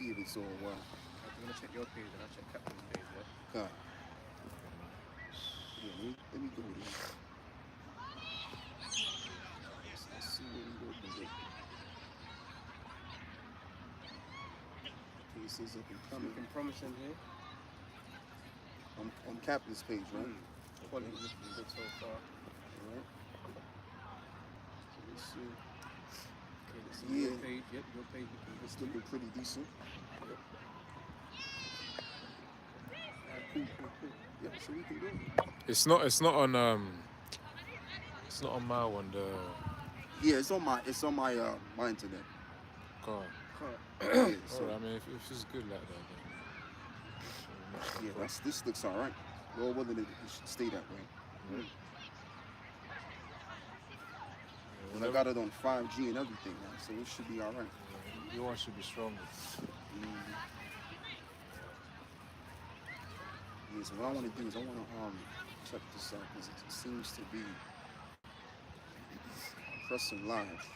see if it's all well. I'm gonna check your page and I'll check Captain's page, yeah? God. Yeah, let me go there. Let's see what we go do. Okay, it says up and coming. Looking promising here. On Captain's page, right? Quality's looking good so far. Alright. So let's see. Okay, let's see your page. Yep, your page looking good. It's looking pretty decent. Yep. Cool. Yeah, so we can do it. It's not on my one. Yeah, it's on my my internet. God. Yeah, so, I mean, if it's good like that, then. yeah, this looks all right. Well, whether it should stay that way. Yeah. And I got it on 5G and everything now, so it should be all right. Yeah, your one should be stronger. Yeah, so what I want to do is I want to check this out because it seems to be pressing live.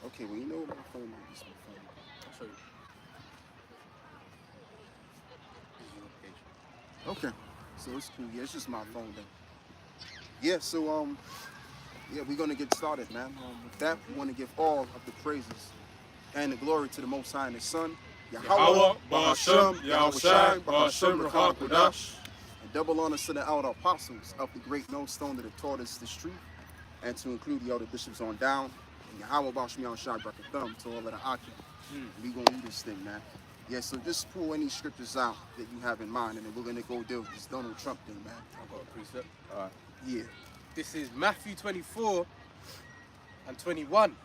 Okay, well, you know what, my phone might be some fun. I'll show you. Okay, so it's cool. Yeah, it's just my phone then. Yeah, so yeah, we're gonna get started, man. With that, we want to give all of the praises and the glory to the Most High and His Son, Yahweh, Bahashem, Yahushai, Bahashem, Ruach Kodash, and double honors to the elder apostles of the great millstone that have taught us this truth, and to include the elder bishops on down, and Yahweh, Bahashem, Yahushai, Brakathum, to all of the Akim. We gonna do this thing, man. Yeah, so just pull any scriptures out that you have in mind, and then we're gonna go deal with this Donald Trump thing, man. I've got a precept. Yeah. This is Matthew 24 and 21.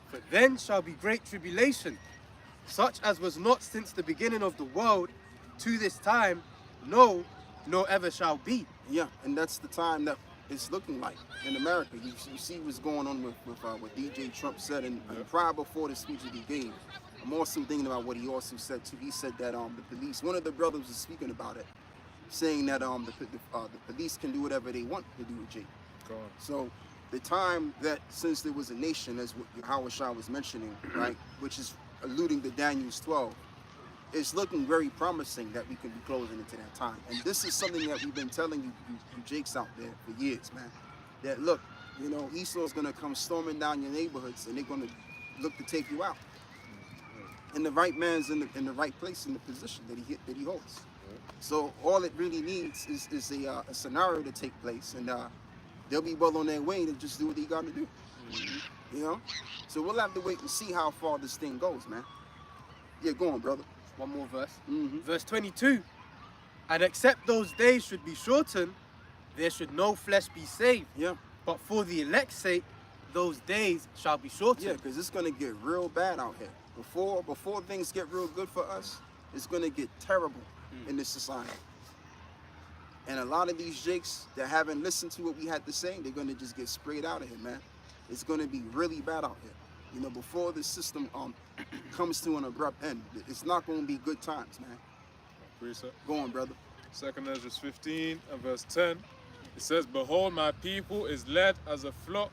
For then shall be great tribulation, such as was not since the beginning of the world to this time, no, nor ever shall be. Yeah, and that's the time that it's looking like in America. You see what's going on with what DJ Trump said, and prior before the speech that he gave. I'm also thinking about what he also said too. He said that the police, one of the brothers was speaking about it, saying that the police can do whatever they want to do with Jake. So the time that since there was a nation, as what Howard Shaw was mentioning, right, which is alluding to Daniel's 12, it's looking very promising that we can be closing into that time. And this is something that we've been telling you Jakes out there for years, man. That look, you know, Esau's gonna come storming down your neighborhoods, and they're gonna look to take you out. And the right man's in the right place, in the position that he holds. So all it really needs is a scenario to take place, and they'll be well on their way to just do what they got to do. You know, so we'll have to wait and see how far this thing goes, man. Yeah, go on, brother. One more verse. Verse 22. And except those days should be shortened, there should no flesh be saved. Yeah. But for the elect's sake, those days shall be shortened. Yeah, because it's gonna get real bad out here. Before things get real good for us, it's gonna get terrible in this society. And a lot of these jakes that haven't listened to what we had to say, they're gonna just get sprayed out of here, man. It's gonna be really bad out here. You know, before the system comes to an abrupt end, it's not gonna be good times, man. Go on, brother. 2nd Ezra 15 and verse 10. It says, "Behold, my people is led as a flock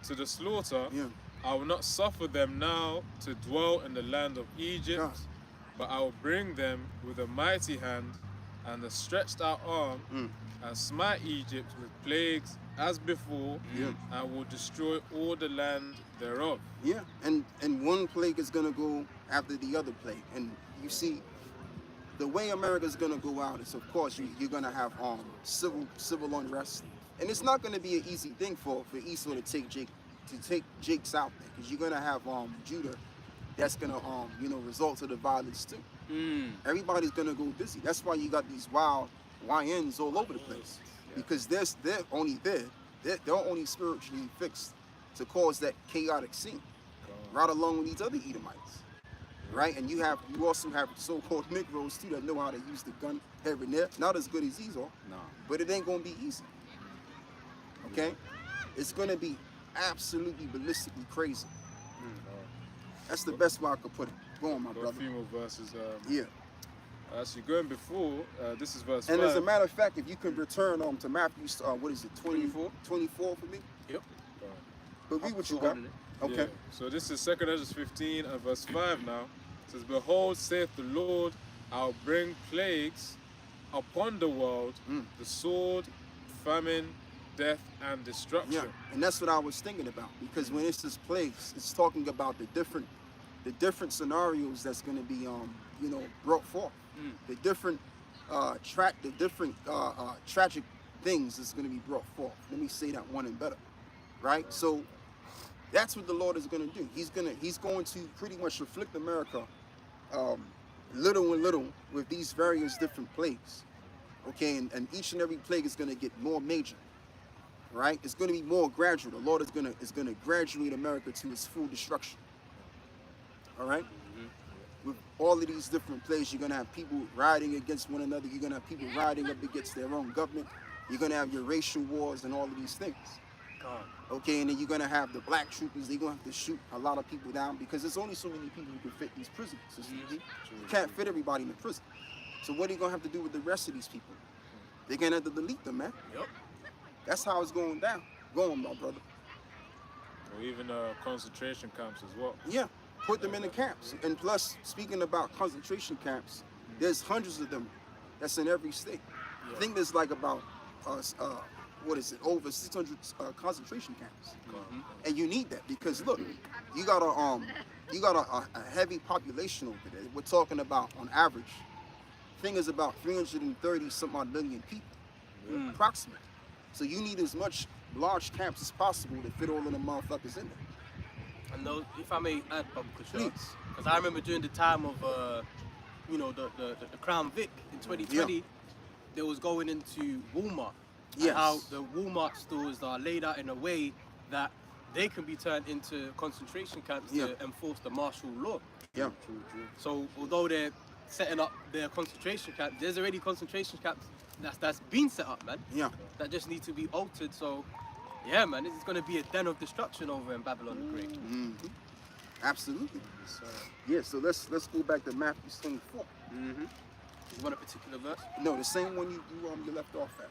to the slaughter. Yeah. I will not suffer them now to dwell in the land of Egypt, Yes. but I will bring them with a mighty hand and a stretched out arm, and smite Egypt with plagues as before, and will destroy all the land thereof." Yeah, and one plague is gonna go after the other plague. And you see, the way America's gonna go out is, of course, you're gonna have civil unrest, and it's not gonna be an easy thing for Esau to take Jake's out there, because you're gonna have Judah that's gonna result to the violence too. Everybody's gonna go busy. That's why you got these wild YNs all over the place, because they're only spiritually fixed to cause that chaotic scene, right along with these other Edomites, right? And you also have so-called Negroes too that know how to use the gun here and there. Not as good as Esau, but it ain't gonna be easy. Okay, it's gonna be absolutely ballistically crazy. That's the best way I could put it. Go on, my brother. A few more verses. Yeah. As you're going before, this is verse 5. And as a matter of fact, if you can return to Matthew, what is it, 24 for me? Yep. But read what you got. Okay. Yeah. So this is 2 Ezra 15 and verse 5 now. It says, Behold, saith the Lord, I'll bring plagues upon the world, the sword, famine, death, and destruction. Yeah, and that's what I was thinking about, because when it says plagues, it's talking about the different scenarios that's going to be brought forth, the different tragic things that's going to be brought forth. Let me say that one and better, right? So that's what the Lord is going to do. He's going to pretty much afflict America, little and little, with these various different plagues. Okay, and each and every plague is going to get more major. Right? It's going to be more gradual. The Lord is going to graduate America to its full destruction. All right? With all of these different places, you're going to have people riding against one another. You're going to have people riding up against their own government. You're going to have your racial wars and all of these things. Okay, and then you're going to have the black troopers. They're going to have to shoot a lot of people down, because there's only so many people who can fit these prisons. You can't fit everybody in the prison. So what are you going to have to do with the rest of these people? They're going to have to delete them, man. Yep. That's how it's going down. Going, my brother. Or even concentration camps as well. Yeah, put them in the camps. And plus, speaking about concentration camps, there's hundreds of them that's in every state. I think there's like about, over 600 concentration camps. And you need that, because look, you got a heavy population over there. We're talking about, on average, thing is about 330 some odd million people, approximately. So you need as much large camps as possible to fit all of the motherfuckers in there. And those, if I may add, Please. because I remember during the time of, the Crown Vic in 2020, they was going into Walmart. Yes. And how the Walmart stores are laid out in a way that they can be turned into concentration camps to enforce the martial law. Yeah. So although they're setting up their concentration camps, there's already concentration camps that's been set up, man. Yeah. That just need to be altered. So yeah, man, this is going to be a den of destruction over in Babylon the Great. Absolutely. Yeah, so let's go back to Matthew 24. You want a particular verse? No, the same one you left off at.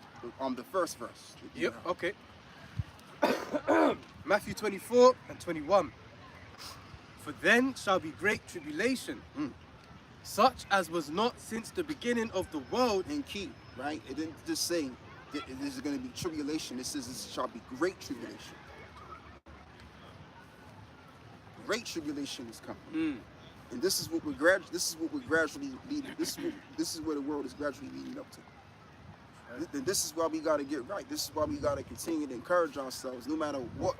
The first verse. Yep, okay. Matthew 24 and 21. For then shall be great tribulation, such as was not since the beginning of the world. And key, right? It didn't just say that this is going to be tribulation. It says this shall be great tribulation. Great tribulation is coming. And this is what we're gradually leading. This is where the world is gradually leading up to. This is why we got to get right. This is why we got to continue to encourage ourselves, no matter what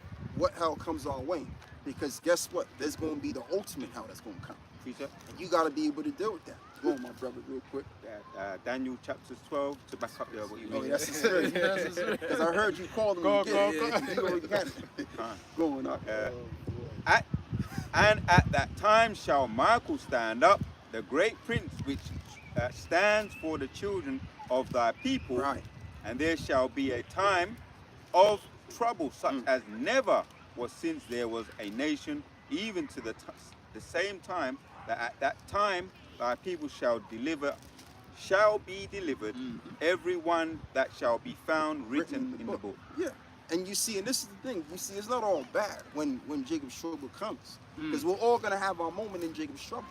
hell comes our way. Because guess what? There's going to be the ultimate hell that's going to come. And you got to be able to deal with that. Go on, my brother, real quick. Daniel chapters 12 to back up what you Oh, mean. that's serious. Because I heard you call them again. You already got it. Going up. And at that time shall Michael stand up, the great prince which stands for the children of thy people. Right. And there shall be a time of trouble such as never was since there was a nation, even to the same time that at that time thy people shall be delivered, every one that shall be found written in the book. Yeah. And you see, and this is the thing, you see, it's not all bad when Jacob's trouble comes. Because we're all going to have our moment in Jacob's trouble.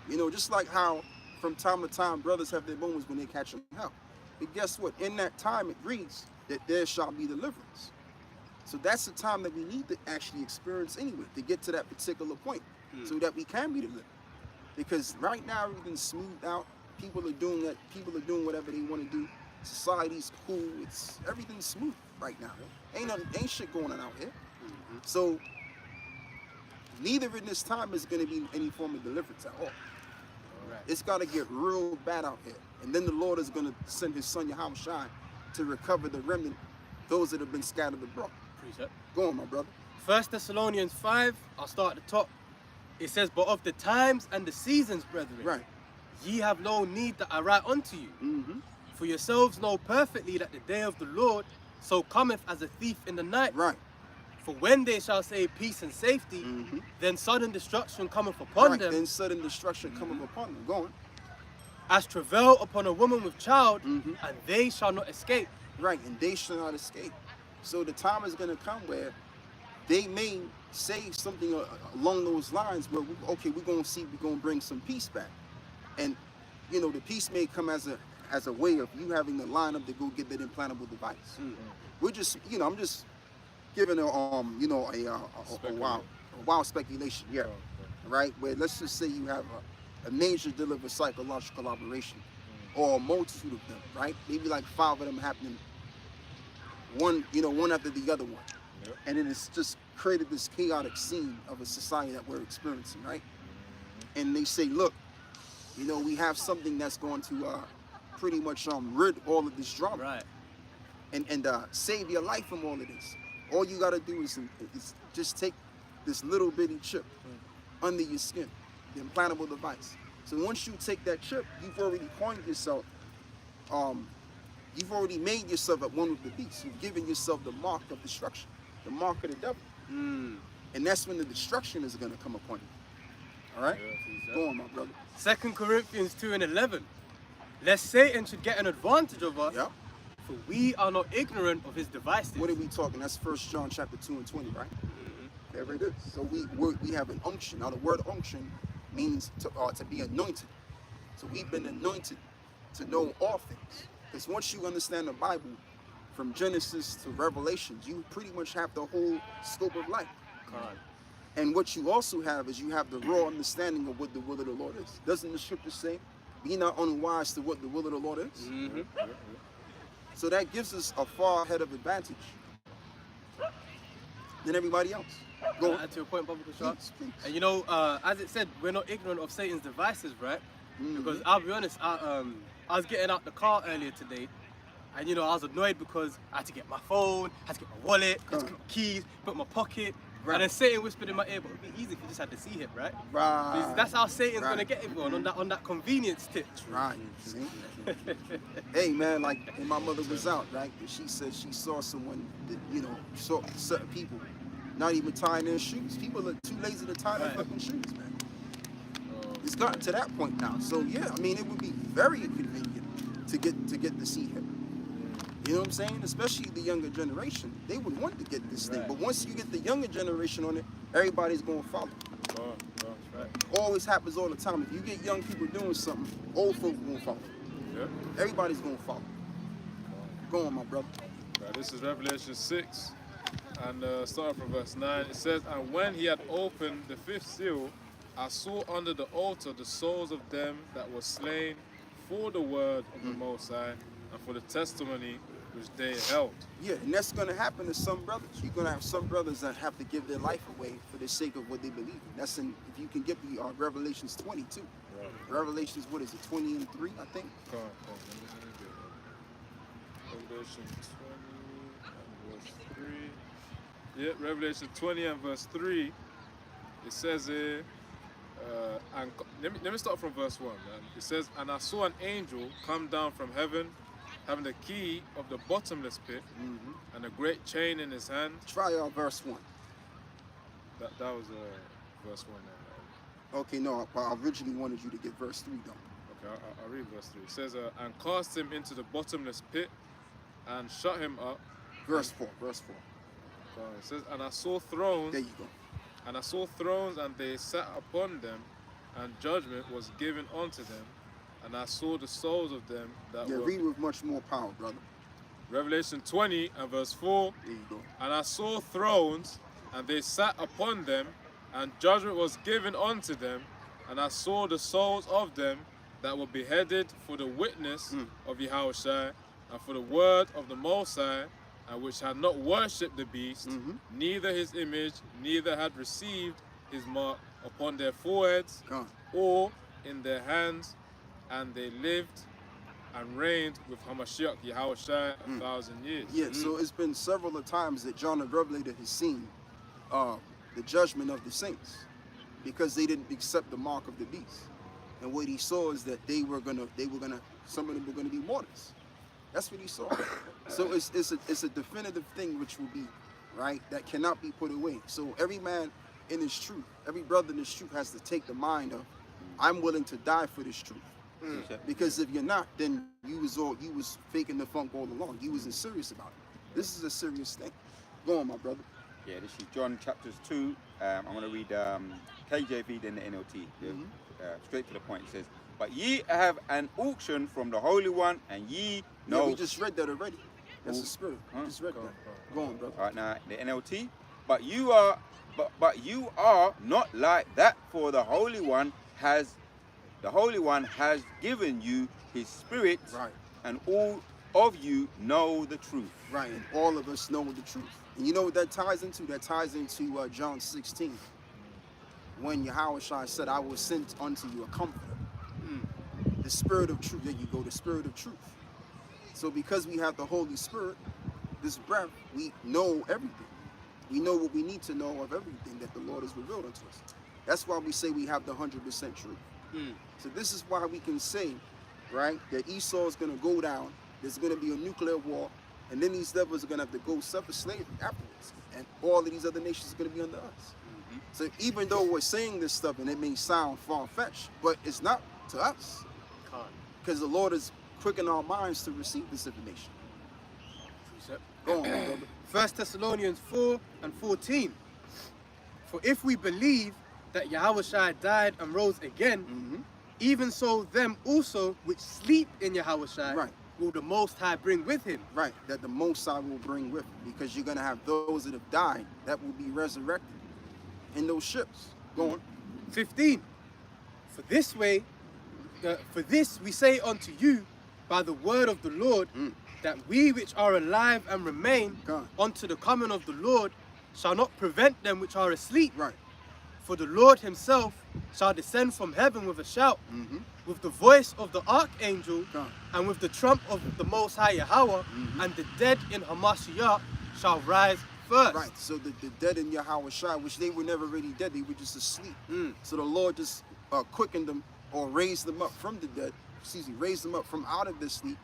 You know, just like how from time to time brothers have their moments when they catch them hell. But guess what? In that time it reads that there shall be deliverance. So that's the time that we need to actually experience anyway, to get to that particular point, so that we can be delivered. Because right now everything's smoothed out. People are doing whatever they want to do. Society's cool. Everything's smooth right now. Ain't shit going on out here. So neither in this time is going to be any form of deliverance at all. It's got to get real bad out here. And then the Lord is going to send his son Yahushua to recover the remnant, those that have been scattered abroad. Go on, my brother. 1 Thessalonians 5, I'll start at the top. It says, but of the times and the seasons, brethren, Right. ye have no need that I write unto you. For yourselves know perfectly that the day of the Lord so cometh as a thief in the night. Right. For when they shall say peace and safety, then sudden destruction cometh upon them. Then sudden destruction cometh upon them. Go on. As travail upon a woman with child, and they shall not escape. Right, and they shall not escape. So the time is going to come where they may say something along those lines where, we're going to see, we're going to bring some peace back. And, you know, the peace may come as a way of you having to line up to go get that implantable device. We're just, you know, I'm just giving a wild speculation, yeah, right? Where let's just say you have a major deal of a psychological collaboration, or a multitude of them, right? Maybe like 5 of them happening, one after the other one. Yep. And then it's just created this chaotic scene of a society that we're experiencing, right? And they say, look, you know, we have something that's going to pretty much rid all of this drama, Right. and save your life from all of this. All you got to do is just take this little bitty chip under your skin, the implantable device. So once you take that chip, you've already coined yourself, you've already made yourself at one with the beast. You've given yourself the mark of destruction, the mark of the devil. And that's when the destruction is going to come upon you. All right? Yeah. Go on, my brother. 2 Corinthians 2:11. Lest Satan should get an advantage of us, Yeah. for we are not ignorant of his devices. What are we talking? That's 1 John chapter 2:20, right? There it is. So we have an unction. Now the word unction means to be anointed. So we've been anointed to know all things. Because once you understand the Bible, from Genesis to Revelations, you pretty much have the whole scope of life. God. And what you also have is you have the raw understanding of what the will of the Lord is. Doesn't the scripture say, be not unwise to what the will of the Lord is? So that gives us a far ahead of advantage than everybody else. Go on. Add to your point, Bobby Kushar. Please. And you know, as it said, we're not ignorant of Satan's devices, right? Because I'll be honest, I was getting out the car earlier today, and you know, I was annoyed because I had to get my phone, I had to get my wallet, I had to get my keys, put in my pocket. Right. And then Satan whispered in my ear, but it'd be easy if you just had to see him, right? Right. Because that's how Satan's Right. gonna get everyone on that convenience tip. Right. See? Hey man, like when my mother was out, right? And she said she saw someone that, you know, saw certain people not even tying their shoes. People are too lazy to tie their Right. fucking shoes, man. It's gotten to that point now. So yeah, I mean it would be very inconvenient to get to see him. You know what I'm saying? Especially the younger generation. They would want to get this thing. Right. But once you get the younger generation on it, everybody's gonna follow. Right. Always happens all the time. If you get young people doing something, old folk gonna follow. Yeah. Everybody's gonna follow. Go on, my brother. Right, this is Revelation 6, and starting from verse 9, it says, and when he had opened the 5th seal, I saw under the altar the souls of them that were slain for the word of the Most High and for the testimony which they held. Yeah, and that's gonna happen to some brothers. You're gonna have some brothers that have to give their life away for the sake of what they believe in. That's in, if you can get the Revelations 22. Right. Revelations, what is it, 20 and 3, I think? Come on, let me get it. Revelation 20 and verse 3. Yeah, Revelation 20 and verse 3. It says here, let me start from verse 1. Man. It says, and I saw an angel come down from heaven, having the key of the bottomless pit and a great chain in his hand. Try verse 1. That was verse 1 now. Okay, no, I originally wanted you to get verse 3 though. Okay, I'll read verse 3. It says, and cast him into the bottomless pit and shut him up. Verse 4. It says, and I saw thrones. There you go. And I saw thrones, and they sat upon them, and judgment was given unto them. And I saw the souls of them that Yeah, were... read with much more power, brother. Revelation 20 and verse 4. There you go. And I saw thrones, and they sat upon them, and judgment was given unto them. And I saw the souls of them that were beheaded for the witness of Yahushua, and for the word of the Most High, and which had not worshipped the beast, neither his image, neither had received his mark upon their foreheads Gone. or in their hands, and they lived and reigned with Hamashiach Yahushua 1,000 years. Yeah, so it's been several of times that John the Revelator has seen the judgment of the saints because they didn't accept the mark of the beast. And what he saw is that some of them were gonna be martyrs. That's what he saw. So it's a definitive thing which will be, right, that cannot be put away. So every man in his truth, every brother in his truth has to take the mind of, I'm willing to die for this truth. Because if you're not, then you was faking the funk all along. You wasn't serious about it. This is a serious thing. Go on, my brother. Yeah, this is John chapters 2. I'm going to read KJV, then the NLT. Straight to the point. It says, "But ye have an auction from the Holy One, and ye know." Yeah, we just read that already. That's the spirit. We just read that. Go on, brother. All right, now the NLT. But you are not like that, for the Holy One has given you his spirit, Right. and all of you know the truth. Right, and all of us know the truth. And you know what that ties into? That ties into John 16. When Yahushua said, "I will send unto you a comforter." The spirit of truth. There you go, the spirit of truth. So because we have the Holy Spirit, this breath, we know everything. We know what we need to know of everything that the Lord has revealed unto us. That's why we say we have the 100% truth. So this is why we can say, right, that Esau is going to go down. There's going to be a nuclear war, and then these devils are going to have to go suffer slavery afterwards, and all of these other nations are going to be under us. So even though we're saying this stuff, and it may sound far-fetched, but it's not to us, because the Lord is quickening our minds to receive this information. Go on, brother. 1 Thessalonians 4 and 14. For if we believe that Yahushua died and rose again, even so them also which sleep in Yahushua Right. will the Most High bring with him. Right, that the Most High will bring with him, because you're going to have those that have died that will be resurrected in those ships. Go on. 15. For this we say unto you by the word of the Lord, that we which are alive and remain God. unto the coming of the Lord shall not prevent them which are asleep. Right. For the Lord himself shall descend from heaven with a shout, with the voice of the archangel, God. and with the trump of the Most High Yahweh, and the dead in Hamashiach shall rise first. Right, so the dead in Yahushua, which they were never really dead, they were just asleep. So the Lord just quickened them, or raised them up from the dead, raised them up from out of their sleep,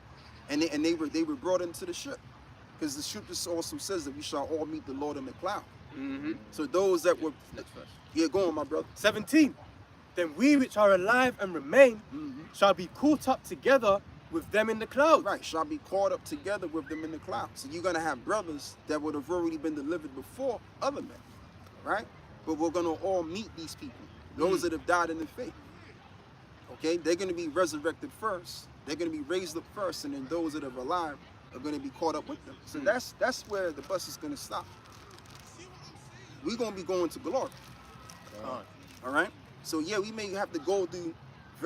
and they were brought into the ship. Because the scripture also says that we shall all meet the Lord in the cloud. So those that were... Next verse. Yeah, go on, my brother. 17. Then we which are alive and remain shall be caught up together with them in the clouds. Right, shall be caught up together with them in the clouds. So you're going to have brothers that would have already been delivered before other men, right? But we're going to all meet these people, those that have died in the faith. Okay, they're going to be resurrected first. They're going to be raised up first, and then those that are alive are going to be caught up with them. So that's where the bus is going to stop. We're going to be going to glory. All right? So yeah, we may have to go through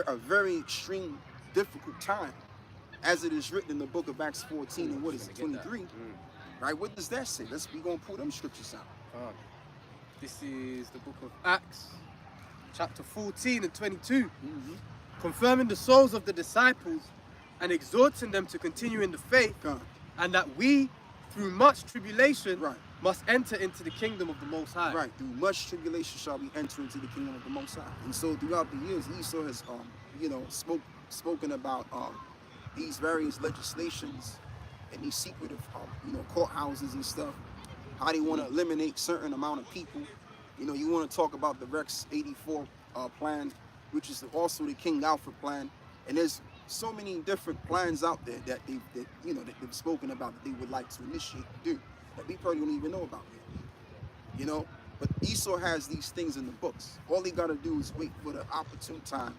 a very extreme, difficult time, as it is written in the book of Acts 14 and what is it, 23? Right? What does that say? We're going to pull them scriptures out. This is the book of Acts, chapter 14 and 22. Confirming the souls of the disciples and exhorting them to continue in the faith, and that we, through much tribulation, must enter into the kingdom of the Most High. Right, through much tribulation shall we enter into the kingdom of the Most High. And so throughout the years, Esau has, spoken about these various legislations and these secretive, courthouses and stuff. How they want to eliminate certain amount of people. You want to talk about the Rex 84 plan, which is also the King Alfred plan. And there's so many different plans out there that they've spoken about that they would like to initiate and do that we probably don't even know about yet. But Esau has these things in the books. All he got to do is wait for the opportune time,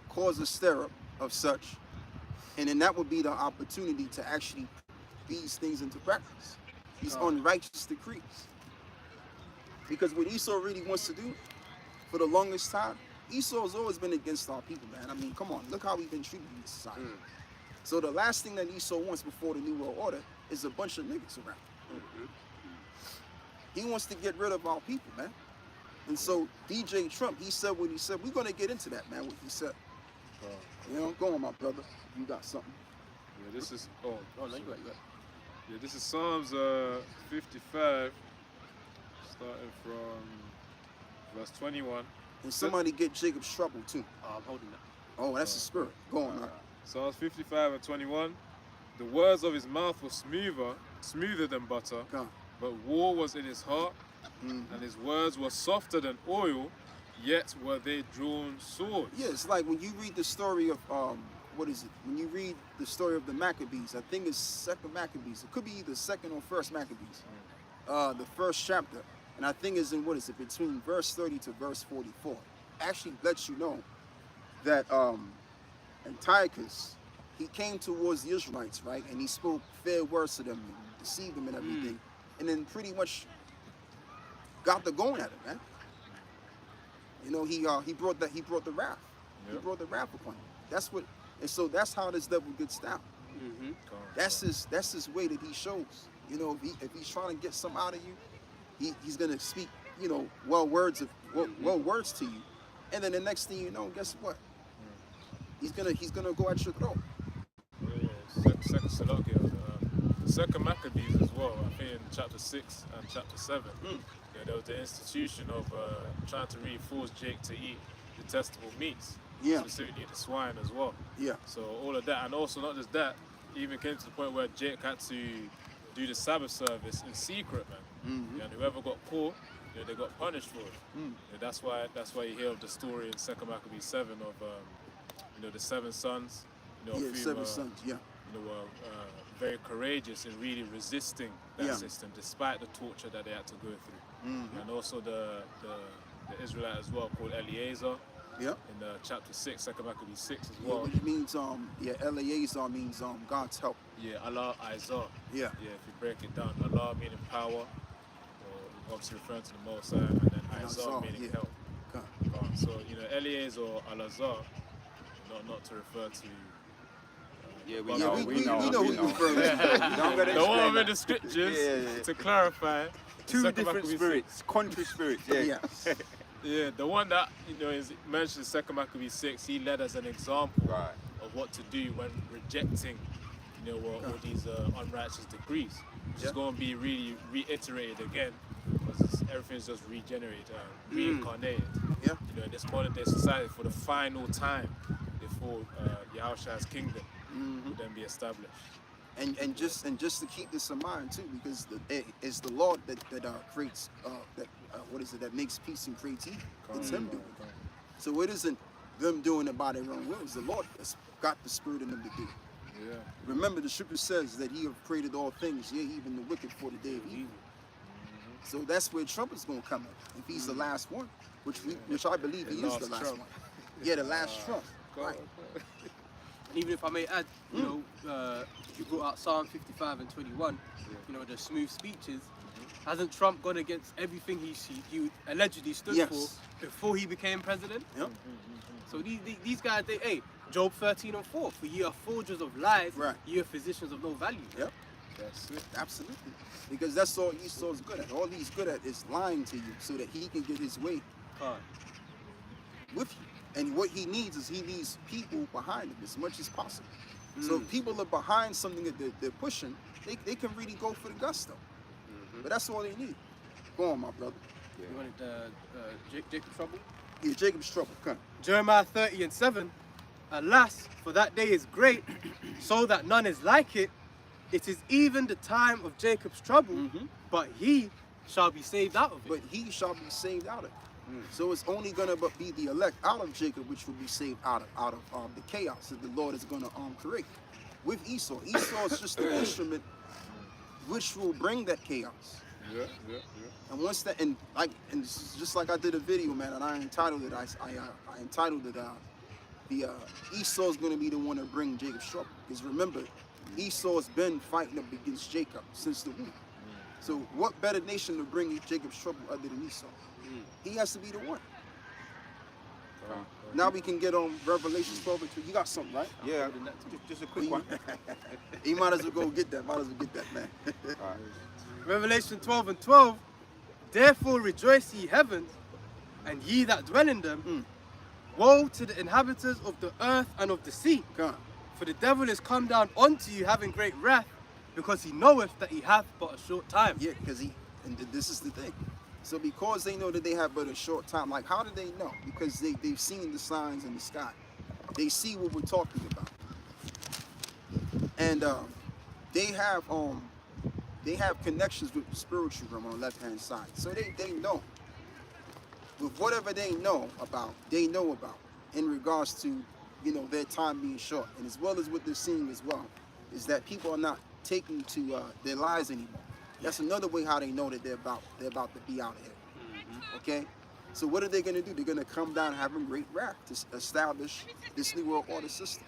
cause a stir-up of such, and then that would be the opportunity to actually put these things into practice, these unrighteous decrees. Because what Esau really wants to do for the longest time, Esau has always been against our people, man. I mean, come on, look how we've been treated in society. So the last thing that Esau wants before the New World Order is a bunch of niggas around. He wants to get rid of our people, man. And so DJ Trump, he said what he said. We're going to get into that, man, what he said. Go on, my brother. You got something. Yeah, this is... no, you got it. Yeah, this is Psalms 55, starting from verse 21. And somebody get Jacob's trouble, too. I'm holding that. Oh, that's the spirit. Go on, man. Psalms 55 and 21. The words of his mouth were smoother than butter, but war was in his heart, and his words were softer than oil, yet were they drawn swords. Yeah, it's like when you read the story of, when you read the story of the Maccabees, I think it's 2nd Maccabees. It could be either 2nd or 1st Maccabees. The 1st chapter. And I think it's in, what is it, between verse 30 to verse 44. Actually lets you know that Antiochus, he came towards the Israelites, right? And he spoke fair words to them and deceived them and everything. And then pretty much got the going at it, man. You know, he brought the wrath. He brought the wrath upon him. That's what, and so that's how this devil gets down. That's his way that he shows. You know, if he's trying to get some out of you, he's gonna speak, you know, well words to you, and then the next thing you know, guess what? He's gonna go at your throat. Second Maccabees as well. I think in chapter 6 and chapter 7, there was the institution of trying to really force Jake to eat detestable meats, specifically the swine as well. Yeah. So all of that, and also not just that, even came to the point where Jake had to do the Sabbath service in secret, man. And whoever got caught, they got punished for it. That's why you hear of the story in 2 Maccabees 7 of the 7 sons. Seven sons. Yeah. Very courageous in really resisting that system, despite the torture that they had to go through. And also the Israelite as well, called Eleazar. Yeah. In chapter 6, 2 Maccabees 6 as well. Which means Eleazar means God's help. Yeah, Allah Izar. Yeah. Yeah, if you break it down, Allah meaning power, or obviously referring to the Most High, and then Izar meaning help. So Eleazar or Al-Azar, not to refer to. We know who you're referring to. The one with the scriptures, to clarify. Two different spirits, contrary spirits. Yeah. Yeah, the one that is mentioned in 2 Maccabees 6, he led as an example of what to do when rejecting, all these unrighteous decrees. Which is going to be really reiterated again, because everything's just regenerated, reincarnated. Yeah. In this modern day society for the final time before Yahushua's kingdom will then be established. And just to keep this in mind too, because it's the Lord that creates that makes peace and creates evil. It's Him doing it. So it isn't them doing it by their own will. It's the Lord that's got the spirit in them to do it. Yeah. Remember, the scripture says that He have created all things, yea, even the wicked for the day of evil. So that's where Trump is going to come in. If he's the last one, which I believe he is the last one. Yeah, the last Trump. Right. And even if I may add, you brought out Psalm 55 and 21, the smooth speeches. Hasn't Trump gone against everything he allegedly stood for before he became president? Yep. So these guys, Job 13:4, for ye are forgers of lies, ye are physicians of no value. Yep. That's it. Absolutely. Because that's all Esau's good at. All he's good at is lying to you so that he can get his way with you. And what he needs people behind him as much as possible. So if people are behind something that they're pushing, they can really go for the gusto. But that's all they need. Go on, my brother. You wanted Jacob's trouble? Yeah, Jacob's trouble. Come. Jeremiah 30:7. Alas, for that day is great, so that none is like it. It is even the time of Jacob's trouble, but he shall be saved out of it. But he shall be saved out of it. So it's only gonna be the elect out of Jacob which will be saved out of the chaos that the Lord is gonna create. With Esau, Esau is just an instrument which will bring that chaos. Yeah. And once that, and just like I did a video, man, and I entitled it, Esau's gonna be the one to bring Jacob's trouble. Because remember, Esau's been fighting up against Jacob since the womb. So what better nation to bring Jacob's trouble other than Esau? He has to be the one. Now we can get on Revelation 12 and 2. You got something, right? Yeah, just a quick one. You might as well go get that. Man. Revelation 12:12. Therefore rejoice ye heavens, and ye that dwell in them. Woe to the inhabitants of the earth and of the sea. For the devil is come down unto you having great wrath, because he knoweth that he hath but a short time. Yeah, because and this is the thing. So because they know that they have but a short time, like how do they know? Because they've seen the signs in the sky. They see what we're talking about. And they have connections with the spiritual realm on the left-hand side. So they know. With whatever they know about in regards to, their time being short. And as well as what they're seeing as well, is that people are not taking to their lives anymore. That's another way how they know that they're about to be out here. Okay? So what are they gonna do? They're gonna come down having great wrath to establish this New World Order system.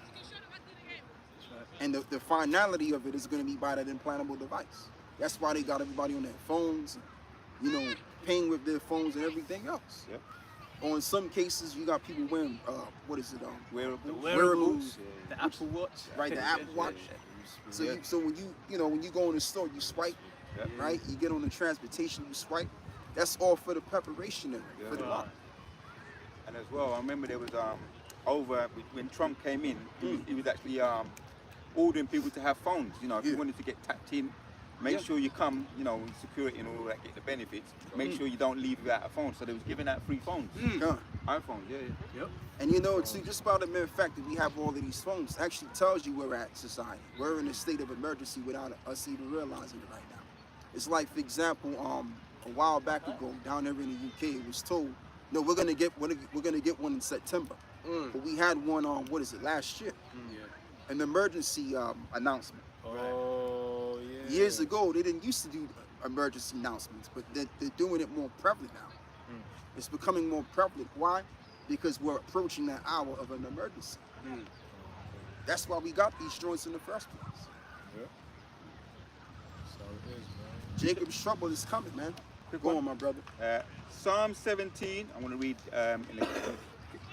And the finality of it is gonna be by that implantable device. That's why they got everybody on their phones, you know, paying with their phones and everything else. Yep. Or in some cases, you got people wearing, what is it? Wearables. The Apple Watch. Right, the Apple Watch. So, so when you go in the store, you swipe, Yep. right? You get on the transportation, you swipe. That's all for the preparation for the law. And as well, I remember there was over when Trump came in, he was actually ordering people to have phones. You know, if you wanted to get tapped in, make sure you come, you know, with security and all that, get the benefits. Make sure you don't leave without a phone. So they was giving out free phones. iPhones, Yep. And you know, too, just by the mere fact that we have all of these phones actually tells you where we're at society. We're in a state of emergency without us even realizing it right now. It's like, for example, a while back ago, down there in the UK, it was told, no, we're gonna get one in September. But we had one on last year? An emergency announcement. Oh, yeah. Years ago, they didn't used to do emergency announcements, but they're doing it more prevalent now. It's becoming more prevalent. Why? Because we're approaching that hour of an emergency. That's why we got these joints in the first place. Yeah. So it is, man. Jacob's trouble is coming, man. Go on, my brother. Psalm 17, I'm going to read in the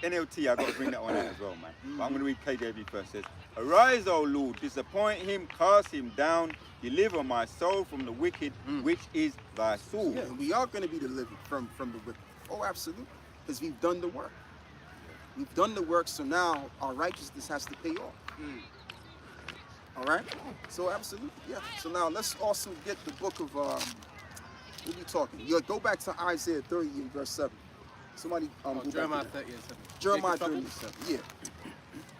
NLT, I've got to bring that one out as well, man. But I'm going to read KJV first. It says, "Arise, O Lord, disappoint him, cast him down, deliver my soul from the wicked, which is thy soul." Yeah, and we are going to be delivered from the wicked. Oh, absolutely. Because we've done the work. We've done the work, so now our righteousness has to pay off. All right? So absolutely, yeah. So now let's also get the book of, what are we talking? Yeah, go back to Isaiah 30 and verse 7. Somebody, go back to Jeremiah that. 30 and 7. Jeremiah Jacob 30 and 7, yeah.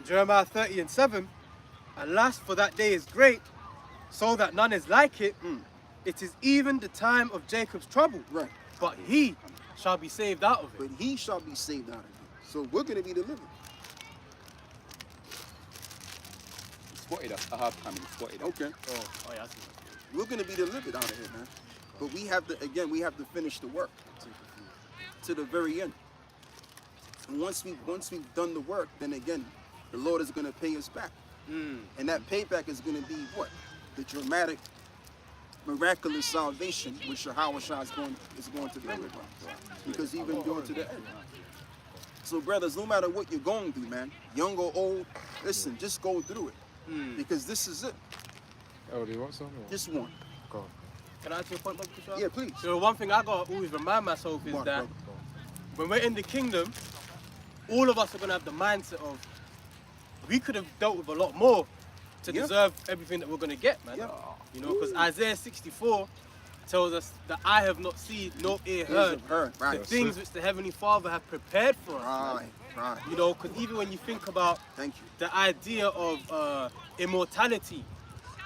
Jeremiah 30 and 7. Alas, for that day is great, so that none is like it. It is even the time of Jacob's trouble. Right. But he shall be saved out of it. But he shall be saved out of it. So we're going to be delivered. Spotted us. I have come and spotted us. Okay. Oh yeah, I see. We're going to be delivered out of here, man. But we have to finish the work to the very end. And once we've done the work, then again, the Lord is going to pay us back. And that payback is going to be what? The dramatic, miraculous salvation which Yahweh Shah is going to bring about. Because he's been going to the end. So brothers, no matter what you're going through, man, young or old, listen, just go through it. Because this is it. Oh, do you want some? Just one. Go. Can I ask you a point, Mr. Shaw? Yeah, please. So one thing I gotta always remind myself is Come on, that brother. when we're in the kingdom, all of us are gonna have the mindset of we could have dealt with a lot more to deserve everything that we're gonna get, man. Yeah. You know, because Isaiah 64 tells us that I have not seen, nor ear heard Right. the things which the Heavenly Father have prepared for us. Right. Right. You know, because even when you think about Thank you. the idea of immortality,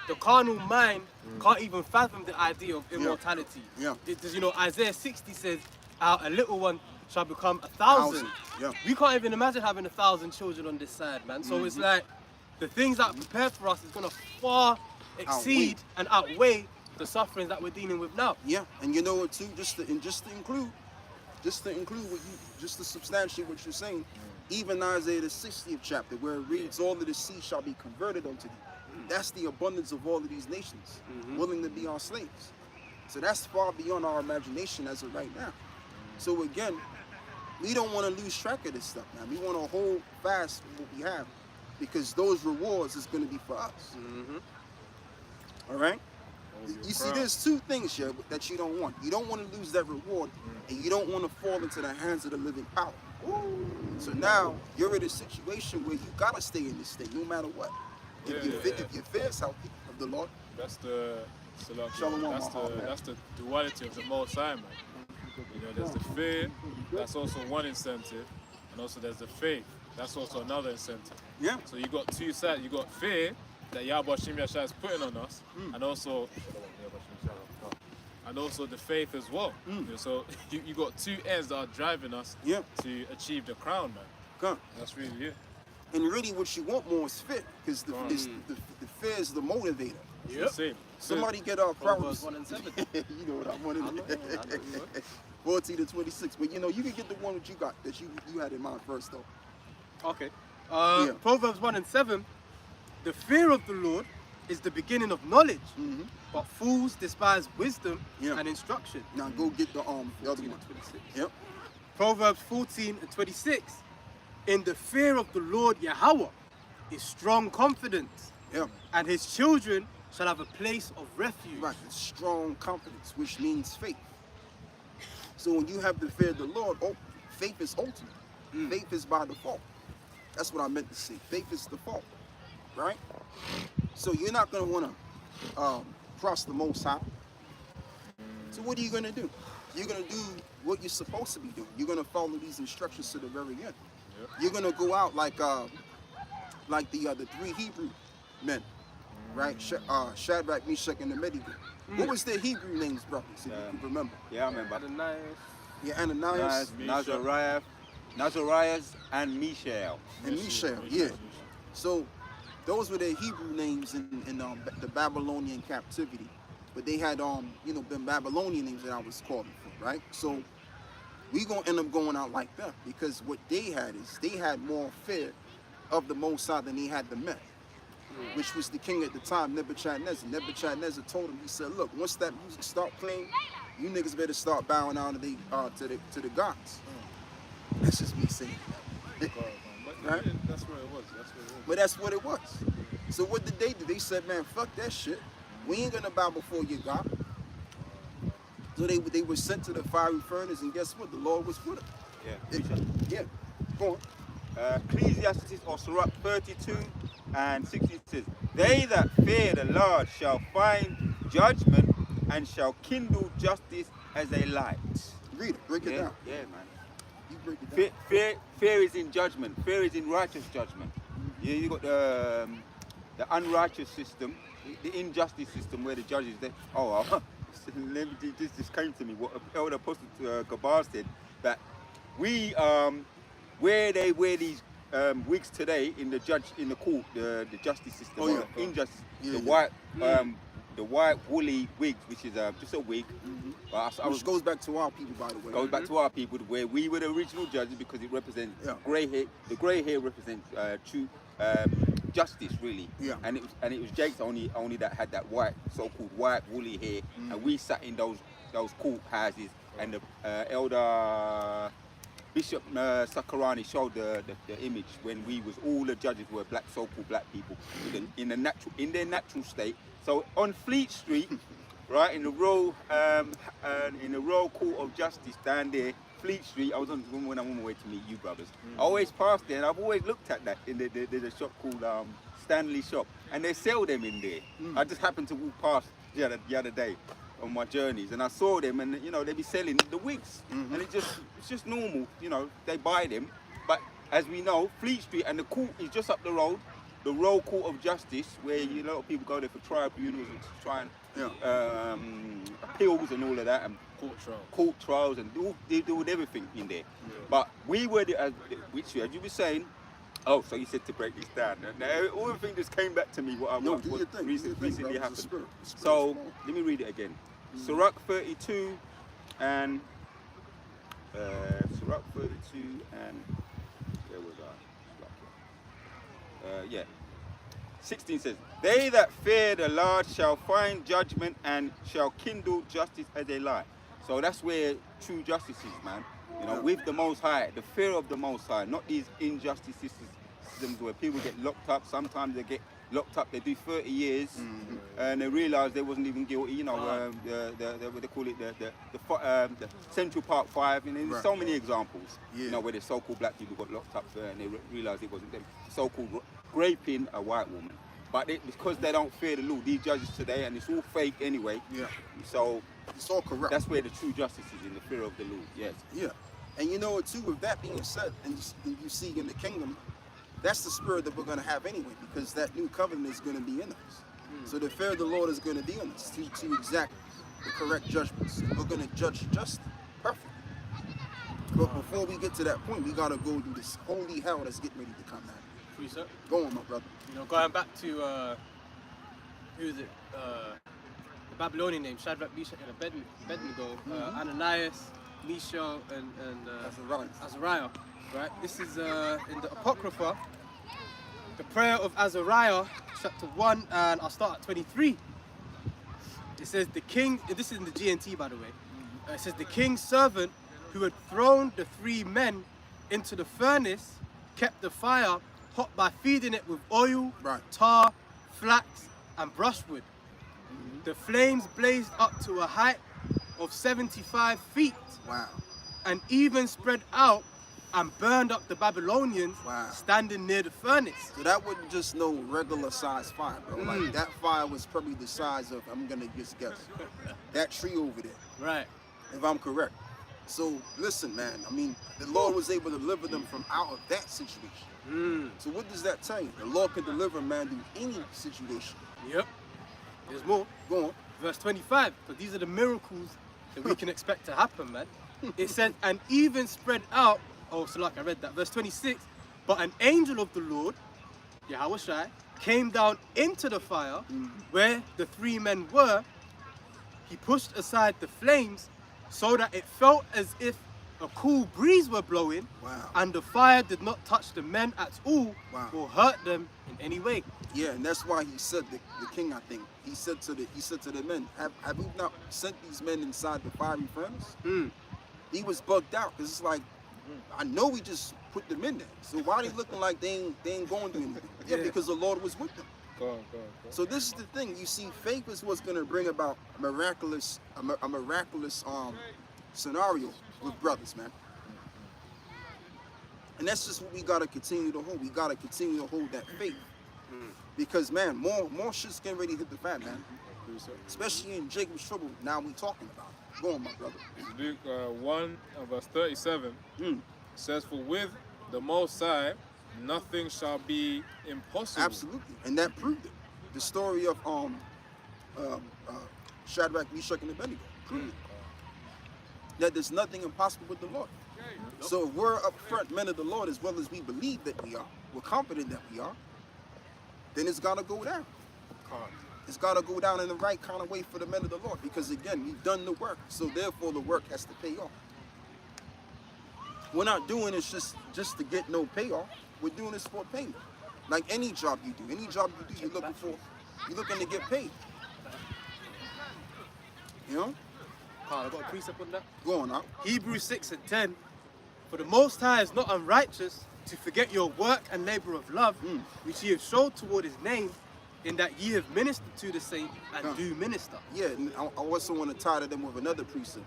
the carnal mind can't even fathom the idea of immortality. Yeah. You know, Isaiah 60 says, a little one shall become 1,000. Yeah. We can't even imagine having 1,000 children on this side, man. So it's like the things that are prepared for us is gonna far exceed and outweigh the sufferings that we're dealing with now. Yeah, and you know what too? Just to include what just to substantiate what you're saying, even Isaiah the 60th chapter, where it reads, "All of the sea shall be converted unto thee." That's the abundance of all of these nations willing to be our slaves. So that's far beyond our imagination as of right now. So again, we don't want to lose track of this stuff, man. We want to hold fast what we have, because those rewards is going to be for us. All right. You see, there's two things here that you don't want. You don't want to lose that reward, and you don't want to fall into the hands of the living power. So now you're in a situation where you gotta stay in this state, no matter what. If your fear is healthy of the Lord. That's the Shalom, that's the duality of the Most High, man. You know, there's the fear, that's also one incentive, and also there's the faith, that's also another incentive. Yeah. So you got two sides. You got fear that Yahweh Shem Yashai is putting on us, and also the faith as well. You know, so you got two ends that are driving us to achieve the crown, man. Come. That's really it. And really, what you want more is fear, because the fear is the motivator. It's Yep. the same. Somebody get Proverbs Proverbs. 1 and 7. You know what I wanted. I know you would. 14 to 26. But you know, you can get the one that you got, that you had in mind first, though. Okay. Yeah. Proverbs 1 and 7. The fear of the Lord is the beginning of knowledge, but fools despise wisdom Yeah. and instruction. Now go get the other 14 one. and 26. Yep. Proverbs 14 and 26. In the fear of the Lord Yahweh is strong confidence, Yep. and his children shall have a place of refuge. Right. It's strong confidence, which means faith. So when you have the fear of the Lord, faith is ultimate. Faith is by default. That's what I meant to say. Faith is default, right? So you're not going to want to cross the Most High. So what are you going to do? You're going to do what you're supposed to be doing. You're going to follow these instructions to the very end. Yep. You're going to go out like the three Hebrew men, right? Shadrach, Meshach, and Abednego. What was their Hebrew names, brothers, if you can remember? Yeah, I remember. Ananias. Yeah, Ananias Nazariah, and Mishael. and Mishael. Yeah. So those were their Hebrew names in the Babylonian captivity. But they had been Babylonian names that I was calling for, right? So we gonna end up going out like that, because what they had is they had more fear of the Most High than they had the men, which was the king at the time, Nebuchadnezzar. Nebuchadnezzar told him, he said, look, once that music start playing, you niggas better start bowing down to the gods. That's just me saying that. But Right? that's what it was. But that's what it was. So what did they do? They said, man, fuck that shit. We ain't gonna bow before your God. So they were sent to the fiery furnace, and guess what? The Lord was with them. Yeah. Yeah. Go on. Ecclesiastes or Sirach 32 and 60 says, they that fear the Lord shall find judgment and shall kindle justice as a light. Read it. Break it Yeah, down. yeah, man. You break it down. Fear is in judgment. Fear is in righteous judgment. Yeah, you got the unrighteous system, the injustice system, where the judges they this just came to me. What Elder Apostle Gabar said, that we where they wear these wigs today in the court, the justice system, Oh, yeah. or injustice, Yeah, the yeah. white woolly wigs, which is just a wig. But I was Which goes back to our people, by the way. goes back to our people, where we were the original judges, because it represents Yeah. grey hair. The grey hair represents true justice, really. Yeah. And it was Jake's only that had that so-called white woolly hair, and we sat in those court houses, and the elder Bishop Sakarani showed the image when we was all the judges were black, so-called black people in their natural state. So on Fleet Street, right in the Royal Court of Justice down there, Fleet Street. I was when I'm on my way to meet you brothers. I always passed there, and I've always looked at that. There's a shop called Stanley Shop, and they sell them in there. I just happened to walk past the other day on my journeys, and I saw them, and they be selling the wigs, and it's just normal. They buy them, but as we know, Fleet Street and the court is just up the road. The Royal Court of Justice, where a lot of people go there for tribunals and try and appeals and all of that, and court trials, and they do everything in there. But we were which, as you were saying. Oh, so you said to break this down. Now, all the things just came back to me. What recently happened. Spirit, So let me read it again. Sirach 32 and Sirach 32 and where was I? 16 says, they that fear the Lord shall find judgment and shall kindle justice as a light. So that's where true justice is, man. With the Most High, the fear of the Most High, not these injustice systems where people get locked up. Sometimes they get locked up, they do 30 years, and they realise they wasn't even guilty. What they call it, the Central Park 5, and there's so many examples. Where the so-called black people got locked up and they realised it wasn't them. So-called raping a white woman, but because they don't fear the law, these judges today, and it's all fake anyway. So it's all corrupt. That's where the true justice is, in the fear of the law. Yes. Yeah. And you know what, too, with that being said, and you see in the kingdom, that's the spirit that we're going to have anyway, because that new covenant is going to be in us. So the fear of the Lord is going to be in us to exact the correct judgments. We're going to judge just perfect. But before we get to that point, we got to go through this holy hell that's getting ready to come out. Precept. Go on, my brother. Going back to who is it? The Babylonian name, Shadrach, Meshach, and Abednego, Ananias, Mishael, and Azariah. Right? This is in the Apocrypha, the prayer of Azariah, chapter 1, and I'll start at 23. It says the king, this is in the GNT by the way, it says the king's servant who had thrown the 3 men into the furnace kept the fire hot by feeding it with oil, tar, flax, and brushwood. The flames blazed up to a height of 75 feet. Wow. And even spread out and burned up the Babylonians standing near the furnace. So that wasn't just no regular size fire, bro. Like that fire was probably the size of, I'm gonna just guess, that tree over there. Right. If I'm correct. So listen, man, I mean, the Lord was able to deliver them from out of that situation. So what does that tell you? The Lord can deliver man through any situation. Yep. There's more. Go on. Verse 25, because these are the miracles that we can expect to happen, man. It says, and even spread out, oh, so like I read that, verse 26, but an angel of the Lord, Yahushua, came down into the fire where the 3 men were. He pushed aside the flames so that it felt as if a cool breeze were blowing, and the fire did not touch the men at all or hurt them in any way. Yeah, and that's why he said, the king, I think, he said to the men, have you not sent these men inside the fiery furnace? He was bugged out, because it's like, I know we just put them in there, so why are they looking like they ain't going to anything? Yeah, because the Lord was with them. Go on. So this is the thing, you see, faith is what's going to bring about a miraculous scenario with brothers, man. And that's just what we got to continue to hold. We got to continue to hold that faith. Because, man, more shit's getting ready to hit the fan, man. Especially in Jacob's trouble, now we talking about it. Go on, my brother. Luke 1 verse 37 says, for with the Most High, nothing shall be impossible. Absolutely. And that proved it. The story of Shadrach, Meshach, and Abednego proved it. That there's nothing impossible with the Lord. So if we're upfront men of the Lord as well as we believe that we are, we're confident that we are, then it's got to go down. It's got to go down in the right kind of way for the men of the Lord, because again, we've done the work, so therefore the work has to pay off. We're not doing this just to get no payoff. We're doing this for payment. Like any job you do, you're looking to get paid. You know? I got a precept on that. Go on now. Hebrews 6 and 10. For the Most High is not unrighteous to forget your work and labor of love, which ye have showed toward his name, in that ye have ministered to the saint and do minister. Yeah, and I also want to tie to them with another precept,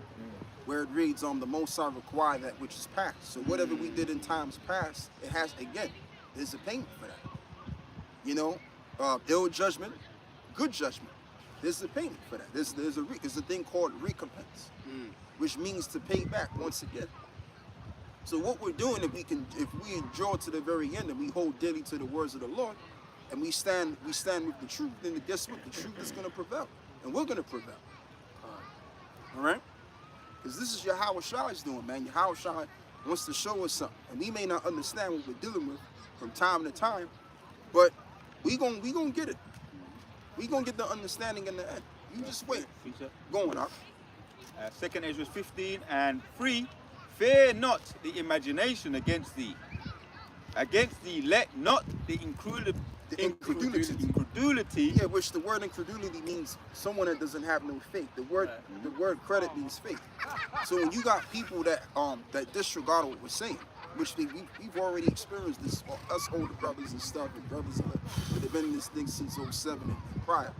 where it reads, the Most High require that which is past. So whatever we did in times past, it has, again, there's a payment for that. You know, ill judgment, good judgment. There's a payment for that. There's a thing called recompense, which means to pay back once again. So what we're doing, if we endure to the very end and we hold daily to the words of the Lord, and we stand with the truth, then guess what? The truth is going to prevail, and we're going to prevail. All right? Because this is Yahushua doing, man. Yahushua wants to show us something, and we may not understand what we're dealing with from time to time, but we gonna get it. We gonna get the understanding in the end. You just wait. Going up. 2nd Ezra 15 and 3. Fear not the imagination against thee. Against thee let not the incredulity. Yeah, which the word incredulity means someone that doesn't have no faith. The word credit means faith. So when you got people that disregard what we're saying, which we've already experienced this, us older brothers and stuff, and brothers that have been in this thing since 07 and prior.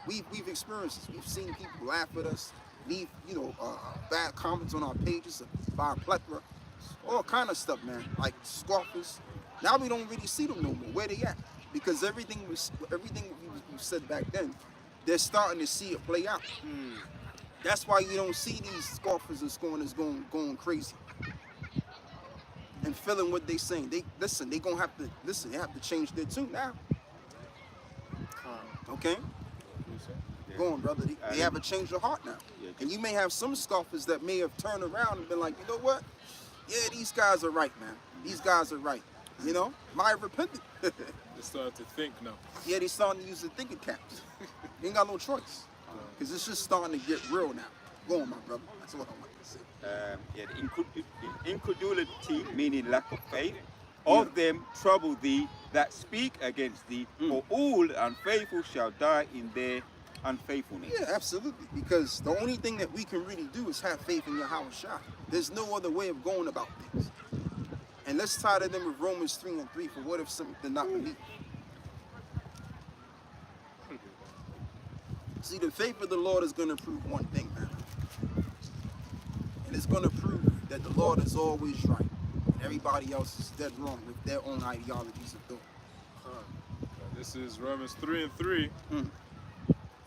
We've experienced this. We've seen people laugh at us, leave bad comments on our pages by a plethora, all kind of stuff, man. Like scoffers. Now we don't really see them no more. Where they at? Because everything we said back then, they're starting to see it play out. That's why you don't see these scoffers and scorners going crazy and feeling what they saying. They gonna have to listen. They have to change their tune now. Okay. Go on, brother. They have a change of heart now. And you may have some scoffers that may have turned around and been like, you know what? Yeah, these guys are right, man. These guys are right. You know, might have repented. They're starting to think now. Yeah, they're starting to use the thinking caps. You ain't got no choice. Because it's just starting to get real now. Go on, my brother. That's what I want to say. The incredulity, meaning lack of faith, of them trouble thee that speak against thee, for all unfaithful shall die in their unfaithfulness. Yeah, absolutely. Because the only thing that we can really do is have faith in Yahweh Shai. There's no other way of going about things. And let's tie that in with Romans 3:3 for what if something did not believe. See, the faith of the Lord is going to prove one thing, man. And it's going to prove that the Lord is always right. And everybody else is dead wrong with their own ideologies of thought. This is Romans 3:3.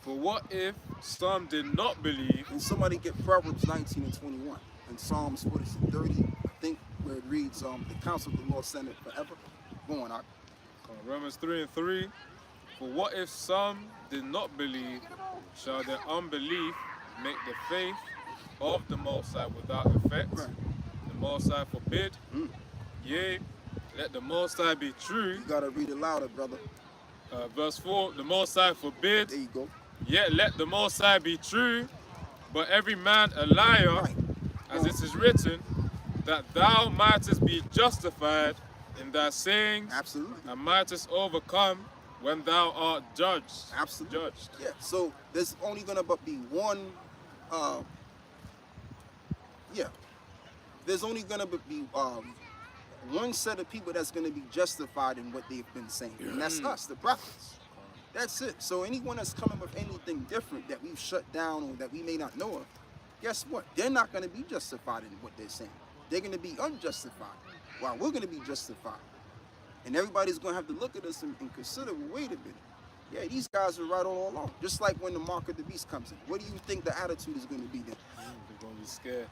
For what if some did not believe? And somebody get Proverbs 19:21. And Psalms, what is it, 30, I think, where it reads, the counsel of the Lord stand it forever. Go on, Romans 3:3. For what if some did not believe? Shall their unbelief make the faith of the Most High without effect? Right. The Most High forbid. Yea, let the Most High be true. You got to read it louder, brother. Verse 4, the Most High forbid. There you go. Yet let the Most High be true, but every man a liar, Right. as it is written, that thou mightest be justified in thy sayings, Absolutely. and mightest overcome when thou art judged. Absolutely. Judged. Yeah, so there's only going to be one, there's only going to be one set of people that's going to be justified in what they've been saying, and that's us, the prophets. That's it. So anyone that's coming with anything different that we've shut down or that we may not know of, guess what? They're not going to be justified in what they're saying. They're going to be unjustified, while we're going to be justified. And everybody's going to have to look at us and consider, well, wait a minute. Yeah, these guys are right all along. Just like when the mark of the beast comes in. What do you think the attitude is going to be then? They're going to be scared.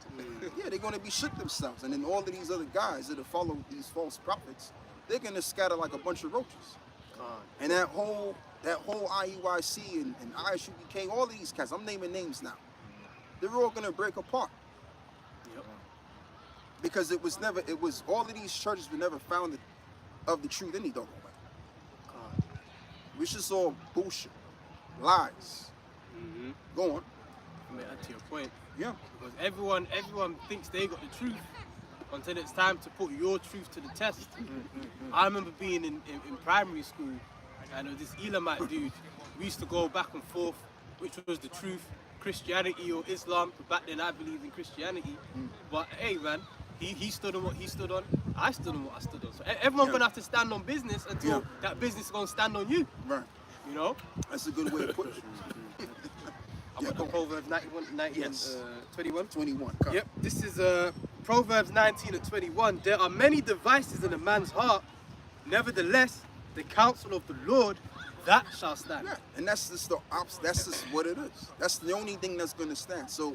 Yeah, they're going to be shook themselves. And then all of these other guys that have followed these false prophets, they're going to scatter like a bunch of roaches. And that whole IUIC and ISUBK, all of these guys, I'm naming names now, they're all going to break apart. Because all of these churches were never founded of the truth any doggone way. Which is all bullshit, lies. Go on. I mean, to your point. Yeah. Because everyone thinks they got the truth until it's time to put your truth to the test. I remember being in primary school, and this Elamite dude, we used to go back and forth, which was the truth, Christianity or Islam. But back then I believed in Christianity. But hey man, he stood on what he stood on, I stood on what I stood on. So everyone's gonna have to stand on business until that business is gonna stand on you. Right. You know? That's a good way to put it. I've got Proverbs 21. 21. Yep, this is Proverbs 19:21. There are many devices in a man's heart, nevertheless, the counsel of the Lord, that shall stand. Yeah, and that's just that's just what it is. That's the only thing that's going to stand. So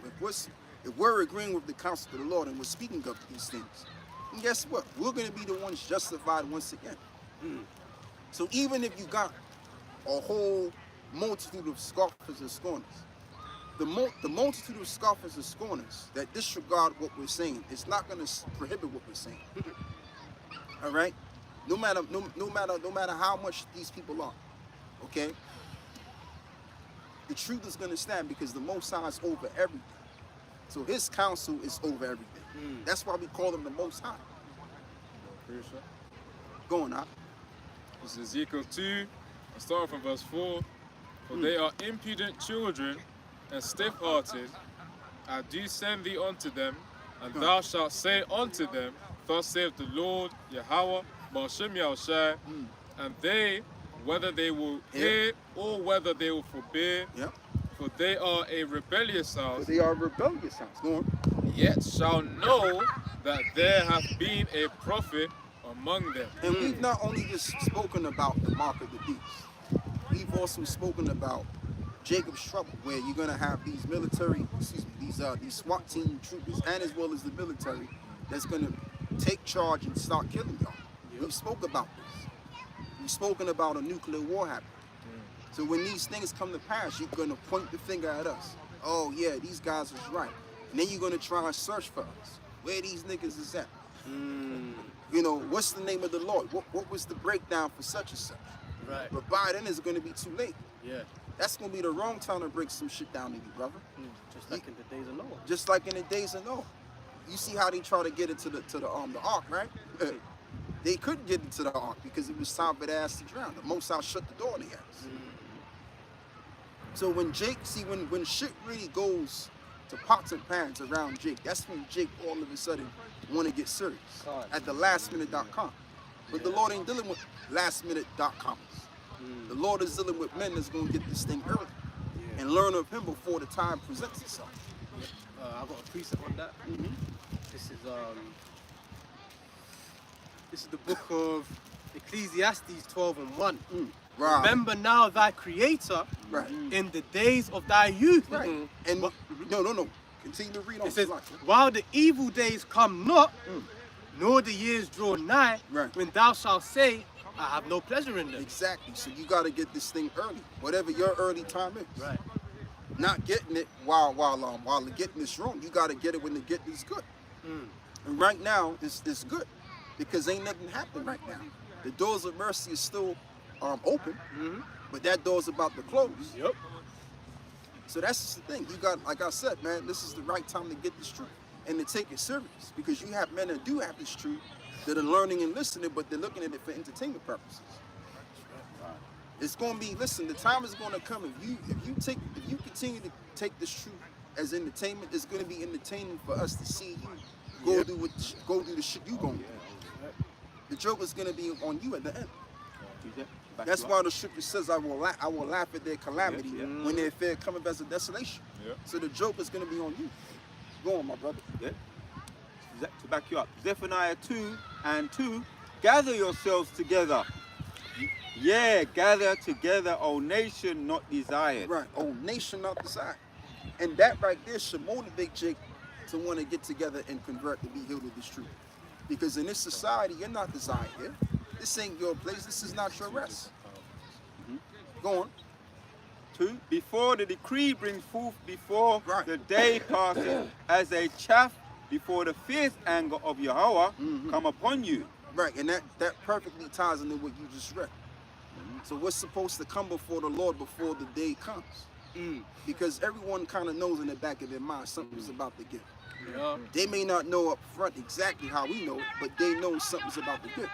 if we're agreeing with the counsel of the Lord and we're speaking of these things, and guess what? We're going to be the ones justified once again. So even if you got a whole multitude of scoffers and scorners, the multitude of scoffers and scorners that disregard what we're saying, it's not going to prohibit what we're saying. All right? No matter how much these people are, okay? The truth is going to stand because the Most High is over everything. So His counsel is over everything. That's why we call Him the Most High. Pretty sure. Go on, This is Ezekiel 2, starting from verse 4. For they are impudent children and stiff-hearted. I do send thee unto them, and thou shalt say unto them, Thus saith the Lord Yahweh, Ba'ashem Yahushai, and they, whether they will hear or whether they will forbear, for they are a rebellious house. But they are rebellious house. Go on. Yet shall know that there hath been a prophet among them. And we've not only just spoken about the mark of the beast, we've also spoken about Jacob's trouble, where you're gonna have these these SWAT team troopers, and as well as the military, that's gonna take charge and start killing y'all. We've spoke about this. We've spoken about a nuclear war happening. So when these things come to pass, you're gonna point the finger at us. Oh yeah, these guys was right. And then you're gonna try and search for us. Where these niggas is at? You know, what's the name of the Lord? What was the breakdown for such and such? Right. But by then it's gonna be too late. Yeah. that's gonna be the wrong time to break some shit down to you, brother. Just like in the days of Noah. Just like in the days of Noah. You see how they try to get into the ark, right? They couldn't get into the ark because it was time for the ass to drown. The Most High shut the door on the ass. So when Jake, when shit really goes to pots and pans around Jake, that's when Jake all of a sudden want to get serious at the lastminute.com. But the Lord ain't dealing with lastminute.coms. The Lord is dealing with men that's going to get this thing early and learn of him before the time presents itself. I got a precept on that. This is the book of Ecclesiastes 12:1. Right. Remember now thy creator in the days of thy youth. Right. And no. Continue to read on. It says, while the evil days come not, nor the years draw nigh, when thou shalt say, I have no pleasure in them. Exactly. So you got to get this thing early, whatever your early time is. Right. Not getting it while getting this wrong. You got to get it when the getting is good. And right now, it's good because ain't nothing happening right now. The doors of mercy is still open, but that door's about to close. Yep. So that's the thing. You got, like I said, man, this is the right time to get this truth and to take it serious because you have men that do have this truth that are learning and listening, but they're looking at it for entertainment purposes. It's going to be, listen, the time is going to come if you continue to take this truth as entertainment, it's going to be entertaining for us to see you go do the shit you going to do. The joke is going to be on you at the end. That's why the scripture says, I will laugh at their calamity when their fear cometh as a desolation. So the joke is going to be on you. Go on, my brother. To back you up, Zephaniah 2:2, gather yourselves together. Gather together, O nation not desired. Right, O nation not desired. And that right there should motivate Jake to want to get together and convert to be healed of this truth. Because in this society, you're not desired here. This ain't your place. This is not your rest. Go on. 2, before the decree brings forth, before the day passes, as a chaff before the fierce anger of Yahweh come upon you. Right, and that perfectly ties into what you just read. So what's supposed to come before the Lord before the day comes? Because everyone kind of knows in the back of their mind something's about to give. They may not know up front exactly how we know it, but they know something's about to give.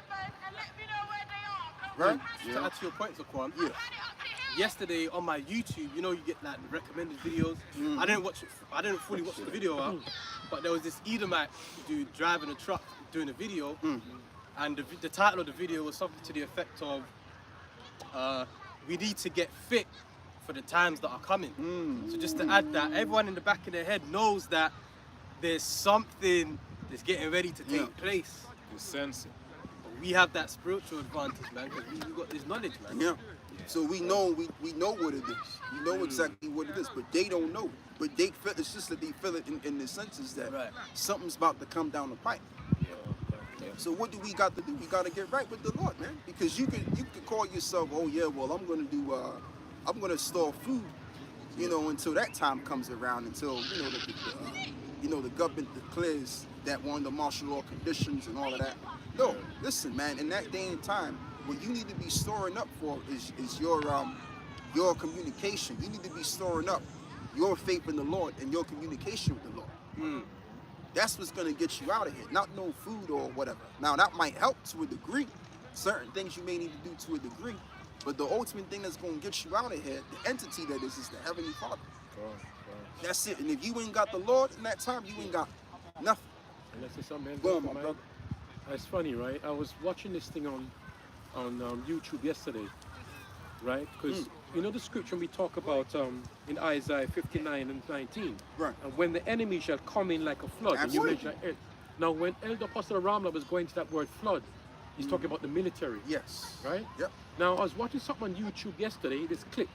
Right? To add to your point, Zaquan, yesterday on my YouTube, you know, you get like recommended videos. I didn't fully watch the video out, but there was this Edomite dude driving a truck doing a video, and the title of the video was something to the effect of, we need to get fit for the times that are coming. So just to add that, everyone in the back of their head knows that there's something that's getting ready to take place. You sense it. But we have that spiritual advantage, man, because we got this knowledge, man. Yeah. So we know what it is. We know exactly what it is, but they don't know. But they feel it's just that they feel it in the senses that something's about to come down the pipe. So what do we got to do? We got to get right with the Lord, man. Because you can call yourself, oh yeah, well I'm gonna store food, until that time comes around, until the government declares that we're under martial law conditions and all of that. No, listen, man. In that day and time, what you need to be storing up for is your communication. You need to be storing up your faith in the Lord and your communication with the Lord. That's what's going to get you out of here, not no food or whatever. Now, that might help to a degree. Certain things you may need to do to a degree. But the ultimate thing that's going to get you out of here, the entity that is the Heavenly Father. That's it. And if you ain't got the Lord in that time, you ain't got nothing. And that's just something. Go on, my brother. It's funny, right? I was watching this thing on YouTube yesterday, right? Because you know the scripture we talk about in Isaiah 59 and 19. Right. And when the enemy shall come in like a flood. And you mentioned it. Now, when Elder Apostle Ramla was going to that word flood, he's talking about the military. Yes. Right? Yep. Now, I was watching something on YouTube yesterday, this clip,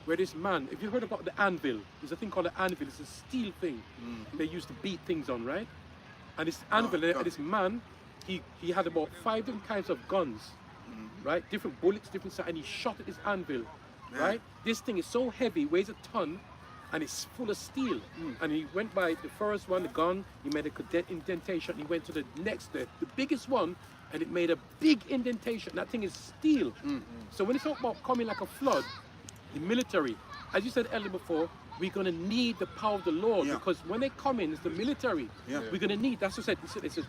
where this man, if you heard about the anvil, there's a thing called the anvil, it's a steel thing they used to beat things on, right? And this anvil, this man, he had about 5 different kinds of guns, right? Different bullets, different size, and he shot at this anvil, right? This thing is so heavy, weighs a ton, and it's full of steel. And he went by the first one, the gun, he made a indentation, he went to the next, the biggest one, and it made a big indentation. That thing is steel. So when it's talk about coming like a flood, the military. As you said earlier before, we're going to need the power of the Lord Yeah. because when they come in, it's the military. Yeah. We're going to need, that's what it says,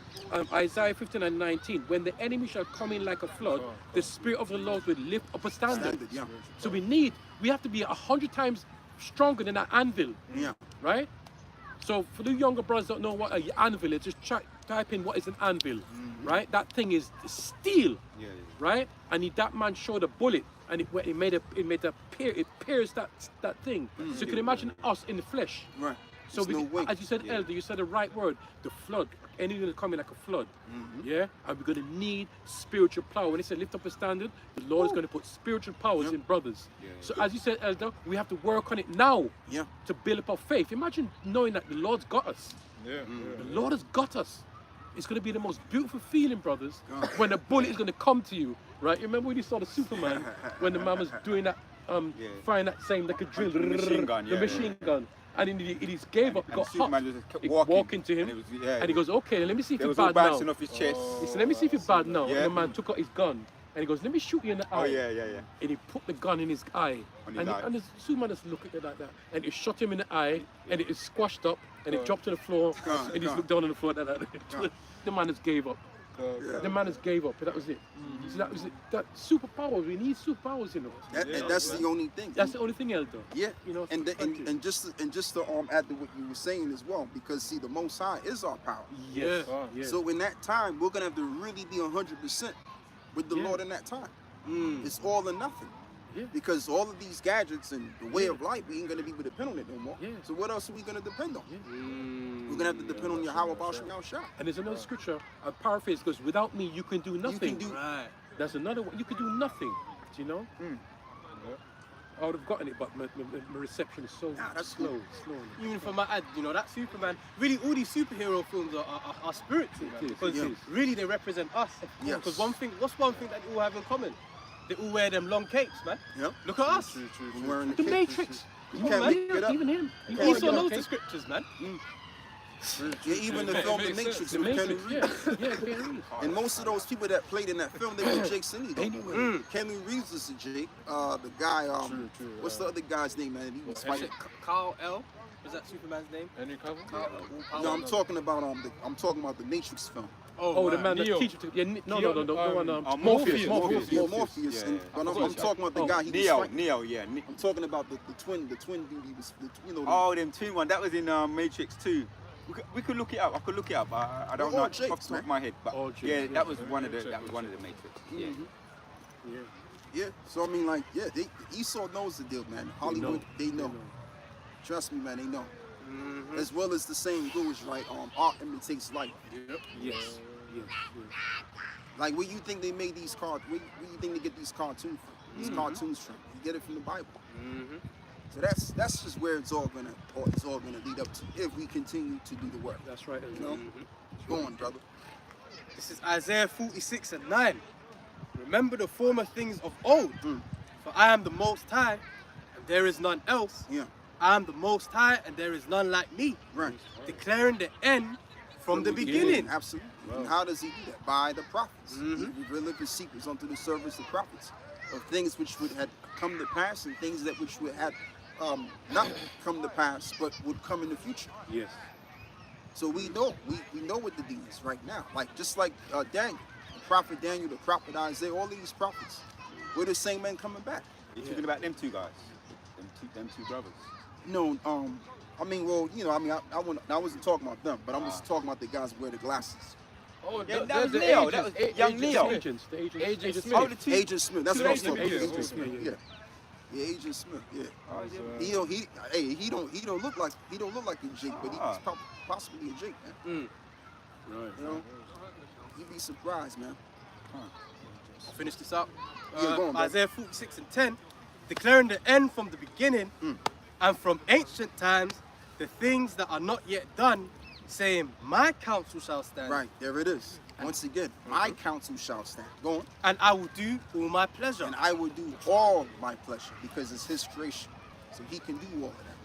Isaiah 59:19, when the enemy shall come in like a flood, the Spirit of the Lord will lift up a standard. Standard, yeah. So we have to be 100 times stronger than that anvil, Yeah. right? So for the younger brothers that don't know what an anvil is, just type in what is an anvil, right? That thing is steel, right? And that man showed a bullet, and it pierced that thing. So you can imagine us in the flesh. Right. So There's no way. as you said, Elder, you said the right word, the flood. Anything will come in like a flood. Yeah? And we're going to need spiritual power. When he said lift up a standard, the Lord is going to put spiritual powers in brothers. So as you said, Elder, we have to work on it now Yeah. to build up our faith. Imagine knowing that the Lord's got us. Yeah. The Lord has got us. It's going to be the most beautiful feeling, brothers, when a bullet is going to come to you, right? You remember when you saw the Superman, when the man was doing that, firing that same like a drill, The machine gun, the machine gun, and he just gave up, And got hot. Superman just kept He walking. walking to him, And, it was, and he goes, okay, let me see if There you're was all bad now. bouncing off his chest. He said, let me see if you're bad now. Yeah. And the man took out his gun, and he goes, let me shoot you in the eye. Oh, yeah. And he put the gun in his eye. On his eye. And the Superman just looked at it like that. And it shot him in the eye, and it squashed up, and it dropped to the floor, and he just looked down on the floor like that. The man just gave up. The man just gave up, and that was it. So that was it. That superpowers, we need superpowers, you know. And that's the only thing. That's the only thing, Elder. Yeah, You know, and thank you. just to add to what you were saying as well, because see, the Most High is our power. Yes. Yeah. Yeah. So in that time, we're gonna have to really be 100% with the Yeah. Lord in that time. It's all or nothing. Yeah. Because all of these gadgets and the way of life, we ain't gonna be able to depend on it no more. Yeah. So what else are we gonna depend on? Yeah. We're gonna have to depend on Yahweh Bashar Shah. And there's another scripture, a paraphrase goes, without me you can do nothing. You can do. Right. That's another one, you can do nothing, do you know? I would have gotten it, but my reception is so Nah, that's slow. Even for my ad, you know, that Superman, really all these superhero films are spiritual, man. It is, Because it is. really they represent us. Yes. Because what's one thing that they all have in common? They all wear them long capes, man. Yep. Look at us. We're wearing The cape. Matrix. You can't make it up. Even him. He can't also make it knows up. the scriptures, man. Yeah, even the film The Makes Matrix sense. The with Keanu Matrix, Reeves. yeah. Keanu Reeves. And most of those people that played in that film, they were Jake Cindy. Keanu Reeves is a Jake. The guy, True, what's the other guy's name, man? He was Is fighting. it Carl L? Was that Superman's name? Henry Cavill? No, I'm talking about the Matrix film. Oh, the man that Neo. teaches. Yeah, no, one. Morpheus. Morpheus. Yeah, Morpheus. Yeah. But I'm talking about the guy he was Neo, fighting. yeah. I'm talking about the twin dude. He was, Oh, them twin one. That was in Matrix 2. We could look it up. I could look it up. I don't They're all know Jakes, off the top of man. my head, but All Jakes, yeah, yeah. that was one of the Matrix. Yeah. Yeah. So I mean, like, yeah, Esau knows the deal, man. Hollywood, they know. Trust me, man, they know. As well as the saying goes, right? Art imitates life. Yes. Like, where you think they made these cards? Where you think they get these cartoons from? These cartoons from? You get it from the Bible. So that's just where it's all gonna lead up to if we continue to do the work. That's right. You know, go on, brother. This is Isaiah 46:9. Remember the former things of old, for I am the Most High, and there is none else. Yeah, I am the Most High, and there is none like me. right. Declaring the end from the beginning. Absolutely. And how does he do that? By the prophets. He revealed his secrets unto the servants of prophets, of things which would had come to pass and things that which would had not come to pass, but would come in the future. Yes. So we know what the deal is right now. Like just like Daniel, the prophet Daniel, the prophet Isaiah, all these prophets, we're the same men coming back. You're talking about them two guys, them two brothers. No, I mean, well, you know, I mean, I wasn't talking about them, but I'm just talking about the guys who wear the glasses. Oh, Yeah, that was Neo. That was young Neo. Agents. Agent Smith. Oh, the two. Agent Smith, that's what I was talking about. Agent Agent Smith, Smith, yeah. yeah, Agent Smith, yeah. So, He don't look like a Jake, but he's possibly a Jake, man. Right. You know, you'd be surprised, man. I'll finish this up. Yeah, go on, brother. Isaiah 46:10, declaring the end from the beginning, and from ancient times, the things that are not yet done, saying, my counsel shall stand, Right, there it is. Once again, my counsel shall stand. Go on. and I will do all my pleasure. And I will do all my pleasure because it's his creation. So he can do all of that.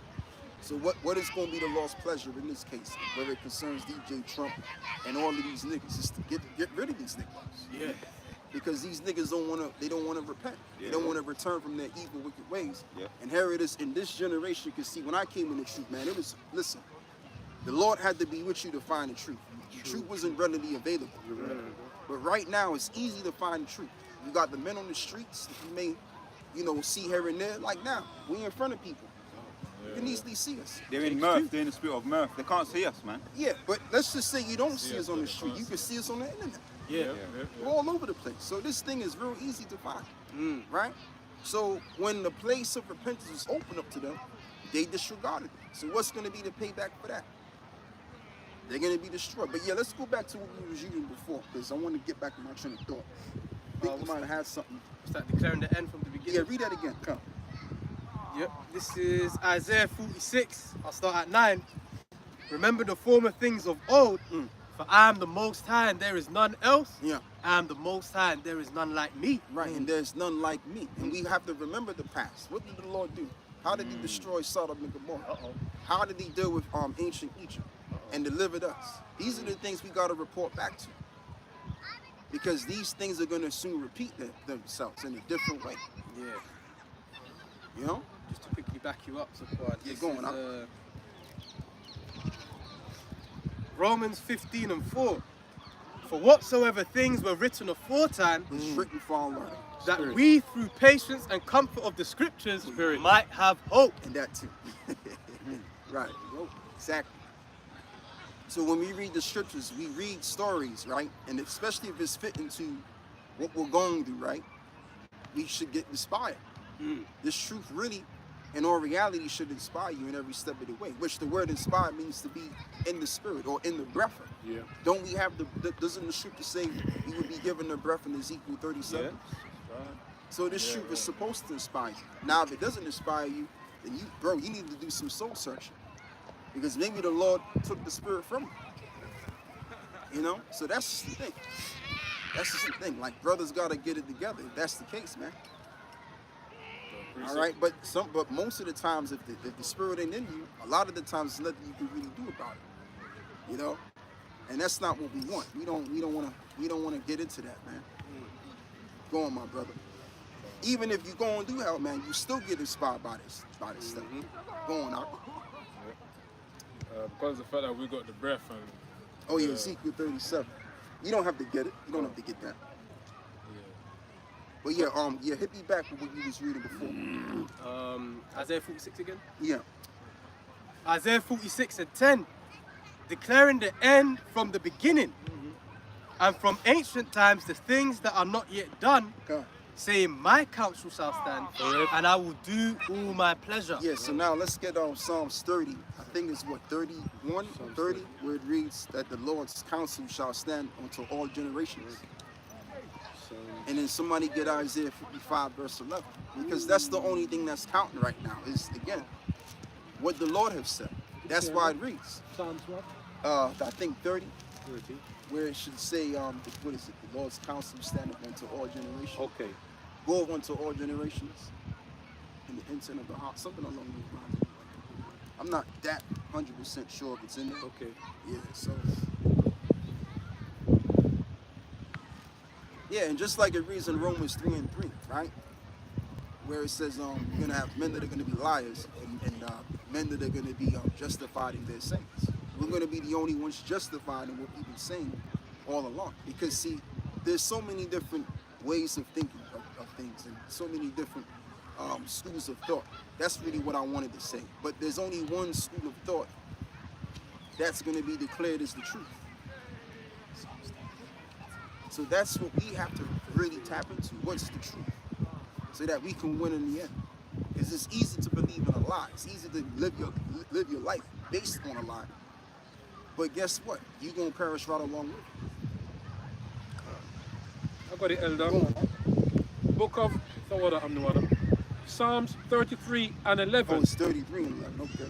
So what is going to be the Lord's pleasure in this case, where it concerns DJ Trump and all of these niggas, is to get rid of these niggas. Yeah. because these niggas don't want to repent. They don't want to return from their evil, wicked ways. Yeah. And here it is in this generation. You can see when I came in the truth, man, it was, listen, the Lord had to be with you to find the truth. The truth wasn't readily available. But right now, it's easy to find the truth. You got the men on the streets that you may, see here and there. Like now, we in front of people. You can easily see us. They're in mirth, they're in the spirit of mirth. They can't see us, man. Yeah, but let's just say you don't see us on the street. You can see us on the internet. Yeah. We're all over the place. So this thing is real easy to find, right? So when the place of repentance was open up to them, they disregarded it. So what's going to be the payback for that? They're going to be destroyed. But yeah, let's go back to what we was reading before, because I want to get back to my train of thought. I think you might have had something. What's that, declaring the end from the beginning? Yeah, read that again. Come. Yep, this is Isaiah 46. I'll start at 9. Remember the former things of old, for I am the Most High and there is none else. Yeah. I am the Most High and there is none like me. Right, and there's none like me. And we have to remember the past. What did the Lord do? How did he destroy Sodom and Gomorrah? How did he deal with ancient Egypt and delivered us? These are the things we got to report back to. Because these things are going to soon repeat themselves in a different way. Yeah. You know? Just to quickly back you up, Squad. Yeah, go on. Romans 15:4. For whatsoever things were written aforetime, It's written for our learning. that we through patience and comfort of the scriptures might have hope. And that too. Right. Exactly. So when we read the scriptures, we read stories, right? And especially if it's fitting to what we're going through, right? We should get inspired. This truth really, in all reality, should inspire you in every step of the way, which the word inspire means to be in the spirit or in the breath. Yeah. Don't we have doesn't the scripture say we would be given the breath in Ezekiel 37? So this truth is supposed to inspire you. Now, if it doesn't inspire you, then you need to do some soul searching. Because maybe the Lord took the spirit from you. So that's just the thing. That's just the thing. Like, brothers gotta get it together. If that's the case, man. All right, but most of the times, if the spirit ain't in you, a lot of the times there's nothing you can really do about it. And that's not what we want. We don't want to get into that, man. Go on, my brother. Even if you go and do hell, man, you still get inspired by this stuff. Go on out. Because of the fact that we got the breath and Oh yeah, Ezekiel 37. You don't have to get it. You don't have to get that. But yeah, hit me back with what you was reading before. Isaiah 46 again? Yeah. Isaiah 46:10. Declaring the end from the beginning. And from ancient times the things that are not yet done. God. Saying my counsel shall stand, and I will do all my pleasure. Yeah, so now let's get on Psalms 30. I think it's what, 31 or 30, where it reads that the Lord's counsel shall stand until all generations. And then somebody get Isaiah 55 verse 11. Because that's the only thing that's counting right now, is again, what the Lord has said. That's why it reads. Psalms what? I think 30. Where it should say, what is it? The Lord's counsel stand up unto all generations. Okay. Go up unto all generations. In the intent of the heart. Something along those lines. I'm not that 100% sure if it's in there. Okay. Yeah, so. Yeah, and just like it reads in Romans 3:3, right? Where it says you're going to have men that are going to be liars and men that are going to be justified in their sins. We're going to be the only ones justified in what we've been saying all along. Because, see, there's so many different ways of thinking of things and so many different schools of thought. That's really what I wanted to say. But there's only one school of thought that's going to be declared as the truth. So that's what we have to really tap into. What's the truth? So that we can win in the end. Because it's easy to believe in a lie. It's easy to live your life based on a lie. But guess what? You're going to perish right along with it. I got it, Elder. Book of Psalms 33 and 11. Oh, it's 33 and 11. Okay.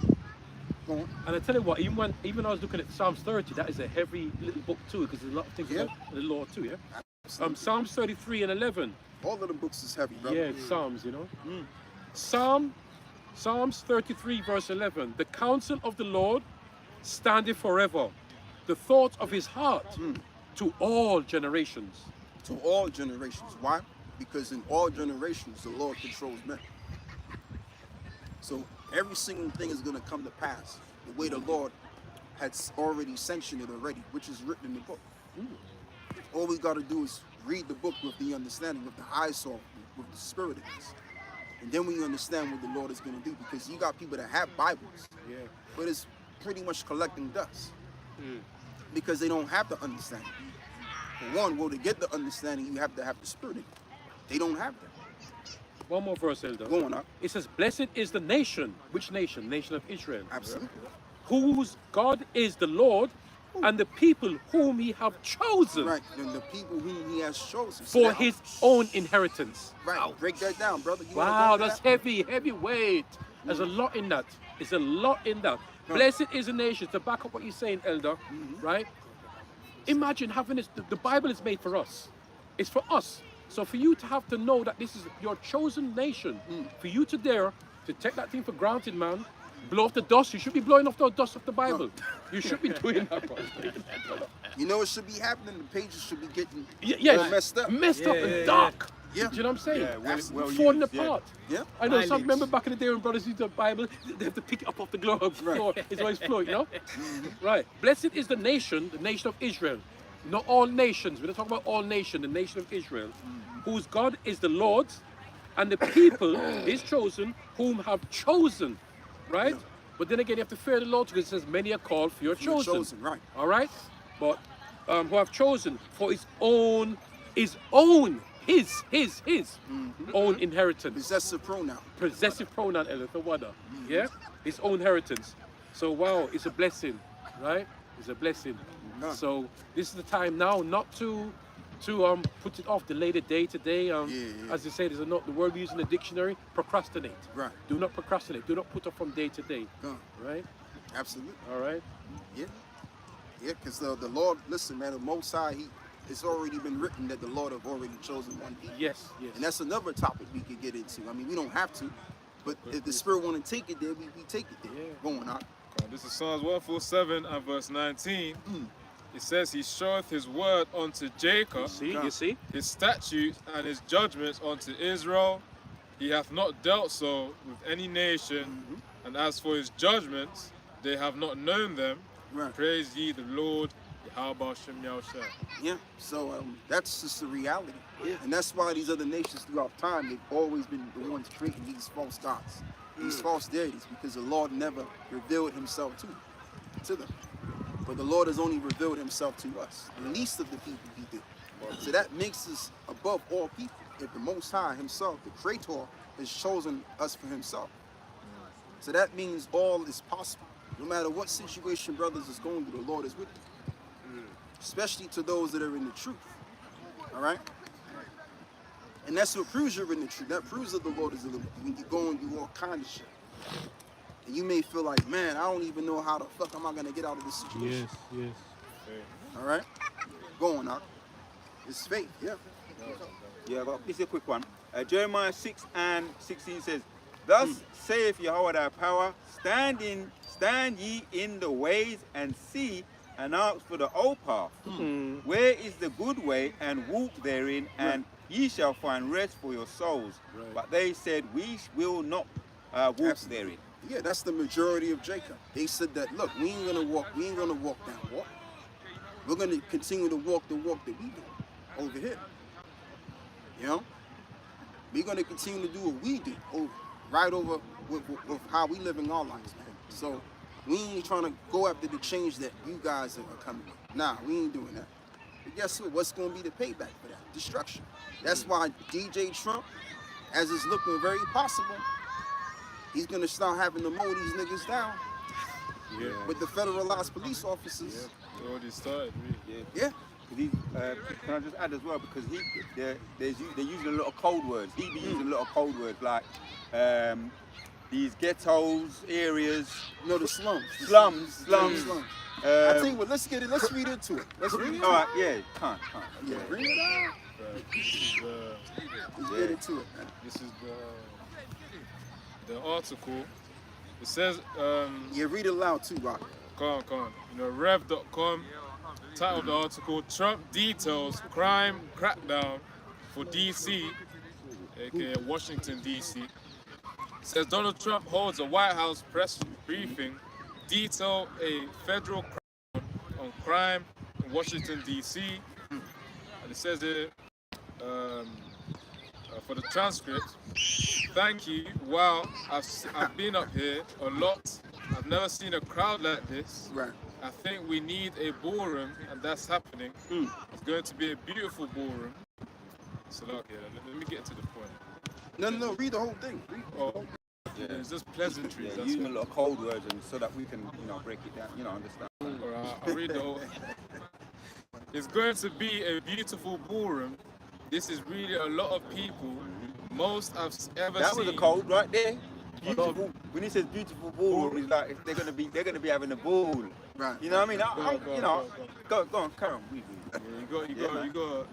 Go on. And I tell you what, even when I was looking at Psalms 30, that is a heavy little book too, because there's a lot of things about the Lord too, yeah? Psalms 33 and 11. All of the books is heavy, brother. Yeah, it's Psalms, you know. Psalms 33 verse 11. The counsel of the Lord standeth forever, the thoughts of his heart to all generations. to all generations. Why? Because in all generations, the Lord controls men. So every single thing is going to come to pass the way the Lord has already sanctioned it already, which is written in the book. All we got to do is read the book with the understanding, with the eyes soft, with the spirit of this. And then we understand what the Lord is going to do, because you got people that have Bibles, but it's pretty much collecting dust because they don't have the understanding. For one, well, to get the understanding, you have to have the spirit in it. They don't have that. One more verse, Elder. Go on up. It says, blessed is the nation. Which nation? Nation of Israel. Absolutely. Whose God is the Lord, and the people whom he have chosen Right. And the people whom he has chosen. for his own inheritance. Right. Break that down, brother. You wanna Wow, go into that's that? heavy weight. There's a lot in that. There's a lot in that. Blessed is the nation. To back up what you're saying, Elder, right? Imagine having this. The Bible is made for us. It's for us. So for you to have to know that this is your chosen nation, for you to dare to take that thing for granted, man, blow off the dust. You should be blowing off the dust of the Bible. You should be doing that, bro. You know what should be happening? The pages should be getting Yes, messed up. Messed up and dark. Yeah. Do you know what I'm saying? Yeah, well Falling used, yeah. apart. Yeah. I know. Some Eyelids. remember back in the day when brothers used the Bible, they have to pick it up off the globe floor. It's always floor, you know. Right. Blessed is the nation of Israel. Not all nations. We're not talking about all nations. The nation of Israel, whose God is the Lord, and the people is chosen, whom have chosen. Right. But then again, you have to fear the Lord, because it says, "Many are called, few are You're chosen." chosen, right. All right. But who have chosen for his own own inheritance. Possessive pronoun. Possessive pronoun, Elitha Wada. Yeah? His own inheritance. So wow, it's a blessing, right? It's a blessing. Yeah. So this is the time now not to put it off, delay the day today. As you say, there's the word we use in the dictionary, procrastinate. Right. Do not procrastinate. Do not put off from day to day. Yeah. Right? Absolutely. All right? Yeah. Yeah, because the Lord, listen, man, the Most High, it's already been written that the Lord have already chosen one people. Yes, yes. And that's another topic we could get into. I mean, we don't have to, but if the Spirit want to take it there, we take it there. Yeah. Going on. This is Psalms 147 and verse 19. It says, He showeth his word unto Jacob, You see? his statutes and his judgments unto Israel. He hath not dealt so with any nation, and as for his judgments, they have not known them. Right. Praise ye the Lord, Yahweh Shem Yahushua. Yeah. So that's just the reality. Yeah. And that's why these other nations throughout time, they've always been the ones creating these false gods, these false deities, because the Lord never revealed himself to them. But the Lord has only revealed himself to us, the least of the people he did. So that makes us above all people. If the Most High himself, the Creator, has chosen us for himself. So that means all is possible. No matter what situation brothers is going through, the Lord is with you. Especially to those that are in the truth. All right? And that's what proves you're in the truth. That proves that the Lord is in the when you're going through all kind of shit. And you may feel like, man, I don't even know how the fuck am I going to get out of this situation. Yes. All right? Go on, Doc. It's faith, yeah. Yeah, but this is a quick one. Jeremiah 6 and 16 says, Thus saith Yahweh thy power, stand ye in the ways and see and ask for the old path. Where is the good way, and walk therein, and ye shall find rest for your souls. Right. But they said, We will not walk Absolutely. therein. Yeah, that's the majority of Jacob. They said that, look, we ain't gonna walk that walk. We're gonna continue to walk the walk that we do over here. You know? We're gonna continue to do what we do right over with how we live in our lives, man. So we ain't trying to go after the change that you guys are coming with. Nah, we ain't doing that. But guess what? What's gonna be the payback for that? Destruction. That's why DJ Trump, as it's looking very possible, he's gonna start having to mow these niggas down Yeah. with the federalized police officers. It already started, really. Yeah. Can I just add as well, because they're using a lot of code words. He be using a lot of code words like these ghettos, areas, No, the slums. slums. I tell you what, let's read into it. Let's read it. All right, yeah, can't. Yeah, bring it out. Right. This is Let's get into it, man. this is the article. It says, Yeah, read it loud too, Rock. Rev.com, Title of the article: Trump details crime crackdown for DC, aka Washington DC. Says Donald Trump holds a White House press briefing, detail a federal crackdown on crime in Washington DC, and it says it for the transcript. Thank you. Wow, I've been up here a lot. I've never seen a crowd like this. Right. I think we need a ballroom, and that's happening. It's going to be a beautiful ballroom. So look, let me get to the point. No, read the whole thing. Read the whole thing. Yeah, it's just pleasantries. Yeah, that's using it. a lot of cold words and so that we can, break it down, understand. Alright, I'll read the whole. It's going to be a beautiful ballroom. This is really a lot of people. Most I've ever That seen. was a code right there. Beautiful. When he says beautiful ballroom, it's like they're gonna be having a ball. Right. You know what I mean? Go on, carry on. Yeah, you got.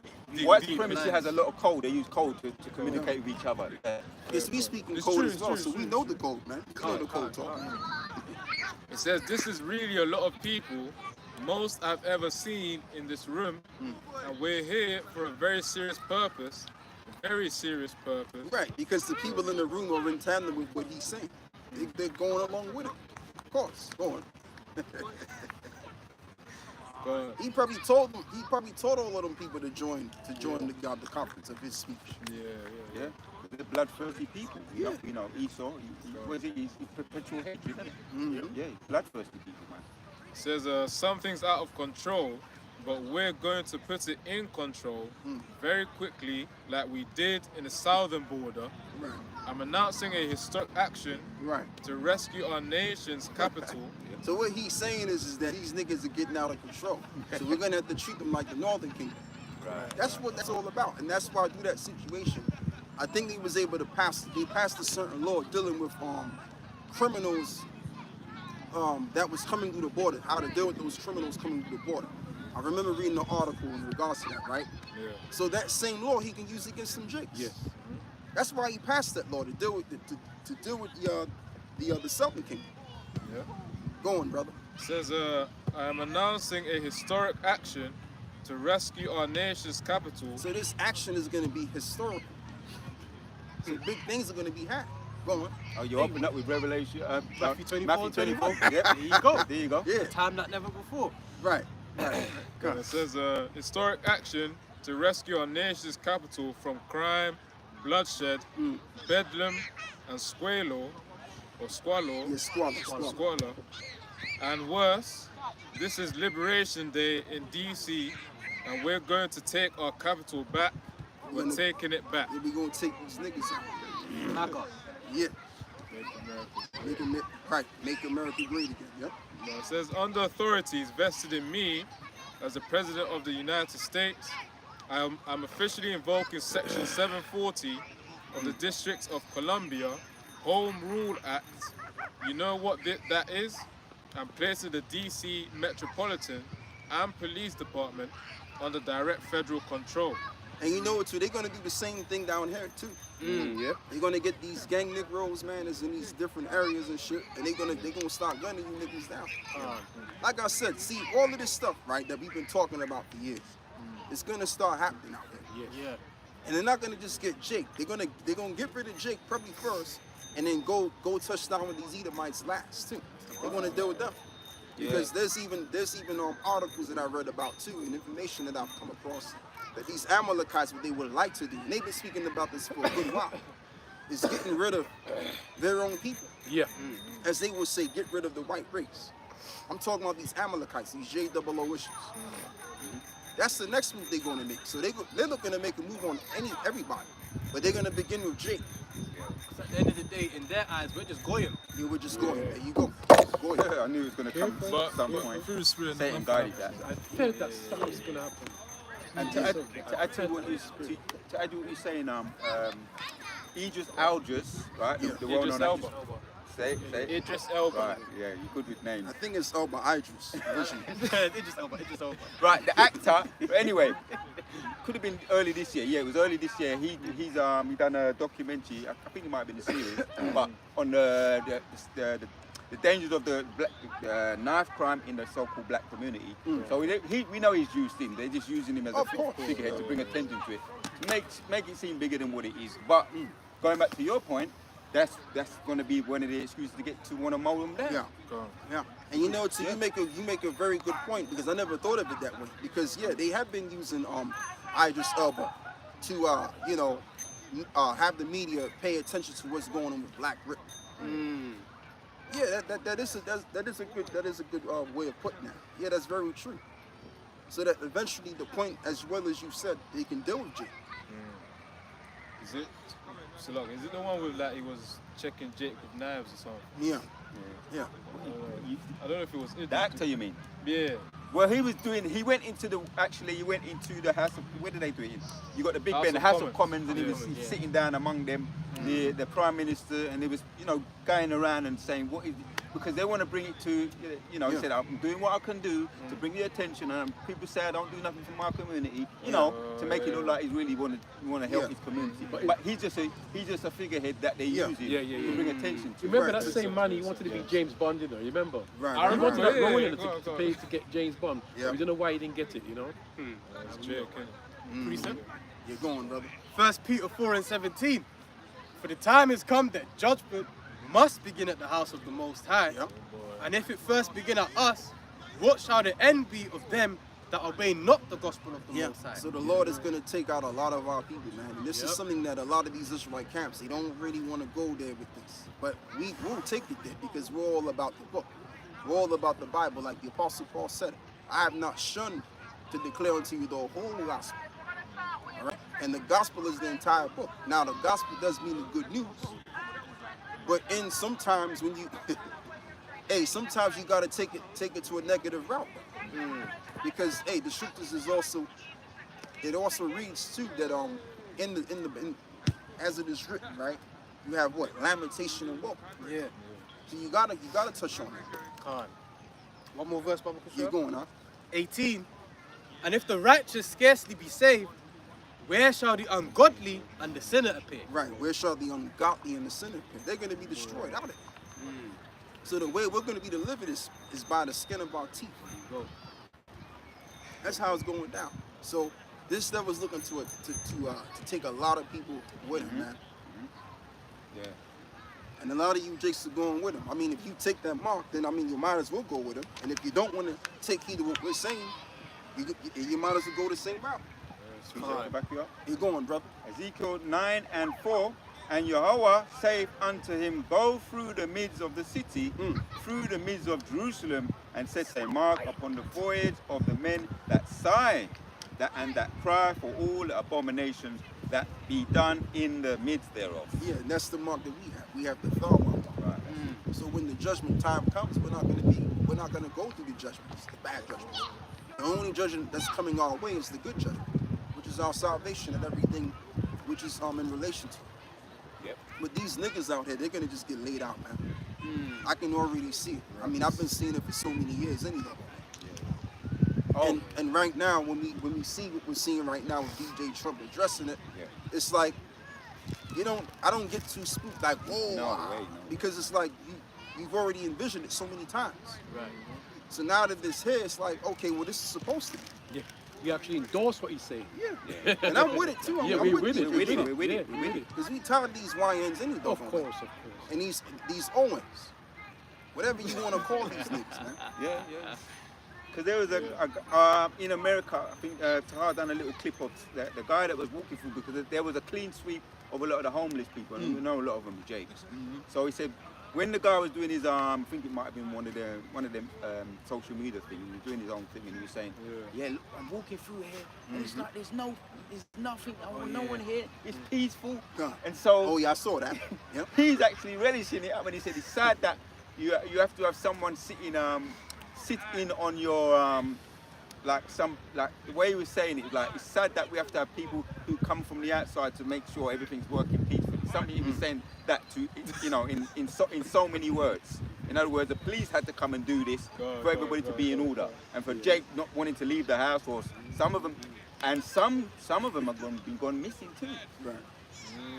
White supremacy has a lot of code. They use code to communicate with each other. Yes, we speaking It's code true, as it's well, true, so it's we true. know the code, man. We know the code talk. It says this is really a lot of people, most I've ever seen in this room, and we're here for a very serious purpose. Very serious purpose. Right, because the people in the room are in tandem with what he's saying. They're going along with it. Of course, go on. But He probably told all of them people to join the conference of his speech. yeah. The bloodthirsty people. Esau. He's perpetual hatred. Yeah, bloodthirsty people, man. It says something's out of control, but we're going to put it in control very quickly, like we did in the southern border. Right. I'm announcing a historic action Right. to rescue our nation's capital. So what he's saying is that these niggas are getting out of control. So we're gonna have to treat them like the Northern Kingdom. Right. That's what that's all about, and that's why through that situation, I think they was able to pass a certain law dealing with criminals that was coming through the border, how to deal with those criminals coming through the border. I remember reading an article in regards to that, right? Yeah. So that same law he can use against some jakes. Yes. That's why he passed that law to deal with the Southern Kingdom. Yeah. Go on, brother. It says I am announcing a historic action to rescue our nation's capital. So this action is going to be historical. So big things are going to be happening. Go on. Oh, you open up with Revelation. Matthew 24, Matthew 24. Yeah. There you go. There you go. Yeah. Time like never before. Right. And it says historic action to rescue our nation's capital from crime, bloodshed, bedlam, and squalor. Yeah, squalor. And worse, this is Liberation Day in DC, and we're going to take our capital back. We're taking it back. Yeah, we gonna take these niggas out. Knock off. Yeah. Make America. Make America great again. Yep. Now, it says under authorities vested in me as the President of the United States, I'm officially invoking Section 740 of the District of Columbia Home Rule Act. You know what that is? I'm placing the DC Metropolitan and Police Department under direct federal control. And you know what too? They're gonna do the same thing down here too. Yep. They're gonna get these gang Negroes, man, that's in these different areas and shit, and they're gonna start gunning you niggas down. Like I said, see all of this stuff, right, that we've been talking about for years. It's gonna start happening out there. Yeah. And they're not gonna just get Jake. They're gonna get rid of Jake probably first, and then go touch down with these Edomites last too. They want to deal with them because there's even articles that I read about too, and information that I've come across that these Amalekites, what they would like to do, and they've been speaking about this for a good while, is getting rid of their own people. Yeah. As they would say, get rid of the white race. I'm talking about these Amalekites, these JOOIs. That's the next move they're going to make. So they're looking to make a move on everybody, but they're going to begin with Jake. At the end of the day, in their eyes, we're just goyim. You were just going. There you go. Go ahead. I knew it was going to come at some point. Through the spirit, Satan guided that. I felt that something was going to happen. And to add to what you're saying, Idris Algis, right? The well Idris known Elba. Say. Idris Elba. Right, yeah, you're good with names. I think it's Elba Idris. originally. It just over. Right, the actor. But anyway, could have been early this year. Yeah, it was early this year. He done a documentary. I think it might have been a series, but on the the dangers of the knife crime in the so-called black community. So we know he's used him. They're just using him as a figurehead to bring attention to it, make it seem bigger than what it is. But going back to your point, that's going to be one of the excuses to get to want to mow them down. Yeah. And you know, so you make a very good point, because I never thought of it that way. Because they have been using Idris Elba to you know, have the media pay attention to what's going on with Black Rip. Yeah, that is a good way of putting that. Yeah, that's very true. So that eventually the point, as well as you said, they can deal with Jake. Is it? So look, is it the one with like he was checking Jake with knives or something? Yeah. I don't know if it was it. The actor, you mean? Yeah. Well, he went into the House of, where did they do it in? You got the Big House Ben, the of House Commons. of Commons, and he was sitting down among them, the Prime Minister, and he was, you know, going around and saying, what is it? Because they want to bring it to, you know, he said, I'm doing what I can do to bring the attention, and people say I don't do nothing for my community, you know, to make it look like he's really want to help his community. But he's just a figurehead that they use to bring attention to. Remember that same man, he wanted to be James Bond, you know, you remember? I He remember wanted that role in it Go to on. pay to get James Bond. We don't know why he didn't get it, you know? It's Jake, innit? Recent. You're going, brother. 1 Peter 4:17. For the time has come that judgment must begin at the house of the Most High. And if it first begin at us, what shall the end be of them that obey not the gospel of the Most High? So the Lord is going to take out a lot of our people, man. And this is something that a lot of these Israelite camps, they don't really want to go there with this. But we will take it there, because we're all about the book. We're all about the Bible, like the Apostle Paul said. I have not shunned to declare unto you the whole gospel. All right? And the gospel is the entire book. Now, the gospel does mean the good news. But sometimes when you, sometimes you got to take it to a negative route. Because, the scriptures is also, it also reads too that in as it is written, right? You have what? Lamentation and woe. Yeah. So you gotta touch on that. Khan. One more verse, Baba You're Kushra. going, huh? 18. And if the righteous scarcely be saved, where shall the ungodly and the sinner appear? Right. Where shall the ungodly and the sinner appear? They're going to be destroyed out of it. So the way we're going to be delivered is by the skin of our teeth. That's how it's going down. So this stuff was looking to take a lot of people with him, man. Yeah. And a lot of you jakes are going with him. I mean, if you take that mark, then I mean, you might as well go with him. And if you don't want to take heed of what we're saying, you might as well go the same route. Back you up. You're going, brother. Ezekiel 9:4, and Yahweh saith unto him, go through the midst of the city, through the midst of Jerusalem, and set a mark upon the foreheads of the men that sigh, and that cry for all the abominations that be done in the midst thereof. Yeah, and that's the mark that we have. We have the thou mark. Right. So when the judgment time comes, we're not going to go through the judgments, the bad judgments. The only judgment that's coming our way is the good judgment, which is our salvation and everything, which is in relation to. Yep. But these niggas out here, they're gonna just get laid out, man. I can already see it. I mean, I've been seeing it for so many years anyway. Oh. And right now, when we see what we're seeing right now with DJ Trump addressing it, it's like I don't get too spooked like, whoa, No way, no. because it's like you've already envisioned it so many times. Right. So now that this here, it's like, okay, well, this is supposed to be. Yeah. You actually endorse what he's saying. Yeah. And I'm with it too. I'm We're with with it. DJ We're Trump. with it. Because we tired of these YNs anyway. Of course. And these Owens. Whatever you want to call these niggas, man. Yeah. Because there was in America, I think Tahar done a little clip of the guy that was walking through, because there was a clean sweep of a lot of the homeless people, and we know a lot of them are Jakes. So he said, when the guy was doing his, I think it might have been one of them social media things, he was doing his own thing, and he was saying, yeah, look, I'm walking through here, and it's like there's nothing, no one here, it's peaceful. And so, Oh yeah, I saw that. Yep. he's actually relishing it up, and he said it's sad that you have to have someone sit in on your the way he was saying it, like it's sad that we have to have people who come from the outside to make sure everything's working peacefully. Something he was saying that to, in so many words. In other words, the police had to come and do this for everybody to be in order, and for Jake not wanting to leave the house, or some of them, and some of them have been gone missing too. Right.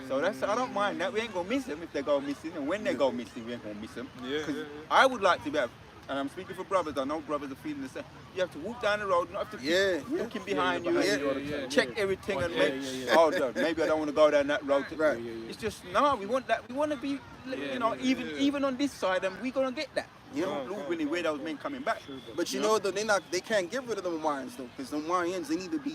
So that's, I don't mind that. We ain't gonna miss them if they go missing, and when they go missing, we ain't gonna miss them. Yeah, Because yeah. I would like to be able, and I'm speaking for brothers, I know brothers are feeling the same. You have to walk down the road, not have to keep looking behind you, and check everything and make, oh, no, maybe I don't want to go down that road. Right. It's just, no, we want that. We want to be, you know, even on this side, and we're gonna get that. You know, Lord willing, where those men coming back. But you know, though, they can't get rid of them Mayans though, because them Mayans they need to be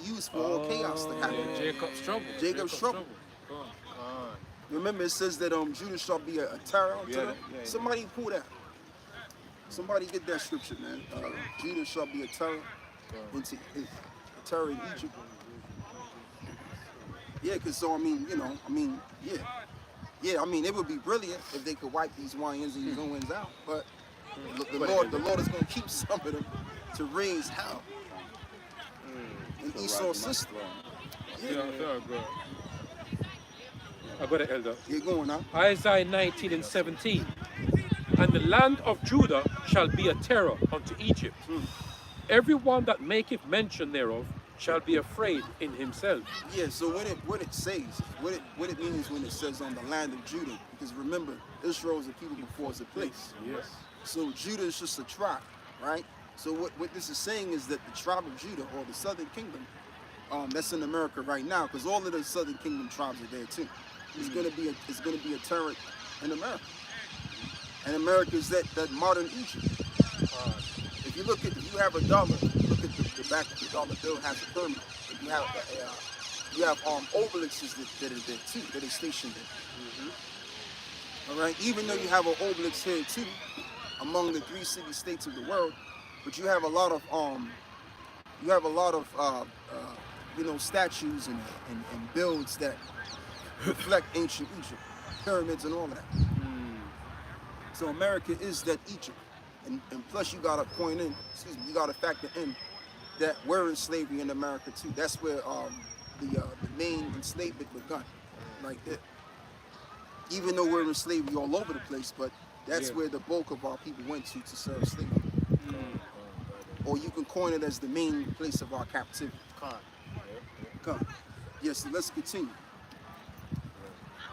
used for all chaos to happen. Yeah, Jacob's trouble. Jacob's trouble. Go on. Remember, it says that Judah shall be a terror unto them. Somebody pull that. Somebody get that scripture, man. Judah shall be a terror into a terror in Egypt. Yeah, because so yeah, I mean, it would be brilliant if they could wipe these YNs and these ONs out, but the Lord is going to keep some of them to raise hell in Esau's system. Yeah, good. I got it, Elder. You're going now. Isaiah 19 and 17. And the land of Judah shall be a terror unto Egypt. Everyone that maketh mention thereof shall be afraid in himself. Yeah, so what it says, what it means when it says on the land of Judah, because remember, Israel is a people before it's a place. Yes. So Judah is just a tribe, right? So what this is saying is that the tribe of Judah, or the southern kingdom, that's in America right now, because all of the southern kingdom tribes are there too. It's gonna be a terror in America. And America is that modern Egypt. If you have a dollar, look at the back of the dollar bill has a pyramid. You have obelisks that are there too, that are stationed there. All right, even though you have an obelisk here too, among the 3 city-states of the world, but you have a lot of statues and builds that reflect ancient Egypt, pyramids and all of that. So America is that Egypt. And plus you gotta you gotta factor in that we're in slavery in America too. That's where the main enslavement begun, right there. Even though we're in slavery all over the place, but that's where the bulk of our people went to serve slavery. Or you can coin it as the main place of our captivity. Come. Yes, so let's continue.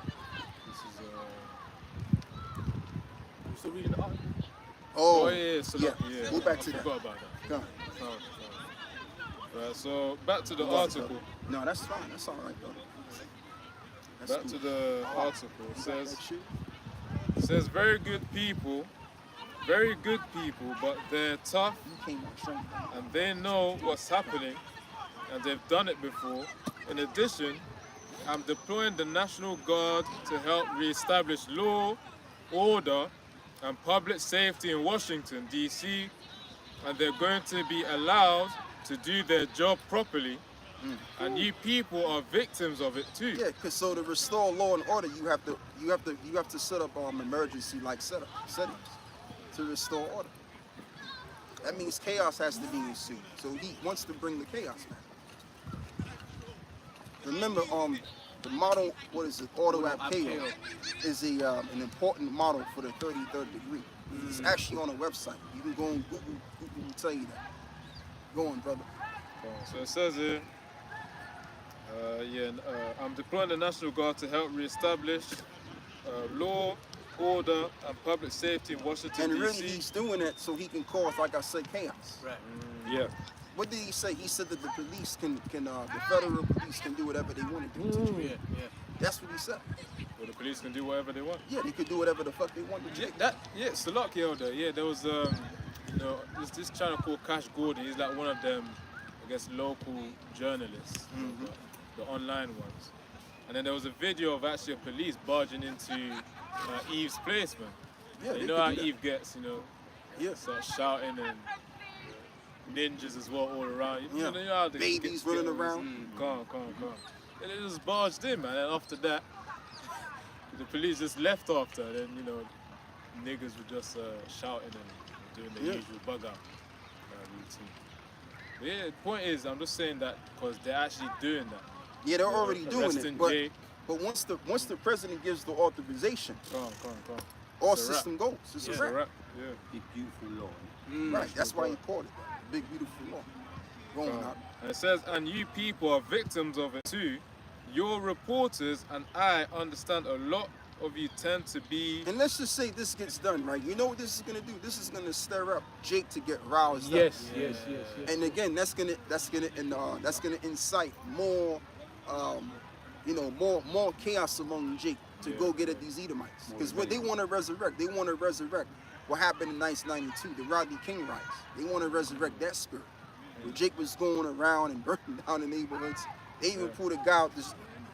This is You still reading the article? Oh, yeah. So yeah. Go back to I that. forgot about that. Come. Right, so back to the article. No, that's fine. That's all right, though. That's Back cool. to the article. It You got says, that shit? very good people, but they're tough You came out strong. and they know what's happening and they've done it before. In addition, I'm deploying the National Guard to help re-establish law, order, and public safety in Washington, D.C., and they're going to be allowed to do their job properly. And you people are victims of it too. Yeah, because so to restore law and order, you have to set up emergency settings to restore order. That means chaos has to be ensued. So he wants to bring the chaos back. Remember, the model, what is it, Ordo ab chaos, is an important model for the 33rd degree. It's actually on a website. You can go on Google will tell you that. Go on, brother. So it says here, I'm deploying the National Guard to help re-establish law, order, and public safety in Washington, And really, D.C. he's doing that so he can cause, like I said, chaos. Right. Yeah. What did he say? He said that the police the federal police can do whatever they want to do. Yeah. That's what he said. Well, the police can do whatever they want. Yeah, they could do whatever the fuck they want to do. Salaki Elder. Yeah, there was this channel called Cash Gordon. He's like one of them, I guess, local journalists, the online ones. And then there was a video of actually a police barging into Eve's place, man. Yeah, You they know could how do that. Eve gets, Yeah. start shouting and ninjas as well all around. You Yeah. know how they Babies running around. Calm. And they just barged in, man. And after that, the police just left after. Then, niggas were just shouting and doing the usual bug out routine. But yeah, the point is, I'm just saying that because they're actually doing that. Yeah, they're already doing Arresting it. Jake. But once the president gives the authorization, Calm. all It's a system goes. It's It's a a wrap. wrap. Yeah. Big beautiful law. Right. That's why he called it that. Big beautiful law. Going out. And it says, and you people are victims of it too. your reporters and I understand a lot of you tend to be. And let's just say this gets done, right? You know what this is gonna do? This is gonna stir up Jake to get roused up. Yes. And again, that's gonna incite more, more chaos among Jake to go get at these Edomites. Because what they want to resurrect, what happened in 1992, the Rodney King riots. They want to resurrect that spirit. Where Jake was going around and burning down the neighborhoods. They even pulled a guy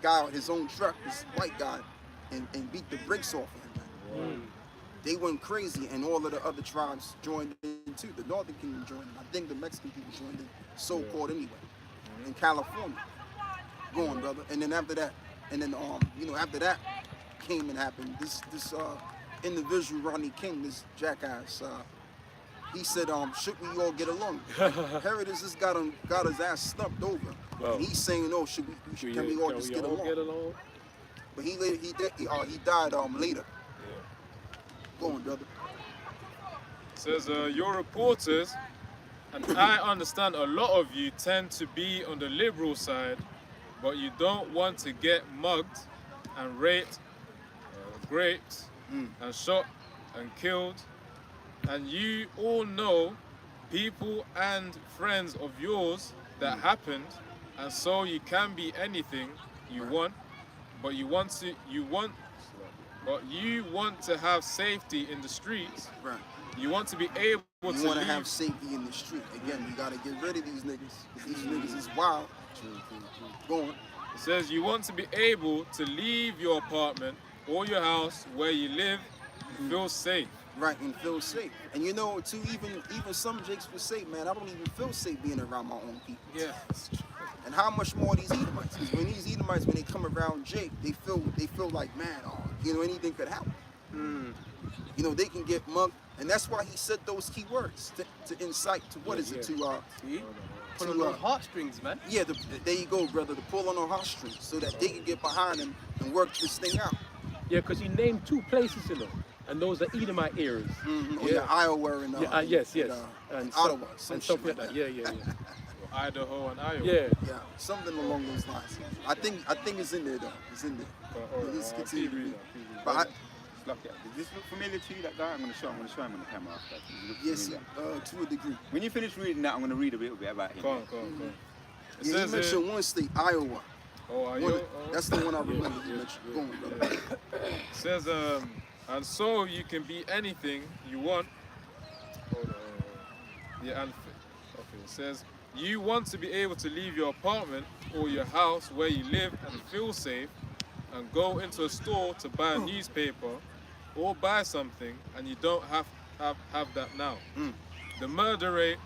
out his own truck, this white guy, and beat the brakes off of him. Man. They went crazy, and all of the other tribes joined in too. The Northern Kingdom joined in. I think the Mexican people joined in, so-called anyway, in California. Go on, brother. And then after that, after that came and happened, this individual, Rodney King, this jackass, he said, should we all get along? Heritage just got his ass stumped over. Well, and he's saying, no, can we all just get along? But he died later. Go on, brother. It says, your reporters, and I understand a lot of you tend to be on the liberal side, but you don't want to get mugged and raped, raped and shot and killed. And you all know people and friends of yours that happened, and so you can be anything you want, but you want to have safety in the streets. Right. You want to be able to want to have safety in the street. Again, we got to get rid of these niggas. These niggas is wild. Go on. It says you want to be able to leave your apartment or your house where you live and feel safe. Right, and feel safe. And too, even some Jakes would say, man, I don't even feel safe being around my own people. Yeah. And how much more these Edomites? Because when these Edomites, when they come around Jake, they feel like, man, anything could happen. They can get mugged, and that's why he said those key words to incite to what is it to pull on those heartstrings, man. Yeah, there you go, brother. To pull on the heartstrings so that they can get behind him and work this thing out. Yeah, because he named 2 places, and those are Edomite areas. Yeah, Iowa and yes, and Ottawa, and stuff like that. Yeah. Idaho and Iowa. Yeah, something along those lines. I think it's in there though. It's in there. Let's continue to read. But does this look familiar to you, that guy? I'm going to show him on the camera after. Yes, to a degree. When you finish reading that, I'm going to read a little bit about him. Go on. Yeah, he mentioned one state, Iowa. Oh, Iowa. That's the one I remember he mentioned. Go on, brother. It says, and so you can be anything you want. Hold on. Yeah, and okay. It says you want to be able to leave your apartment or your house where you live and feel safe, and go into a store to buy a newspaper or buy something, and you don't have that now. The murder rate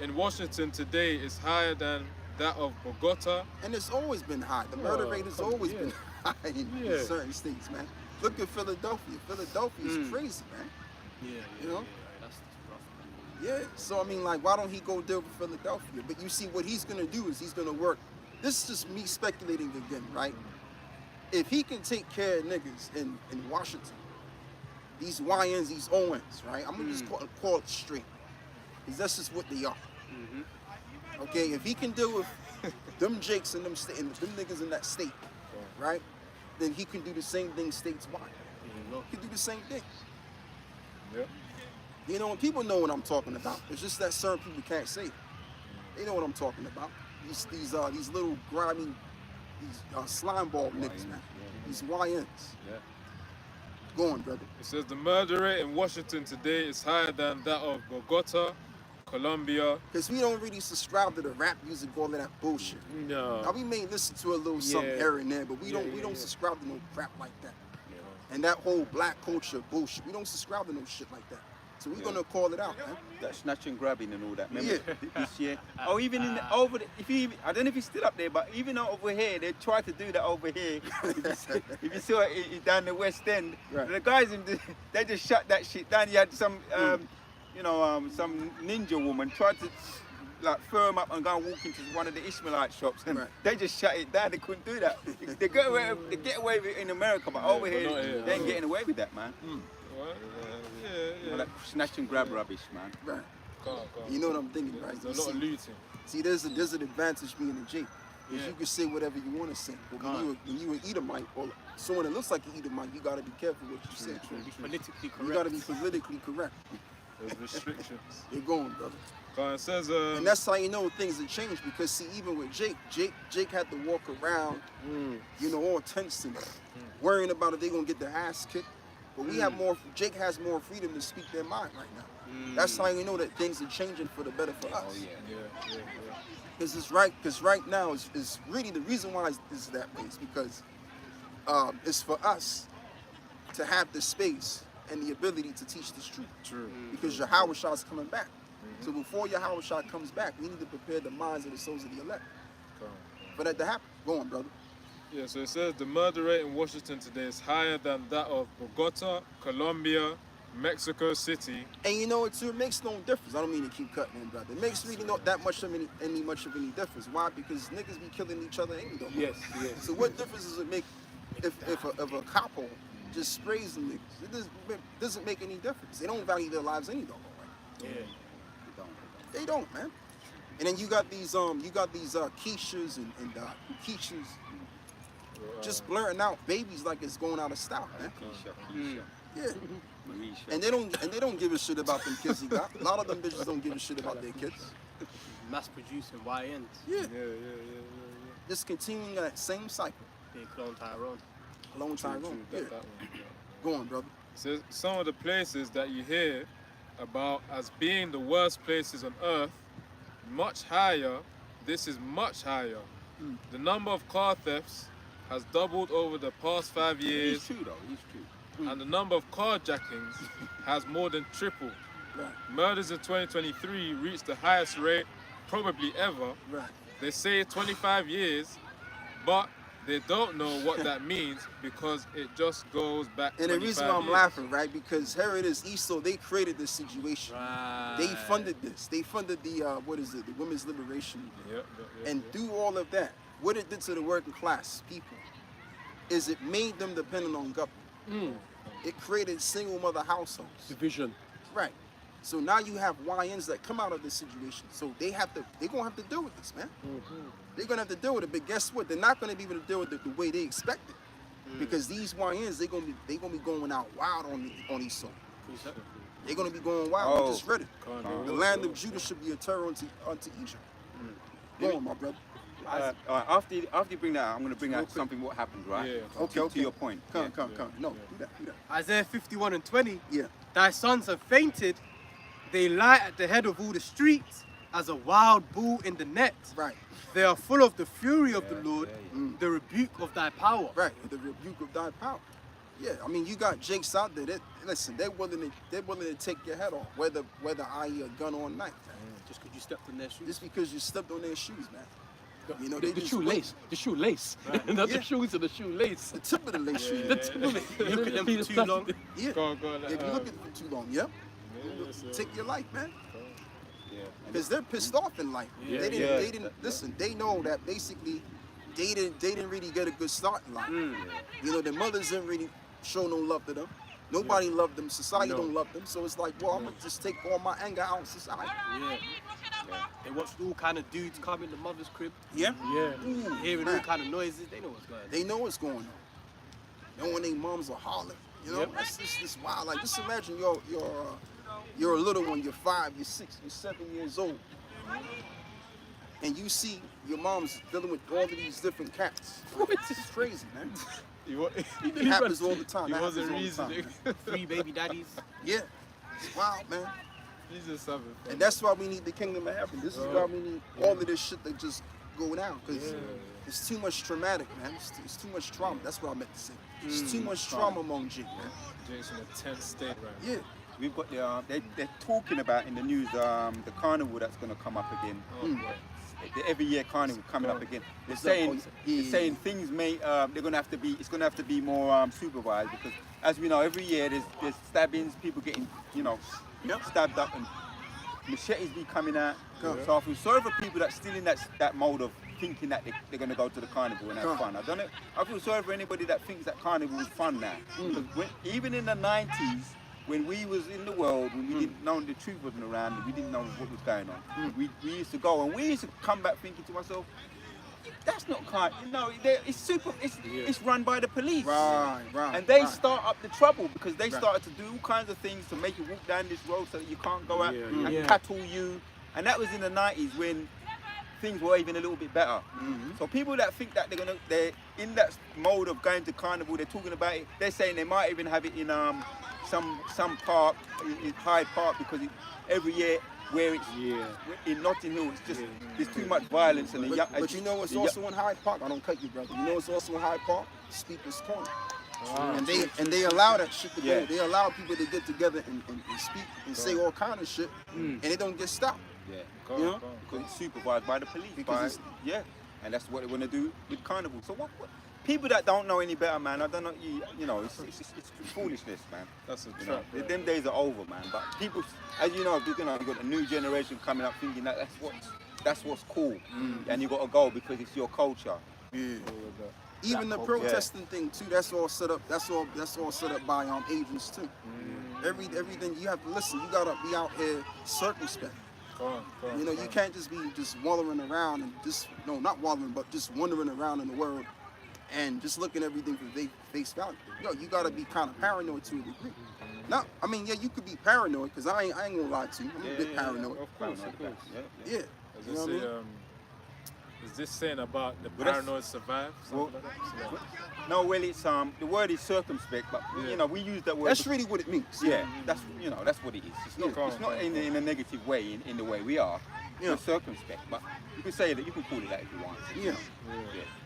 in Washington today is higher than that of Bogota. And it's always been high. The murder rate has always been high in certain states, man. Look at Philadelphia. Philadelphia is crazy, man. Yeah. That's rough, man. Yeah. So I mean, like, why don't he go deal with Philadelphia? But you see, what he's gonna do is he's gonna work. This is just me speculating again, right? If he can take care of niggas in Washington, these YNs, these ONs, right? I'm gonna just call it straight, because that's just what they are. Okay, if he can deal with them Jakes and them niggas in that state, right? Then he can do the same thing stateswide. He can do the same thing. Yeah. And people know what I'm talking about. It's just that certain people can't say it. They know what I'm talking about. These little grimy, slime ball niggas, man. These YNs. Yeah. Go on, brother. It says the murder rate in Washington today is higher than that of Bogota, Colombia. Because we don't really subscribe to the rap music, all of that bullshit. No. Now we may listen to a little something here and there, but we don't subscribe to no rap like that. And that whole black culture bullshit, we don't subscribe to no shit like that. So we're gonna call it out, man. That snatch and grabbing and all that. Remember this year? Oh, even in I don't know if he's still up there, but even over here, they try to do that over here. If you saw it down the West End, the guys they just shut that shit down. You had some, some ninja woman tried to like firm up and go and walk into one of the Ishmaelite shops, and they just shut it down. They couldn't do that. They get away with it in America, but over here, they ain't getting away with that, man. Like snatch and grab rubbish, man. Right. You know what I'm thinking, right? There's a lot of looting. See, there's an advantage being a Jake. Because Yeah. you can say whatever you want to say. But when you an Edomite or someone that looks like an Edomite, you gotta be careful what you say. Be politically correct. You gotta be politically correct. There's restrictions. You're going, brother. It says, And that's how you know things have changed, because see, even with Jake had to walk around, you know, all tense and worrying about if they're gonna get their ass kicked. But we have more. Jake has more freedom to speak their mind right now. That's how you know that things are changing for the better for us. Oh yeah. yeah. Because right now is really the reason why it's that way is because it's for us to have the space and the ability to teach this truth. True. Because your Howard Shah's coming back. So before your Howard Shah comes back, we need to prepare the minds of the souls of the elect for that to happen. Go on, brother. Yeah, so it says the murder rate in Washington today is higher than that of Bogota, Colombia, Mexico City. And you know, it makes no difference. I don't mean to keep cutting in, brother. It makes really not that much of any difference. Why? Because niggas be killing each other anyway. Yes. So what difference does it make if a couple just sprays the niggas? It doesn't make any difference. They don't value their lives any dog. Yeah. They don't, man. And then you got these Keishas and Keishas just blurting out babies like it's going out of style, man. Keisha. Yeah. Marisha. And they don't give a shit about them kids he got. A lot of them bitches don't give a shit about their kids. Mass producing YNs. Yeah. Yeah. Just continuing that same cycle. They clone Tyrone. Long time True, wrong. that Yeah. one, yeah. Go on, brother. So some of the places that you hear about as being the worst places on earth, much higher, this is much higher. The number of car thefts has doubled over the past 5 years, He's true though. He's true. and the number of carjackings has more than tripled. Right. Murders in 2023 reached the highest rate probably ever. Right. They say 25 years, but they don't know what that means because it just goes back. And the reason why I'm laughing, right? Because here it is, Esau, they created this situation. Right. They funded this. They funded the the women's liberation. Yep. And through all of that, what it did to the working class people is it made them dependent on government. It created single mother households. Division. Right. So now you have YNs that come out of this situation. So they're gonna have to deal with this, man. They're gonna have to deal with it. But guess what? They're not gonna be able to deal with it the way they expect it. Because these YNs, they're gonna be going out wild on Esau. They're gonna be going wild. We just read it. The land of Judah should be a terror unto Egypt. Go on, my brother. After you bring that out, I'm going to bring out something what happened, right? Yeah. Okay. To your point. Come. No, do that. Isaiah 51:20. Yeah. Thy sons have fainted. They lie at the head of all the streets as a wild bull in the net. Right. They are full of the fury of the Lord, the rebuke of thy power. Right. The rebuke of thy power. Yeah. I mean, you got Jakes out there. They're willing to take your head off, whether i.e. a gun or a knife. Just because you stepped on their shoes. Just because you stepped on their shoes, man. You know, The just shoelace. The shoelace. Not Yeah. the shoes and the shoelace. the tip of the lace shoe. The tip of it. Look at them for too long. Yeah. Go on, If you look at it for too long, yeah. Take your life, man. Yeah. Because they're pissed off in life. Yeah. They didn't listen. They know that basically they didn't really get a good start in life. You know, their mothers didn't really show no love to them. Nobody loved them. Society don't love them. So it's like, well, I'm gonna just take all my anger out in society. Yeah. They watched all kind of dudes come in the mother's crib, Yeah. Yeah. Ooh, hearing all man. kind of noises. They know what's going on. They know what's going on. Knowing their moms are hollering. You know, that's just wild. Like, just imagine you're a little one. You're 5, you're 6, you're 7 years old, and you see your mom's dealing with all of these different cats. It's crazy, man. It happens all the time. He That wasn't happens all the time, reasoning. man. 3 baby daddies. Yeah, it's wild, man. He's just having fun. And that's why we need the kingdom of heaven. This is why we need all of this shit to just go down. Because it's too much traumatic, man. It's too much trauma. That's what I meant to say. It's too much trauma among Jake, man. Jake's in a tense state right now. Yeah. We've got they're talking about in the news the carnival that's going to come up again. The every year carnival coming up again. They're What's up? saying Yeah. they're saying things may they're going to have to be it's going to have to be more supervised because as we know every year there's stabbings, people getting stabbed up and machetes be coming out. So I feel sorry for people that's still in that mode of thinking that they're going to go to the carnival and have fun. I feel sorry for anybody that thinks that carnival is fun now. Because even in the 90s, when we was in the world, when we didn't know the truth wasn't around, we didn't know what was going on. We used to go and we used to come back thinking to myself, That's not kind. You know, it's super. It's run by the police. Right. And they right. start up the trouble because they started to do all kinds of things to make you walk down this road so that you can't go out and cattle you. And that was in the 90s when things were even a little bit better. So people that think that they're in that mode of going to carnival, they're talking about it. They're saying they might even have it in some park, in Hyde Park, because every year where it's in Notting Hill, it's just there's too much violence and But you know what's also in Hyde Park? I don't cut you, brother. You know what's also in Hyde Park? Speaker's Corner. And they allow that shit to go. They allow people to get together and speak and say all kind of shit, and they don't get stopped. You know, because it's supervised by the police. And that's what they want to do with carnival. So what people that don't know any better, man, I don't know. You know, it's foolishness, man. That's a trap. Them days are over, man. But people, as you know, you got a new generation coming up thinking that that's what's cool, and you got to go because it's your culture. Even the protesting thing too. That's all set up. That's all set up by agents too. Everything you have to listen. You gotta be out here circumspect. You know, you can't just be wandering around and not wandering, but just wandering around in the world and just looking at everything for face value. Yo, you gotta be kind of paranoid to a degree. Now, I mean, you could be paranoid, because I ain't gonna lie to you. I'm a bit paranoid. Of course. Yeah. As I say, is this saying about the paranoid survive? No, well, it's the word is circumspect, but you know, we use that word. That's really what it means. Yeah, that's what it is. It's not in a negative way in the way we are. It's circumspect, but you can say that, you can call it that if you want.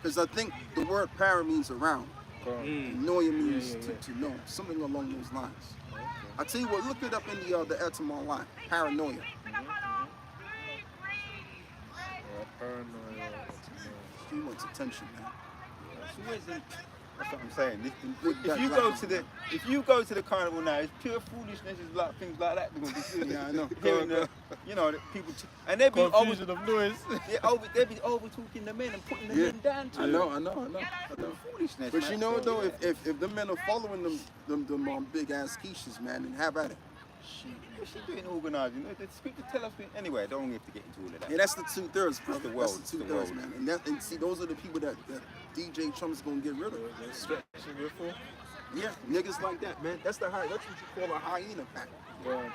Because I think the word para means around. Noia means to know, something along those lines. I tell you what, look it up in the etymology line, paranoia. Paranoia. He wants attention, man. That's what I'm saying. If you go to the carnival now, it's pure foolishness. It's like things like that. Yeah, I know. You know, people and they be Confusion of noise. they be over talking the men and putting the men down too. I know. Foolishness. But man. you know though, if the men are following them big ass quiches, man, then have at it. What's she doing organising? The scripture tell us anyway. Don't have to get into all of that. Yeah, that's the 2/3, bro. The world. That's the 2/3, man. And see, those are the people that DJ Trump's gonna get rid of. They're stretching it for. Yeah, niggas like that, man. That's what you call a hyena pack. God.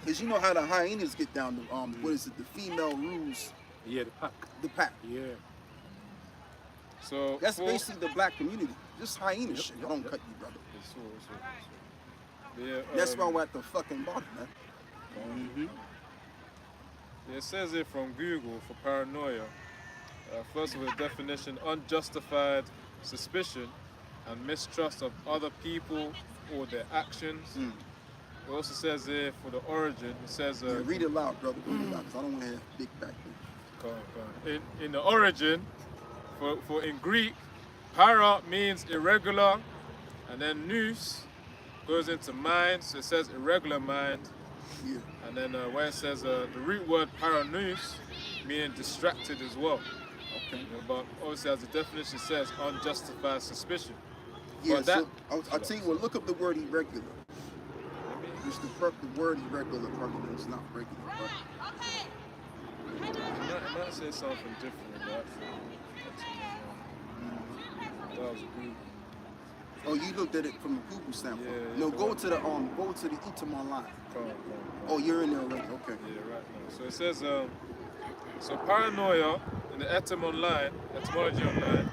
Cause you know how the hyenas get down to what is it? The female rules. Yeah, the pack. The pack. Yeah. So That's basically the black community. Just hyena shit. I don't cut you, brother. Yeah, That's why we're at the fucking bottom, man. It says it from Google for paranoia. First of all, the definition: unjustified suspicion and mistrust of other people or their actions. It also says there for the origin. It says Read it loud, brother. Read it loud, because I don't want to hear big back there. in the origin, for in Greek, para means irregular, and then nous goes into mind, so it says irregular mind. Yeah. And then where it says the root word paranous, meaning distracted as well. Okay. But obviously, as the definition says, unjustified suspicion. Yeah, But I'll tell you what, look up the word irregular. Just the word irregular probably is not regular, but it might say something different in that. That was Google. oh, you looked at it from the Google standpoint. Yeah, No, go to the Itam line. Come on. Oh, you're in there already. Okay. Yeah, right now. So it says, so paranoia in the etymology online,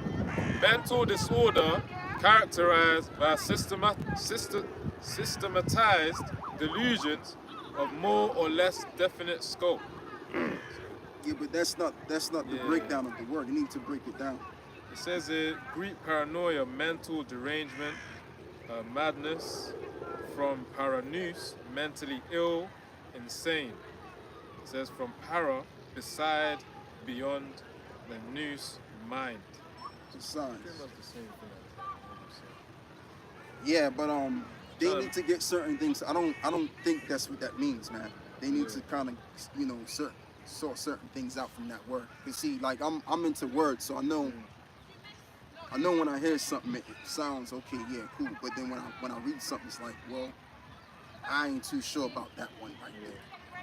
mental disorder characterized by systematized delusions of more or less definite scope. Yeah, but that's not the breakdown of the word. You need to break it down. It says Greek paranoia, mental derangement, madness, from paranous, mentally ill, insane. It says from para, beside, beyond, the nous, mind. Besides. Pretty much the same thing. Yeah, but they need to get certain things. I don't think that's what that means, man. They need to kind of, sort certain things out from that word. You see, like I'm into words, so I know when I hear something, it sounds okay, yeah, cool. But then when I read something, it's like, well, I ain't too sure about that one right there.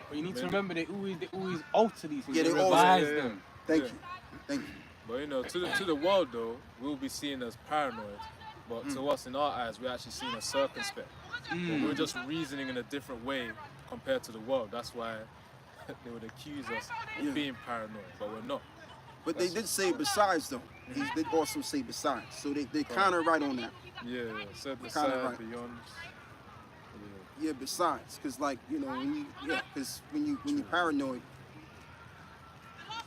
But you need to remember they always alter these things. Yeah, they they always- revise them. Thank you. But you know, to the world though, we'll be seen as paranoid. But to us, in our eyes, we're actually seen as circumspect. But we're just reasoning in a different way compared to the world. That's why they would accuse us of being paranoid, but we're not. But they did say besides though. He did also say besides. So they kind of right on that. Yeah, said Kinda beside, right. beyond. Yeah, besides, because like when you're paranoid,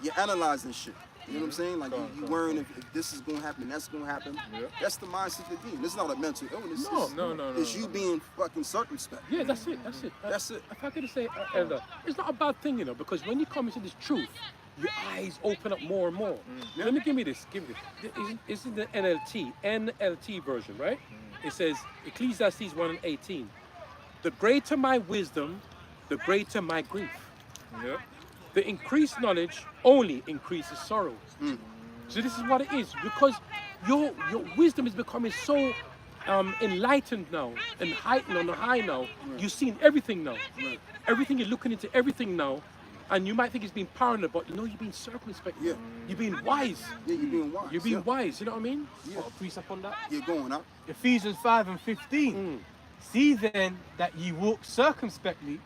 you're analyzing shit. You know what I'm saying? Like you worrying if this is gonna happen, that's gonna happen. Yeah. That's the mindset you're being. This is not a mental illness. No. It's you being fucking circumspect. Yeah, that's it. That's it. If I could say, Elder, it's not a bad thing, because when you come into this truth, your eyes open up more and more. Let me give me this. It's in the NLT version, right? It says, Ecclesiastes 1:18. The greater my wisdom, the greater my grief. Yeah. The increased knowledge only increases sorrow. So this is what it is, because your wisdom is becoming so enlightened now and heightened on the high now. You're seeing everything now. Everything, you're looking into everything now. And you might think it's being paranoid, but you're being circumspect. Yeah. You're being wise. Yeah, you're being wise. You're being wise, you know what I mean? Yeah. What a precept on that? You're going up. Ephesians 5:15. See then that ye walk circumspectly,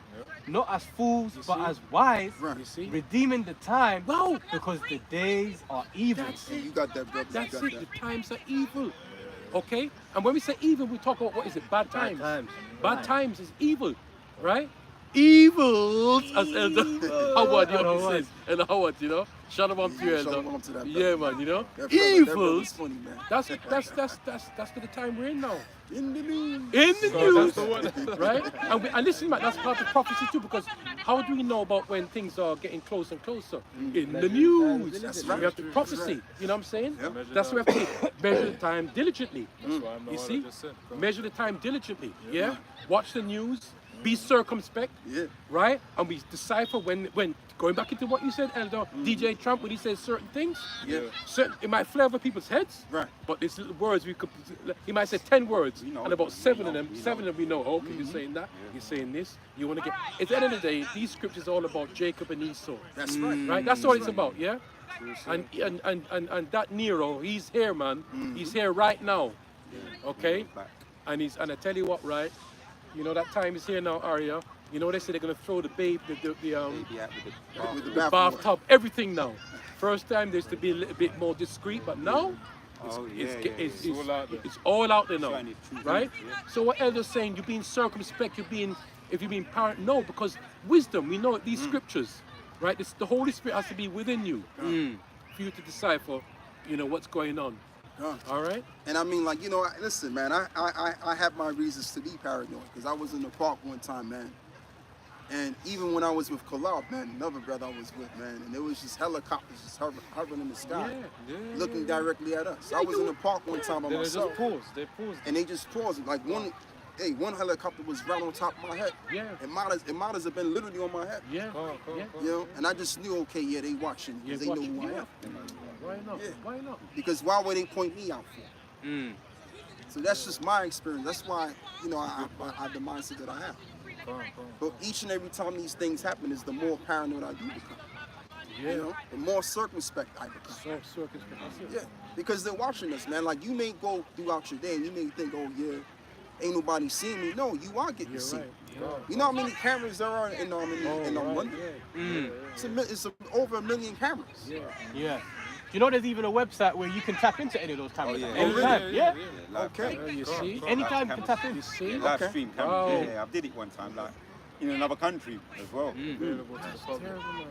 not as fools, but as wise, Right. You see? redeeming the time, Wow. because the days are evil. That's And it. you got that, brother. That's you got it. that. The times are evil. Okay? And when we say evil, we talk about what is it? Bad times. Bad times is evil, right? Evils, as Elder Howard says. And Howard, Shalom to you, Elder. Shalom to that brother. Yeah, man, That brother- that Evils. brother's funny, man. That's the time we're in now. In the news. In the So news, that's the one. right? And listen, man, that's part of prophecy too, because how do we know about when things are getting closer and closer? In the news. That's We right. have to prophecy. You know what I'm saying? Yeah. That's why we have to measure the time diligently. That's why I'm the You one see? that just said. Go on. Measure the time diligently. Yeah. Watch the news. Be circumspect. Yeah. Right? And we decipher when going back into what you said, Elder DJ Trump, when he says certain things. Yeah. It might flavor people's heads. Right. But these little words he might say 10 words, We know and it. about seven We of know. them, We know. seven of them we know. Okay, you're saying that, you're saying this. You want to get. At the end of the day, these scriptures are all about Jacob and Esau. That's right. Right? That's all it's about, yeah. And that Nero, he's here, man. He's here right now. Okay. And I tell you what, right? That time is here now, Arya. They say they're gonna throw the babe, Maybe out with the With the bathtub, everything now. First time there's to be a little bit more discreet, but now it's all out there. it's all out there now, Shiny truth. right? So what Elder's saying, you're being circumspect, if you're being parent, no, because wisdom, we know these scriptures, right? The Holy Spirit has to be within you for you to decipher, what's going on. All right? And I mean, like, listen, man, I have my reasons to be paranoid, because I was in the park one time, man. And even when I was with Kalab, man, another brother I was with, man, and there was just helicopters just hovering in the sky, looking directly at us. I was in the park one time by Then they just myself, paused. They paused. and they just paused. Like one helicopter was right on top of my head. Yeah. It might have been literally on my head. Yeah. Come on, Yeah. And I just knew, okay, yeah, they watching, because they know who I am. Why not? Yeah. Why not? Because why would they point me out for? So that's just my experience. That's why, I have the mindset that I have. Come on. But each and every time these things happen is the more paranoid I do become. Yeah. The more circumspect I become. Circumspect. That's it. Yeah, because they're watching us, man. Like, you may go throughout your day and you may think, oh yeah, ain't nobody seeing me. No, you are getting You're seen. right. You know how many cameras there are in right, London? yeah. It's over 1 million cameras. Yeah. Do you know there's even a website where you can tap into any of those cameras? Oh, yeah. Anytime. Yeah. Okay. You see? Anytime you can tap in. You see? Live Okay. stream cameras. Wow. Yeah, I did it one time, like in another country as well. Available to the public. Terrible, man.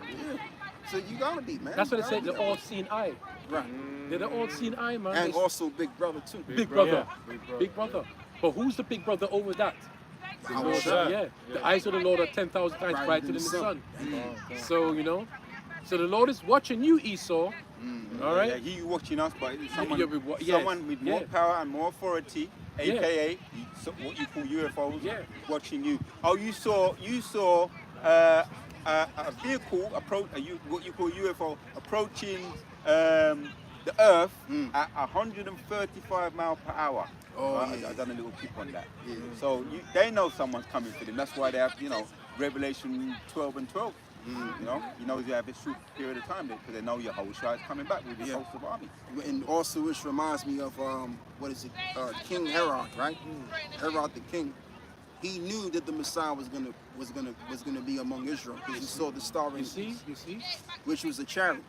Yeah. So you gotta be, man. That's what You they say, gotta the be. all-seeing eye. Right. They're the all-seeing eye, man. And They- also Big Brother too. Big brother. Yeah. Big brother. But who's the big brother over that? Our Lord, shot. Yeah. The eyes of the Lord are 10,000 times brighter than the sun. So, so the Lord is watching you, Esau. All right? Yeah, he watching us, but it's someone, Yeah, with what- yes, someone with more yeah. power and more authority, aka what you call UFOs, Yeah. watching you. Oh, you saw a vehicle approach, what you call UFO approaching the Earth at 135 miles per hour. Oh, Right? yeah. I done a little clip on that. Yeah. So they know someone's coming for them. That's why they have, Revelation 12 and 12 You know, he knows you have a short period of time because they know Yahushua is coming back with his host of armies. And also, which reminds me of King Herod, right? Herod the king. He knew that the Messiah was gonna be among Israel because he saw the star in You the see? east, You see? which was a chariot.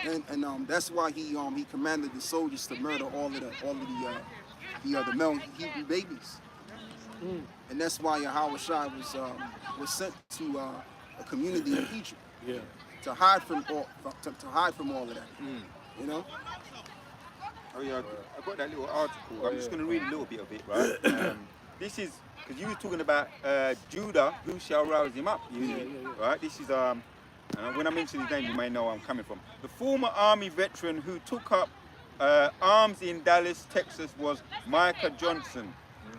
And that's why he commanded the soldiers to murder all of the male Hebrew babies. And that's why Yahweh Shai was sent to a community in Egypt Yeah. to hide from all of that. You know? Oh yeah, I got that little article. I'm just going to read a little bit of it, right? This is because you were talking about Judah, who shall rouse him up. Right? This is when I mention his name, you may know where I'm coming from. The former army veteran who took up arms in Dallas, Texas, was Micah Johnson.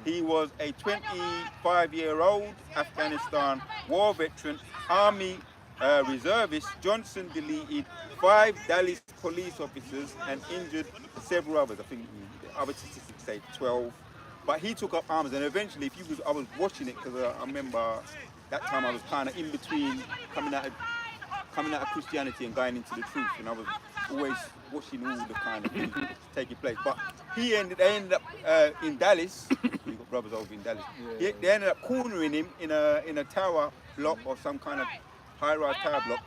He was a 25-year-old Afghanistan war veteran, army reservist. Johnson deleted 5 Dallas police officers and injured several others. I think the other statistics say 12. But he took up arms, and eventually, I was watching it because I remember that time I was kind of in between coming out of Christianity and going into the truth, and I was always watching all the kind of things taking place. But they ended up in Dallas. We've got brothers over in Dallas. They ended up cornering him in a tower block or some kind of high-rise tower block,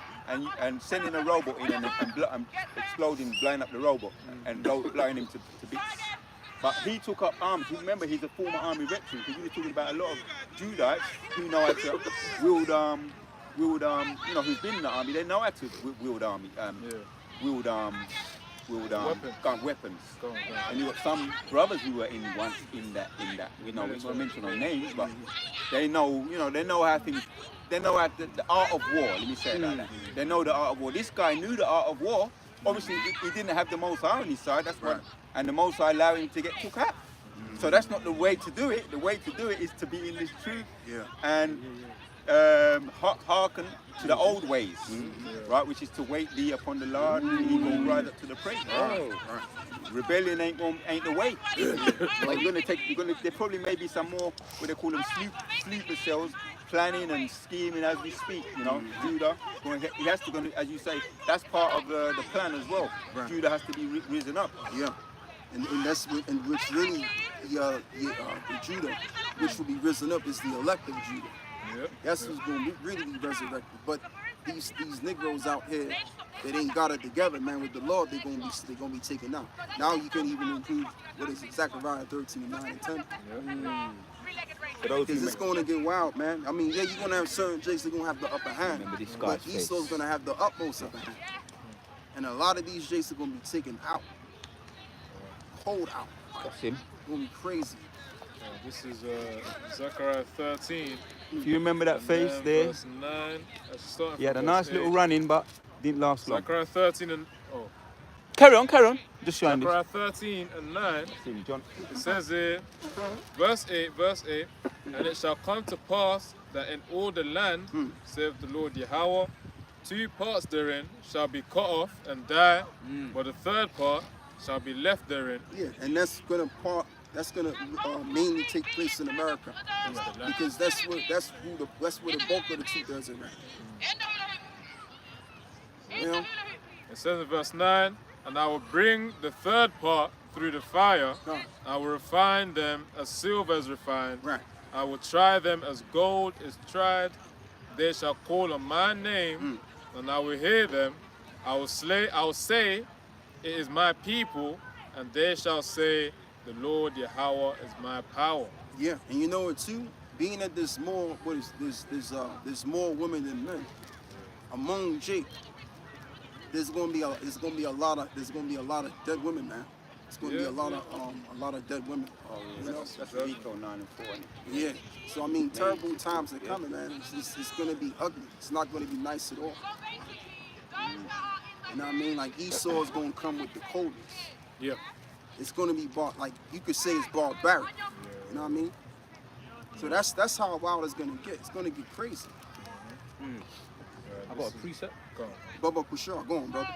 and sending a robot in and exploding, blowing up the robot and blowing him to bits. But he took up arms. Remember, he's a former army veteran, because we were talking about a lot of Judites who know how to wield who's been in the army. They know how to wield weapons. And you got some brothers who were in that. We know we're gonna mention no names, but they know how things. They know how the art of war. Let me say it like that. They know the art of war. This guy knew the art of war. Obviously, he didn't have the Most High on his side. That's why, and the Most High allowed him to get took out. So that's not the way to do it. The way to do it is to be in this truth and hearken to the old ways, right? Which is to wait thee upon the Lord, and he will rise up to the praise. Rebellion ain't the way. There probably may be some more, what they call them, sleeper cells, planning and scheming as we speak. You know, Judah, he has to go. As you say, that's part of the plan as well. Right. Judah has to be risen up. Yeah. And that's which really the Judah, which will be risen up, is the elect of Judah. Yep. That's who's going to really be resurrected. But these Negroes out here that ain't got it together, man, with the Lord, they're gonna be taken out. Now you can even include what is it, Zechariah 13, 9 and 10. Because it's going to get wild, man. I mean, yeah, you're going to have certain Jakes that are going to have the upper hand, but Esau's going to have the utmost upper hand. And a lot of these Jakes are going to be taken out. Cold out. That's him. It's going to be crazy. This is Zechariah 13. Do you remember that face there? Verse 9. He had a nice little run-in, but didn't last long. Zechariah 13 and... Oh. Carry on. Just showing this. Zechariah 13 and 9. It says here, verse 8, and it shall come to pass that in all the land, saith the Lord Yahweh, 2 parts therein shall be cut off and die, but the 3rd part shall be left therein. Yeah, and that's gonna mainly take place in America, because that's where the bulk of the truth is around. You know? It says in verse 9, and I will bring the 3rd part through the fire. I will refine them as silver is refined. Right. I will try them as gold is tried. They shall call on my name, and I will hear them. I will say, it is my people, and they shall say, the Lord Yahweh is my power. Yeah, and you know what too? Being that there's more women than men among Jake, there's gonna be a lot of dead women, man. It's gonna be a lot of dead women. Oh, yeah. That's Rico 9 and 4. Yeah. So I mean, terrible times are coming, man. It's gonna be ugly. It's not gonna be nice at all. You know what I mean? Like Esau is gonna come with the coldness. Yeah. It's gonna be like you could say it's barbaric. You know what I mean? So that's how wild it's gonna get. It's gonna get crazy. I got a preset. Go on. Bubba Kushar, go on, brother.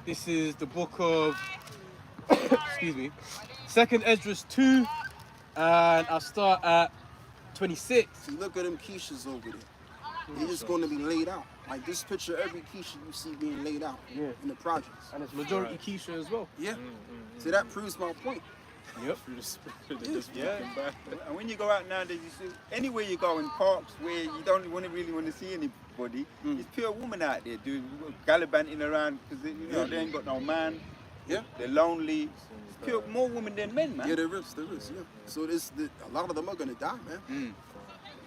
This is the book of, excuse me, 2nd Esdras 2, and I'll start at 26. See, look at them Keishas over there. They're just going to be laid out. Like this picture, every Keisha you see being laid out Yeah. in the projects. And it's majority Keisha as well. Yeah. So that proves my point. Yep. Yeah. And when you go out nowadays, you see, anywhere you go in parks where you don't really want to see anybody, it's pure women out there doing gallivanting around because they ain't got no man. Yeah. They're lonely. It's pure more women than men, man. Yeah, there is, yeah. So a lot of them are gonna die, man.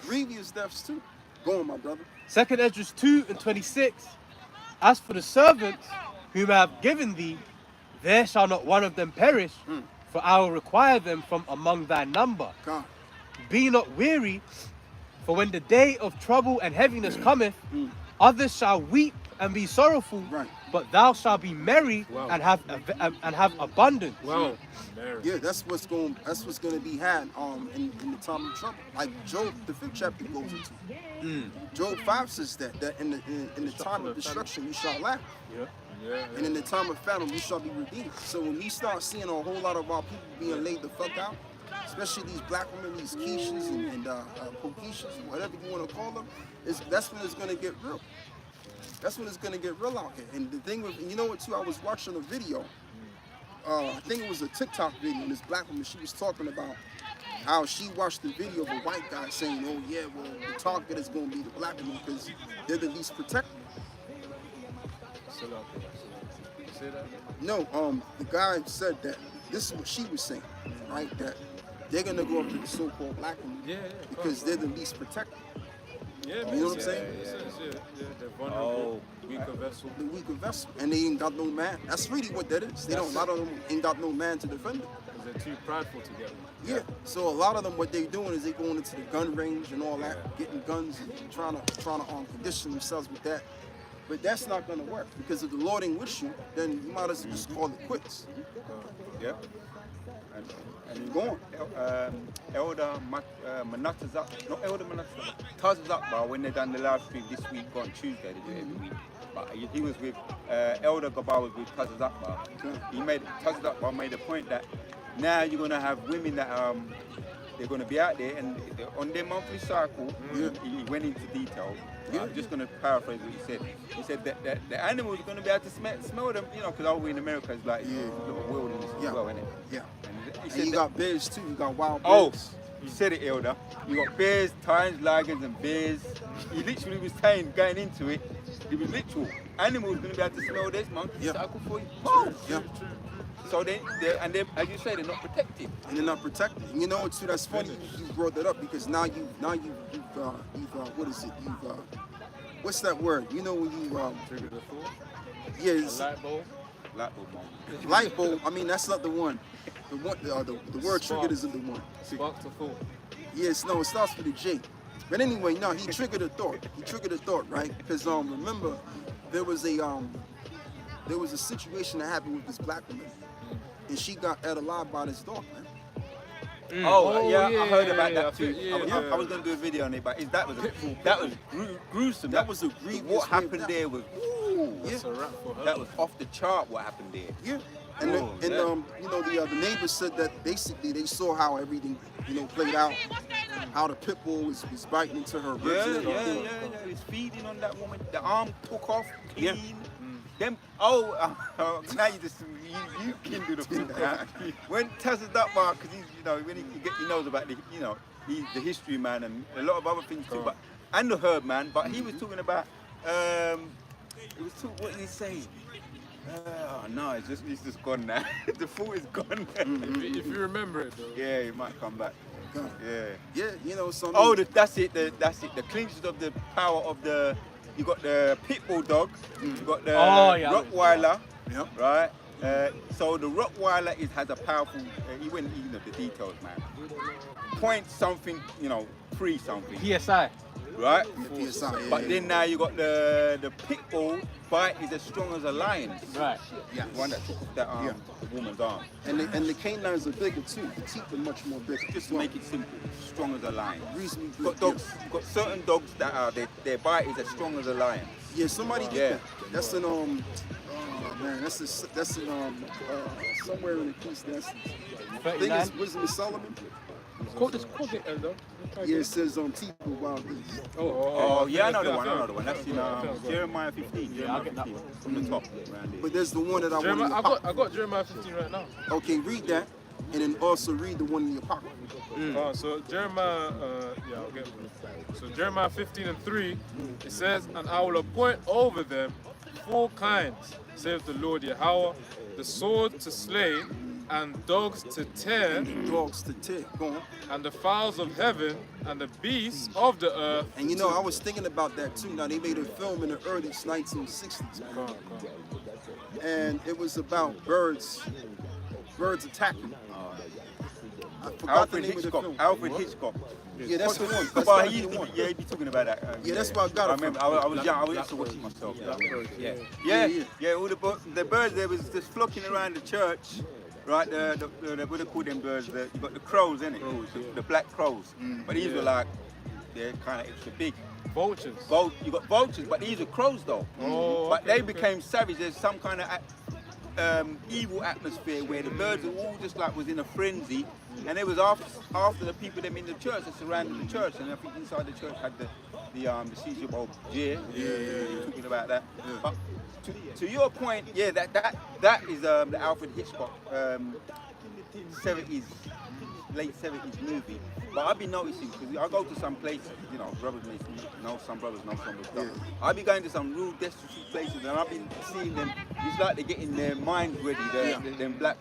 Grievous deaths too. Go on, my brother. 2nd Esdras 2:26. As for the servants whom I have given thee, there shall not one of them perish, for I will require them from among thy number. God. Be not weary, for when the day of trouble and heaviness cometh, others shall weep and be sorrowful, Right. but thou shalt be merry and have abundance. Wow. Yeah, that's what's gonna be had in the time of trouble. Like Job, the 5th chapter goes into. Job 5 says that in the time of destruction you shall laugh. And in the time of famine we shall be redeemed. So when we start seeing a whole lot of our people being laid the fuck out, especially these black women, these Keishas and Pokishas, whatever you want to call them, that's when it's gonna get real. That's when it's gonna get real out here. And the thing with, and you know what too, I was watching a video. I think it was a TikTok video, and this black woman, she was talking about how she watched the video of a white guy saying, oh yeah, well, the target is going to be the black women because they're the least protected. No, the guy said that this is what she was saying, right? That they're going to go after the so-called black women because they're the least protected. Yeah, you know what I'm saying? They're vulnerable, weaker vessel. The weaker vessel, and they ain't got no man. That's really what that is. They don't. A lot of them ain't got no man to defend them. Because they're too prideful to get one. Yeah. So a lot of them, what they're doing is they going into the gun range and all that, getting guns and trying to condition themselves with that. But that's not going to work because if the Lord ain't with you, then you might as well just call it quits. Yeah. And go on. Elder Manatazak, not Elder Manatazak, Tazakbar, when they done the live stream this week, on Tuesday, they do it every week. But he was with, Elder Gabar was with Tazakbar. Tazakbar made a point that now you're going to have women that they're going to be out there and on their monthly cycle, he went into detail. I'm just going to paraphrase what he said. He said that the animals are going to be able to smell them, because over in America it's like little wilderness as well, isn't it? Yeah. He And you got bears too. You got wild Oh, bears. you said it, Elder. You got bears, tigers, lions, and bears. He literally was saying, going into it, it was literal. Animals going to be able to smell this monkey cycle for you. Oh. Yeah. So they, as you say, they're not protected. And they're not protected. And you know what too? That's funny you brought that up because now you've what is it? What's that word? You know when you Trigger the thought. yeah, A it's, light bulb. Light bulb moment. light bulb. I mean that's not the one. The word triggered isn't the one. Spark to thought. Yes, no, it starts with a J. But anyway, no, he triggered a thought. He triggered a thought, right? Because remember, there was a situation that happened with this black woman, and she got ate alive by this dog, man. Oh, yeah, I heard about that too. Yeah. I was going to do a video on it, but that was gruesome. That was a grievous. What happened there was, That's a wrap for her. that was off the chart. What happened there? Yeah. And Oh, the neighbors said that basically they saw how everything played out, how the pit bull was biting into her ribs. and everything. He was feeding on that woman. The arm took off clean. Yeah. Them, now you can do the food. When Taz's that mark, because when he knows about he's the history man and a lot of other things too, but and the herb man. But he was talking about what did he say? No, it's just gone now. The food is gone. If you remember it though. Yeah, it might come back. God. Yeah. Yeah, something. Oh, that's it. That's it. The clinches of the power of the. You got the pit bull dog. You got the Rottweiler. Yeah. Right. So the Rottweiler has a powerful. He went into the details, man. Point something, pre something. PSI. Right. PSI, But then now you got the pit bull bite is as strong as a lion. Right. Yeah. The one that took off that the woman's arm. And the canines are bigger too. The teeth are much more bigger. Just to make it simple, strong as a lion. Reasonably You've got dogs. You've got certain dogs that are their bite is as strong as a lion. Yeah, somebody did Yeah. that. That's in that's in somewhere in the piece. That's I think it's Wisdom of Solomon. Quote it, Elder. Yeah, it says on people wild beasts. Oh, yeah, I know the film, one. I know the one. That's in film. Jeremiah 15. Jeremiah 15 from the top. Around there. But there's the one that I Jeremiah, want in the I got Jeremiah 15 right now. Okay, read that, and then also read the one in the Apocrypha. So Jeremiah, yeah, I'll get it. So Jeremiah 15:3, it says, "And I will appoint over them 4 kinds, saith the Lord Yahweh, the sword to slay, and dogs to tear, Dogs to tear. Go on. and the fowls of heaven, and the beasts of the earth." And you know, I was thinking about that too. Now, they made a film in the early 1960s, man. Go on. And it was about birds attacking. I forgot the Alfred name of the Hitchcock. film. Alfred Hitchcock. Yeah, that's the one. That's Well, gotta he be the one. yeah, he be talking about that. Yeah, that's where I got it I remember. from. I was young. I was just watching myself. Yeah. All the birds there was just flocking around the church. Right, what they call them birds? You got the crows, innit? The black crows. But these were like, they're kind of extra big. Vultures. You got vultures, but these are crows though. Oh, But okay, they okay. became savage. There's some kind of evil atmosphere where the birds are all just like was in a frenzy, and it was after the people them in the church that surrounded the church, and I think inside the church had the seizure bulb. Yeah. Talking about that. But to your point, yeah, that is the Alfred Hitchcock 70s, late 70s movie. But I've been noticing, because I go to some places, you know, brothers know some brothers don't. I've been going to some real destitute places, and I've been seeing them, it's like they're getting their minds ready, them black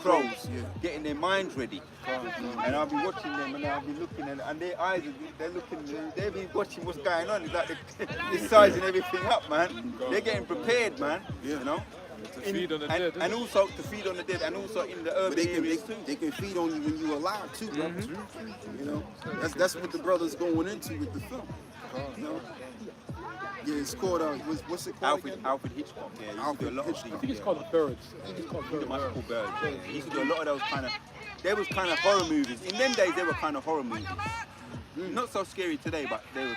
crows, getting their minds ready. And I've been watching them, and I've been looking, and their eyes, they've been watching what's going on. It's like they're sizing everything up, man. They're getting prepared, man, you know. To feed on the dead. And also to feed on the dead, and also in the urban areas too. They can feed on you when you're alive too, bro. You know, that's what the brother's going into with the film. You know? Yeah, it's called what's it called again? Alfred Hitchcock. Yeah, he used to do a lot of Hitchcock. things. I think it's called Birds. I think it's called They Birds. might be called birds. Yeah. He used to do a lot of those kind of. There was kind of horror movies. In them days, they were kind of horror movies. Not so scary today, but they're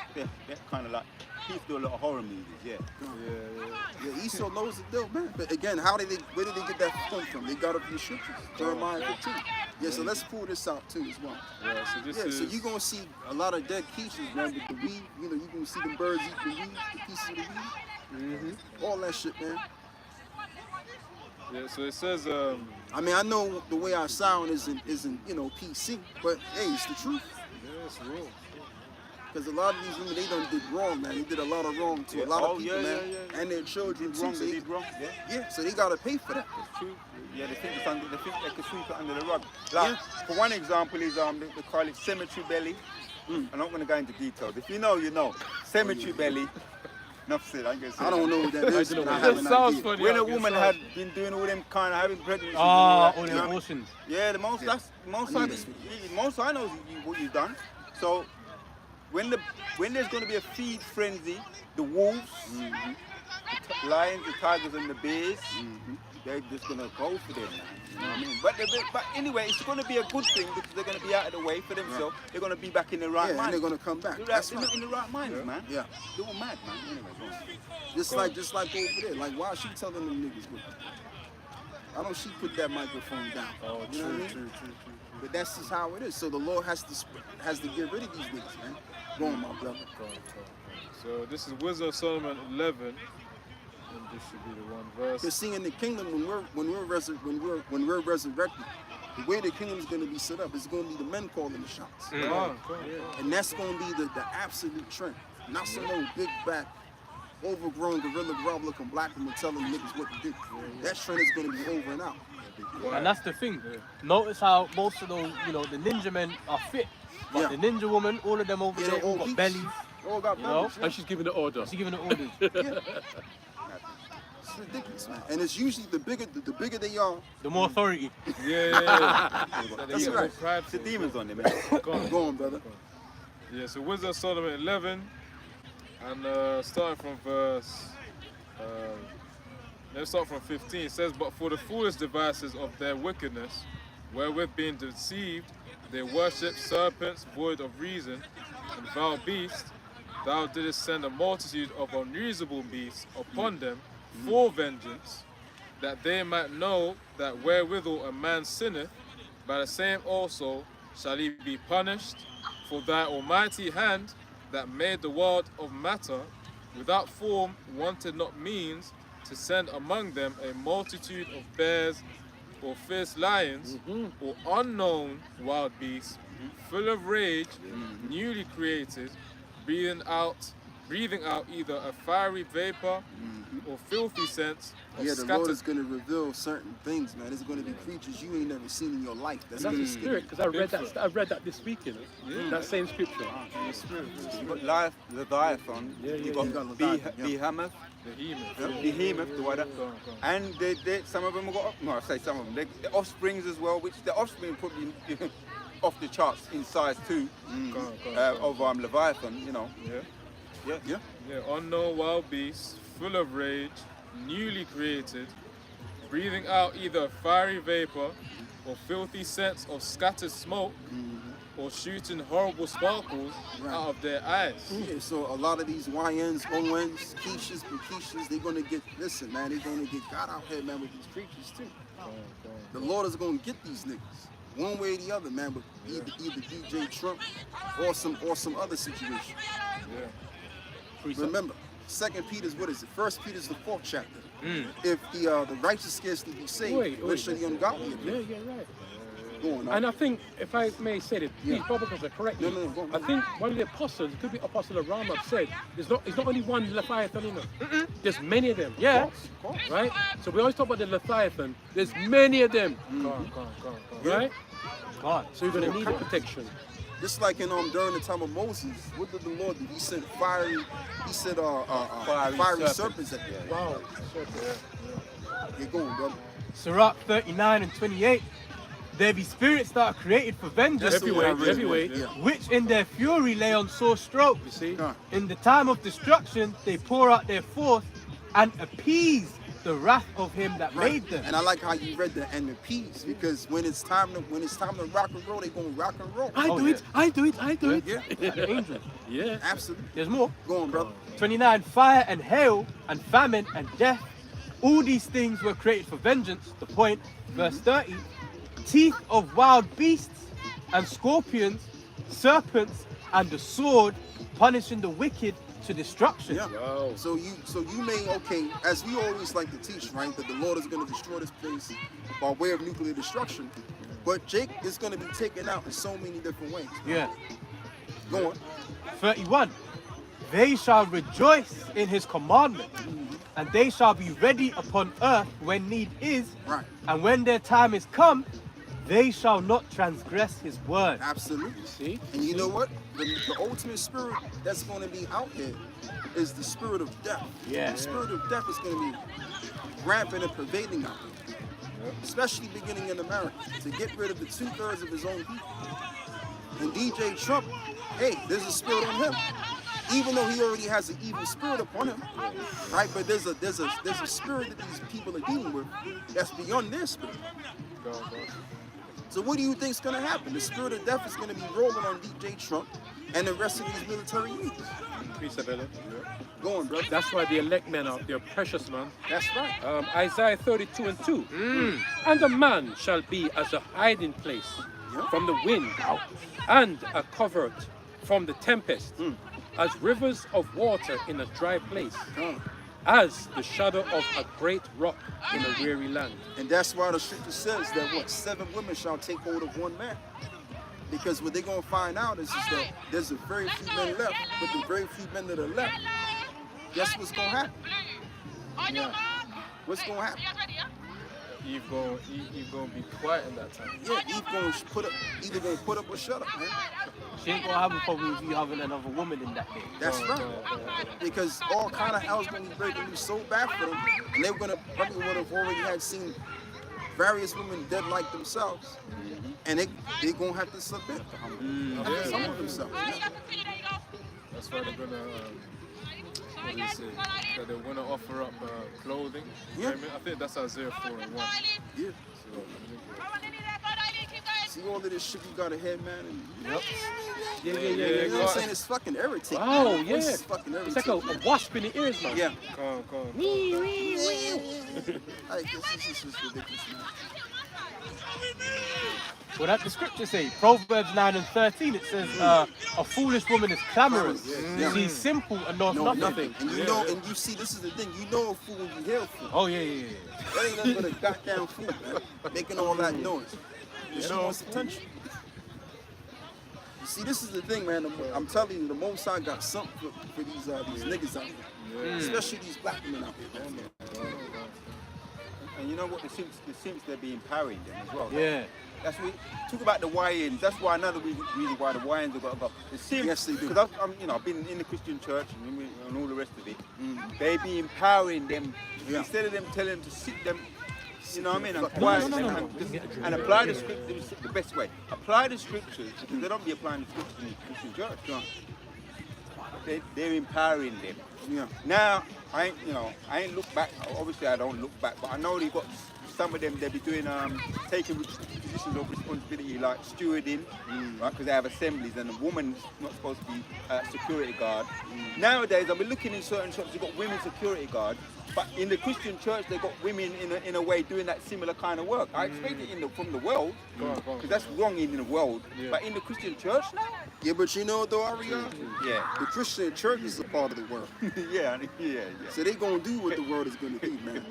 kind of like. He used to do a lot of horror movies. Yeah. Yeah, Esau knows the deal, man. But again, where did they get that film from? They got it from the scriptures. Jeremiah 15. Yeah, so let's pull this out too as well. Yeah, so this is... So you're gonna see a lot of dead quiches, man, with the weed. You know, you're gonna see the birds eat the weed, the pieces of the weed. All that shit, man. Yeah, so it says... I mean, I know the way I sound isn't you know, PC, but hey, it's the truth. Yeah, it's real. Because a lot of these women, they done did wrong, man. They did a lot of wrong to a lot of people, man. And their children too. Wrong, they did wrong. Yeah, so they gotta pay for that. It's true. Yeah, they think they could sweep it under the rug. Like, for one example is they call it cemetery belly. I'm not going to go into details. If you know, you know. Cemetery belly. Enough said. I'm gonna say I don't know what that is. but I have an sounds idea. funny. When a woman had been doing all them kind of having pregnancies. Ah, all you the know what I mean? abortions. Yeah, the most that's most I know is what you've done. So when there's going to be a feed frenzy, the wolves, the lions, the tigers, and the bears, they're just going to go for them. You know what I mean? But anyway, it's going to be a good thing because they're going to be out of the way for themselves. They're going to be back in the right Yeah, mind. and they're gonna come back. They're That's not right. in the right minds, man. Yeah. They're all mad, man. Anyway, go on. Just like over there. Like, why is she telling them niggas what to do? Why don't she put that microphone down? Oh, You know what I mean? true. But that's just how it is. So the Lord has to get rid of these niggas, man. Go on, my brother. So this is Wisdom of Solomon 11, and this should be the one verse. Because see, in the kingdom, when we're resurrected, the way the kingdom's gonna be set up is gonna be the men calling the shots, Come on. and that's gonna be the absolute trend. Not some old big back, overgrown gorilla grob looking black woman telling niggas what to do. That trend is gonna be over and out. And that's the thing. Notice how most of those, you know, the ninja men are fit. But Yeah. the ninja woman, all of them over Yeah, there, they're all all got beats. bellies. All got You know? bellies, And she's giving the order. She's giving the orders. yeah. It's ridiculous, man. And it's usually the bigger they are, The more authority. Yeah. That's right. It's the demons on them, man. Go on, brother. Yeah, so Wisdom of Solomon 11, and starting from verse, let's start from 15. It says, "But for the foolish devices of their wickedness, wherewith being deceived, they worship serpents void of reason, and vile beasts. Thou didst send a multitude of unreasonable beasts upon them for vengeance, that they might know that wherewithal a man sinneth, by the same also shall he be punished. For thy almighty hand that made the world of matter, without form wanted not means to send among them a multitude of bears or fierce lions or unknown wild beasts, full of rage, newly created, breathing out either a fiery vapor or filthy sense of Yeah, the Lord scattered. is going to reveal certain things, man. There's going to be creatures you ain't never seen in your life. That's That's going the to spirit, because I read that this week, you know. That same scripture. You got Leviathan, Yeah, you yeah, got yeah. Leviathan, yeah. Behemoth, Behemoth. Behemoth, the one that, Go on. and some of them have got, no, I say some of them, the offsprings as well, which the offspring probably off the charts in size too, Go on. of Leviathan, you know. Yeah. Yeah. Yeah, unknown wild beasts, full of rage, newly created, breathing out either fiery vapor or filthy scents of scattered smoke, or shooting horrible sparkles out of their eyes. Yeah, so a lot of these YNs, ONs, Keishas, Bukishas, they're going to get, listen, man, they're going to get God out here, man, with these creatures too. The Lord is going to get these niggas. One way or the other, man, with either DJ Trump or some other situation. Yeah. Remember, 2 Peter's, what is it? 1 Peter's the 4th chapter. If the righteous scarcely be saved, where shall the ungodly appear? Yeah, right. Go on, And I think, if I may say it, please, Yeah. Brother, because correct me. No, go on. I think one of the apostles, it could be Apostle Aramab, said, it's not only one Leviathan, you know. There's many of them. Yeah. Of course. Right? So we always talk about the Leviathan. There's many of them. Go on. Right? God. So you're going to need the protection. Just like in during the time of Moses, what did the Lord do? He sent fiery serpents at them. Wow. Get going, brother. Sirach 39 and 28. There be spirits that are created for vengeance, That's the way I read it. Heavyweight. Yeah. which in their fury lay on sore stroke. You see? In the time of destruction, they pour out their force and appease the wrath of him that made them. And I like how you read the and the peace, because when it's time to rock and roll, they gonna rock and roll. I do it. Yeah, The angel. Yeah. absolutely. There's more. Go on, brother. 29. Fire and hail and famine and death. All these things were created for vengeance. The point. Verse 30. Teeth of wild beasts and scorpions, serpents, and the sword, punishing the wicked to destruction. Yeah. Wow. So you may, okay, as we always like to teach, right, that the Lord is going to destroy this place by way of nuclear destruction, but Jake is going to be taken out in so many different ways. Yeah. Go on. 31. They shall rejoice in his commandment, and they shall be ready upon earth when need is, Right. and when their time is come, they shall not transgress his word. Absolutely. See? And you know what? The ultimate spirit that's going to be out there is the spirit of death. Yeah. The spirit of death is going to be rampant and pervading out there, especially beginning in America, to get rid of the 2/3 of his own people. And DJ Trump, hey, there's a spirit on him, even though he already has an evil spirit upon him, right? But there's a spirit that these people are dealing with that's beyond their spirit. So what do you think is going to happen? The spirit of death is going to be rolling on DJ Trump and the rest of these military units. Go on, bro. That's why the elect men are, they're precious, man. That's right. Isaiah 32 and 2. And a man shall be as a hiding place from the wind, and a covert from the tempest, as rivers of water in a dry place, as the shadow of a great rock in a weary land. And that's why the scripture says that 7 women shall take hold of one man. Because what they're going to find out is that there's a very few men left, but the very few men that are left, guess what's going to happen? What's going to happen? Eve gonna be quiet in that time. Yeah, Eve going to either going to put up or shut up, man. She ain't gonna have a problem with you having another woman in that day. That's right. Because all kind of hell's going to be breaking loose so bad for them, and they're going to probably would have already had seen various women dead like themselves, and they're going to have to submit. Have to humble themselves. That's why they're gonna. What do you say? That they're gonna offer up clothing. Yeah. I think that's Isaiah 4 and 1. Yeah. So, See all of this shit you got ahead, man. And, Yeah. you know what I'm saying? It's fucking irritating. Wow, Man. yeah. It's fucking It's like irritating. a wasp in the ears, man. Yeah. Come on. Like, this is ridiculous, man. What does the scripture say? Proverbs 9 and 13. It says, a foolish woman is clamorous. She's simple and knows No, nothing. nothing. And you know, and you see, this is the thing. You know a fool when you hear a fool. Oh yeah. That ain't nothing but a goddamn fool, man. Making all that noise. She wants attention. You see, this is the thing, man. I'm telling you, the Most High got something for these niggas out here. Especially these black men out here, man. And you know what? The Simps they're be empowering them as well. Yeah. That's what talk about the YNs. That's why another reason why the YNs have got to go. The Simps, Yes, they do. because I've been in the Christian church and all the rest of it. They be empowering them instead of them telling them to sit them. You know what I mean? And quiet and apply the scriptures the best way. Apply the scriptures because they don't be applying the scriptures in the Christian church. They're empowering them. Yeah. Now I ain't look back. Obviously, I don't look back, but I know they got some of them. They be doing taking positions of responsibility like stewarding, right? Because they have assemblies, and a woman's not supposed to be security guard. Nowadays, I've been looking in certain shops. They've got women security guard, but in the Christian church, they got women in a way doing that similar kind of work. I expect it from the world, because that's wrong in the world. But in the Christian church now, Yeah, but you know, though, Ariana, yeah, the Christian church is a part of the world. yeah. So they gonna do what the world is gonna do, man.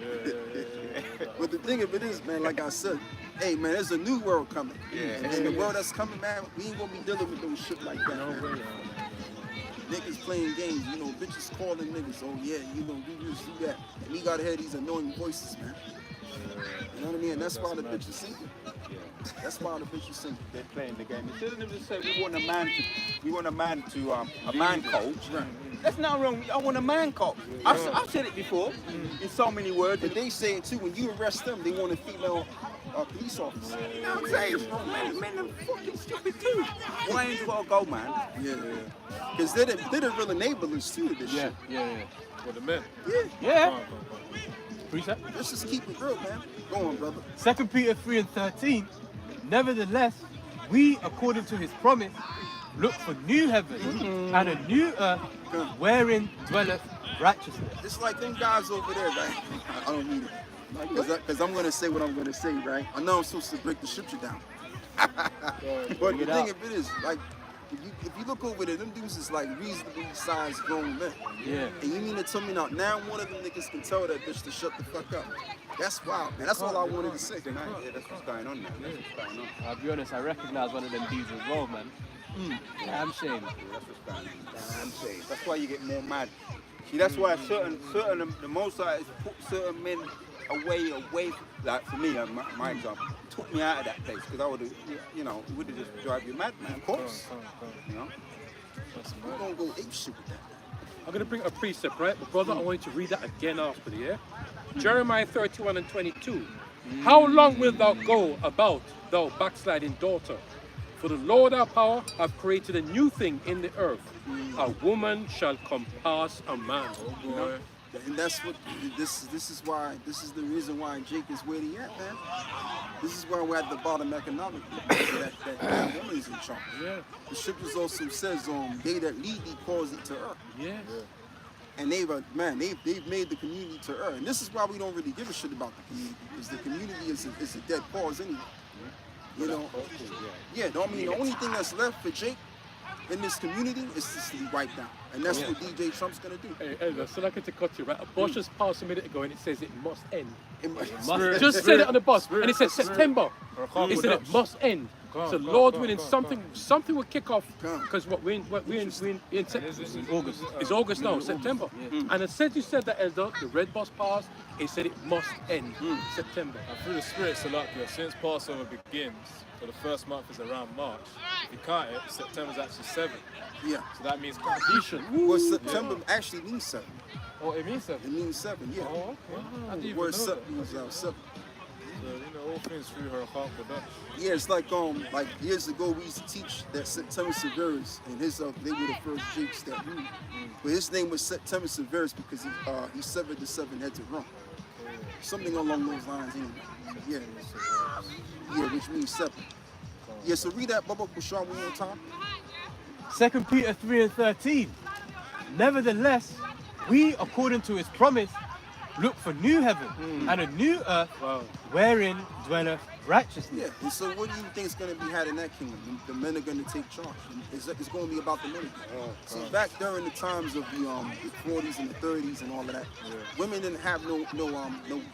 But the thing of it is, man, like I said, hey, man, there's a new world coming. And the world that's coming, man, we ain't gonna be dealing with no shit like that. Man. Niggas playing games, you know, bitches calling niggas, oh yeah, you know, do this, do that. And we gotta hear these annoying voices, man. You know what I mean? And that's why the bitches singing. That's why the bitches singing. They're playing the game. Instead of them just say we want a man to a man coach. Right. That's not wrong. I want a man coach. I've said it before in so many words. But they say it too, when you arrest them, they want a female police officer. You know what I'm saying? Men are fucking stupid too. Why ain't you gotta go, man? Yeah. Because they're the real enablers too of this shit. For the men. Yeah. Precept. Let's just keep it real, man. Go on, brother. 2 Peter 3 and 13. Nevertheless, we, according to his promise, look for new heaven and a new earth wherein dwelleth righteousness. It's like them guys over there, right? I don't need it. Because I'm going to say what I'm going to say, right? I know I'm supposed to break the scripture down. But the thing of it is, like, if you look over there, them dudes is like reasonably sized grown men. Yeah. And you mean to tell me now one of them niggas can tell that bitch to shut the fuck up. That's wild, man. That's all I wanted to say. Yeah, that's what's going on, man. That's what's going on. I'll be honest, I recognize one of them dudes as well, man. Damn shame. That's what's going on. Damn shame. That's why you get more mad. See, that's why certain the Most High has put certain men away. Like for me, my example, took me out of that place because I would have, you know, it would have just drive you mad, man. Of course. You know. We're going to go ape shit with that. I'm going to bring a precept, right? But brother, I want you to read that again after, yeah? Jeremiah 31 and 22. How long wilt thou go about, thou backsliding daughter? For the Lord our power hath created a new thing in the earth. A woman shall compass a man. Oh boy. And that's what this is the reason why Jake is where he at, man. This is why we're at the bottom economically. That woman is in charge. Yeah. The scriptures also says, they that lead thee cause it to earth. Yeah. And they've made the community to earth. And this is why we don't really give a shit about the community, because the community is a dead cause anyway. You know? Yeah, I mean, the only thing that's left for Jake in this community is to be wiped out. And that's what DJ Trump's gonna do. Hey, so like to cut you, right? A bus just passed a minute ago and it says it must end. It Just said it on the bus and it said September. It said it must end. So Lord willing, something will kick off because we're in August. It's August now, September. And as you said that, Elder, the red bus passed. It said it must end September. And through the Spirit, Salakia, since Passover begins, so the first month is around March. If you count it, September's actually 7. Yeah. So that means completion. Well, September actually means 7. Oh, it means 7. It means 7, yeah. Oh, okay. I didn't The even word know 7 that. means 7. So, all things through her heart production. Yeah, it's like years ago we used to teach that September Severus, and his they were the first Jakes that knew. But his name was September Severus because he severed the 7 heads of Rome. Something along those lines, anyway. Yeah, which means 7. Yeah, so read that Baba Kushar one more time. 2 Peter 3 and 13. Nevertheless, we, according to his promise, look for new heaven and a new earth wherein dwelleth righteousness. Yeah, and so what do you think is going to be had in that kingdom? The men are going to take charge. It's going to be about the men. So back during the times of the 40s and the 30s and all of that, women didn't have no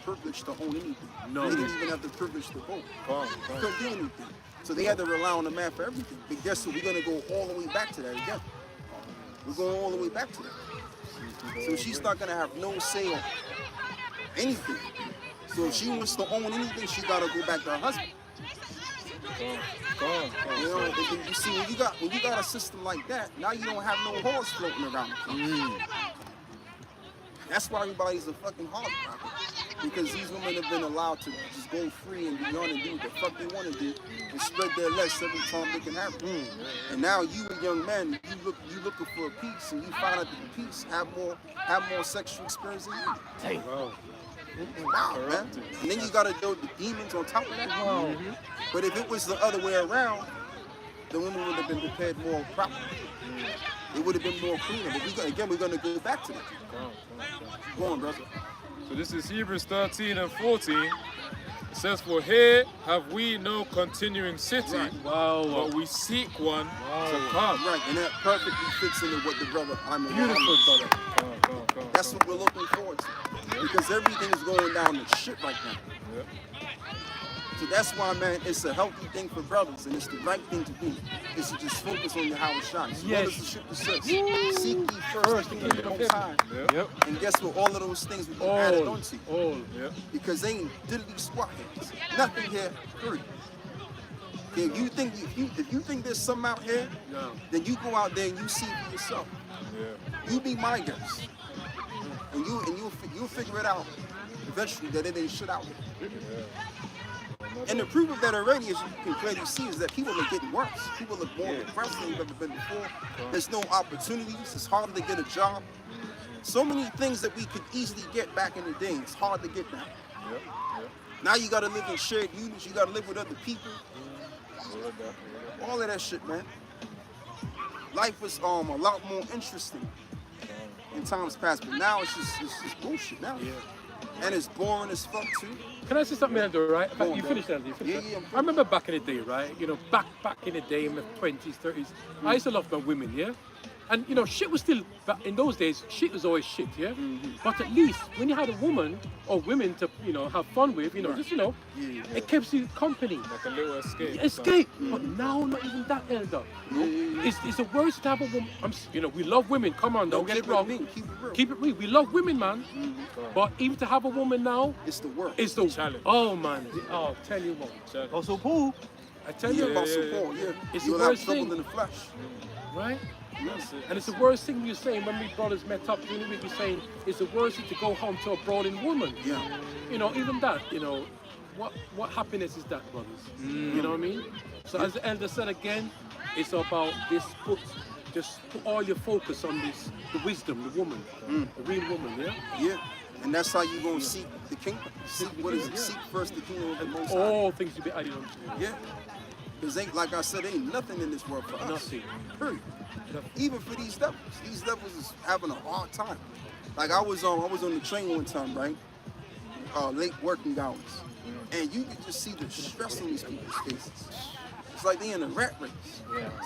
privilege to own anything. No. They didn't even have the privilege to vote. They couldn't do anything. So they had to rely on the man for everything. But guess what? We're going to go all the way back to that again. We're going all the way back to that. So she's not going to have no say on anything. So if she wants to own anything, she got to go back to her husband. You know, and then you see, when you got a system like that, now you don't have no horse floating around. That's why everybody's a fucking hog because these women have been allowed to just go free and beyond and do what the fuck they want to do and spread their legs every time they can have it. And now you, a young man, you looking for a peace, and you find out that the peace have more sexual experience than you. Wow, man. And then you gotta deal with the demons on top of that. But if it was the other way around, the women would have been prepared more properly. It would have been more cleaner. But we're gonna go back to that. Go on, brother. So this is Hebrews 13 and 14. It says, for here have we no continuing city, but we seek one to come. Right, and that perfectly fits into what the brother, Beautiful, brother. That's what we're looking forward to. Because everything is going down the shit right now. So that's why, man, it's a healthy thing for brothers, and it's the right thing to do. Is to just focus on your Howard shots. What does the scripture says? Seek ye first the kingdom of Most High. And guess what? All of those things will be added onto you. Because they ain't diddly squat here. Nothing here, period. Okay, if you think there's something out here, then you go out there and you see it for yourself. You be my guest. And you'll figure it out eventually that it ain't shit out here. And the proof of that already, as you can clearly see, is that people are getting worse. People are more depressed than they've ever been before. There's no opportunities. It's harder to get a job. So many things that we could easily get back in the day, it's hard to get now. Now you got to live in shared units. You got to live with other people. All of that shit, man. Life was a lot more interesting in times past, but now it's just bullshit now. And it's boring as fuck too. Can I say something, Elder, right? You finished that, I remember back in the day, right? You know, back in the day in the 20s, 30s, I used to love my women, yeah? And, you know, shit was still, but in those days, shit was always shit, yeah? But at least when you had a woman or women to, you know, have fun with, you know, just, you know, it keeps you company. Like a little escape. Escape. But now, not even that, Elder. It's the worst to have a woman. You know, we love women. Come on, don't get it wrong. Keep it real. We love women, man. But even to have a woman now, it's the work. It's the challenge. Oh, man. Oh, tell you what. Also, Paul. I tell you about support. It's You'll the have worst trouble thing. in the flesh. Right? And it's the worst thing you're saying when we brothers met up during the week. We're saying it's the worst thing to go home to a brawling woman. You know, even that, you know, what happiness is that, brothers? You know what I mean? So as the elder said again, it's about this just put all your focus on this, the wisdom, the woman, the real woman, Yeah. And that's how you gonna seek the kingdom. Seek first the kingdom of the Most High. All things to be added on to. Yeah. Because like I said, ain't nothing in this world for us. Nothing. Period. Even for these devils. These devils is having a hard time. Like I was on the train one time, right? Late working hours. And you could just see the stress on these people's faces. It's like they in a rat race.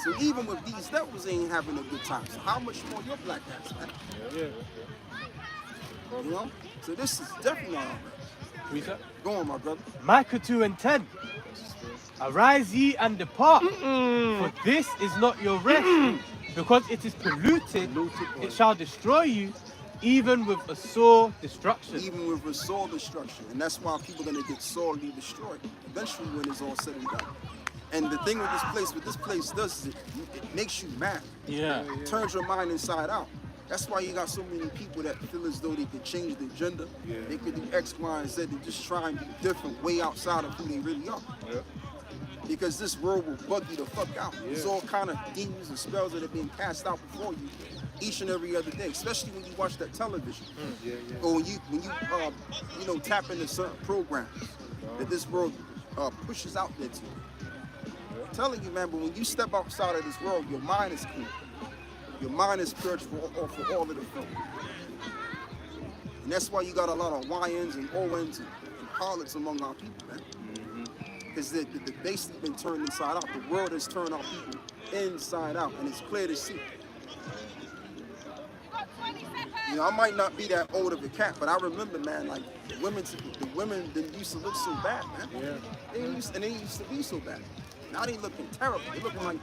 So even with these devils, they ain't having a good time. So how much more your black ass, man? You know? So this is definitely not all right. Go on, my brother. Micah 2 and 10. Arise ye and depart, for this is not your rest, because it is polluted, it shall destroy you, even with a sore destruction. Even with a sore destruction. And that's why people are going to get sorely destroyed, eventually when it's all said and done. And the thing with this place does is it makes you mad. It turns your mind inside out. That's why you got so many people that feel as though they could change their gender. They could do X, Y, and Z. They just try and be different, way outside of who they really are. Because this world will bug you the fuck out. There's all kind of demons and spells that are being cast out before you each and every other day, especially when you watch that television. Or when you tap into certain programs that this world pushes out there to you. I'm telling you, man, but when you step outside of this world, your mind is clear. Your mind is purged for all of the filth. And that's why you got a lot of YNs and ONs and harlots among our people, man. Because the basically been turned inside out. The world has turned our people inside out, and it's clear to see. You know, I might not be that old of a cat, but I remember, man, like the women didn't used to look so bad, man. Yeah. They used to be so bad. Now they looking terrible. They looking like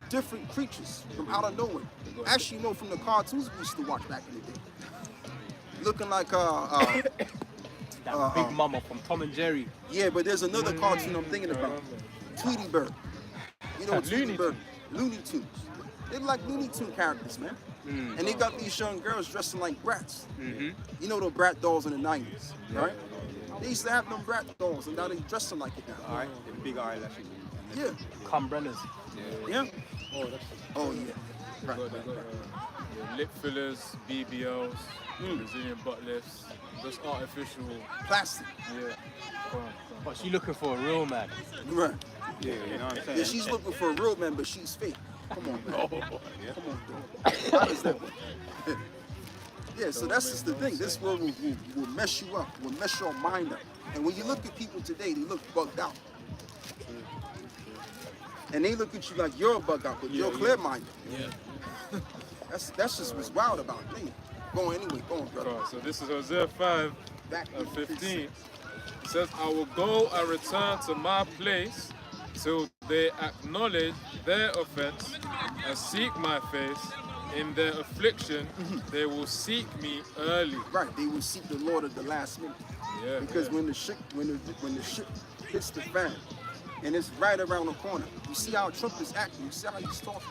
different creatures from out of nowhere. Actually, you know, from the cartoons we used to watch back in the day. Looking like That Big Mama from Tom and Jerry. yeah, but there's another cartoon I'm thinking about. Tweety Bird. You know Tweety Bird? Looney Tunes. They're like Looney Tune characters, man. And they got these young girls dressing like brats. You know the brat dolls in the 90s, right? They used to have them brat dolls, and now they dressing like it now. Alright, the big eyelashes. Yeah. Cum Brenners. Yeah. Oh, that's Oh yeah. Right. They got lip fillers, BBLs, Brazilian butt lifts, just artificial. Plastic. Yeah. Come on. But she looking for a real man. Right. Yeah, you know what I'm saying? Yeah, she's looking for a real man, but she's fake. Come on, man. Come on, dog. How does that work? Yeah, so that's just the thing. This world will mess you up, will mess your mind up. And when you look at people today, they look bugged out. And they look at you like you're bugged out, but you're clear-minded. Yeah. That's just what's wild about me. Go on anyway, go on, brother. Alright, so this is Hosea 5 Back and in 15. It says, I will go and return to my place till they acknowledge their offense and seek my face. In their affliction, they will seek me early. Right, they will seek the Lord at the last minute. Yeah. Because when the shit hits the fan, and it's right around the corner, you see how Trump is acting, you see how he's talking.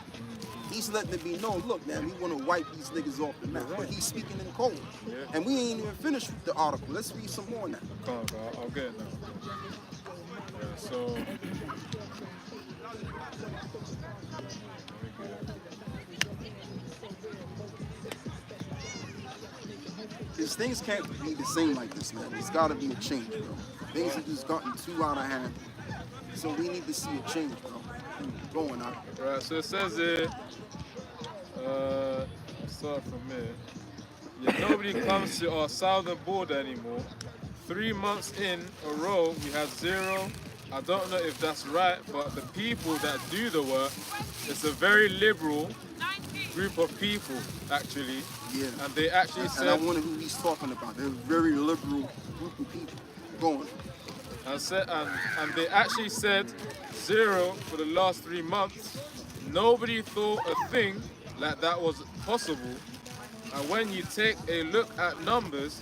He's letting it be known, look, man, we want to wipe these niggas off the map. But he's speaking in code. Yeah. And we ain't even finished with the article. Let's read some more now. Come on, bro. I'll get it now. Yeah, so. Because things can't be the same like this, man. There's got to be a change, bro. Things have just gotten too out of hand. So we need to see a change, bro. Going on. Right, so it says here, start from here. Yeah, nobody comes to our southern border anymore. 3 months in a row, we had zero. I don't know if that's right, but the people that do the work, it's a very liberal group of people, actually. Yeah. And they actually And said, I wonder who he's talking about. They're a very liberal group of people. Going. and they actually said zero for the last 3 months. Nobody thought a thing like that was possible. And when you take a look at numbers,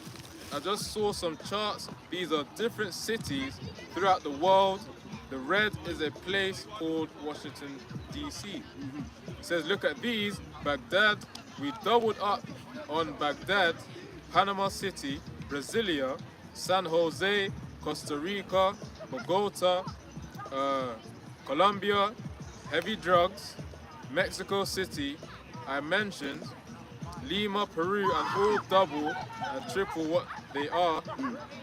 I just saw some charts. These are different cities throughout the world. The red is a place called Washington, D.C. It says, look at these. Baghdad, we doubled up on Baghdad, Panama City, Brasilia, San Jose, Costa Rica, Bogota, Colombia, heavy drugs, Mexico City, I mentioned, Lima, Peru, and all double and triple what they are.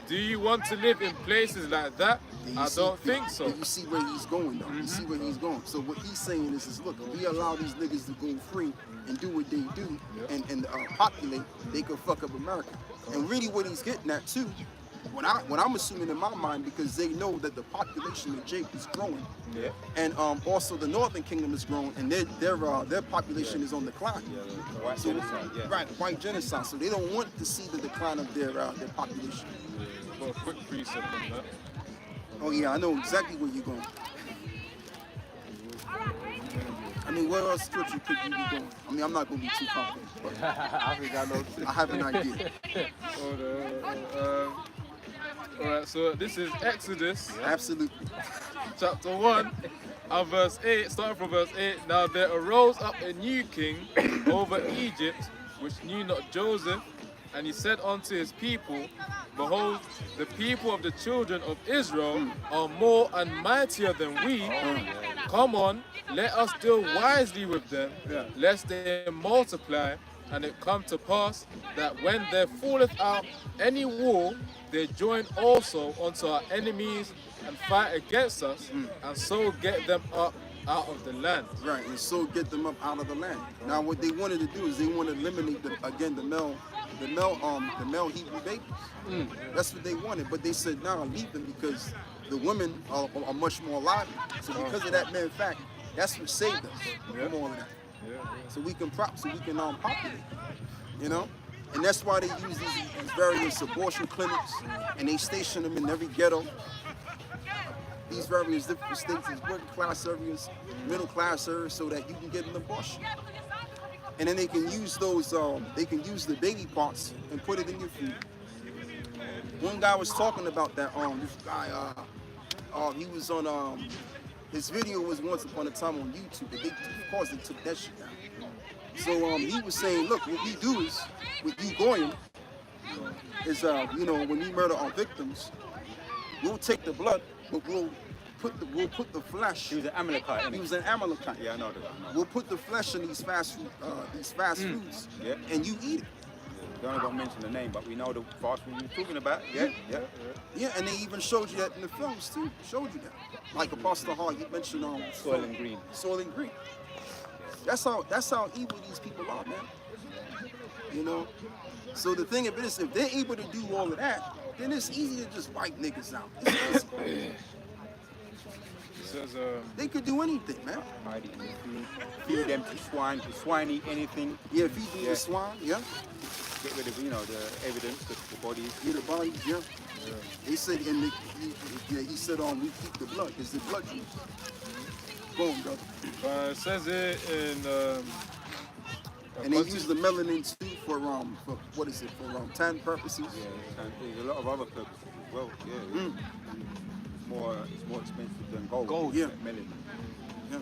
Do you want to live in places like that? I don't think so. You see where he's going, though. You see where he's going. So what he's saying is look, if we allow these niggas to go free and do what they do and populate, they could fuck up America. And really what he's getting at, too, what I'm assuming in my mind, because they know that the population of Jake is growing, and also the Northern Kingdom is growing, and their population is on decline. White genocide, yeah. Right, white genocide. So they don't want to see the decline of their population. Got a quick precept on that. Oh yeah, I know exactly where you're going. I mean, where else scripture could you be going? I mean, I'm not going to be too confident, but I think I know too. I have an idea. Alright, so this is Exodus Absolutely. chapter 1 and verse 8, starting from verse 8. Now there arose up a new king over Egypt, which knew not Joseph, and he said unto his people, behold, the people of the children of Israel are more and mightier than we. Come on, let us deal wisely with them, lest they multiply. And it come to pass that when there falleth out any war, they join also unto our enemies and fight against us, and so get them up out of the land. Right, and so get them up out of the land. Now, what they wanted to do is they want to eliminate the the male Hebrew babies. That's what they wanted, but they said, "Nah, leave them because the women are much more lively." So because of that matter of fact, that's what saved us from all of that. So we can populate, you know, and that's why they use these various abortion clinics, and they station them in every ghetto. These various different states, these working class areas, middle class areas, so that you can get an abortion. And then they can use those, they can use the baby parts and put it in your food. One guy was talking about that. This guy, he was on, his video was once upon a time on YouTube, but of course they took that shit down. So he was saying, look, what we do is, with you Goyim, is you know, when we murder our victims, we'll take the blood, but we'll put the flesh. He was an Amalekite, isn't He he? was an Amalekite. Yeah, I know that. We'll put the flesh in these fast foods, Yeah. and you eat it. Don't got to mention the name, but we know the fast food you're talking about. Yeah. Yeah, and they even showed you that in the films too. Showed you that. Like Apostle Hall, you mentioned Soil and Green. Soil and Green. That's how evil these people are, man. You know? So the thing of it is, if they're able to do all of that, then it's easy to just wipe niggas out. It's easy. Says, They could do anything, man. Hide it in the food. Feed them to swine. The swine eat anything. Yeah, feed them the swine, yeah. Get rid of, you know, the evidence, the bodies. Yeah, the bodies, yeah. They said, and he said, we keep the blood. It's the blood juice. Go on, brother. it says it in. And they use the melanin too for what is it, for tan purposes? Yeah, and there's a lot of other purposes as well. Yeah. It's more expensive than gold. Gold, yeah. Melanin. Yeah.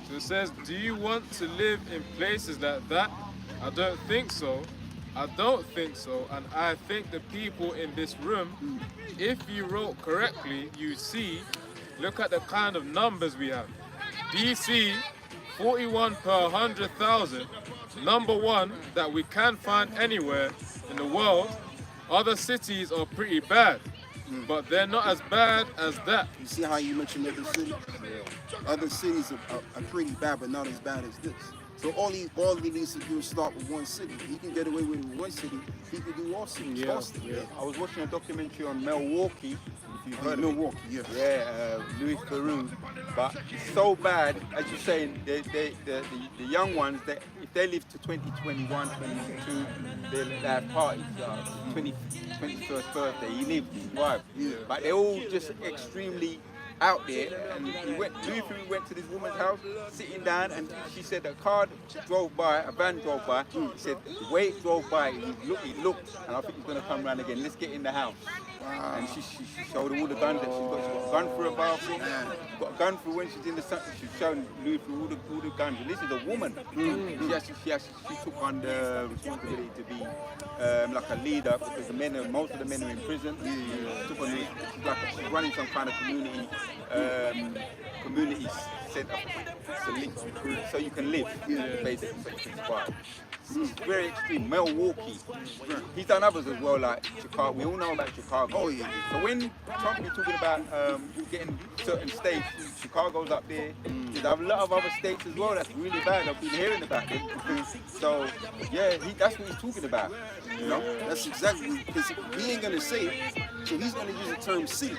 So it says, do you want to live in places like that? I don't think so. I don't think so. And I think the people in this room, if you wrote correctly, you see, look at the kind of numbers we have. DC, 41 per 100,000. Number one that we can find anywhere in the world. Other cities are pretty bad, but they're not as bad as that. You see how you mentioned other cities? Other cities are pretty bad, but not as bad as this. So all he needs to do is start with one city. He can get away with it with one city. He can do all cities. Yeah, all cities. yeah. I was watching a documentary on Milwaukee. If you've heard of it. Milwaukee, yeah. Yeah, Louis Theroux. But it's so bad, as you're saying, the young ones, if they live to 2021, 22, they'll have parties. 21st birthday, he lived, his wife. Yeah. But they're all just extremely out there. And Louis Theroux went to this woman's house, sitting down, and she said a car drove by, a van drove by. He said the way it drove by, he looked, and I think he's going to come around again. Let's get in the house. And she showed her all the guns that she's got. She's got a gun for her bathroom. She's got a gun for when she's in the sun. She's showing Louis all the guns. And this is a woman. She took on the responsibility to be like a leader because most of the men are in prison. She took on she's running some kind of community centre so you can live, basically, so you can survive. It's very extreme. Milwaukee. He's done others as well, like Chicago. We all know about Chicago. Oh, yeah. So when Trump is talking about getting certain states, Chicago's up there. There's a lot of other states as well that's really bad. I've been hearing about them. So yeah, that's what he's talking about. You know? That's exactly, because he ain't gonna say it, so he's gonna use the term cities.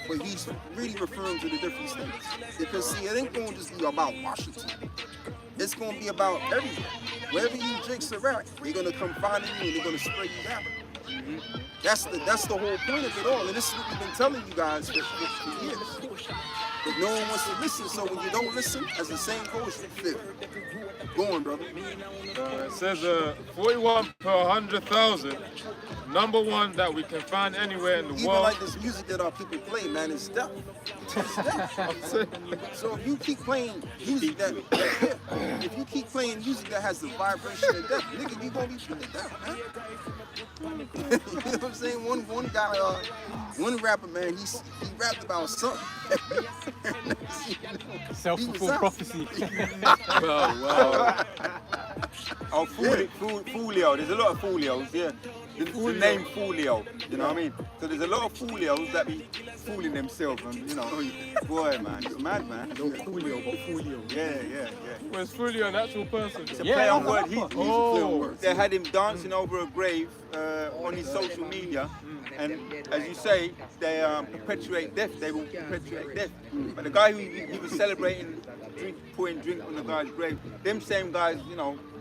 But he's really referring to the different states. Because see, it ain't gonna just be about Washington. It's gonna be about everywhere. Wherever you jakes are at, they're gonna come find you and they're gonna spray you down. That's the whole point of it all. And this is what we've been telling you guys for years. But no one wants to listen, so when you don't listen, as the saying goes, you feel. Go on, brother. It says 41 per 100,000. Number one that we can find anywhere in the Even world. like this music that our people play, man, is death. It's death. So if you keep playing music that has the vibration of death, nigga, you gonna be put to death, man. You know what I'm saying? One guy, one rapper, man, he rapped about something. Self-fulfilled prophecy. Wow. Oh, Foolio. There's a lot of Foolios, yeah. The name Foolio, you know what I mean? So there's a lot of Foolios that be fooling themselves, and boy, man, it's mad, man. Don't Julio, but Julio. Yeah. Was Fully an actual person? It's a Yeah, play on that's word. a rapper. They had him dancing over a grave on his social media, and as you say, they perpetuate death. They will perpetuate death. But the guy who he was celebrating, pouring drink on the guy's grave, them same guys,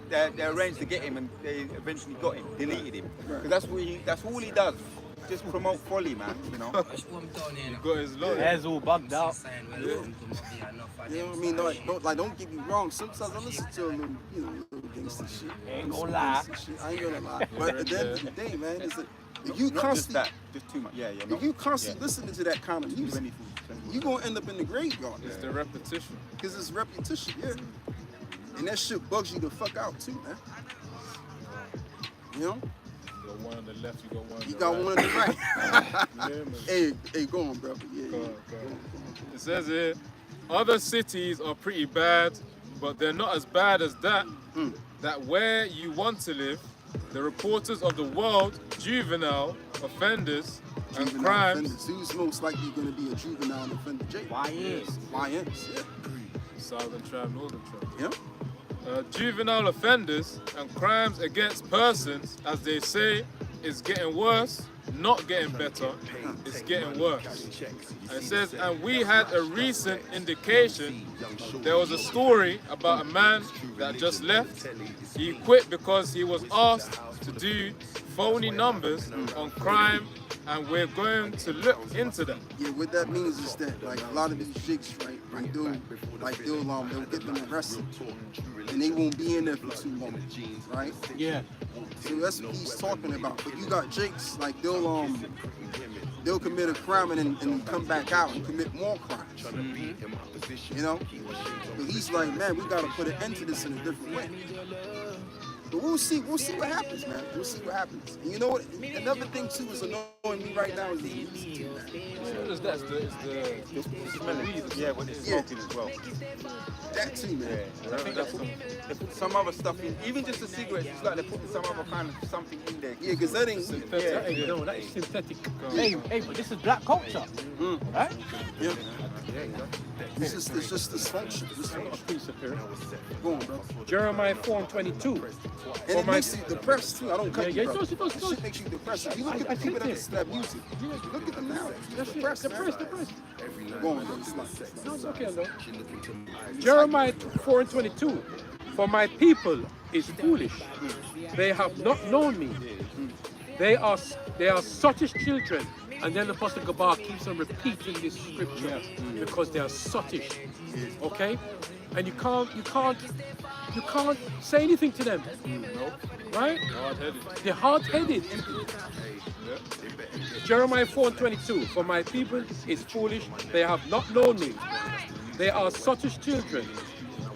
they arranged to get him, and they eventually got him, deleted him. Because that's all he does. Just promote folly, man. He got his lawyer. Hair's all bugged out. You know what I mean? Don't get me wrong. Sometimes I listen to a little gangster shit. Ain't gonna lie. I ain't gonna lie. But at the end of the day, man, it's like, if you Not just constantly, that, just too much. Yeah. if you constantly listening to that kind of music, you gonna end up in the graveyard. It's the repetition. Because it's repetition, yeah. And that shit bugs you the fuck out too, man. You know? You got one on the left, you got one on You the got right. one on the right. Yeah, man. Hey, go on, brother. Yeah. Go on. It says here, other cities are pretty bad, but they're not as bad as that. That where you want to live, the reporters of the world, juvenile offenders and Juvenile crimes. offenders. Who's most likely going to be a juvenile offender? Jake. YNs. YNs, yeah. Southern tribe, northern tribe. Yeah. Juvenile offenders and crimes against persons, as they say, is getting worse, not getting better, it's getting worse. And it says, and we had a recent indication, there was a story about a man that just left. He quit because he was asked to do phony numbers on crime, and we're going to look into that. Yeah, what that means is that like a lot of these jigs, right, they'll get them arrested, and they won't be in there for too long, right? Yeah. So that's what he's talking about. But you got jigs like they'll commit a crime and then come back out and commit more crimes. You know? But he's like, man, we gotta put an end to this in a different way. But we'll see what happens, man. We'll see what happens. And you know what? Another thing too is annoying me right now is the music too, man. It's the Smelling. Yeah, when it's smoking as well. That too, man. I think they put some other stuff in, even just the cigarettes. It's like they're putting some other kind of something in there. Yeah, because that ain't That ain't, no, that is synthetic. Hey, but this is black culture, right? Yeah. It's just dysfunction. Go on, bro. Jeremiah 4:22. And it makes you depressed too. I don't cut Yeah, you, it bro. does, it does, it That does. shit makes you depressed. If you look at the people that listen to that music, look at them now. They're depressed, man. Depressed. Go on, bro. It's like, No, it's okay, though. Jeremiah 4:22. For my people is foolish. They have not known me. They are sottish children. And then the Apostle Gabar keeps on repeating this scripture because they are sottish. Okay? And you can't say anything to them. Right? hard-headed. They're hard-headed. Jeremiah 4:22. For my people is foolish. They have not known me. They are sottish children,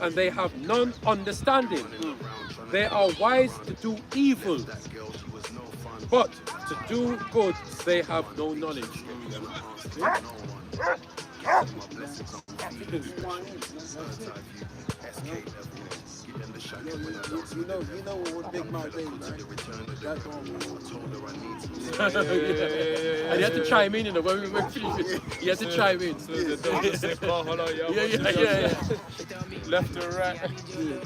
and they have none understanding. They are wise to do evil, but to do good they have no knowledge. you know what make my day, man. That's all, And you had to chime in, when we went through it. You had to chime in. Yeah. Left and right.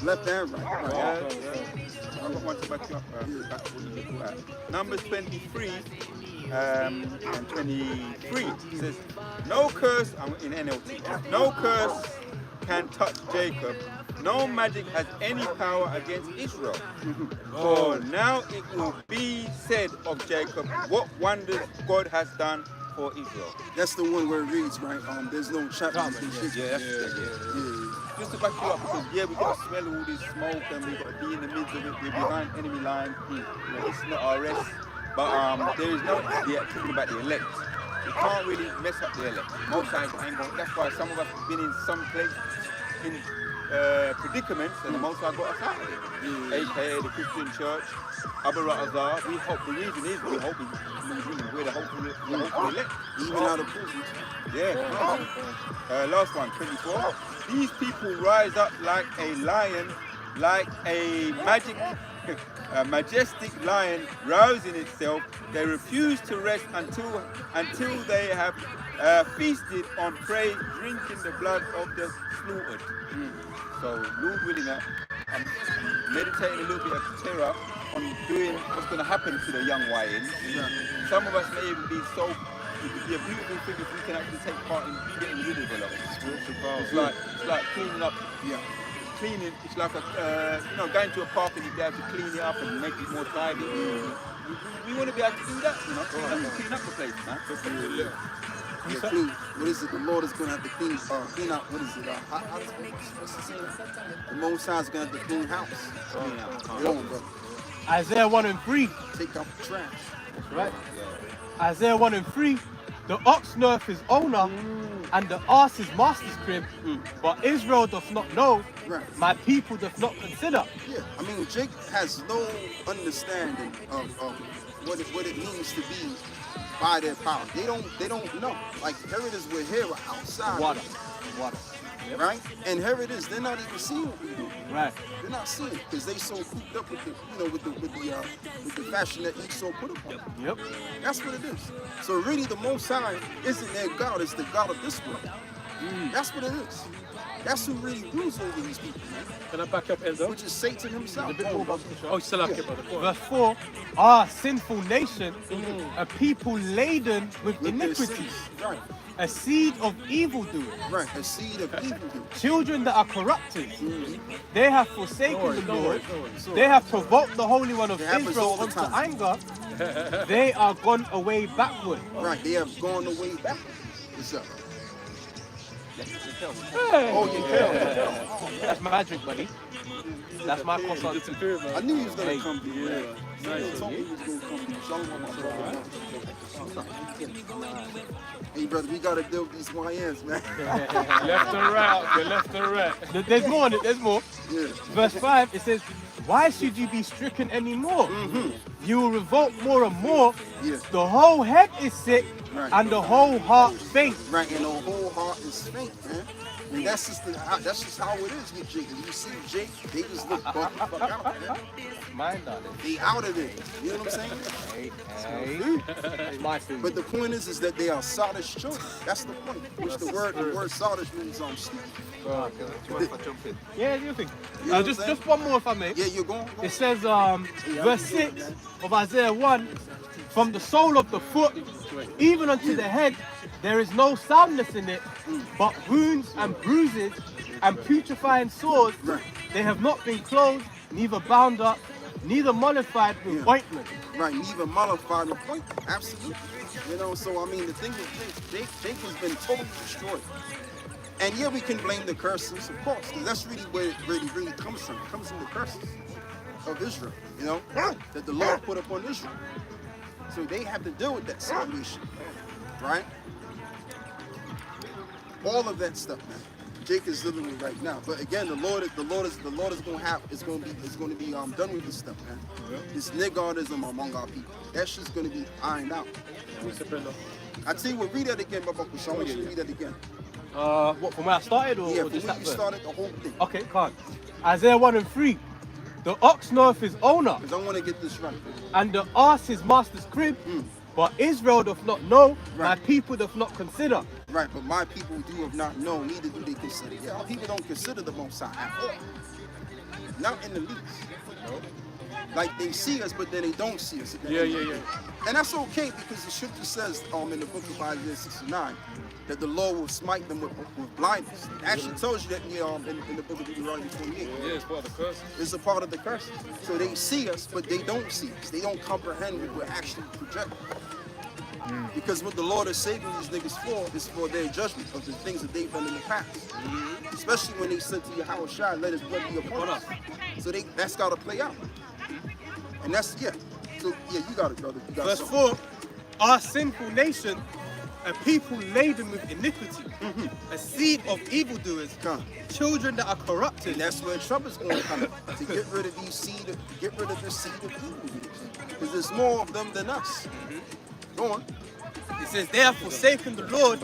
Left and right. I've got one to back you up. Back to what you look at. Numbers 23 and 23 says, no curse, I'm in NLT, no curse can touch Jacob. No magic has any power against Israel. For now it will be said of Jacob, what wonders God has done for Israel. That's the one where it reads, right? There's no chapters. Yeah. Just to back you up, because we got to smell all this smoke and we got to be in the midst of it. We're behind enemy line. It's not our rest. But there is no, talking about the elect. You can't really mess up the elect. Most times ain't going. That's why some of us have been in some place in predicaments, and the Most High got us out of it. AKA the Christian Church, Abba Ratazar. We hope the reason is we're the hopeful elect. Even out of prison. Yeah. Last one, 24. These people rise up like a lion, like a majestic lion rousing itself. They refuse to rest until they have feasted on prey, drinking the blood of the slaughtered. So, Lord willing, I'm meditating a little bit of terror on doing what's going to happen to the young YNs. Some of us may even be so. It would be a beautiful thing if we can actually take part in getting rid of a lot. It's like cleaning up. Cleaning. It's like going to a park and you be able to clean it up and make it more tidy. We want to be able to do that, clean up the place, man. Clean. What is it? The Lord is going to have to clean out. What is it? What's the saying? The Most High is going to have to clean house. Come on, bro. Isaiah 1 and 3. Take out the trash. Right. Isaiah 1 and 3. The ox knoweth his owner, and the ass his master's crib, but Israel doth not know, my people doth not consider. Yeah, I mean, Jake has no understanding of what it means to be by their power. They don't know. Like, here it is, we're here, we're outside. Water. Right? And here it is, they're not even seeing what we do. Right. They're not seeing it because they so cooped up with the fashion that Esau put upon them. Yep. That's what it is. So really, the Most High isn't their God; it's the God of this world. That's what it is. That's who really rules over these people, man. Can I back up, Enzo? Which is Satan himself. Oh, still have to, brother. Verse 4. Our sinful nation, a people laden with With their iniquities, sins. Right, a seed of evildoers, right. A seed of evil. children that are corrupted. They have forsaken the Lord. They have provoked the Holy One of It happens Israel all the unto time. anger. They are gone away backward. Right, they have gone away back. What's up? Hey. Oh, you can. That's magic, buddy. That's my croissant. I knew he was gonna Hey. come through. Yeah. He told me he was gonna come through. Shalom, hey, brother, we gotta deal with these YNs, man. Left and right, okay, left and right. There's more on it, there's more. Yeah. Verse 5, it says, why should you be stricken anymore? You will revolt more and more. Yeah. The whole head is sick, Right. and the whole heart faint. Right, and the whole heart is faint, man. And that's just how it is with Jake. You see Jake, they just look bugged the fuck out, man. Mine, darling. They out of it. You know what I'm saying? It's my food. But the point is that they are sottish children. That's the point. Which the word sottish means stupid. Yeah, you think? You know what I'm just saying? one more if I may. Yeah, you're going. It says, verse 6 of Isaiah 1, from the sole of the foot even unto the head, there is no soundness in it, but wounds and bruises and putrefying sores. Right. They have not been closed, neither bound up, neither mollified with ointment. Right, and even mollified the point. Absolutely. You know, so I mean, the thing is, Jake has been totally destroyed. And yeah, we can blame the curses, of course, because that's really where it really comes from. It comes from the curses of Israel, you know, that the Lord put upon Israel. So they have to deal with that situation, right? All of that stuff, man. Jake is living with right now. But again, the Lord is going to be done with this stuff, man. This niggardism among our people. That's just going to be ironed out. I tell you what, read that again, Baba Kusha. I want you to read that again. What, from where I started or, Yeah, or from just where that you verse? started the whole thing. Okay, can't. Isaiah 1 and 3. The ox knoweth his owner, Because I want to get this right. and the ass his master's crib, but Israel doth not know, my Right. people doth not consider. Right, but my people do have not known, neither do they consider. Yeah, our people don't consider the Most High at all. Not in the least. Like they see us, but then they don't see us. Yeah. And that's okay because the scripture says in the book of Isaiah 69 that the Lord will smite them with blindness. It actually tells you that in the book of Deuteronomy 28. Yeah, it's part of the curse. It's a part of the curse. So they see us, but they don't see us. They don't comprehend what we're actually projecting. Because what the Lord is saving these niggas for is for their judgment of the things that they've done in the past. Especially when they said to Yahweh Shai, let his blood be upon us. So that's got to play out. And that's, yeah. So, yeah, you got it, brother. You got Verse something. 4, our sinful nation, a people laden with iniquity, a seed of evildoers, Come. children that are corrupted. And that's where trouble's going to come in, to get rid of these seed, to get rid of this seed of evil. Because there's more of them than us. Go on. It says, they have forsaken the Lord,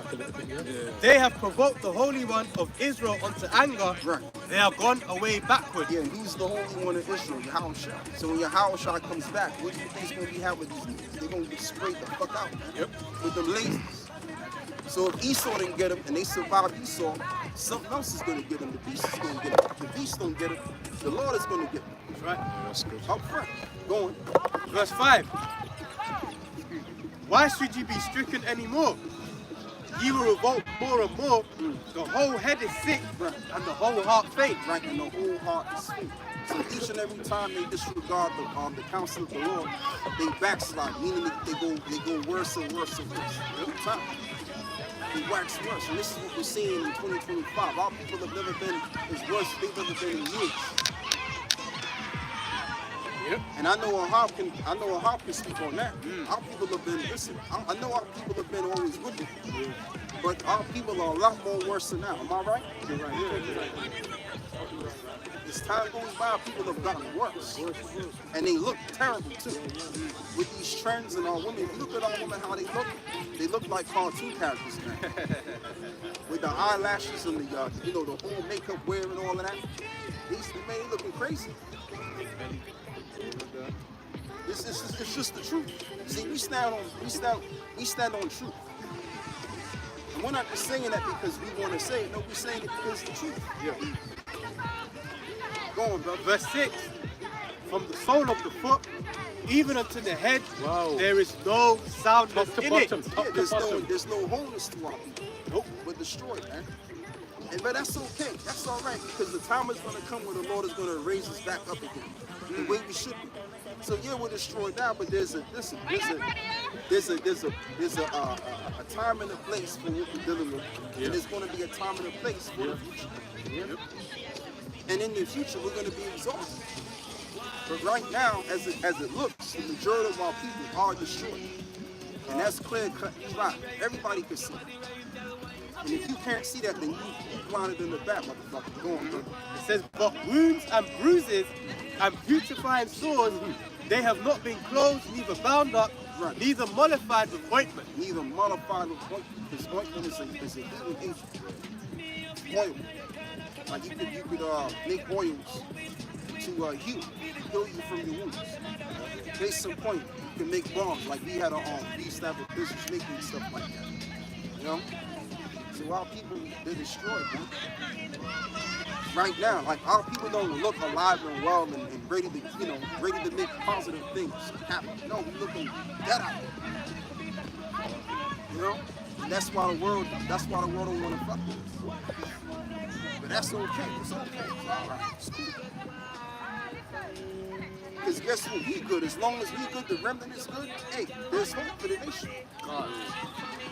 they have provoked the Holy One of Israel unto anger, Right. they are gone away backward. Yeah, and who's the Holy One of Israel? Yahweh Shai. So when Yahweh Shai comes back, what do you think's going to be happening with these niggas? They're going to get sprayed the fuck out, man. Yep. With them lasers. So if Esau didn't get him and they survived Esau, something else is going to get him. The beast is going to get him. If the beast don't get him, the Lord is going to get him. That's right. Yeah, that's good. Up front. Going. Verse 5. Why should you be stricken anymore? Ye will revolt more and more. The whole head is sick and the whole heart faint. Right, and the whole heart is faint. So each and every time they disregard the counsel of the Lord, they backslide, meaning they go worse and worse and worse. Every time. They wax worse. And this is what we're seeing in 2025. Our people have never been as worse as they've ever been in years. Yep. And I know a Harp can speak on that. Our people have been, listen, I know our people have been always with it. But our people are a lot more worse than now. Am I right? You're right. As time goes by, people have gotten worse. And they look terrible too. With these trends and our women, if you look at our women, how they look like cartoon characters now. With the eyelashes and the the whole makeup wear and all of that. These men, they looking crazy. It's just the truth. See, we stand on truth. And we're not just saying that because we want to say it. No, we're saying it because it's the truth. Yeah. Go on, brother. Verse 6. From the sole of the foot even unto the head, there is no soundness in it. There's no wholeness to our people. Nope. We're destroyed, man. But that's okay. That's all right, because the time is going to come when the Lord is going to raise us back up again, the way we should be. So yeah, we're destroyed now, but there's a time and a place for what we're dealing with, and there's going to be a time and a place for the future. Yep. And in the future, we're going to be exalted. But right now, as it looks, the majority of our people are destroyed, and that's clear cut and dry. Everybody can see it. And if you can't see that, then you blinded in the back, motherfucker. Go on, bro. It says, but wounds and bruises and putrefying sores, they have not been closed, neither bound up, neither mollified with ointment. Neither mollified with ointment, because ointment is a healing agent. Oil. Like you could make oils to heal you from your wounds. Case in point, you can make bombs. Like we used to have a business making stuff like that. You know? So our people, they're destroyed, man. Right now, like our people don't look alive and well and ready to make positive things happen. No, we looking dead out. You know? And that's why the world don't want to fuck with us. But that's okay. It's okay. It's all right. It's cool. Because guess what? We good. As long as we good, the remnant is good. Hey, there's hope for the nation.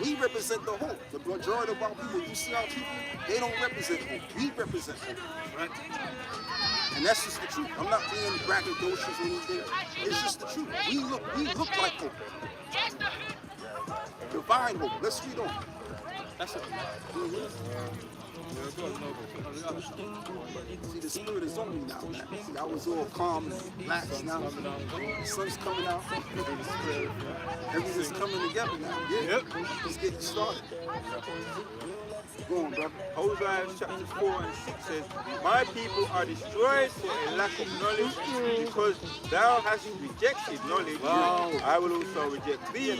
We represent the hope. The majority of our people, you see our people, they don't represent hope. We represent hope. Right? And that's just the truth. I'm not being braggadocious or anything. It's just the truth. We look like hope. Divine hope. Let's read on. That's it. See, the spirit is on me now, man. See, I was all calm and relaxed now. The sun's coming out. Everything's coming together now. Yeah. Let's get started. Go on, brother. Hosea chapter 4 and 6 says, my people are destroyed for a lack of knowledge, because thou hast rejected knowledge. I will also reject thee,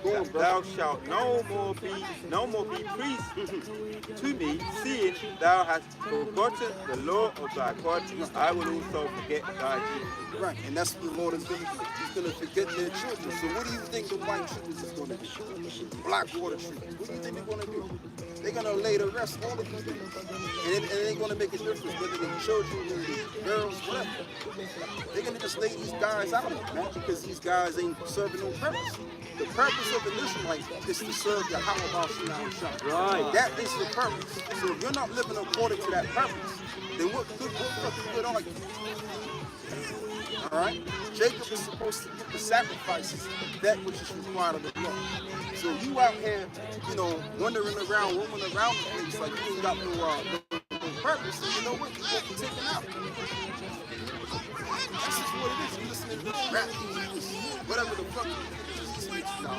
because thou shalt no more be priest to me, seeing thou hast forgotten the law of thy God. I will also forget thy children. Right, and that's what the Lord is going to do. He's going to forget their children. So what do you think the white troopers is going to do? Black water troopers. What do you think they're going to do? They're going to lay to rest all of these things. And it ain't going to make a difference whether they're children or girls, whatever. They're going to just lay these guys out, man, because these guys ain't serving no purpose. The purpose of an Israelite is to serve the Yahweh Shah. Right. That is the purpose. So if you're not living according to that purpose, then what fucking good are you? All right? Jacob is supposed to get the sacrifices, that which is required of the law. So you out here, wandering around, roaming around the place like you ain't got no purpose, and you know what? You won't be taken out. That's just what it is. You listening to this rap music, whatever the fuck you listen to now.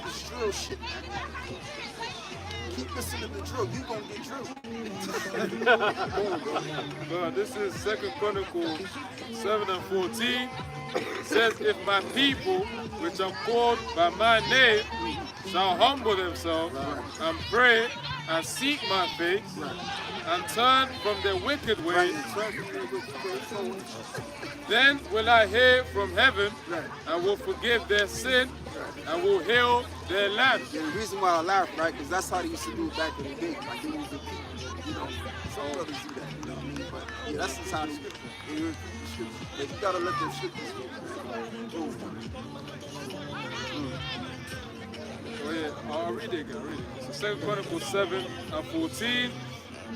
It's real shit, man. keep listening to the drill, you gonna get drilled. But this is 2 Chronicles 7 and 14. It says, if my people, which are called by my name, shall humble themselves and pray and seek my face and turn from their wicked ways, then will I hear from heaven and will forgive their sin and will heal their land. And the reason why I laugh, right, because that's how they used to do it back in the day. Like they used to repeat, you know, some brothers do that, you know what I mean? But yeah, that's just how the scripture. They repeat the scripture. Like, you gotta let them scriptures speak. Oh yeah, I'll read it again, read it. So 2 Chronicles 7 and 14.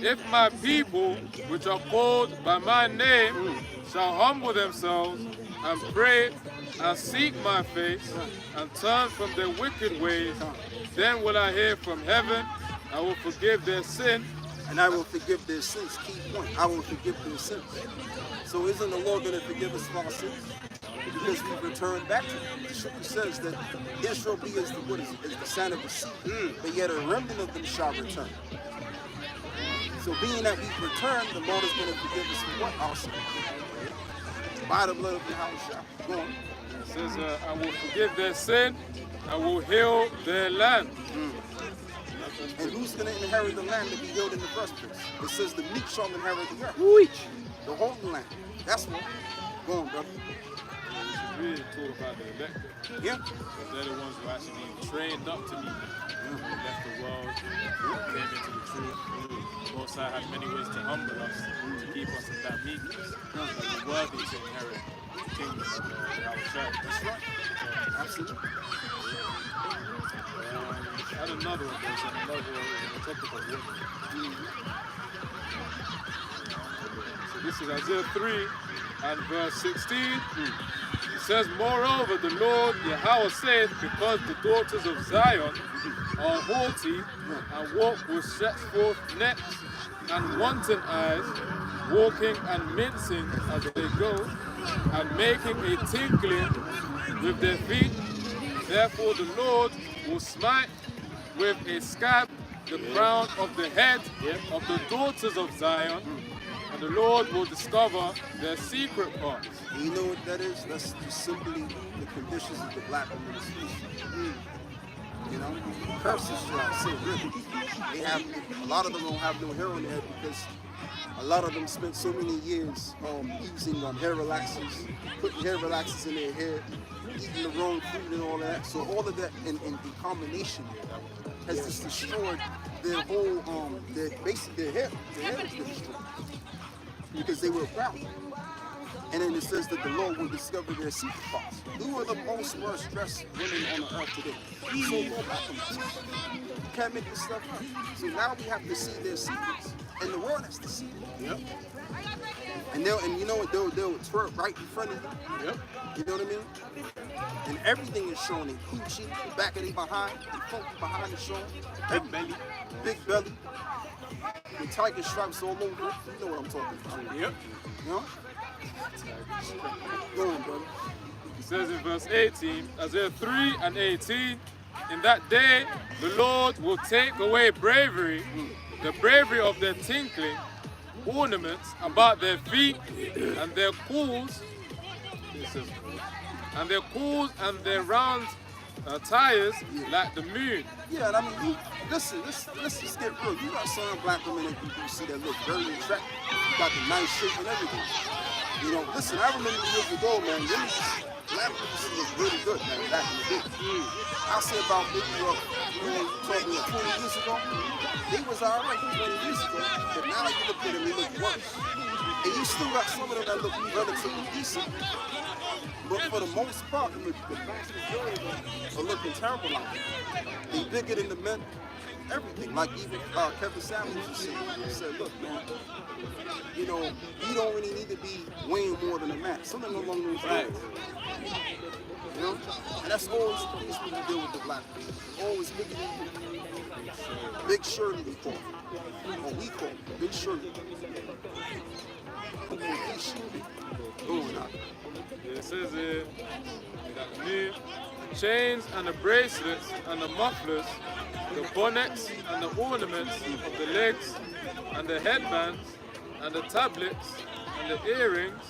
If my people, which are called by my name, shall humble themselves and pray and seek my face and turn from their wicked ways, then will I hear from heaven, I will forgive their sin. And I will forgive their sins. Key point. I will forgive their sins. So isn't the Lord going to forgive us for our sins? Because we've returned back to Him. The scripture says that Israel be as the, what is it, as the sand of the sea, but yet a remnant of them shall return. So being that we've returned, the Lord is going to forgive us for what? Our sins. By the blood of Yahushua. Go on. It says, I will forgive their sin, I will heal their land. And who's going to inherit the land to be healed in the first place? It says the meek shall inherit the earth. Which? The holy land. That's what. Go on, brother. Really talk about the elected. Yeah. Because they're the ones who actually trained up to me. They left the world, came into the truth. Most High had many ways to humble us, to keep us in that meekness. But we're worthy to inherit the kingdom of our church. That's right. Absolutely. I had another one, there's another topic of women. So this is Isaiah 3 and verse 16. It says, moreover, the Lord Yahweh saith, because the daughters of Zion are haughty and walk with stretched forth necks and wanton eyes, walking and mincing as they go, and making a tinkling with their feet. Therefore the Lord will smite with a scab the crown of the head of the daughters of Zion, and the Lord will discover their secret parts. And you know what that is? That's just simply the conditions of the black woman's species. You know, curses, shall I say, really. They have, a lot of them don't have no hair on their head because a lot of them spent so many years using hair relaxers, putting hair relaxers in their hair, eating the wrong food and all that. So all of that in combination has just destroyed their whole, their hair. Their hair is destroyed because they were proud. And then it says that the Lord will discover their secret parts. Who are the most worst dressed women on the earth today? So-called black women. You can't make this stuff up. So now we have to see their secrets. And the world has to see it. Yep. And you know what, they'll twerk right in front of you. Yep. You know what I mean? And everything is shown in coochie, the back of their behind, the front behind is shown. Big belly. Big belly. With tiger stripes all over. You know what I'm talking about. Yep. You know? Go on, brother. It says in verse 18, Isaiah 3 and 18, in that day the Lord will take away bravery, the bravery of their tinkling, ornaments about their feet, and their cools, and their round tires like the moon. Yeah, and I mean, let's just get real. You got some black women that you see that look very attractive, got the nice shape and everything. You know, listen, I remember years ago, man, black women look really good, man, back in the day. I'll say about maybe, talking 20 years ago, they was all right 20 years ago, but now you look at them, they look worse. And you still got some of them that look relatively decent, but for the most part, the vast majority of them are looking terrible out there. They bigger than the men, everything. Like even Kevin Samuels said, look, man, you know, you don't really need to be weighing more than a man. Something along those lines. You know? And that's always the case when you deal with the black people. Always bigger than you. Big Shirley we call it. Or we call it Big Shirley. It says that the chains and the bracelets and the mufflers the bonnets and the ornaments of the legs, and the headbands, and the tablets, and the earrings,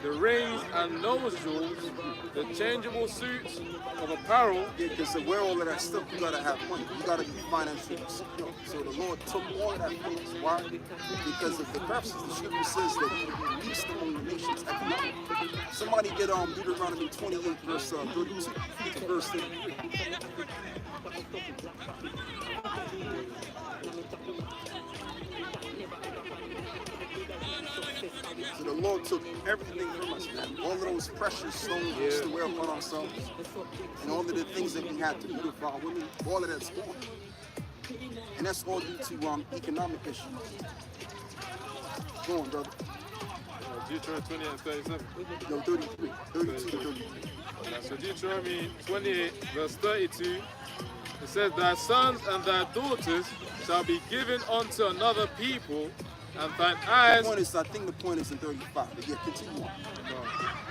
the rings and nose jewels, the changeable suits of apparel. Yeah, because to wear all of that stuff, you gotta have money. You gotta be financially secure. So the Lord took all of that from us. Why? Because of the purposes. The scripture says that he will be least among the nations economically. Somebody get Deuteronomy 28, verse 32 to verse 33. So the Lord took everything from us, man. All of those precious stones we used to wear upon ourselves, and all of the things that we had to beautify our women, all of that's gone. And that's all due to economic issues. Go on, brother. Deuteronomy 28 and 37. No, 33. 32 to 33. So Deuteronomy 28, verse 32, it says, Thy sons and thy daughters shall be given unto another people, and thine eyes, I think the point is in 35. But yeah, continue on.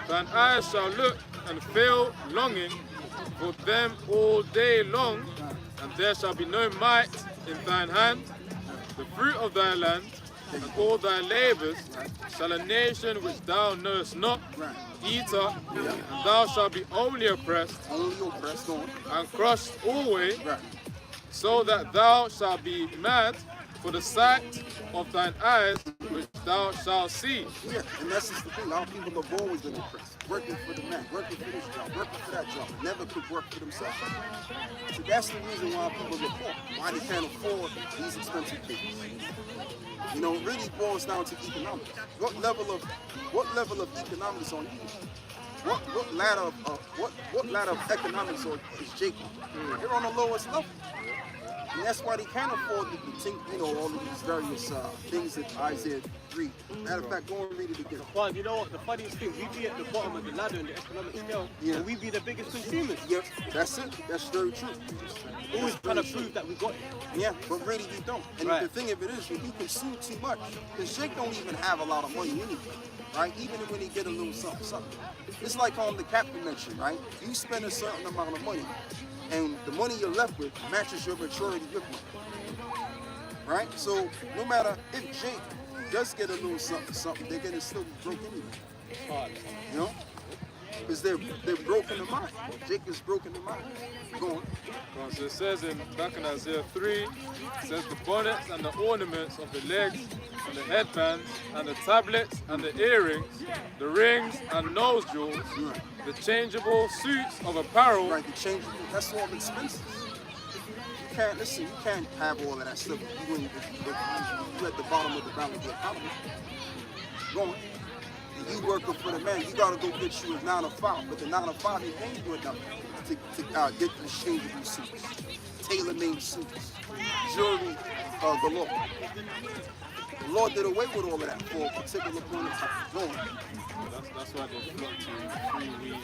thine eyes shall look and feel longing for them all day long, and there shall be no might in thine hand. The fruit of thy land and all thy labors shall a nation which thou knowest not Right. eat up, and thou shalt be only oppressed Only oppressed, go on. and crushed always, Right. so that thou shalt be mad for the sight of thine eyes which thou shalt see. Yeah, and that's just the thing. Our people have always been oppressed. Working for the man, working for this job, working for that job. Never could work for themselves. So that's the reason why people are poor. Why they can't afford these expensive things. You know, it really boils down to economics. What level of economics are you? What ladder of economics is Jacob? They're on the lowest level. And that's why they can't afford all of these various things that Isaiah read. Matter of fact, go and read it again. Juan, you know what? The funniest thing, we be at the bottom of the ladder in the economic scale, and we be the biggest consumers. Yep, that's it. That's very true. Always trying to prove that we got it. Yeah, but really we don't. And the thing of it is, when you consume too much, because Jake don't even have a lot of money anyway, right? Even when he get a little something. It's like on the captain mentioned, right? You spend a certain amount of money, and the money you're left with matches your maturity with money, right? So no matter if Jake does get a little something, they're gonna still be broke anyway. You know? Because they're broken in mind. Jake is broken in mind. Go on. So it says back in Isaiah 3, it says the bonnets and the ornaments of the legs and the headbands and the tablets and the earrings, the rings and nose jewels, the changeable suits of apparel. Right, the changeable. That's all expenses. You can't have all of that stuff if you at the bottom of the barrel of the economy. Go on. You working for the man, you gotta go get you a 9 to 5, but the 9 to 5 ain't paying you enough to get the changeable suits, tailor-made suits, jewelry galore. The Lord did away with all of that for a particular point in time. Go on. That's why they flock to free weed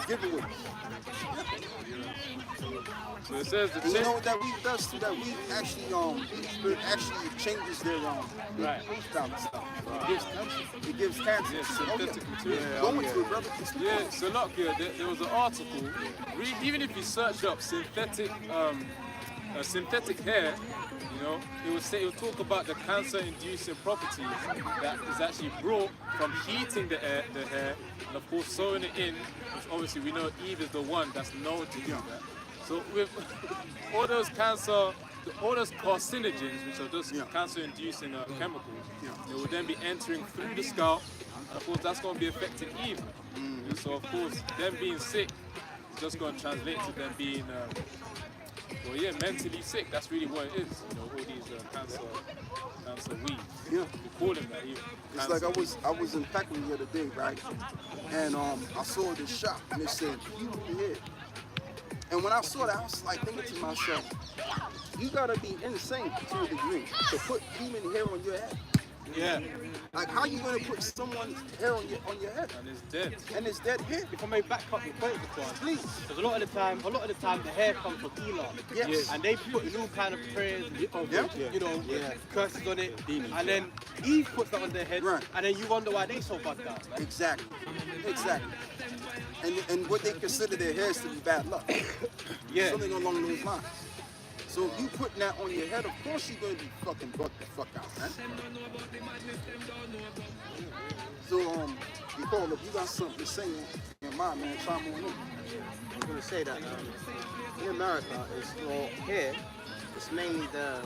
Giveaways. So it says And you know what that weed does too? That weed actually changes their lifestyle and stuff. It gives cancer. Yeah, synthetic material. Go into it, brother. Yeah, so look here, there was an article, even if you search up synthetic hair, you know, it will talk about the cancer-inducing properties that is actually brought from heating the hair, and of course sewing it in, which obviously we know Eve is the one that's known to do that. So with all those carcinogens, which are those cancer-inducing chemicals, they will then be entering through the scalp, and of course that's going to be affecting Eve. And so of course, them being sick is just going to translate to them being mentally sick. That's really what it is. You know, all these cancer weeds. Yeah. We call them that even. It's like I was in Peckham the other day, right? And I saw this shop and it said human hair. And when I saw that, I was like thinking to myself, you gotta be insane to a degree to put human hair on your head. Yeah. Like how you gonna put someone's hair on your head? And it's dead. And it's dead hair. If I may back up your point, Please. because a lot of the time the hair comes from Elon. Yes. And they put new kind of prayers, Yeah. curses on it, and then Eve puts that on their head, Right. and then you wonder why they so bugged out. Exactly. And what they consider their hairs to be bad luck. Yeah. Something along those lines. So if you putting that on your head, of course you're gonna be fucking bucked the fuck out, man. So you call up, you got something to say in your mind, man. Chime on in. I'm going to say that in America, well, here, it's mainly the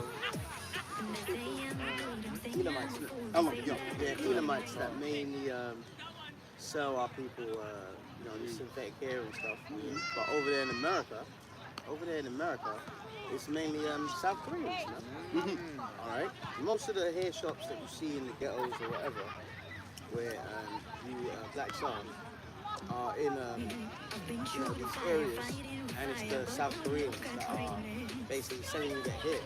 Elamites. Yeah, Elamites that mainly sell our people, the synthetic hair and stuff. But over there in America, it's mainly South Koreans, man. All right. Most of the hair shops that you see in the ghettos or whatever, where you blacks are in these areas, and it's the South Koreans that are basically selling you their hair.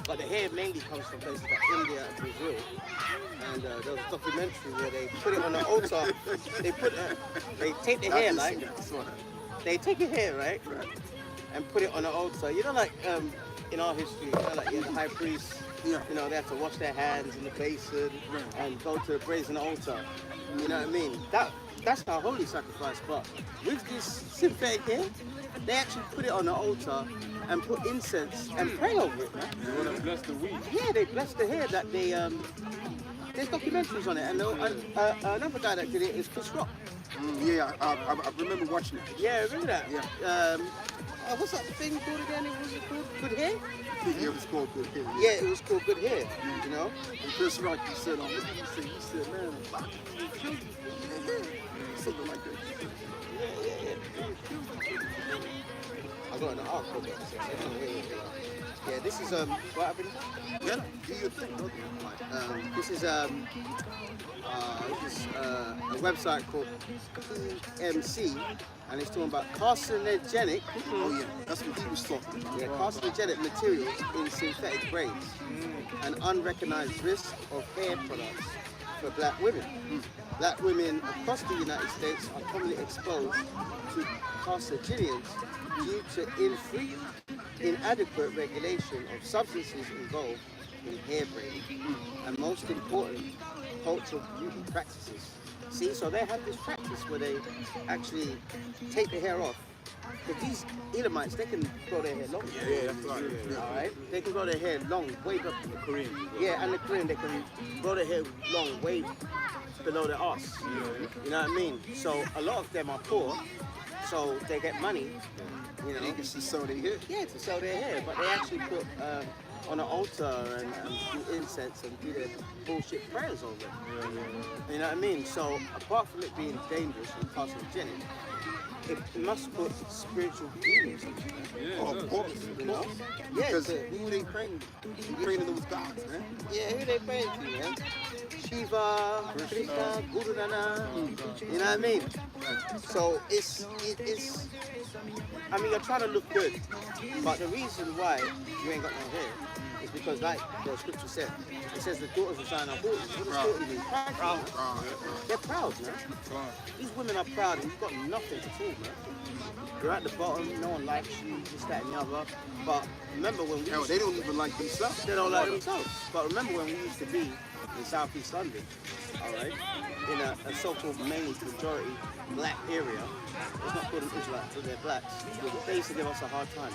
But the hair mainly comes from places like India and Brazil. And there was a documentary where they put it on the altar. They take the hair, like, they take your hair, right, and put it on the altar. You know, like in our history, like the high priest, they have to wash their hands in the basin and go to the brazen altar. You know what I mean? That's our holy sacrifice. But with this synthetic hair, they actually put it on the altar and put incense and pray over it, man. You want to bless the weed? Yeah, they bless the hair that they there's documentaries on it, and another guy that did it is Chris Rock. Yeah, I remember watching it. Yeah, remember that? Yeah. What's that thing called again? Was it called Good Hair? Yeah, it was called Good Hair. Yeah, it was called Good Hair, you know? And Chris Rock, he said, what did he say? He said, man, fuck you, something like that. I got an art book. Yeah, this is what happened? Yeah, do your thing, brother. This is a website called PMC, and it's talking about carcinogenic. Oh yeah, that's what he was talking about. Yeah, carcinogenic materials in synthetic braids, and unrecognized risk of hair products for black women. Black women across the United States are commonly exposed to carcinogens due to inadequate regulation of substances involved in hair braiding, and most important, cultural beauty practices. See, so they have this practice where they actually take the hair off. Because these Elamites, they can grow their hair long. Yeah, that's right. All right, they can grow their hair long, way up. The Korean. Yeah, and the Korean, they can grow their hair long, way below their arse. You know what I mean? So a lot of them are poor, so they get money. You know, They can sell their hair. yeah, to sell their hair, but they actually put on an altar and do incense and do their bullshit prayers over it. You know what I mean? So apart from it being dangerous and carcinogenic, it must put spiritual healing. Oh, of course. You know? Yeah, Because who they praying? Praying to those gods, man. yeah, who they praying to, man? Shiva, Krishna, Guru Nana. You know what I mean? So it's. I mean, you're trying to look good, but the reason why you ain't got no hair is because, like the scripture said, it says the daughters of Zion are haughty. What does haughty mean? Proud. They're proud, man. These women are proud, and you've got nothing at all, man. You're at the bottom, no one likes you, this, that, and the other. But remember when we Hell, they don't even like themselves. they don't like themselves. But remember when we used to be in Southeast London, all right, in a so-called mainly majority black area. It's not called an Israelite, but they're blacks. They used to give us a hard time.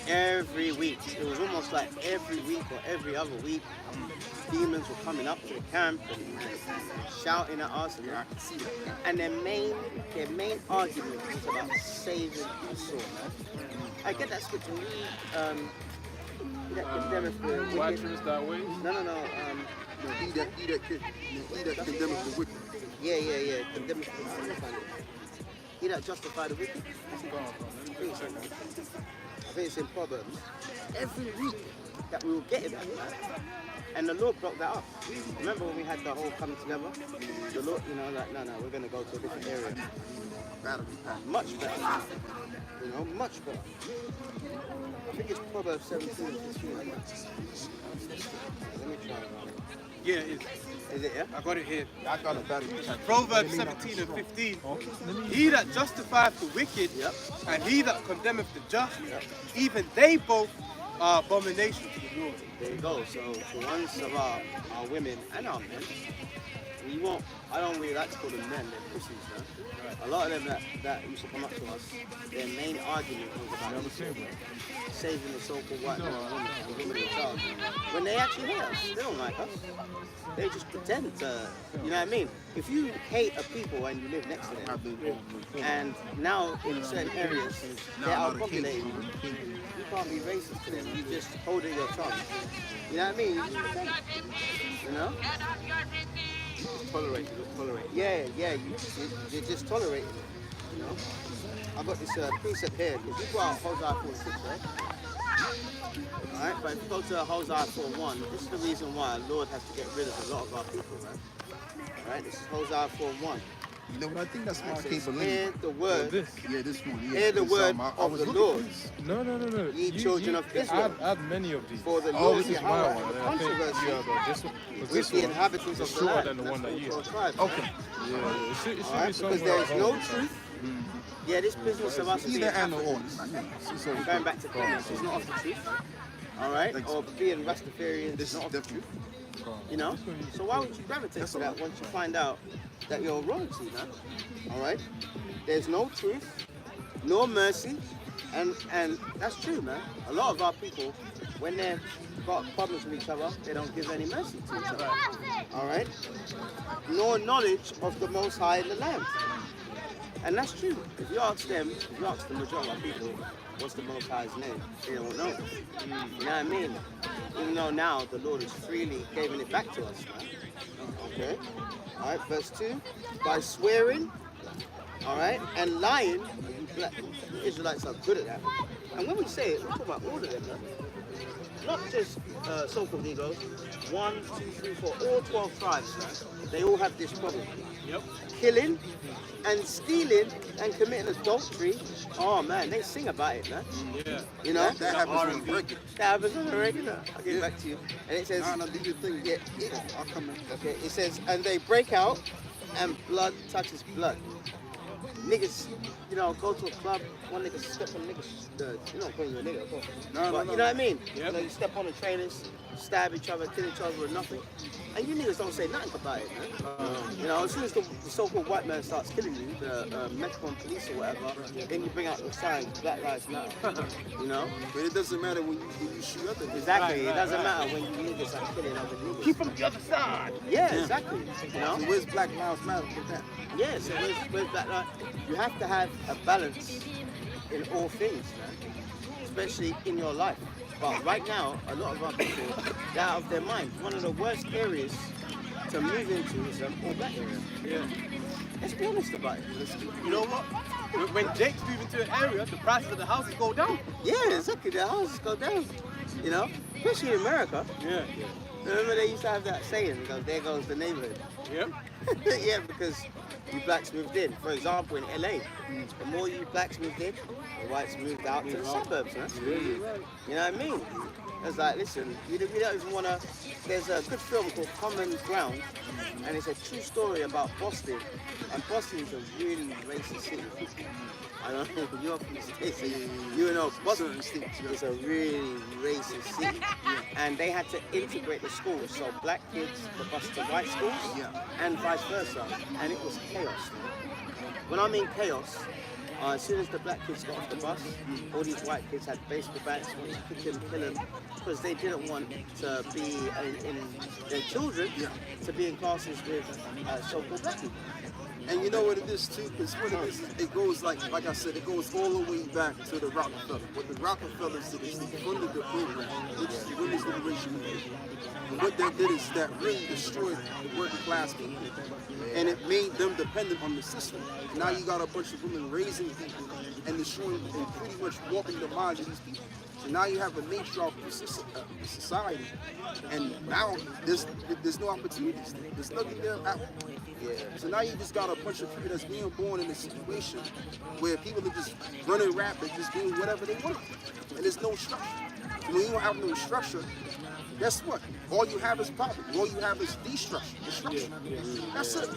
Every week, it was almost like every week or every other week, demons were coming up to the camp and shouting at us. And their main argument was about saving Esau, man. I get that scripture. That condemneth the Why wicked. twist that way? No. He that condemneth the wicked. Yeah. Condemneth the wicked. He that justify the wicked. I think it's in Proverbs. Every week that we were getting that, man. And the Lord blocked that up. Remember when we had the whole coming together? The Lord, like, no, we're going to go to a different area. Battery pack. Much better. Much better. I think it's Proverbs 17 and 15. Let me try it. Yeah, it is. Is it, yeah? I got it here. I got a battery pack. Proverbs 17 and 15. He that justifieth the wicked, Yep. and he that condemneth the just, even they both are abomination to the Lord. There you go. So the ones of our women and our men You won't. I don't really like to call them men. They're pussies, man. A lot of them that used to come up to us, their main argument was about saving the so-called white man and woman, the woman and child. When they actually hate us, they don't like us. They just pretend to, you know what I mean? If you hate a people and you live next to them, and now in certain areas they're outpopulated, you can't be racist to them. You just hold in your tongue. You know what I mean? You just pretend. You know? Just tolerate it. Yeah, you just tolerate it. You know? I got this precept here because you go out Hosea 46, right? Alright, but if you go to Hosea 4:1, this is the reason why the Lord has to get rid of a lot of our people, right? Alright, this is Hosea 4:1. You know what? I think that's why I It can't says, believe. hear the word, Yeah, this one. Yeah, hear the word I of was the looking Lord, for this. No. ye children of Israel. Add many of these. For the Oh, Lord this is Yahweh my has one. a I think controversy this one, with the inhabitants is of the shorter land. than the one that That's you 4 had. 5, Okay. right? Yeah, it should be Alright, somewhere. because there is no around truth. Yeah, this business of us being Either and or African, all. It's all going back to Kenyans, is not of the truth. Alright? Thanks. Or being Rastafarian This is is not of the definitely. truth. You know? So why would you gravitate to that once you find out that you're royalty, man? Alright? There's no truth, no mercy, and that's true, man. A lot of our people, when they've got problems with each other, they don't give any mercy to each other. Alright? Nor knowledge of the Most High in the land. And that's true. If you ask them, if you ask the majority of people, what's the Most High's name? They don't know. You know what I mean? Even though now the Lord is freely giving it back to us, man. Okay? Alright, verse 2. By swearing, alright, and lying, the Israelites are good at that. And when we say it, we're talking about all of them, man. Not just so-called Negroes. 1, 2, 3, 4, all 12 tribes, man. They all have this problem. Yep. Killing and stealing and committing adultery. Oh man, they sing about it, man. Yeah. You know? That happens on the regular. That happens on the regular. I'll get back to you. And it says, No, do your thing. yeah, I'll come in. okay, it says, and they break out and blood touches blood. Niggas, you know, go to a club, one nigga step on niggas, you know, calling you a nigga, of course. No, But no. you know what I mean? Yep. You know, you step on the trainers, stab each other, kill each other with nothing. And you niggas don't say nothing about it, man. You know, as soon as the so-called white man starts killing you, the Mexican police or whatever, then you bring out the signs, Black Lives Matter. You know? But it doesn't matter when you shoot other niggas. Exactly. Right, It doesn't right. matter when you niggas are killing other niggas. Keep them the other side. Yeah, exactly. You know? So where's Black Lives Matter with that? Yeah, so where's that? Like, you have to have a balance in all things, man. Especially in your life. But right now, a lot of our people, they're out of their mind. One of the worst areas to move into is all black area. Yeah. Let's be honest about it. You know what? When Jake's moving to an area, the prices of the houses go down. Yeah, exactly. The houses go down. You know, especially in America. Yeah. Remember they used to have that saying, there goes the neighborhood. Yep. Yeah, because you blacks moved in. For example, in LA, the more you blacks moved in, the whites moved out to the suburbs, man. You know what I mean? It's like, listen, we don't even want to. There's a good film called Common Ground, and it's a true story about Boston. And Boston is a really racist city. I don't know, you're from the States, so you know Boston is a really racist city. And they had to integrate the schools, so black kids were bused to white schools, and vice versa. And it was chaos. When I mean chaos, as soon as the black kids got off the bus, all these white kids had baseball bats, wanted to kick them, kill them, because they didn't want to be in their children to be in classes with so-called black people. And you know what it is too? Because what it is, it goes like I said, it goes all the way back to the Rockefeller. What the Rockefellers did is they funded the program, which is the Women's Liberation Movement. And what that did is that really destroyed the working class people. And it made them dependent on the system. Now you got a bunch of women raising people and destroying and pretty much warping the minds of these people. So now you have a matriarchal society, and now there's no opportunities. There's nothing there at all. So now you just got a bunch of people that's being born in a situation where people are just running rapid, just doing whatever they want, and there's no structure. So when you don't have no structure, guess what? All you have is poverty. All you have is destruction. That's it.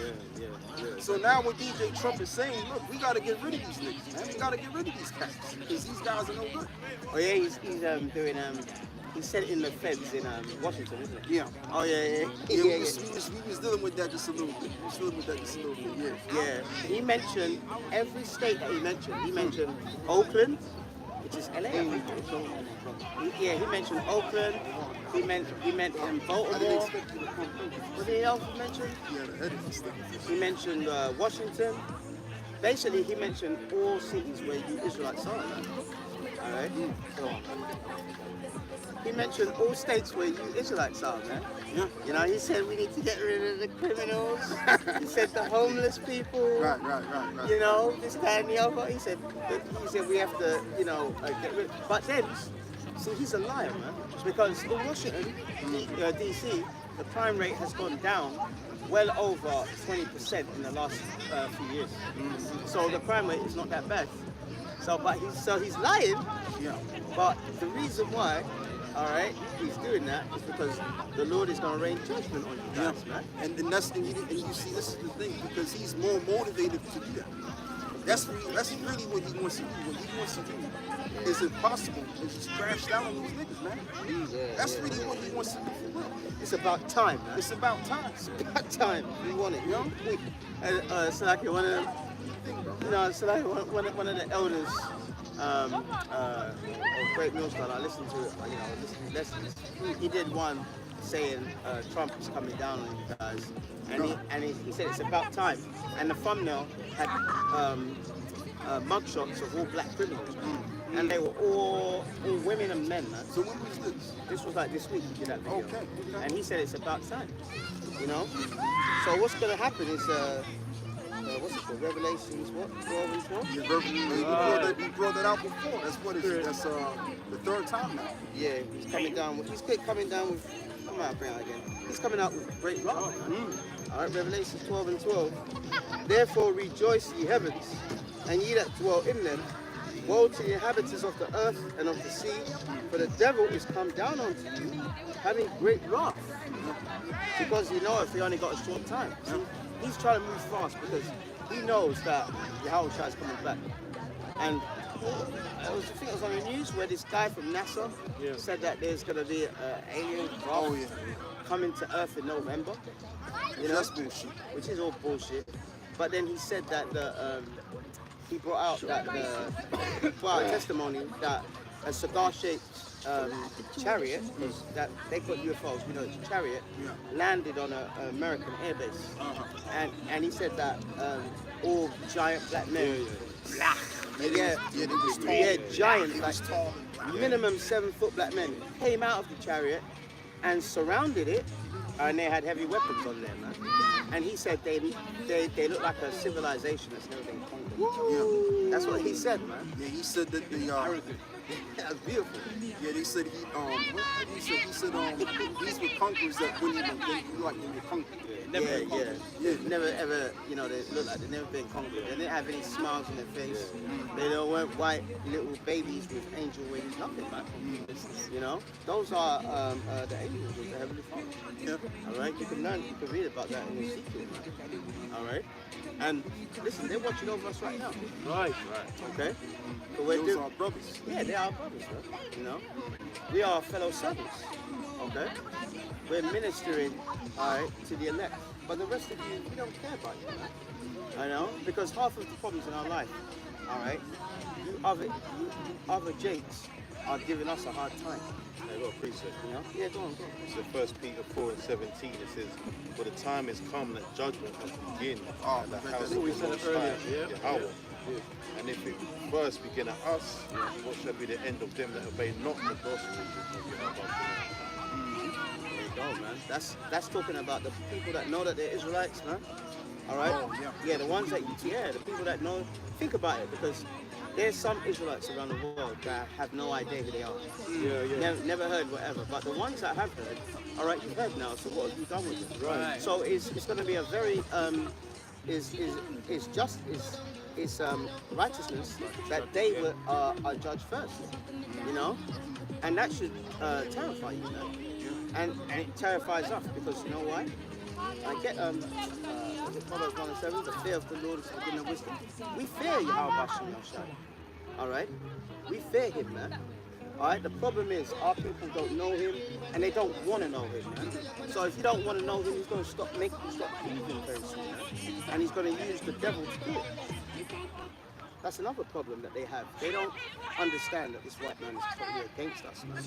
So now what DJ Trump is saying, look, we got to get rid of these niggas, man. We got to get rid of these cats because these guys are no good. Oh yeah, he's doing he said it in the feds in Washington, isn't it? Yeah. Oh yeah, Yeah, yeah. we was dealing with that just a little bit. Yeah. He mentioned every state that he mentioned. He mentioned Oakland, which is LA. I think. He mentioned Oakland. He meant Baltimore. I didn't expect you to come through. What did he else mention? Yeah, the head is stuff. He mentioned Washington. Basically, he mentioned all cities where you Israelites are. Man. All right. Go on, man. He mentioned all states where you Israelites are, man. Yeah. You know, he said we need to get rid of the criminals. He said the homeless people. Right. You know, this, that, and the other. He said we have to, you know, get rid. But then, see, he's a liar, man. Because in Washington, D.C., the crime rate has gone down well over 20% in the last few years. So the crime rate is not that bad. So he's lying. Yeah. But the reason why, all right, he's doing that is because the Lord is going to rain judgment on you guys, man. And you see, this is the thing, because he's more motivated to do that. That's really what he wants to do. What he wants to do is impossible. It's just crash down on those niggas, man. That's really what he wants to do for real. It's about time, man. It's about time. It's about time. We want it, you know? And so like one of them, you know, so like one of the elders of Great Millstone, I listened to, listen to his lessons. He did one saying Trump is coming down on you guys, and he said it's about time. And the thumbnail had mugshots of all black criminals, and they were all women and men, man. So when was this? This was like this week he did that video. Okay. And he said it's about time, you know? So what's going to happen is, what's it called, Revelations, 12 and 12? You brought that out before. That's what it is. That's the third time now. Yeah, he's coming down with, come on, bring it out again. He's coming out with great wrath, man. All right, Revelations 12 and 12. Therefore rejoice, ye heavens, and ye that dwell in them. Woe to the inhabitants of the earth and of the sea, for the devil is come down unto you, having great wrath. Because he knoweth he only got a short time. See, he's trying to move fast because he knows that Yahushua is coming back. And I think it was on the news where this guy from NASA said that there's going to be an alien craft coming to Earth in November. You know, That's bullshit. which is all bullshit. But then he said that he brought out that testimony that a cigar-shaped chariot, that they got UFOs, you know, it's a chariot, landed on an American airbase. And he said that all giant black men, giant, like minimum 7 foot black men, came out of the chariot and surrounded it, and they had heavy weapons on them, man. And he said they look like a civilization that's never been conquered. Yeah. That's what he said, man. Yeah, he said that they That's beautiful. yeah, they said he said these were conquerors that when you were conquered. Never ever, you know, they look like they've never been conquered. They didn't have any smiles on their face. They weren't white little babies with angel wings, nothing, man. You know, those are the angels of the Heavenly Father. Yeah. All right, you can read about that in Ezekiel, man. All right, and listen, they're watching over us right now. Right. Okay, so Those are our brothers. yeah, they are our brothers, man. You know, we are fellow servants. Okay, we're ministering, all right, to the elect. But the rest of you, we don't care about you, man. I know, because half of the problems in our life, all right, you other jakes are giving us a hard time. I got a precept. You know? Yeah, go on. So 1 Peter 4 and 17, it says, for the time is come that judgment must begin at the house of the Most High, Yahweh. And if it first begin at us, what shall be the end of them that obey not the gospel of Yahweh? There you go, man. That's talking about the people that know that they're Israelites, man. All right? Yeah, the ones that, the people that know. Think about it, because there's some Israelites around the world that have no idea who they are. Never heard whatever. But the ones that have heard, all right, you've heard now. So what have you done with it? Right. So it's going to be a very righteousness that they are judged first. You know, and that should terrify you, man. And it terrifies us because you know why? I get Proverbs 1 and 7, the fear of the Lord is the beginning of wisdom. We fear Yahweh Shai. All right? We fear him, man. Alright, the problem is our people don't know him and they don't want to know him, man. So if you don't want to know him, he's going to stop believing very soon, man. And he's going to use the devil to do it. That's another problem that they have. They don't understand that this white man is totally against us, man.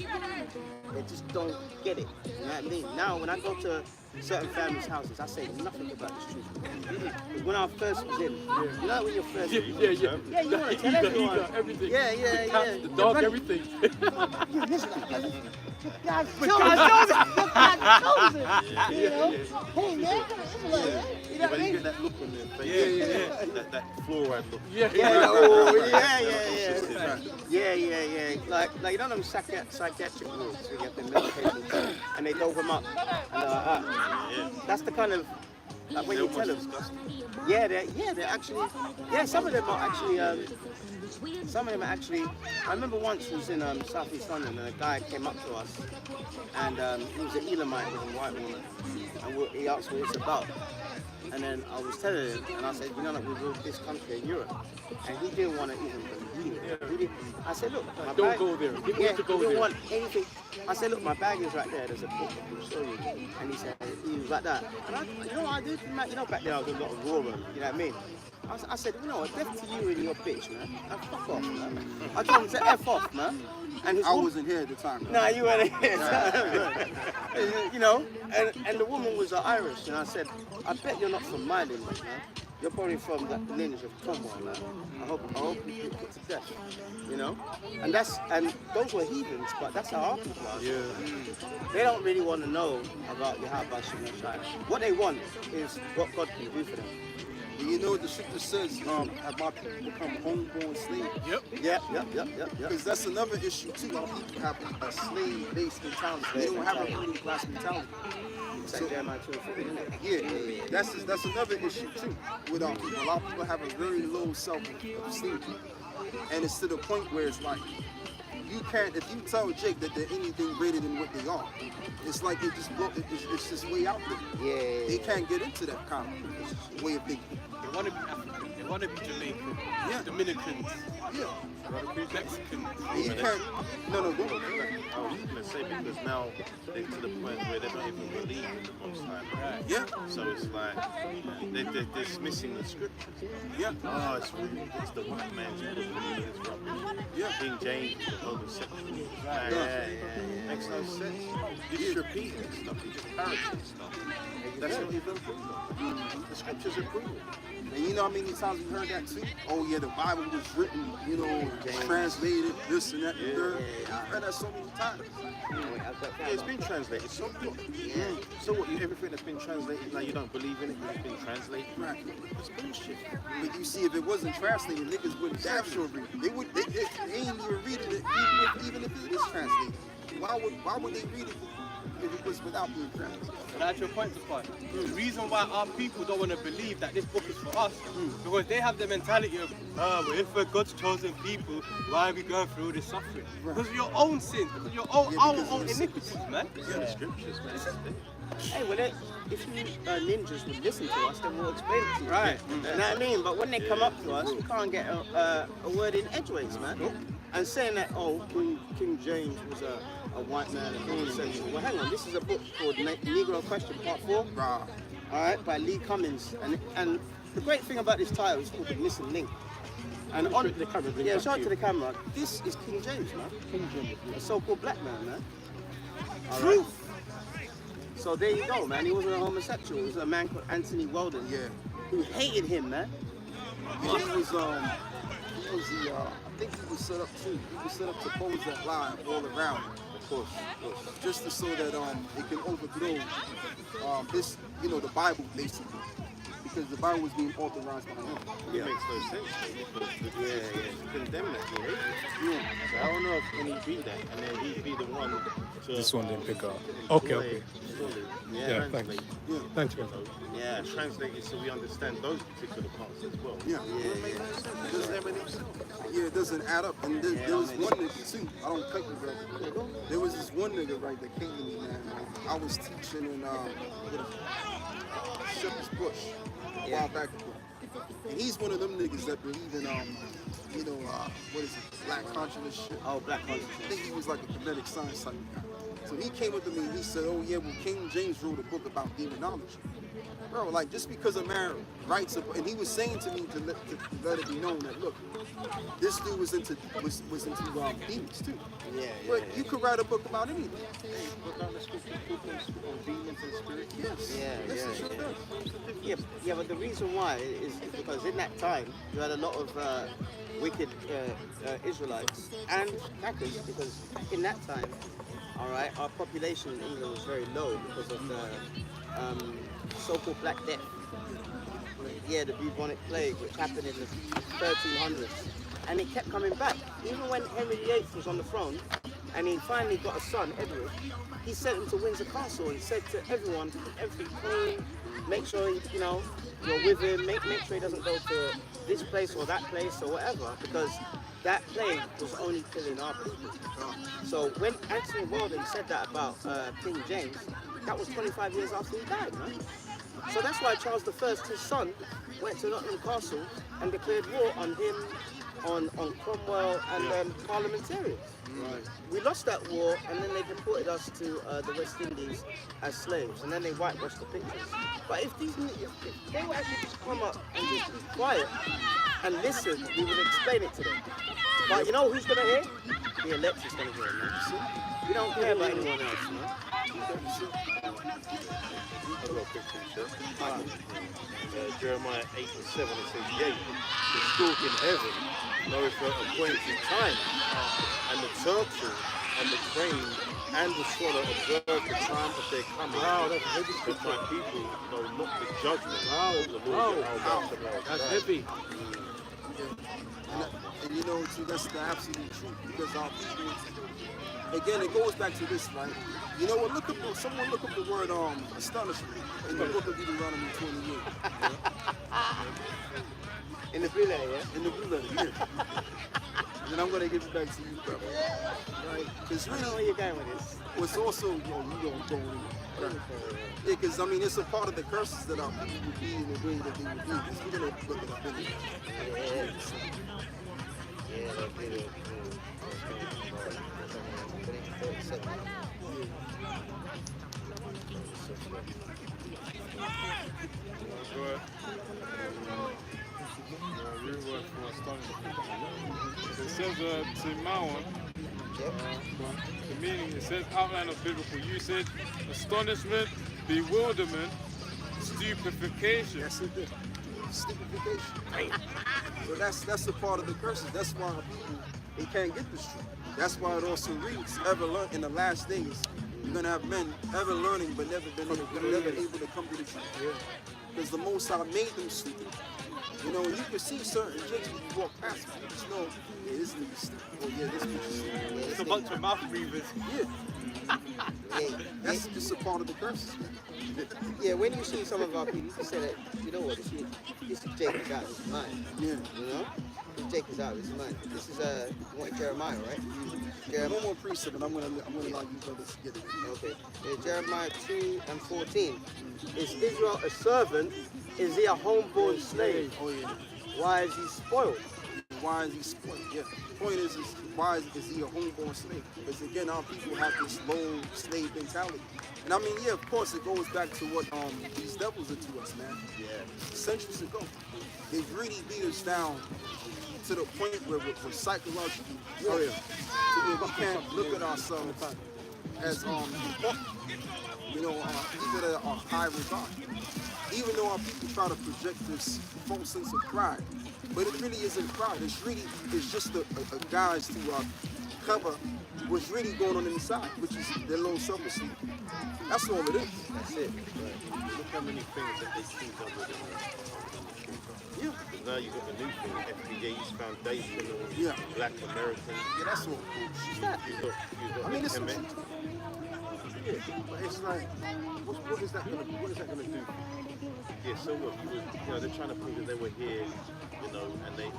They just don't get it. You know what I mean? Now, when I go to certain families' houses, I say nothing about this truth. Because when I first was in, you know when you're first in? Yeah, you want to tell everyone. everything. Yeah. The cat, the dog, everything. You listen, God chose it. You know? Hey, man, you know what I You mean? get that look on their face. That fluoride look. Yeah. Like you know them psychiatric wards where you have them little patients and they dope them up and that's the kind of like when you tell them. They're actually some of them are actually I remember once I was in Southeast London and a guy came up to us and he was an Elamite with a white woman and he asked what it's about. And then I was telling him, and I said, you know, like we ruled this country in Europe, and he didn't want to even believe it. I said, look, my Don't bag, go there. he didn't want anything. I said, look, my bag is right there. There's a book I can show you. And he said, he was like that. And you know what I did? You know, back then I was a lot of raw, you know what I mean? I said, you know what, death to you and your bitch, man. Now, fuck off, man. I told him to F off, man. And I wasn't here at the time. Nah, you weren't here. You know, and the woman was Irish, and I said, I bet you're not from my lineage, man. You're probably from the lineage of Cromwell, man. I hope you get put to death, you know. And those were heathens, but that's how our people are. Yeah. They don't really want to know about Yahweh Shemai Shai. What they want is what God can do for them. And you know what the scripture says, have my people become homeborn slaves? Yep. Because that's another issue too. Our people have a slave-based mentality. They don't have a ruling class mentality. So, Jeremiah 24, isn't it? Yeah. That's another issue too with our people. A lot of people have a very low self-esteem. And it's to the point where it's like, you can't, if you tell Jake that they're anything greater than what they are, it's like it's just way out there. Yeah. They can't get into that kind of way of thinking. They want to be African. They want to be Jamaican. Yeah. Dominicans. Yeah. Mexicans. And you can't. No, go. I was going to say because now they're to the point where they don't even believe in the Most High. Right. Yeah. So it's like they're dismissing the scriptures. Yeah. Oh, it's the white man's book. It's rubbish. Yeah. King James is a homosexual. Yeah. Makes no sense. You're just repeating stuff. You're just parroting stuff. That's not even proven. The scriptures are proven. And you know how many times we heard that too? Oh yeah, the Bible was written, you know, translated, this and that and third. I've heard that so many times. Yeah, it's been translated. So what? Yeah. So what? Everything that's been translated now you don't believe in it because it's been translated. Right. That's bullshit. But you see, if it wasn't translated, niggas wouldn't damn sure read it. They ain't even reading it, even if it is translated. Why would they read it if it was without being translated? But that's your point to find. The reason why our people don't want to believe that this book is for us, because they have the mentality of, well, if we're God's chosen people, why are we going through all this suffering? Because of your own sins, because of your own, our own iniquities, man. Yeah, the scriptures, man. Hey, well, if you ninjas would listen to us, then we'll explain it to you. Right. You know what I mean? But when they come up to us, we can't get a word in edgeways, man. And saying that, oh, King James was a white man and homosexual. Well, hang on, this is a book called Negro Question Part 4. Right. All right, by Lee Cummins. And the great thing about this title is called The Missing Link. And on the camera, yeah, show it to the camera. This is King James, man. King James. A so-called black man, man. Truth. So there you go, man. He wasn't a homosexual. He was a man called Anthony Weldon. Yeah. Who hated him, man. He was I think he was set up too. He was set up to pose that line all around. Of course. Just so that it can overthrow this, you know, the Bible basically. Because the Bible was being authorized by him. It makes no sense because to condemn that, he hated it. Yeah. So I don't know if when he read that and then he'd be the one to This one didn't pick up. Okay. Yeah, thanks. Yeah. Thanks, man. Yeah, translate it so we understand those particular parts as well. Yeah. Yeah, it doesn't add up. And there was one nigga too. I don't cut you, brother. There was this one nigga right that came to me, man. I was teaching in Shepherd's Bush a while back ago. And he's one of them niggas that believe in what is it, black consciousness shit. Oh, black I consciousness. think he was like a kinetic science type guy. So he came up to me and he said, oh yeah, well King James wrote a book about demonology. Bro, like just because a man writes and he was saying to me to let it be known that look, this dude was into demons too. Yeah, But you could write a book about anything. Put down the scripture on demons and spirits. Yes. Yeah, Yes, it sure yeah. does. Yeah, but the reason why is because in that time you had a lot of wicked Israelites and hackers, because in that time, all right, our population in England was very low because of the so-called Black Death. Yeah, the bubonic plague, which happened in the 1300s, and it kept coming back. Even when Henry VIII was on the throne, and he finally got a son, Edward, he sent him to Windsor Castle and said to everyone, everything clean, make sure you're with him, make sure he doesn't go to this place or that place or whatever, because that plague was only killing our people. So when Anthony Walden said that about King James, that was 25 years after he died, man. So that's why Charles I, his son, went to Nottingham Castle and declared war on him, on Cromwell and parliamentarians. Right. We lost that war, and then they deported us to the West Indies as slaves, and then they whitewashed the pictures. But if they would actually just come up and just be quiet and listen, we would explain it to them. But you know who's going to hear? The elector's going to hear it, man. We don't care about anyone else, man. Jeremiah 8:7, it says, yea, the stork in heaven knoweth her appointed time, and the turtle and the crane and the swallow observe the time of their coming. Wow, that's heavy. That my people know not the judgment of the Wow, Lord. wow, that's heavy. And you know, see, that's the absolute truth, because our people, again, it goes back to this, right? You know what, someone look up the word astonishment in the book of Deuteronomy 28. In the blue letter, yeah? In the blue letter, yeah. And then I'm going to give it back to you, brother. Right? Because I know where really, you're going with this. what's also, you don't go in. Right? Yeah, because I mean, it's a part of the curses that our people would be in the way that they would be. Because we're going to look it up anyway. Yeah, that's it. Go ahead. Real word for astonishment. It says to Mawan, the meaning, it says outline of biblical usage, astonishment, bewilderment, stupefaction. Yes, it did. Stupefaction. So that's a part of the curses. That's why our people, they can't get this truth. That's why it also reads, ever learn in the last days, you're gonna have men ever learning but never able to come to the truth. Because the Most High made them stupid. You know, you can see certain jigs when you walk past them. You just know, yeah, this nigga's stupid. Oh yeah, this nigga's stupid. It's a bunch of mouth breathers. Yeah. That's just a part of the curses. Yeah, when you see some of our people, you can say that, you know what, this is Jacob's out of his mind. Yeah. You know? This Jacob's out of his mind. This is you want Jeremiah, right? One more precept, and I'm gonna allow you brothers to get it. Okay. Jeremiah 2:14. Is Israel a servant? Is he a homeborn slave? Oh yeah. Why is he spoiled? Why is he spoiled? Yeah. The point is why is he a homeborn slave? Because again, our people have this low slave mentality. And I mean, yeah, of course, it goes back to what these devils are to us, man. Yeah. Centuries ago, they really beat us down to the point where we're psychologically broken. To where we can't look at ourselves as important. You know, even at a high regard. Even though our people try to project this false sense of pride, but it really isn't pride. It's just a guise to cover what's really going on inside, which is their low self-esteem. That's all it is. That's it. Right. Look how many things that they think of within Yeah. now you've got the new thing, FBA's foundational, Yeah. Black American. Yeah, that's all cool. You've got I mean, it's the yeah, but it's like, what is that gonna do? Yeah, so what? They're trying to prove that they were here, and they,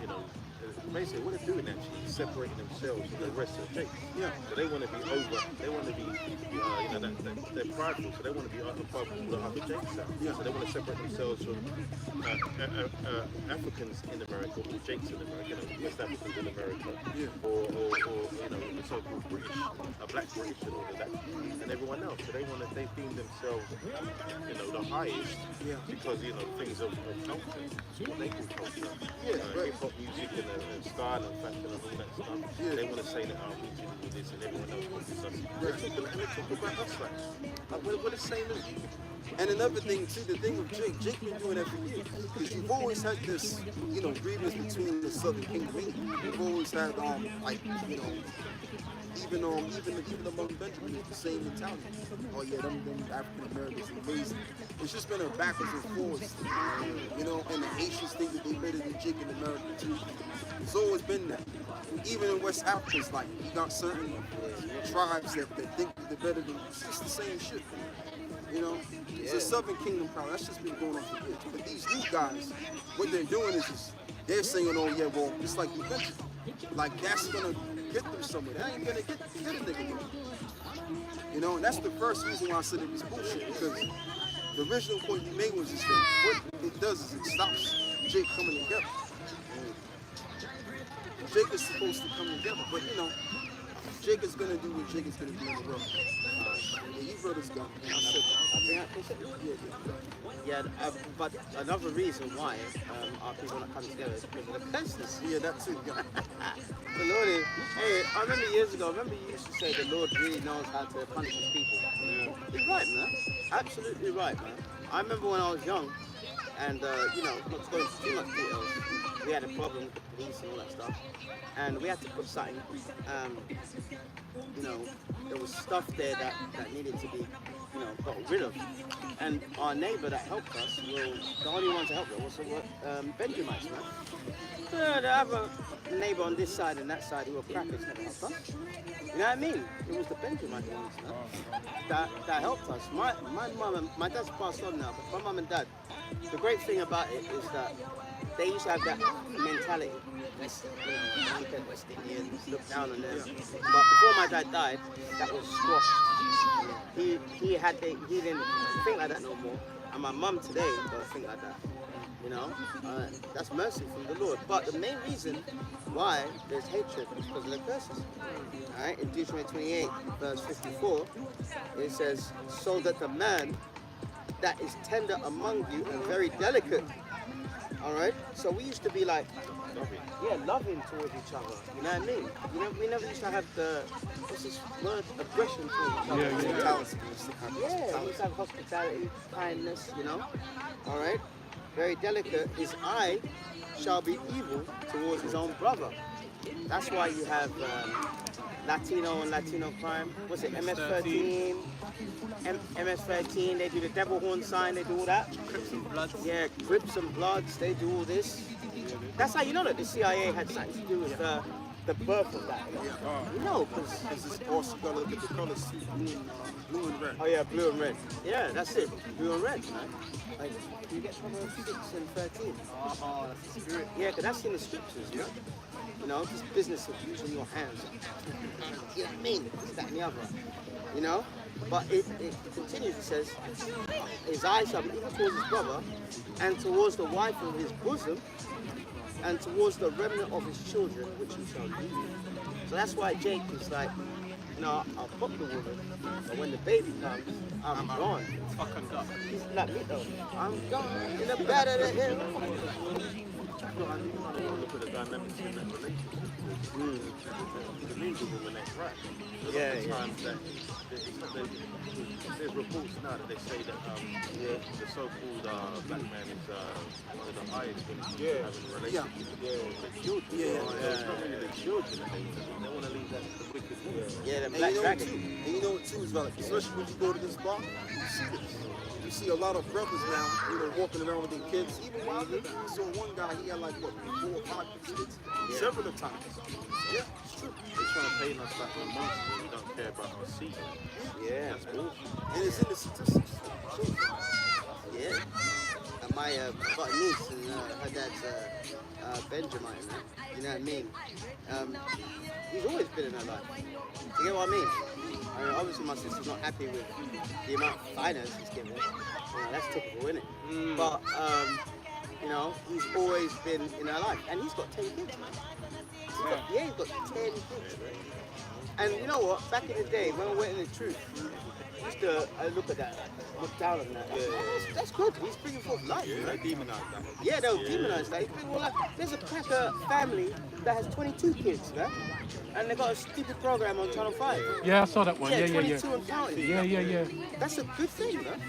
basically what they're doing actually is separating themselves from the rest of the Jakes. Yeah. So they want to be over, they want to be, they're prideful, so they want to be above all the other Jakes. Yeah. So they want to separate themselves from Africans in America, or Jakes in America, West Africans in America, or the so-called British, Black British and all of that, and everyone else. So they deem themselves, the highest because things of culture, what they call culture, hip hop music and style and fashion and all that stuff. They want to say that we do this and everyone else wants this. And they talk about us like we're the same as you. And another thing too, the thing with Jake been doing that for years. Because you've always had this, grievance between the Southern Kingdom. You've always had, even among Benjamin, the same mentality. Oh yeah, them African Americans are crazy. It's just been a backwards and forwards, and the Haitians think that they better than Jake in America too. It's always been that. Even in West Africa, it's like you got certain tribes that think that they're better than. It's just the same shit. It's a Southern Kingdom power. That's just been going on for years. But these new guys, what they're doing is they're saying, oh yeah, well, it's like you mentioned, like that's gonna get them somewhere. That ain't gonna get a nigga nowhere. And that's the first reason why I said it was bullshit, because the original point you made was just that what it does is it stops Jake coming together. Jake is supposed to come together, but Jake is gonna do what Jake is gonna do in the world. You've heard us go. But another reason why our people not coming together is because of the places. Yeah, that too. Yeah. The Lord is. Hey, I remember years ago. You used to say the Lord really knows how to punish his people. He's right, man. Absolutely right, man. I remember when I was young, and not to go into too much details, we had a problem with the police and all that stuff, and we had to put something. There was stuff there that needed to be, got rid of. And our neighbour that helped us, the only ones that helped us was Benjamites, man. The other neighbour on this side and that side who were crackers never helped us. You know what I mean? It was the Benjamite ones, man, that helped us. My mum and my dad's passed on now, but my mum and dad, the great thing about it is that they used to have that mentality. West Indians look down on them. But before my dad died, that was squashed. He didn't think like that no more. And my mum today don't think like that. That's mercy from the Lord. But the main reason why there's hatred is because of the curses. Alright, in Deuteronomy 28, verse 54, it says, so that the man that is tender among you and very delicate. Alright? So we used to be like loving towards each other. You know what I mean? We never used to have what's this word? Aggression towards each other. Yeah, we used to have hospitality, kindness, Alright? Very delicate. His eye shall be evil towards his own brother. That's why you have Latino and Latino crime. What's it? MS-13. MS-13, they do the devil horn sign, they do all that. Crips and Bloods. Yeah, Crips and Bloods, they do all this. That's how you know that the CIA had something to do with the birth of that. Because it's also got to look at the colors too, blue and red. Oh yeah, blue and red. Yeah, that's it. Blue and red, man. Like, you get Proverbs 6 and 13. Oh, that's the spirit. Yeah, because that's in the scriptures, this business of using your hands. You know what I mean? This, that, and the other. But it continues, it says, his eyes shall be evil towards his brother, and towards the wife of his bosom, and towards the remnant of his children, which he shall leave. So that's why Jake is like, I'll fuck the woman, but when the baby comes, I'm gone. Fucking done. He's like me though. I'm gone in the bed of the hill. I look at the dynamics in that relationship. The needs of women ain't right. Sometimes there's reports now that they say that the so-called black man is one of the highest when it comes to having a relationship with the children. It's not really the children that they want to leave that to the wicked world. The black dragon. And you know what too is like, especially when you go to this bar, you see this. You see a lot of brothers now, walking around with their kids. Even while I saw one guy, he had like 4 or 5 kids, several times. Yeah, it's true. They're trying to paint us like we're monsters and we don't care about our seed. Yeah, That's bullshit. And it's in the statistics. yeah. And got a niece and her dad's Benjamin, man. You know what I mean? He's always been in her life. Do you get what I mean? Obviously my sister's not happy with the amount of finance he's given. That's typical, isn't it? But, you know, he's always been in her life. And he's got 10 kids, man. He's got 10 kids, right? And you know what? Back in the day, when we went in the truth, I used to look at that, look down on that. That's good. He's bringing forth life. Yeah, they demonise that. Yeah, they'll demonise that. He's bringing forth life. There's a cracker family that has 22 kids, man. And they got a stupid program on Channel 5. Yeah, I saw that one. Yeah, 22 and counting. Yeah. That's a good thing, man.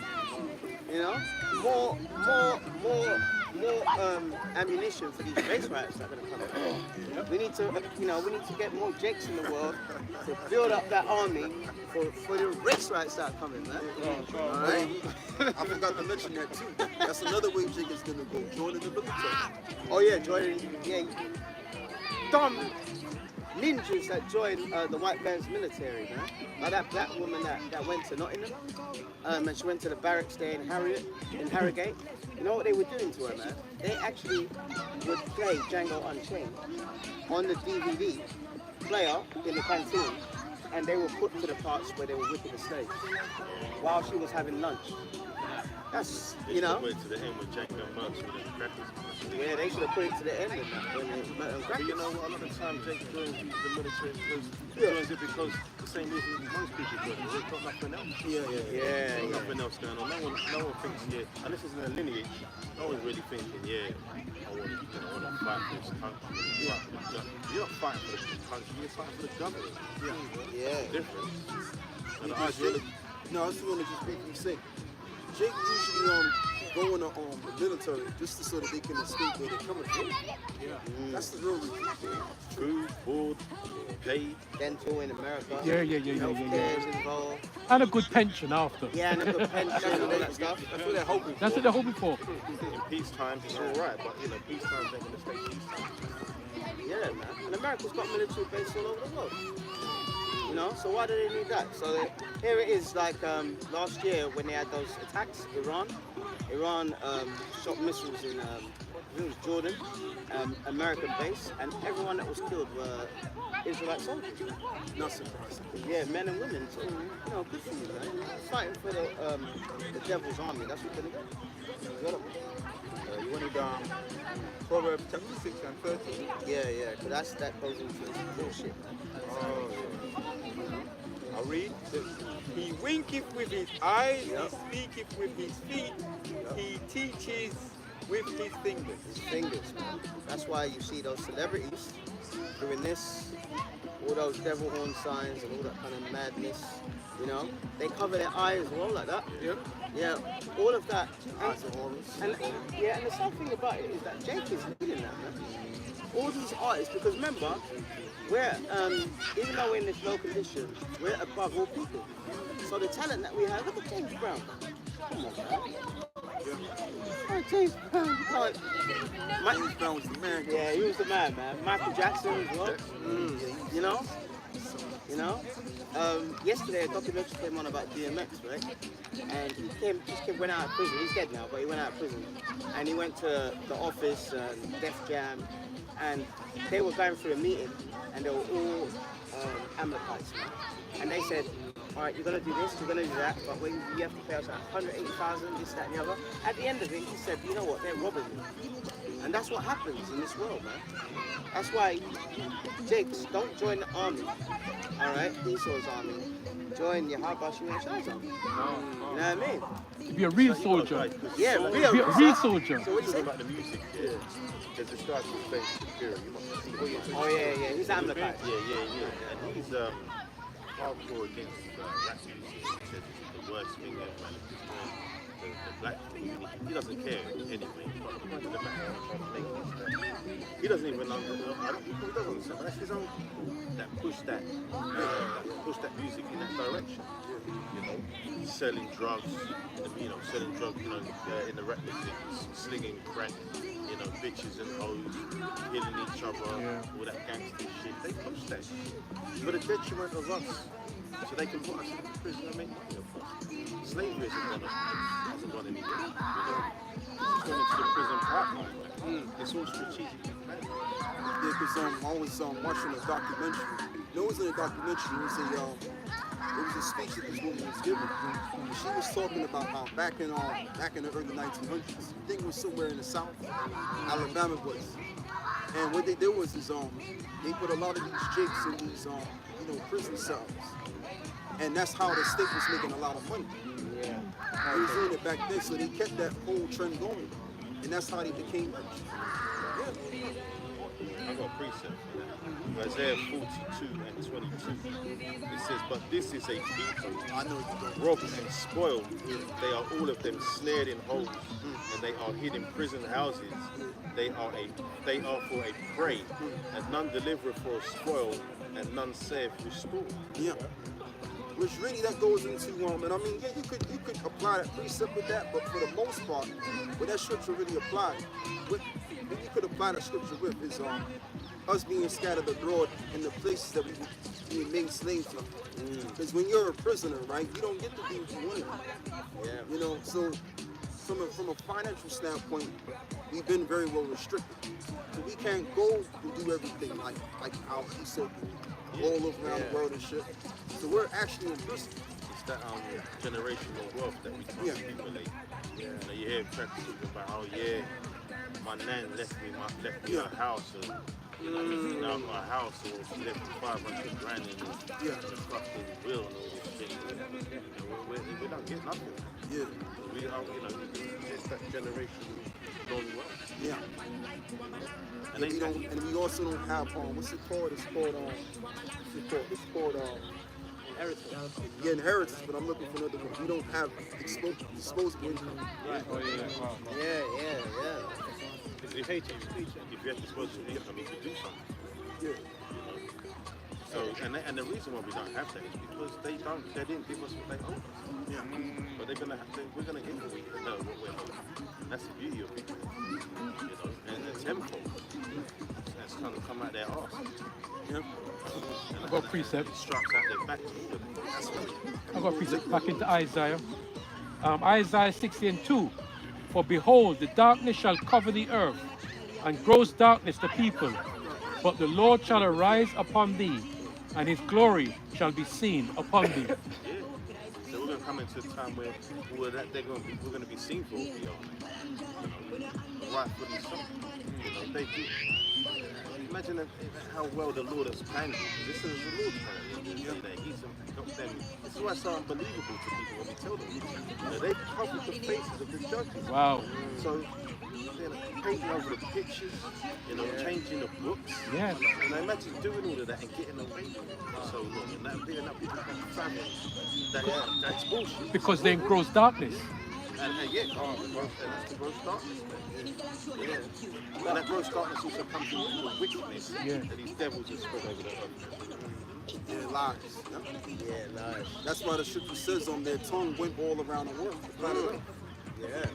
You know, more ammunition for these race riots that are going to come up. We need to, you know, we need to get more Jakes in the world to build up that army for the race riots that are coming, man. All right. I forgot to mention that too. That's another way Jake is gonna go, joining the military. Oh yeah, joining. Yeah, dumb ninjas that joined the white man's military, man. Like that black woman that went to Nottingham, and she went to the barracks there in Harrogate. You know what they were doing to her, man? They actually would play Django Unchained on the DVD player in the canteen, and they were put to the parts where they were whipping the slaves while she was having lunch. That's, you know. Wait to the end when Jack got marks with the crackers. Yeah, they should have put it to the end of that. But you know what? A lot of times Jake joins the military joins it because the same reason most people join it. They've got nothing else. Yeah. Nothing else going on. No one thinks, and this isn't a lineage. No one's really thinking, I want to fight for this country. You're not fighting for the country. You're fighting for the government. Yeah. Different. And No, I just want to just briefly say, Jake usually go in the military just so that they can escape where they're coming from. That's the real reason. food, board, pay. Dental in America. Yeah. Healthcare is involved. And a good pension after. Yeah, and a good pension and all that stuff. That's what they're hoping for. That's what they're hoping for. In peace times, it's all right, but peace times ain't gonna stay peace times. Yeah, man. And America's got military bases all over the world. You know, so why do they need that? So here it is, like last year when they had those attacks, Iran shot missiles in, I think it was Jordan, American base, and everyone that was killed were Israelite soldiers. Not surprising. Yeah, men and women. So, you know, good for you, man. Fighting for the devil's army. That's what they're doing. You wanted Proverbs chapter 6 and 13. Yeah, because that goes into bullshit. Oh, yeah. I'll read. He winketh with his eyes, he speaketh with his feet, he teaches with his fingers. His fingers, man. That's why you see those celebrities doing this, all those devil horn signs and all that kind of madness. You know, they cover their eyes as well like that. Yeah, all of that. And the sad thing about it is that Jake is leading that, man. All these artists, because remember, we're even though we're in this low condition, we're above all people. So the talent that we have, look at James Brown. Come on, man. Oh, James Brown, you can't. James Brown was the man. Yeah, he was the man. Michael Jackson as well. You know. Yesterday a documentary came on about GMS, right? And he went out of prison. He's dead now, but he went out of prison. And he went to the office, Def Jam, and they were going through a meeting, and they were all Amalekites, man. And they said, all right, you're going to do this, you're going to do that, but when you have to pay us like 180,000, this, that, and the other. At the end of it, he said, you know what, they're robbing me. And that's what happens in this world, man. That's why, Jakes, don't join the army, all right, Esau's army. Join Yahweh Shai's army. You know what I mean? Be a real soldier. Yeah, Be a real soldier. So what do you say? About the music, because it starts with Faith Superior. You must see what you're Oh yeah, he's Amalekite. Yeah. And he's hardcore against rap music. He says it's the worst thing ever, man. The black community, he doesn't care anyway. But the point of the matter is trying to make this that he doesn't even understand. He doesn't understand. But that's his own people that push that music in that direction. You know, selling drugs, in the rap music, slinging crack, bitches and hoes, killing each other, all that gangster shit. They push that shit for the detriment of us, so they can put us into prison and make money off us. Slavery hasn't gone anywhere. It's going into the prison pipeline. It's all strategically planned. Yeah, because I was watching a documentary. No, it wasn't a documentary. It was a speech that this woman was giving. She was talking about how back in the early 1900s, I think it was somewhere in the South, Alabama was. And what they did was they put a lot of these jakes in these prison cells, and that's how the state was making a lot of money. Yeah. They was doing it back then, so they kept that whole trend going, and that's how they became rich. I got a precept for that. Isaiah 42 and 22. It says, but this is a people I know you robbed and spoiled. They are all of them snared in holes, and they are hid in prison houses. They are for a prey, and none delivereth for a spoil, and none saith restore. Yeah. Which really that goes into and I mean, yeah, you could apply that precept with that, but for the most part, what that scripture really applies, what you could apply that scripture with is us being scattered abroad in the places that we were being made slaves of. Because when you're a prisoner, right, you don't get to do what you want to do. Yeah. You know, so from a financial standpoint, we've been very well restricted. So we can't go and do everything like how we so all over around the world and shit. So we're actually in prison. It's that generational wealth that we can't accumulate. You know, you hear practicing about how my nan left me a house, and you know, now I've got a house, or she left me 500 grand in the fucking will and all this shit. You know, we don't get nothing. Yeah. We are, you know, it's that generation going well. Yeah. And we also don't have what's it called? It's called inheritance. Yeah, inheritance, but I'm looking for another one. We don't have disposable income. Right. Oh yeah. Wow. Yeah. If you have disposable income, you can do something. Yeah. So, and the reason why we don't have that is because they didn't give us what they owed us. Yeah. But we're gonna give what we know what we're owed. That's the beauty of it. You know, and the tenfold. That's kind of come out their arse. Yeah. I got a precept. Straps out their back. That's what I got a precept back into Isaiah. Isaiah 60:2. For behold, the darkness shall cover the earth, and gross darkness the people. But the Lord shall arise upon thee, and his glory shall be seen upon thee. Yeah. So we're gonna come into a time where we're gonna be seen for what we are. You know, rightfully so. You know, they do. Imagine how well the Lord has planned it. This is the Lord's plan. That He's got them. This is why it's so unbelievable to people when we tell them. You know, they've covered the faces of the judges. Wow. So they're painting over the pictures, you know, changing the books. Yeah. And I imagine doing all of that and getting away with it for so long, and that being up people can fathom that's bullshit. Because they're in gross darkness. And that's the gross darkness. Yeah. And that gross darkness also comes from the wickedness that these devils have spread over the earth. Yeah, lies. Yeah, lies. That's why the scripture says their tongue went all around the world. Yeah.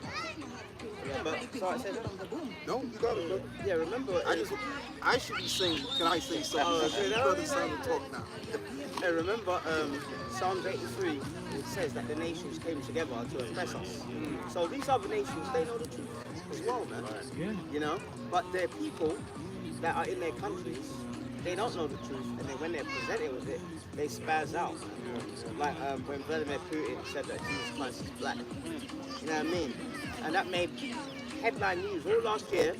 Remember, sorry, say that? No, you got it, brother. Yeah, remember. I should be saying, can I say something? Brother Simon talk now. Hey, remember Psalms 83, it says that the nations came together to oppress us. So these other nations, they know the truth as well, man. Yeah. You know, but they're people that are in their countries, they don't know the truth, and then when they're presented with it, they spaz out. Like when Vladimir Putin said that Jesus Christ is black. You know what I mean? And that made headline news all last year,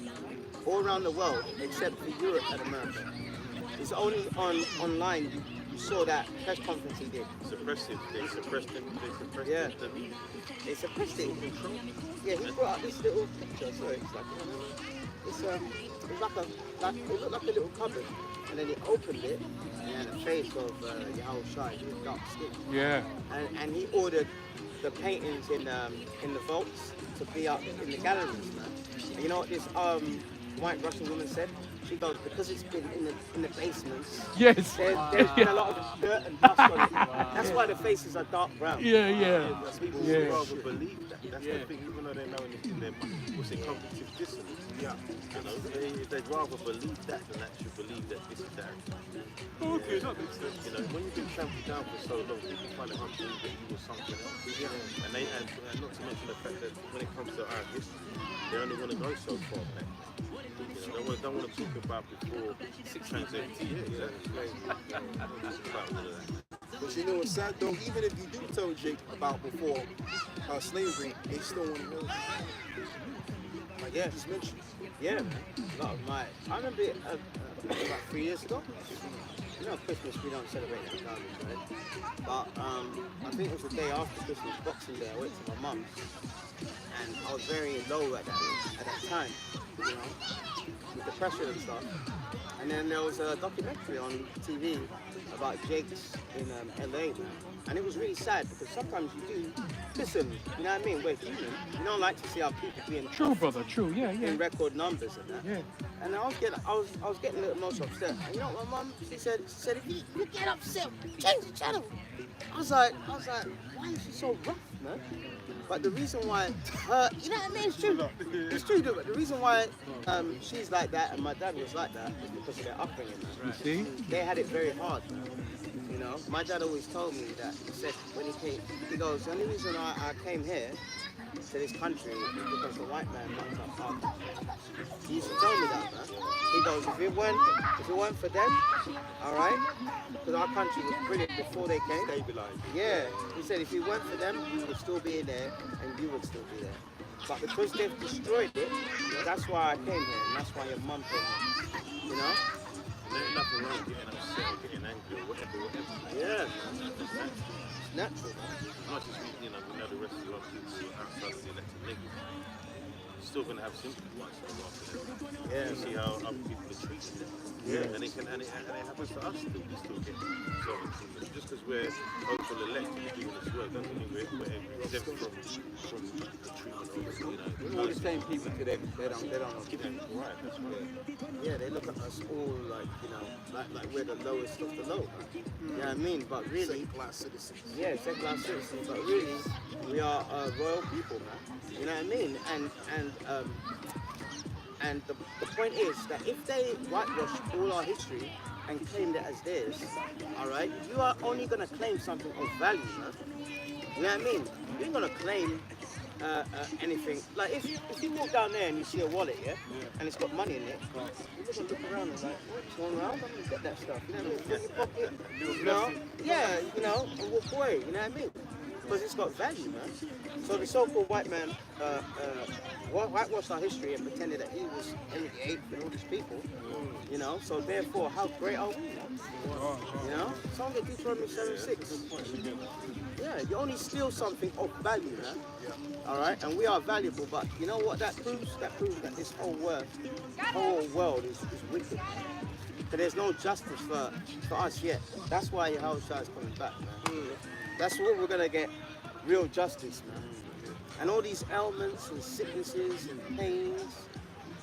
all around the world, except for Europe and America. It's only online you saw that press conference he did. Suppressive. They suppressed him. Yeah. They suppressed it. Yeah, he brought up this little picture. Sorry, it's like it looked like a little cupboard, and then he opened it, and he had a face of Yahushua with dark skin. Yeah. And he ordered the paintings in the vaults to be up in the galleries, man. And you know what this white Russian woman said? She goes, because it's been in the basements. Yes. There's been a lot of dirt and dust on it. That's why the faces are dark brown. Yeah. People would rather believe that. That's the thing, even though they know in their mind, what's it, cognitive dissonance. Yeah. You know, they'd rather believe that than actually believe that this is that. Okay, that makes sense. You know, when you've been trampled down for so long, people find it hard to believe that you were something else. And not to mention the fact that when it comes to our history, they only want to go so far back. You know, they don't want to talk about before 670 years. About all of that. But you know what's sad though? Even if you do tell Jake about before slavery, they still want to know. Like you just mentioned. Yeah, man. A lot of I remember it about 3 years ago. You know, Christmas we don't celebrate that garbage, right? But I think it was the day after Christmas, Boxing Day. I went to my mum's, and I was very low at that time, you know, with depression and stuff. And then there was a documentary on TV about Jake's in LA, man. And it was really sad because sometimes you do listen, you know what I mean? We're human. You don't like to see our people being True, brother. True. Yeah. in record numbers and that. Yeah. And I was getting a little emotional upset. And you know what my mum, she said, if you get upset, change the channel. I was like, why is she so rough, man? But the reason why you know what I mean? It's true. It's true, but the reason why she's like that and my dad was like that is because of their upbringing, man. You see? They had it very hard, man. You know, my dad always told me that. He said when he came, he goes, the only reason I came here to this country is because the white man knocked our father. He used to tell me that, man. He goes, if it weren't for them, all right, because our country was brilliant before they came. Stabilised. Yeah, he said if it weren't for them, we would still be there, and you would still be there. But because they've destroyed it, that's why I came here, and that's why your mum came here. You know? There's nothing wrong with getting upset or getting angry or whatever. Yeah, That's natural. it's natural, man. As much as we know the rest of the people who are outside of the elected niggas, you're still going to have sympathy once in a while for them. Yeah, You see how other people are treating them. Yeah. And it happens to us still. We still get certain things. Just because we're hopeful elected doing this work doesn't mean we're exempt from the treatment of, We're all the same people to them. They don't know. Right, that's right. Yeah, they look at us all like, you know, like we're the lowest of the low. You know what I mean? But really, Second-class citizens. yeah, second-class citizens. But really, we are royal people, man. You know what I mean? And the point is that if they whitewash all our history and claim it as theirs, all right, you are only going to claim something of value, man. You know what I mean? You ain't going to claim anything. Like if you walk down there and you see a wallet, yeah, and it's got money in it, you're just gonna look around and like, what's going around? I'm gonna get that stuff. You know what I mean? Put it in your pocket, you know? Yeah, you know, and walk away. You know what I mean? Because it's got value, man. So the so-called white man whitewashed our history and pretended that he was Henry VIII and all these people. You know, so therefore, how great are we now? You know, Psalm Deuteronomy 7:6. Yeah, you only steal something of value, man. All right, and we are valuable, but you know what that proves? That proves that this whole world is wicked. But there's no justice for us yet. That's why Yahushua is coming back, man. That's what we're gonna get, real justice, man. And all these ailments and sicknesses and pains,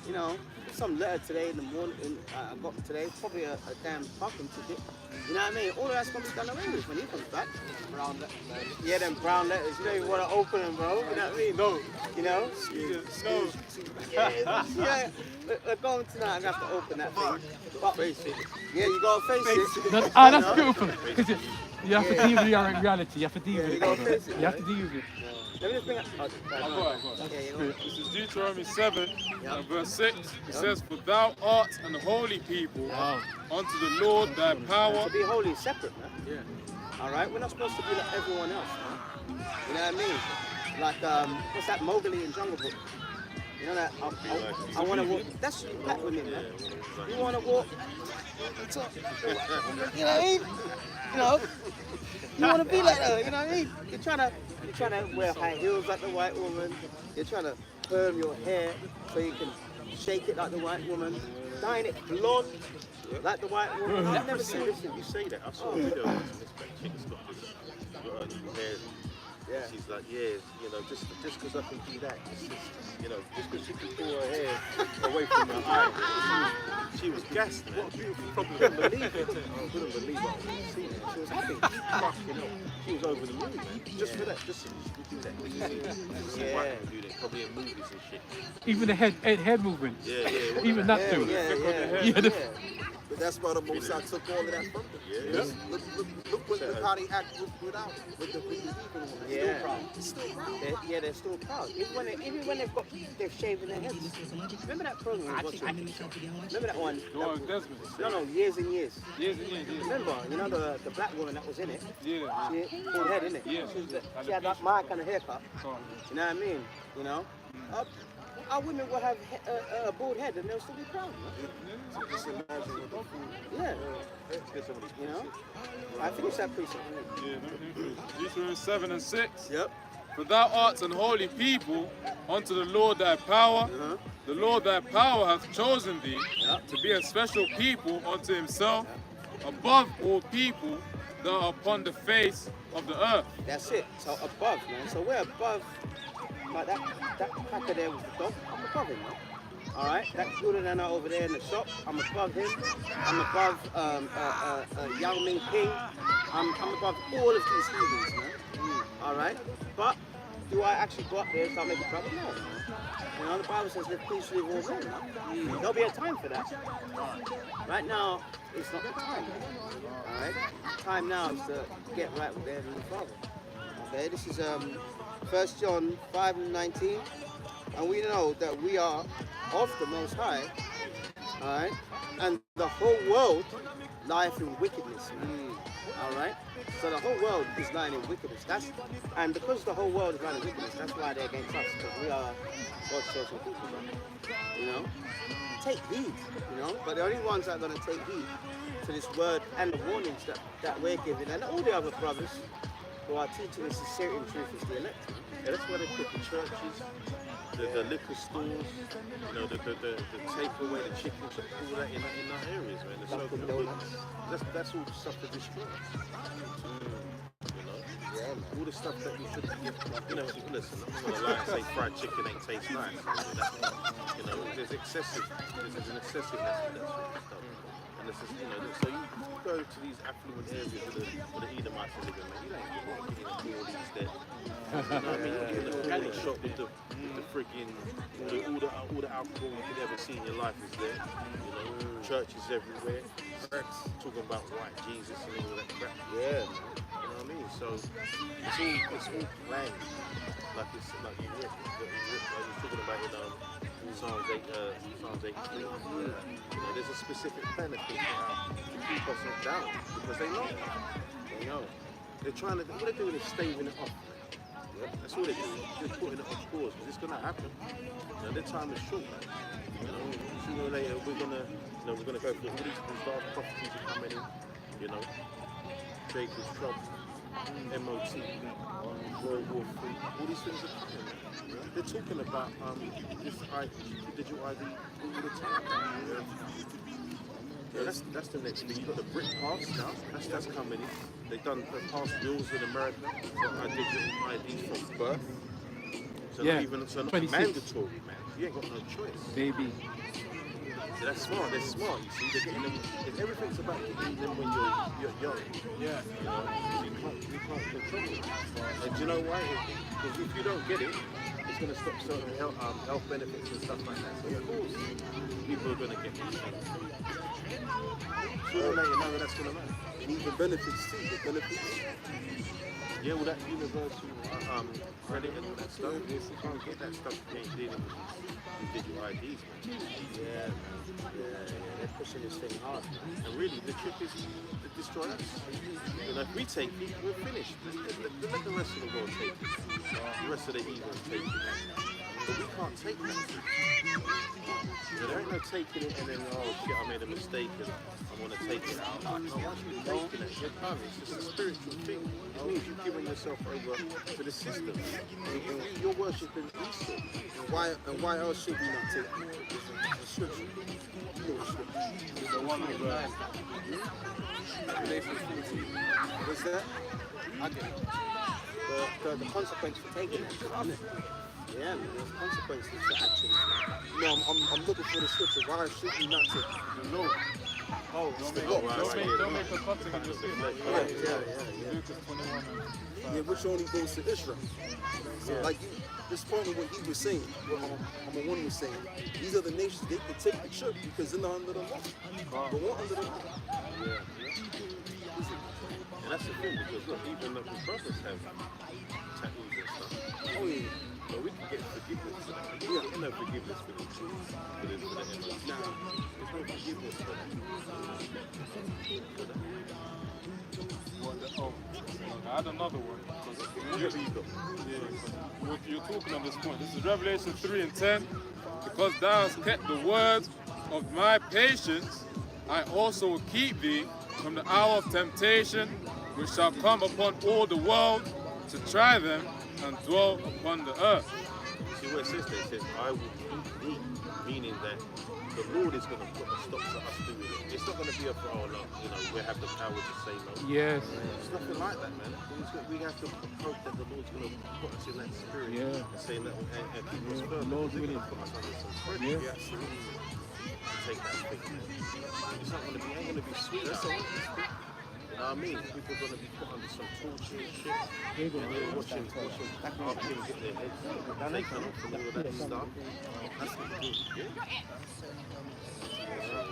you know. Some letter today in the morning I got today, probably a damn parking ticket. You know what I mean? All of that's gonna be done away with when he comes back. Brown letters. Yeah, them brown letters. You don't even want to open them, bro. You know what I mean? No. You know? No. Yeah. We're going tonight. I'm gonna have to open that thing. But face it. Yeah, you gotta face it. That's beautiful. Because you have to deal with your reality. You have to deal with you it. gotta brother. face it, You have to man. deal with it. Let me just bring it. Oh, Go on. yeah, you know. This is Deuteronomy 7 and verse 6. It says, "For thou art an holy people Wow. unto the Lord thy power." To be holy is separate, man. Yeah. All right, we're not supposed to be like everyone else, man. You know what I mean? Like what's that Mowgli in Jungle Book? You know that I want to walk. That's black women, man. You want to walk? You know what I mean? You know. You want to be like her, you know what I mean? You're trying to wear high heels like the white woman. You're trying to perm your hair so you can shake it like the white woman. Dyeing it blonde like the white woman. I've never seen this. You say that. I saw a video of this chick's got this, got her hair Yeah. She's like, yeah, you know, just because I can do that, it's just, you know, just because she can pull her hair away from her eye, she was gassed, man. What a beautiful problem. Couldn't believe it. I couldn't believe what I was seeing. She was happy. Fucking hell. She was over the moon, man. Just for that, just so she could do that. Yeah. Why can't do that? Probably in movies and shit. Even the head movement. Yeah. Even that too. Yeah. But that's why the Most High took all of that from them. Yeah. Look how they act without, with the heathen woman. Yeah. It's still proud. They're still proud. Even when they've shaved their heads. Remember that program we was watching? Remember that one? Oh, Desmond. No, years and years. Years and years. Remember, you know the black woman that was in it? Yeah. She full head, innit? Yeah. She had like my kind of haircut. Oh, You know what I mean? You know? Our women will have a bald head and they'll still be proud. Man. Just imagine what the food. Yeah. You know? I finished that precept. Deuteronomy 7 and 6. Yep. For thou art an holy people unto the Lord thy power. The Lord thy power hath chosen thee to be a special people unto himself, above all people that are upon the face of the earth. That's it. So above, man. So we're above. Like that cracker there with the dog, I'm above him, man. Alright, that Juliana over there in the shop, I'm above him. I'm above Yao Ming Ping. I'm above all of these heathens, man. Alright? But do I actually go up there and start making trouble? No. You know, the Bible says let peace live all men, man. There'll be a time for that. Right now, it's not the time. Alright? Time now is to get right with the Heavenly Father. Okay, this is 1 John 5:19, and we know that we are of the Most High, alright, and the whole world lieth in wickedness, alright, so the whole world is lying in wickedness, and because the whole world is lying in wickedness, that's why they're against us, because we are God's chosen people, you know, take heed, you know, but the only ones that are going to take heed to this word and the warnings that we're giving, and all the other brothers who are teaching the sincerity and truth is the elect. Yeah, that's why they put the churches, the liquor stores, you know, the take away the chickens, all that in our areas, man. That's all the stuff that destroys. You know? Yeah, man. All the stuff that we should give, you know, listen, I'm not gonna lie and say fried chicken ain't taste nice. You know, there's an excessiveness in that sort of stuff. And this is, you know, so you go to these affluent areas where the Edomites are living, man, you don't get all these there. You know what I mean? You're in the organic shop with the friggin' all the alcohol you could ever see in your life is there. You know, churches everywhere. Talking about white Jesus and all that crap. Yeah, man. You know what I mean? So it's all planned. Like it's like you were talking about in Psalms 83. You know, there's a specific plan of people how to keep us down because they know. They know. They're trying to. What they're doing is staving it off. That's all they're doing. They're putting it on pause because it's gonna happen. You know, their time is short. You know, sooner or later we're gonna go through all these dark prophecies are coming in. You know, Jacob's trouble, MOT, World War III, all these things are coming. They're talking about this digital ID all the time. Yeah, that's the next thing. You've got the Brit Pass now. That's coming in. They've done pass rules in America for digital IDs from birth. So Yeah, not even so not 26. mandatory, man. You ain't got no choice. Baby. So that's smart. They're smart. You see, they're getting them. Everything's about getting them when you're young. yeah. You know, you can't control it. And do you know why? Because if you don't get it, it's going to stop certain health benefits and stuff like that. So of course, people are going to get it. Sooner or later, now that's going to matter. And even benefits too, the benefits. Yeah, well, that universal credit and all that stuff, you can't get that stuff if you ain't dealing with digital IDs, man. Yeah, man. Yeah, they're pushing this thing hard. And really, the trick is to destroy us. You know, if we take it, we're finished. Let the rest of the world take it. The rest of the heathens take it. But we can't take that. You know, there ain't no taking it and then, oh shit, I made a mistake and I want to take it out. No, once you're taking it, you're done. It's just a spiritual thing. It means you're giving yourself over to the system. You're worshipping Esau. And why else should we not take it? It's a scripture. It's the one with Galatians 14. What's that? I get it. the consequence for taking action, isn't it? Yeah, man, there's consequences for actions. No, I'm looking for the scripture. Why should we not take? No. Oh, Don't the make, law. don't make a cutting in your skin. Yeah. Lucas 21 and Yeah, which only goes to Israel. So, like you, this point of what he was saying, what one was saying, these other nations, they can take the trip because they're not under the law. But we're under the law. And that's the thing, because look, even the brothers have tattoos and stuff. Oh yeah. But we can get forgiveness for that. Yeah. There's no forgiveness for the Jews, for the Muslims. There's no forgiveness for that. I had another one. You're talking on this point. This is Revelation 3 and 10. Because thou hast kept the word of my patience, I also will keep thee from the hour of temptation, which shall come upon all the world to try them and dwell upon the earth. See what it says there? It says, I will keep thee, meaning that the Lord is going to put a stop to us doing it. It's not going to be a problem, we have the power to say no. Yes. It's nothing like that, man. We have to hope that the Lord's going to put us in that spirit and say that and keep us firm. Lord's He's willing. going to put us under some pressure. Take that thing, man. It's not going to be, ain't going to be sweet. That's all. You know what I mean? People are going to be put under some torture and shit. And they're watching our kids get their heads taken off and all of that stuff. That's not good,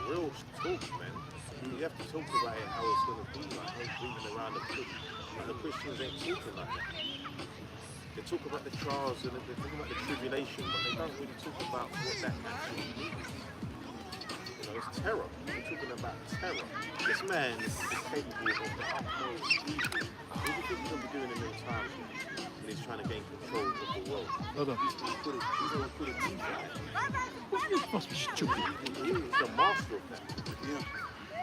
real talk, man. You have to talk about it, how it's going to be, like breathing around the bush. The Christians ain't talking like that. They talk about the trials and they talk about the tribulation, but they don't really talk about what that actually means. It's terror. We're talking about terror. This man is capable of the utmost evil. What do you think he's going to be doing in real time when he's trying to gain control of the world? Brother. He's going to put a teeth on it. You must be stupid. He's the master of that.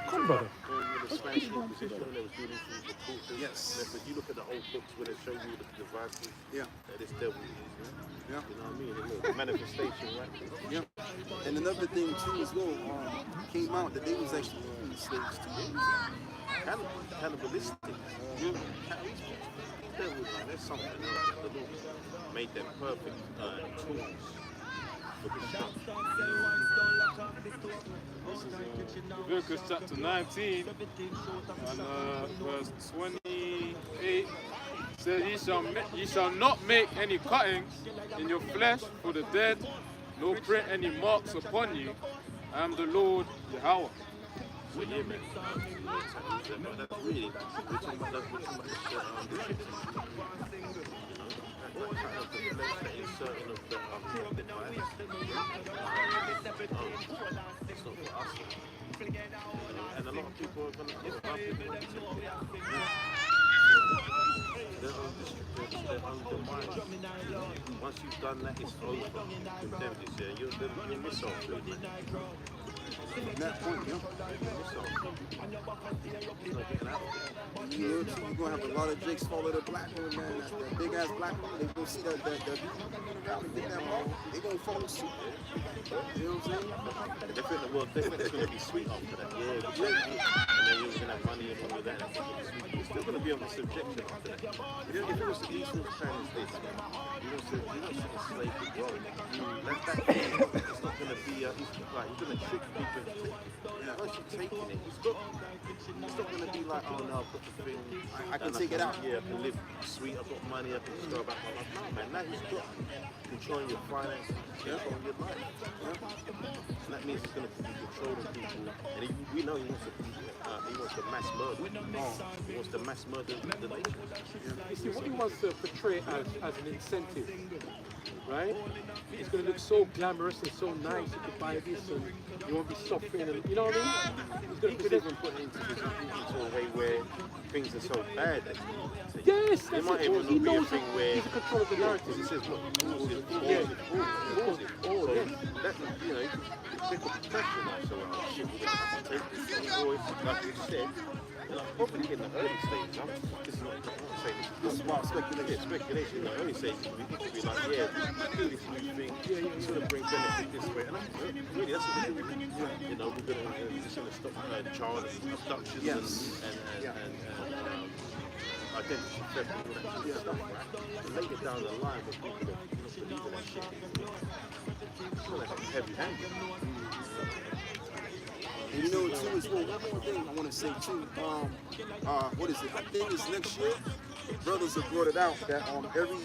Come, brother. When the Spanish Inquisition, when they was doing things with tortures. Yes. If you look at the old books where they show you the devices that this devil is, Yeah. you know what I mean? And look, the manifestation, right? Yeah. And another thing too as well, came out that they was actually using the slaves too. Cannibalistic. These devils, man, there's something else that the Lord made them perfect tools for destruction. This is Leviticus chapter 19 and verse 28. Says, ye shall not make any cuttings in your flesh for the dead, nor print any marks upon you. I am the Lord Yahweh. So yeah, man, but that's really, we're talking about the shit. That kind of the flesh that is certain of the device. It's not for us. And a lot of people are going to give up. They're undermined. Once you've done that, it's over. Condemned, you're missile food. From that point, Missile. you're gonna have a lot of jakes follow the black one, man. That big ass black one, they gonna see that they gonna follow suit. You know what I'm saying? They think it's going to be sweet after that. Yeah, and then you're going to have money and all of that. It's still going to be on the subjection after that. If it was the Esau's plan is this, you don't see a slave to grow. It's not going to be, he's going to trick people into taking it. Once you're taking it, it's not going to be like, oh no, I've got the thing. I can take it out. Yeah, I can live sweet, I've got money, I can just go about my life. No, man, now he's got controlling your finances, controlling your life. And that means he's going to be controlling people. And we know he wants to mass murder. He wants to mass murder the nation. You see, what he wants to portray as an incentive, right? It's going to look so glamorous and so nice. You can buy this and you won't be suffering. And, you know what I mean? He could even put it into a way where things are so bad that yes, there that's might it. even He be a knows thing where he's in control of the narrative. he says, look, pause it. Oh, yes. That, you know, pick up the pressure now. So, shit, we're going to have to take this voice, like you said. Probably in the early stages, this is wild speculation. Yeah, speculation. In the early stages, we could be like, yeah, do this new thing. It's going to bring benefit this way. And really, that's what we're doing. You know, we're going to stop child abductions and identity theft and all that sort of stuff, right? So later down the line, when people are not believing that shit, it's not like heavy-handed. And you know too as well, one more thing I want to say too. What is it? I think it's next year. Brothers have brought it out that every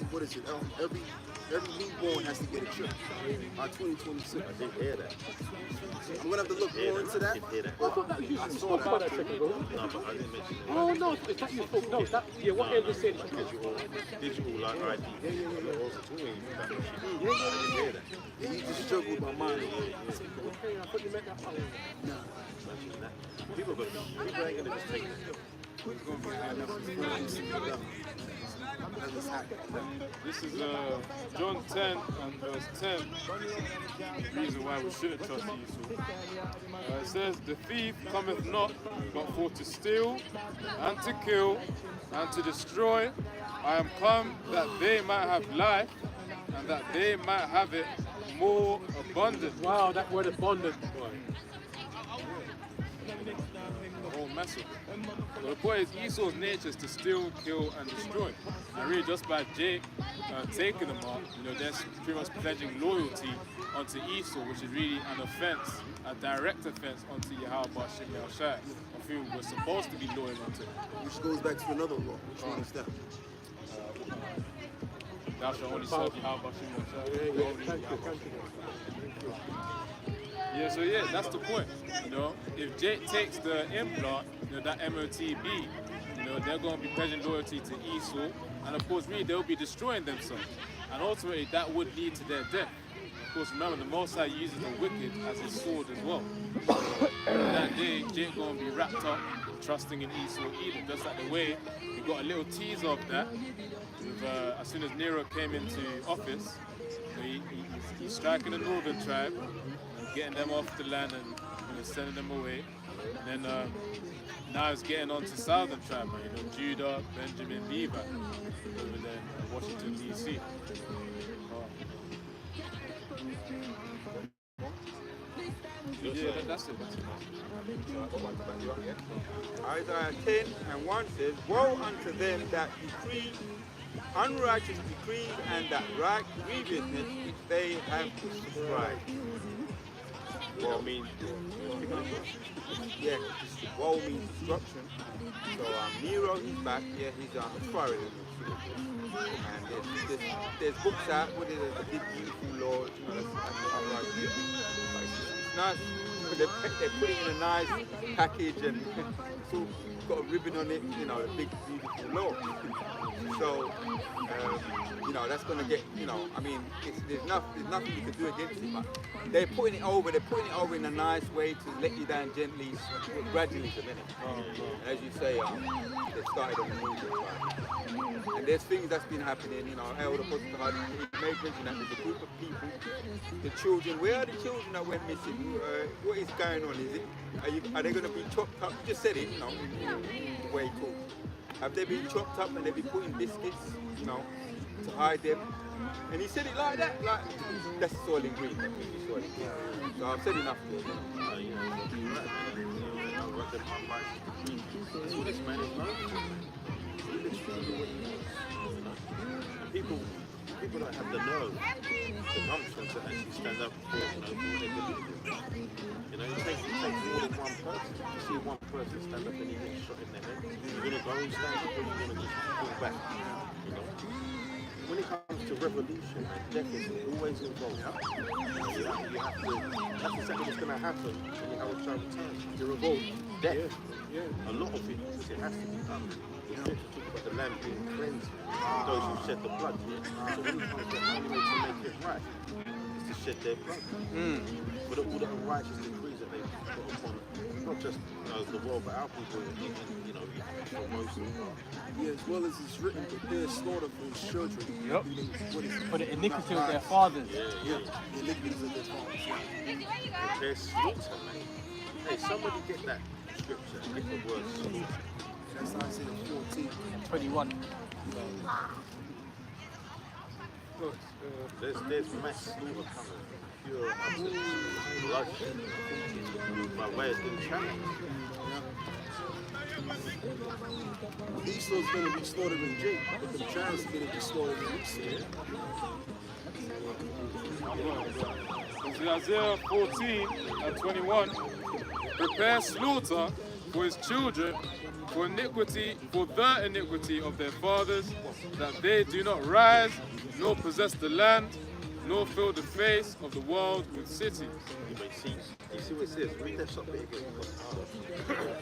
newborn has to get a chip by 2026. I didn't hear that. I'm gonna have to look more into that. I didn't hear that. I saw About that. that second, bro. No, but I didn't mention it. Oh no, is that your fault? No, that yeah. What Elder said. Digital like ID. You're also talking about that shit. I didn't hear that. Yeah, you just juggled my mind. Okay, I thought you meant that. Imagine that. People ain't gonna just take it. This is John 10 and verse 10. The reason why we shouldn't trust Esau. It says, "The thief cometh not but for to steal and to kill and to destroy. I am come that they might have life and that they might have it more abundant." Wow, that word abundant. The whole mess of it. But the point is, Esau's nature is to steal, kill, and destroy. And really, just by Jake taking them up, they're pretty much pledging loyalty onto Esau, which is really an offense, a direct offense onto Yahweh Bashim Yahushai, of whom we're supposed to be loyal unto. Which goes back to another law. Which one is that? Thou shalt only serve Yahweh Bashim Yahushai. Yeah, so yeah, that's the point. If Jake takes the implant, that MOTB, they're going to be pledging loyalty to Esau, and of course, really, they'll be destroying themselves, and ultimately, that would lead to their death. Of course, remember, the Most High uses the wicked as his sword as well. That day, Jake going to be wrapped up, trusting in Esau, Edom, just like the way we got a little teaser of that. With, as soon as Nero came into office, he's striking the northern tribe, getting them off the land and sending them away. And then now it's getting on to southern tribe, Judah, Benjamin, Levi, over there in Washington, D.C. Yeah, that's it. Isaiah 10 and 1 says, "Woe unto them that decree unrighteous decrees and that right grievousness which they have prescribed." Woe means, yeah, woe means destruction. So Nero, he's back. Yeah, he's firing him. And there's books out. What is it? The Big Beautiful Law. That's what it's nice. They're putting it in a nice package and it's all got a ribbon on it. The Big Beautiful Law. So that's going to get. There's nothing you can do against it. But they're putting it over in a nice way to let you down gently, gradually, a minute. And as you say, they started on the movement. And there's things that's been happening, Elder Postcard made mention that there's a group of people, the children, where are the children that went missing? What is going on? Are they going to be chopped up? You just said it, in the way he talks. Have they been chopped up and they've been put in biscuits, to hide them? And he said it like that, like, that's soil and green. So I've said enough to it. That's what this man is known for. People don't have the nerve, the gumption to actually stand up for what they believe in. It takes more than one person. You see one person stand up and he gets shot in the head. You're going to go and stand up or you're going to just pull back. When it comes to revolution, death is always involved. That's exactly what's going to happen when you have a child return. The revolt, death. A lot of it has to be done. We talk about the land being cleansed, those who shed the blood. So when it comes to the only way to make it right is to shed their blood. But all the unrighteous decrees that they put upon not just the world, but our people, for most of them. Yeah, as well as it's written, prepare slaughter for his children. Yep. For the iniquity of their fathers. Yeah, the iniquities of their fathers. Prepare slaughter, man. Hey, somebody get that scripture, get the word slaughter. That's Isaiah 14. 21. There's mass slaughter coming. Pure absolute bloodshed. By way of doing challenge. Esau's gonna be slaughtered in Jake, but the giants are gonna be slaughtered in Esau. It's Isaiah 14 and 21. Prepare slaughter for his children, for the iniquity of their fathers, that they do not rise, nor possess the land, nor fill the face of the world with cities. You see what it says? Read that shot bit again.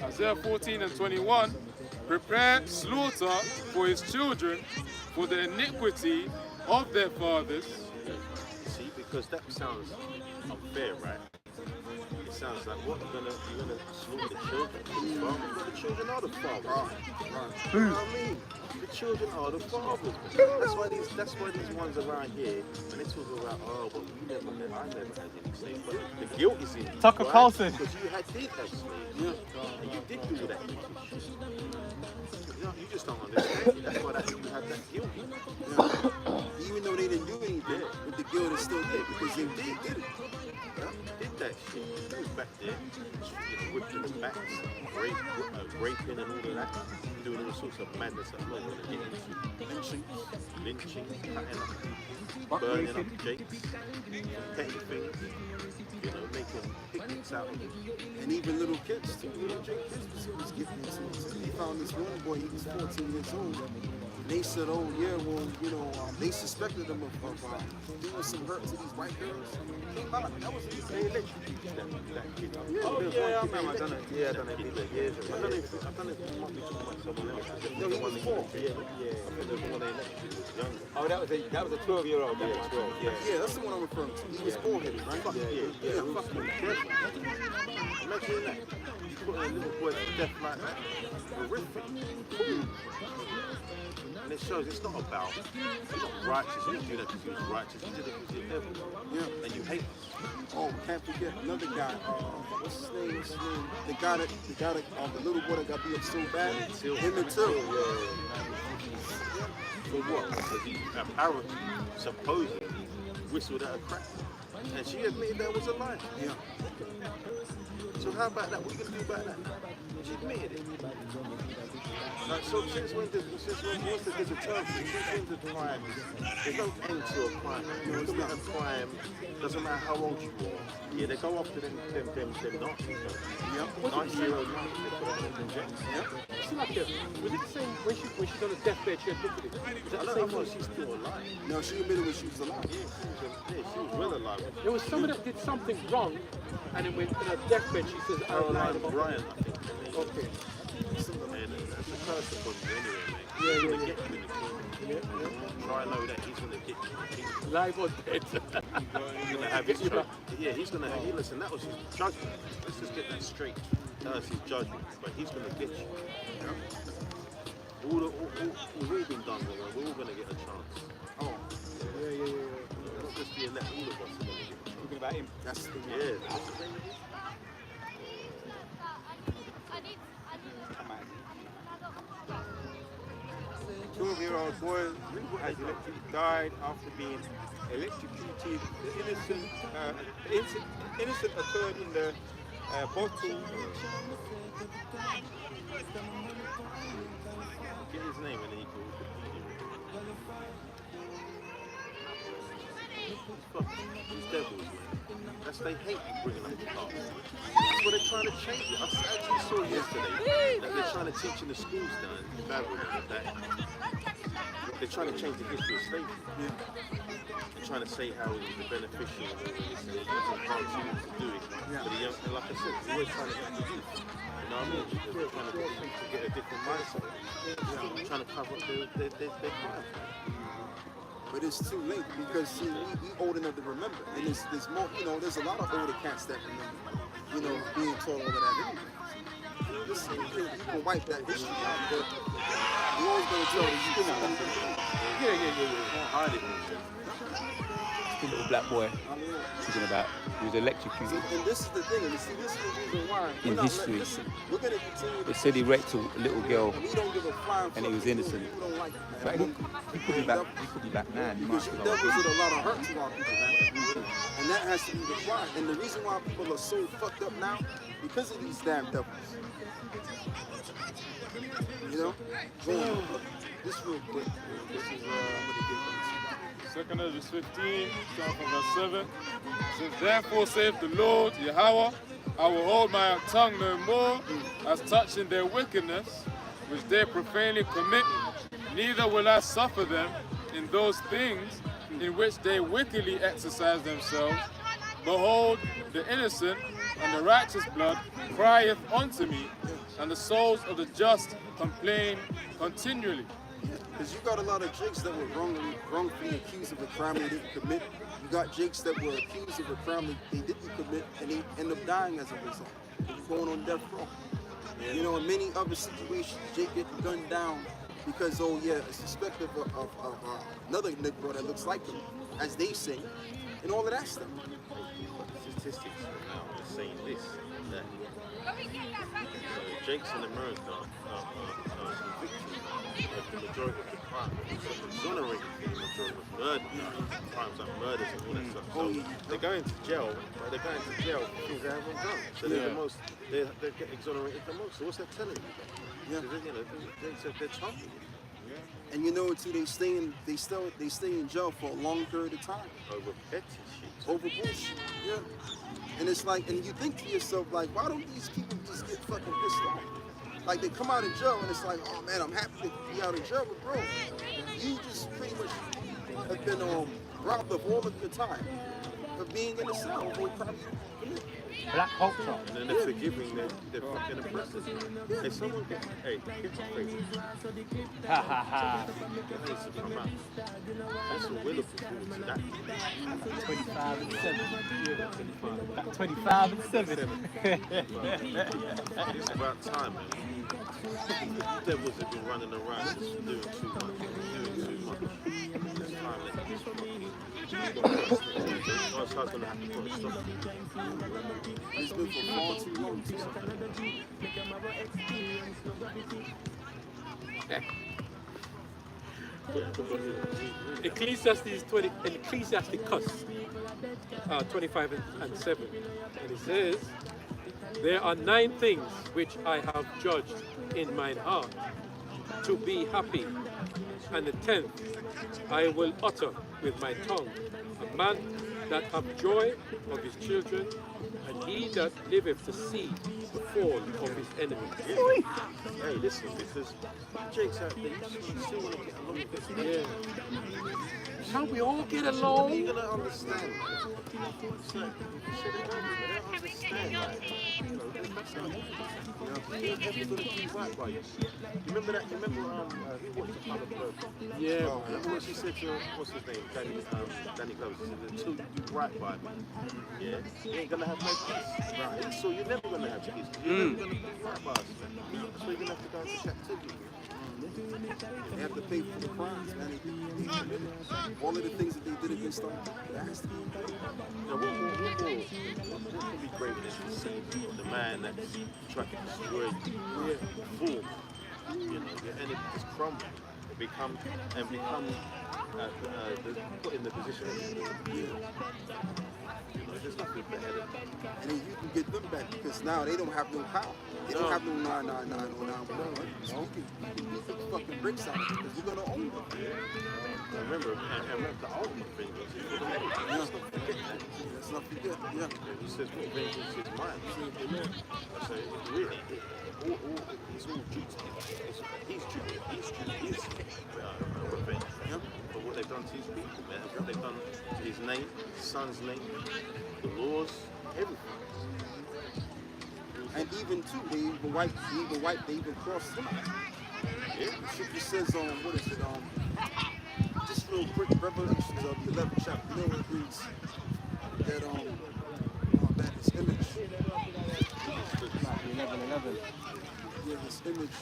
Isaiah 14 and 21. Prepare slaughter for his children, for the iniquity of their fathers. See, because that sounds unfair, right? It sounds like what you're gonna slaughter the children. But the children are the fathers. You know what I mean? The children are the fathers. That's why these ones around here, when they talk about, oh, but I never had any slaves. But the guilt is in you. Tucker Carlson. Because you did have slaves. And you did do all that. You just don't understand it. That's why you have that guilt. Even though they didn't do anything, but the guild is still there because they did it. Did that shit. They was back there, whipping the backs, raping and all of that, doing all sorts of madness that I'm not going to get into. Lynching, cutting up, burning up jakes, petty things, making picnics out of it. And even little kids, too. Little Jake kids was getting into it. They found this one boy, he was 14 years old. They said, oh yeah, well, they suspected him of doing some hurt to these white girls. That was his They electrocuted that kid. Yeah, I remember. I done it years ago. I don't know if you might be talking about someone else. No, he was 4. I think the one they electrocuted was younger. Oh, that was a 12-year-old. Yeah, 12. Yeah, that's the one I'm referring to. He was bald-headed, right? Yeah, fucking careful. Imagine that. You put a little boy to death like that. Horrific. And it shows it's not about, you're not righteous, you didn't do that because you was righteous, you did it because you're devil. Yeah. And you hate us. Oh, can't forget another guy. What's his name? The guy that the little boy that got beat up so bad. Him and Till. For what? Because he apparently, supposedly, whistled at a crack. And she admitted that was a lie. Yeah. So how about that? What are you going to do about that? She admitted it. Like, so since when there's a term, since when the crime, there's no end to a crime. You commit a crime, doesn't matter how old you are. Yeah, they go after them Nazis. Yep. 90-year-old Nazis, they put them in jail. It's like was it the same when she's on a deathbed? She admitted it. Was that the same one? She's still alive. No, she admitted when she was alive. She was well alive. There was someone that did something wrong, and then when on her deathbed she says, "I lied about Brian, I think. Okay. Man, that's a curse upon you anyway, mate. He's going to get you in the corner. Try and know that he's going to get you. Live or dead. He's going to have his trial. Yeah, he's going to have, listen, that was his judgment. Let's just get that straight. That was his judgment. But he's going to get you. We've all been done wrong. We're all going to get a chance. Oh. Yeah. Not just the elect, all of us are going to get a chance. Talking about him. That's the one. Yeah, that's the thing. 12-year-old boy has died after being electrocuted. The innocent occurred in the bottle. Get his name and then you can These devils, man. They hate you bringing up the past. That's what they're trying to change it. I actually saw yesterday that they're trying to teach in the schools now in Babylon that they're trying to change the history of slavery. They're trying to say how it was beneficial and it wasn't hard to do it. But the young, like I said, they're always trying to get the youth. You know what I mean? They're trying to get a different mindset. They're trying to cover up their crime. But it's too late because see, we old enough to remember, and there's more. There's a lot of older cats that remember. Being told all of that anyway. Listen, you can wipe that history out, but you always gonna tell the youth. Yeah. Hide it. little black boy talking about he was electrocuted. And this is the thing, and see, this is the reason why. In We're not history. we're gonna continue. They said he raped a little girl We don't give a flying and he was fuck innocent. who don't like it, But man. he could be back. He could be back now. He might Because be you back. devils did a lot of hurt to our people, man. And that has to be required. And the reason why people are so fucked up now, because of these damn devils. You know? Go on. This real quick. This is, Second Esdras 15, starting from verse 7. It says, therefore saith the Lord, Yahweh, I will hold my tongue no more as touching their wickedness, which they profanely commit, neither will I suffer them in those things in which they wickedly exercise themselves. Behold, the innocent and the righteous blood crieth unto me, and the souls of the just complain continually. because you got a lot of jakes that were wrongfully accused of a crime they didn't commit. You got jakes that were accused of a crime they didn't commit, and they end up dying as a result. They're going on death row. You know, in many other situations, Jake getting gunned down because, oh yeah, a suspect of another Negro that looks like him, as they say, and all of that stuff. Statistics now are saying this, that Jakes in America are convicted of the majority of the crime, exonerated from the majority of murder, crimes like murders and all that stuff. So they're going to jail, but they're going to jail for things they haven't done. So they're the most, they get exonerated the most. So what's that telling you? Yeah. You know, they're targeted. And you know too, they stay in jail for a long period of time. Over petty shit. Over bullshit. Yeah. And it's like, and you think to yourself, like, why don't these people just get fucking pissed off? Like, they come out of jail and it's like, oh man, I'm happy to be out of jail, but bro, you just pretty much have been robbed of all of your time of being in a cell for crime. Black culture. And then they're forgiving their fucking oppressors. Hey, someone get, hey, get my face. Ha ha ha. That needs to come out. That's what we're looking forward to, that. 25 and 7. 25 and 7. It's about time, man. The devils have been running around just doing too much. It's time that this God's going to have to put a stop to it. It's been for far too long. Ecclesiastes 20, Ecclesiasticus 25 and 7, and it says, there are 9 things which I have judged in mine heart to be happy, and the 10th I will utter with my tongue, a man that have joy of his children, and he that liveth to see the fall of his enemies. Hey, listen, because Jake's out there, you still want to get along with this. Yeah. Can we all get along? You're going to understand. It's like, shit, they don't understand. Like, you know, that's not everybody's going to do right by you. Remember that? Remember who watched the Father Blood? Yeah. Remember what she said to, what's his name? Danny Glover. She said, the two do right by me. Yeah? You ain't going to have no peace. Right. So you're never going to have peace. You're never going to do right by us. That's why you're going to have to go into captivity. They have to pay for the crimes, man. They committed. All of the things that they did against them, that has to be paid. Now, what can be greatness to see the man that's trying to destroy you, fool, you know, your enemy just crumble, become put in the position of you know, there's nothing better than that. And then you can get them back because now they don't have no power. They don't have no 999 or 911. So you can get the fucking bricks out of it because we're going to own them. Remember, and the ultimate vengeance is for the enemy. Let's not forget that. Let's not forget, yeah. He says, what vengeance is mine? I say, really, it's all due to him. He's due revenge. Yep. For what they've done to his people, man. What they've done to his name, his son's name, the laws, everything. And even too, they even crossed him out. Yeah. The scripture says, what is it, just real quick, Revelations of the 11th chapter, you know, it reads that, that this image, 11. yeah, this image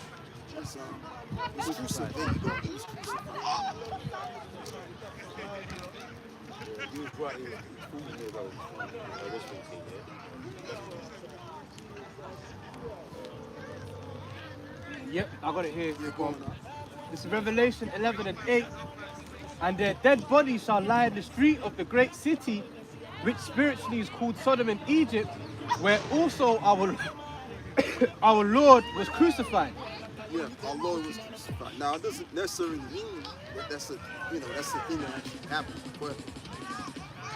was crucified. There you go, he was crucified. He was right, he was 14 years old. I was 14, yeah. Yep, I got it here. This is Revelation 11 and 8. And their dead bodies shall lie in the street of the great city, which spiritually is called Sodom and Egypt, where also our Lord was crucified. Yeah, our Lord was crucified. Now, it doesn't necessarily mean that that's a thing that actually happened, but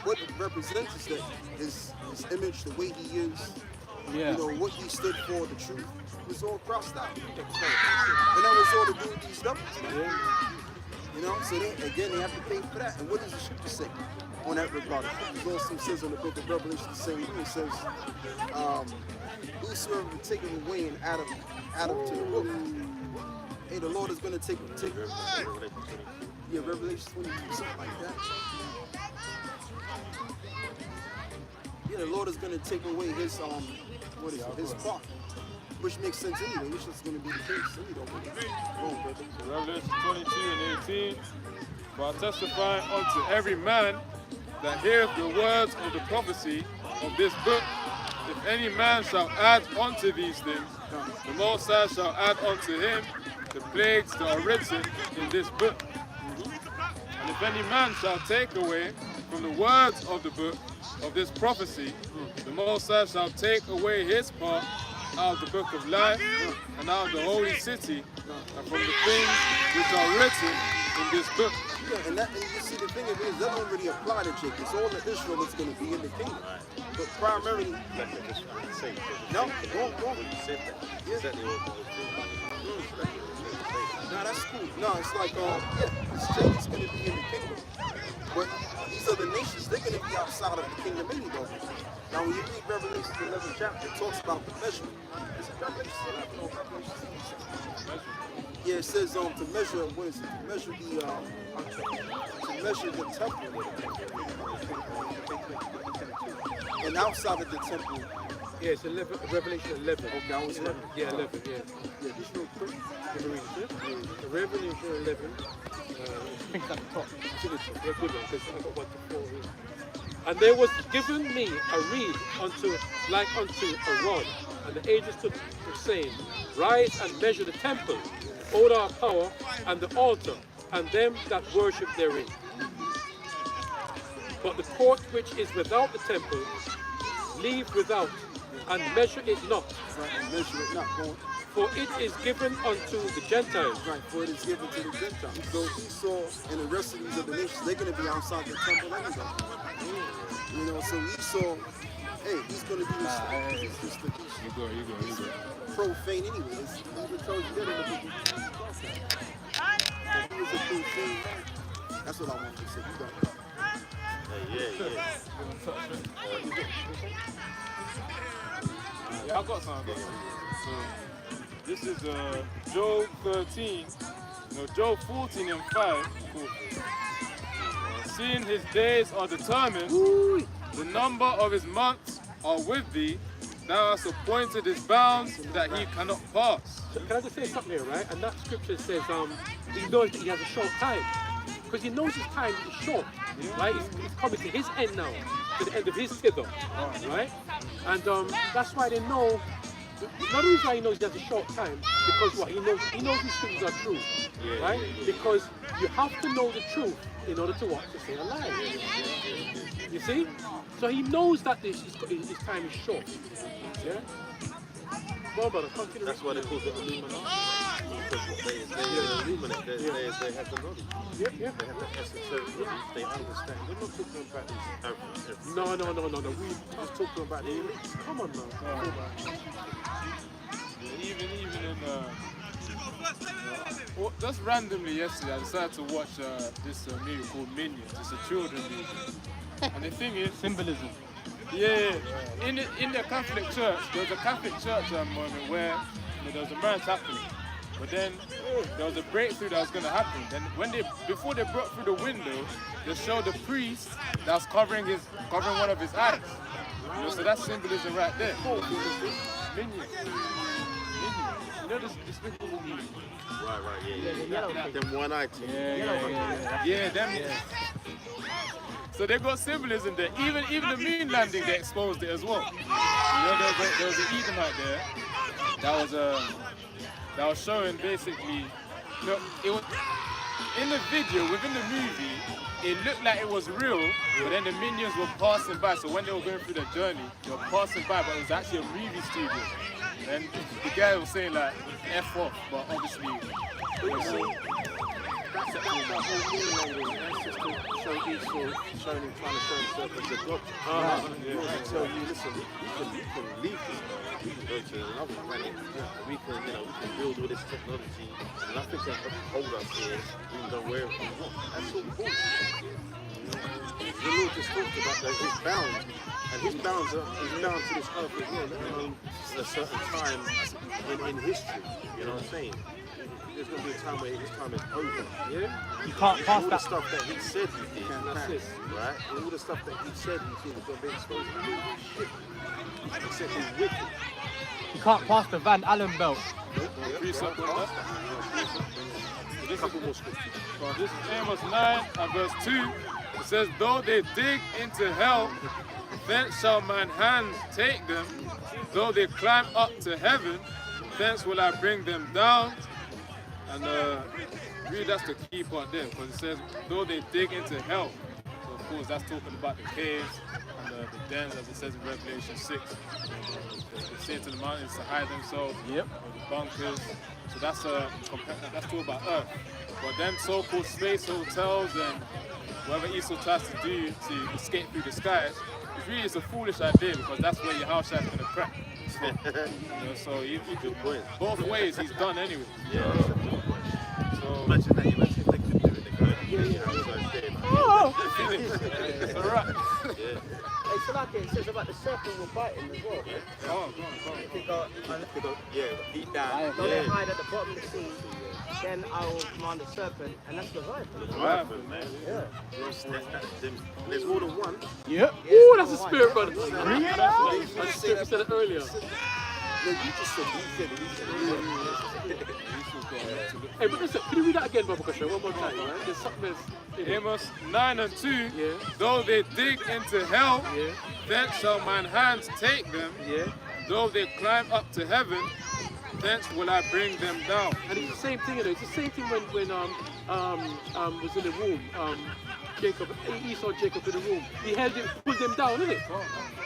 what it represents is that his image, the way he is, Yeah. what he stood for, the truth, was all crossed out. And that was all to do with these devils, man. So they have to pay for that. And what does the scripture say on that regard? The scripture also says in the book of Revelation the same way. It says, whosoever will take him away and add him to the book. Hey, the Lord is going to take Revelation 22, something like that. Yeah, the Lord is going to take away his his part, which makes sense anyway. Which is going to be the case anyway. Revelation 22 and 18. For I testify unto every man that heareth the words of the prophecy of this book. If any man shall add unto these things, the Most High shall add unto him the plagues that are written in this book. And if any man shall take away from the words of the book of this prophecy, the Most High shall take away his part out of the book of life and out of the holy city and from the things which are written in this book. Yeah, and you see the thing is that don't really apply to Jacob. It's all that Israel is going to be in the kingdom. But primarily, no, wrong. You said that. Exactly what I was doing. No, that's cool. No, it's like, Jacob's going to be in the kingdom. But these other nations, they're going to be outside of the kingdom anyway. Now, when you read Revelation 11 chapter, it talks about the measurement. Is it Revelation 11 or Revelation 7? Yeah, it says to measure, what is it? To measure the temple. And outside of the temple. Yeah, it's 11, Revelation 11. Okay, I was 11. Yeah, 11, yeah. Yeah, just real quick. Revelation 11. I think at the top. Yeah, good one, because I got 1 to 4 here. And there was given me a reed like unto a rod, and the angel stood saying, Rise and measure the temple, all our power, and the altar, and them that worship therein. But the court which is without the temple, leave without, and measure it not. Right, and measure it not, going. For it is given unto the Gentiles. Right, for it is given to the Gentiles. So Esau and the rest of these other nations, they're going to be outside the temple anyway. So Esau, hey, he's going to be profane anyway. He even told you that in the book. He was a profane man. That's what I want to say. You got it. Yeah, I got something. So, this is Job 13, Job 14 and 5. Cool. Seeing his days are determined, the number of his months are with thee, thou hast appointed his bounds that he cannot pass. So can I just say something here, right? And that scripture says he knows that he has a short time. Because he knows his time is short, right? It's coming to his end now, to the end of his tether, right? And that's why they know. Not only why he knows he has a short time, because what he knows these scriptures are true, right? Because you have to know the truth in order to what? To say a lie. You see? So he knows that his time is short. Yeah? Well, brother, continue. That's why they call it Illuminati. Because they illuminate, they have the knowledge. Yeah. They have the esoteric knowledge, they understand. We're not talking about these average. No. We just talking about the elites. Come on now. Even in just randomly yesterday, I decided to watch this movie called Minions. It's a children's movie, and the thing is Symbolism. Yeah, in the Catholic Church, there was a Catholic Church moment where there was a marriage happening, but then there was a breakthrough that was going to happen. Then before they broke through the window, they showed the priest that was covering one of his eyes. So that's symbolism right there. Minions. This people movie. Right, yeah. Them one-eyed team. Yeah, them. So they got symbolism there. Even the moon landing, they exposed it as well. You know, there was an Edomite there that was showing basically. No, it was in the video within the movie. It looked like it was real, but then the minions were passing by. So when they were going through the journey, they were passing by, but it was actually a movie studio. And the guy was saying like F off, but obviously. That's that whole meaning that's just to show Esau, showing him trying to show himself as a god. To tell you, listen, we can leave this world, we can go to another planet, and we can build all this technology, and nothing can hold us here. We can go wherever we want. That's all cool. The Lord just talked about his bounds, and his bounds are bound to this earth as well. I mean, at a certain time in history, you know what I'm saying? There's going to be a time where his time is over. Yeah? You can't pass all the that. stuff that he said he did, right? All the stuff that he said he did is going to be exposed to you. Shit. Except he's wicked. You can't pass the Van Allen belt. A couple more scriptures. Well, this is Amos 9 and verse 2. It says, though they dig into hell, thence shall mine hand take them. Though they climb up to heaven, thence will I bring them down. And really that's the key part there, because it says, though they dig into hell. So of course that's talking about the caves and the dens, as it says in Revelation 6. They say to the mountains to hide themselves, or the bunkers. So that's talking about Earth. But then so-called space hotels and whatever Esau tries to do to escape through the skies, it's a foolish idea, because that's where your house is going to crack. So, so both ways he's done anyway. Yeah. So Imagine if they could do it, they could. it's a wrap. Yeah. It's like it says about the serpent will bite him as well, right? Oh, go on. If you go, Deep down. go and hide at the bottom of the sea, then I will command the serpent, and that's the vibe. Man. Yeah. There's more than one. Yep. Ooh, that's a spirit, brother. Bring it out. I said it earlier. Yeah, you just said he said it. Hey, but listen, can you read that again, Baba Kasha, one more time, right? There's something else. Amos 9 and 2, Yeah. though they dig into hell, Yeah. thence shall mine hands take them. Yeah. Though they climb up to heaven, thence will I bring them down. And it's the same thing, you know. It's the same thing when was in the room. Esau and Jacob in the room. He held him, pulled them down, isn't it?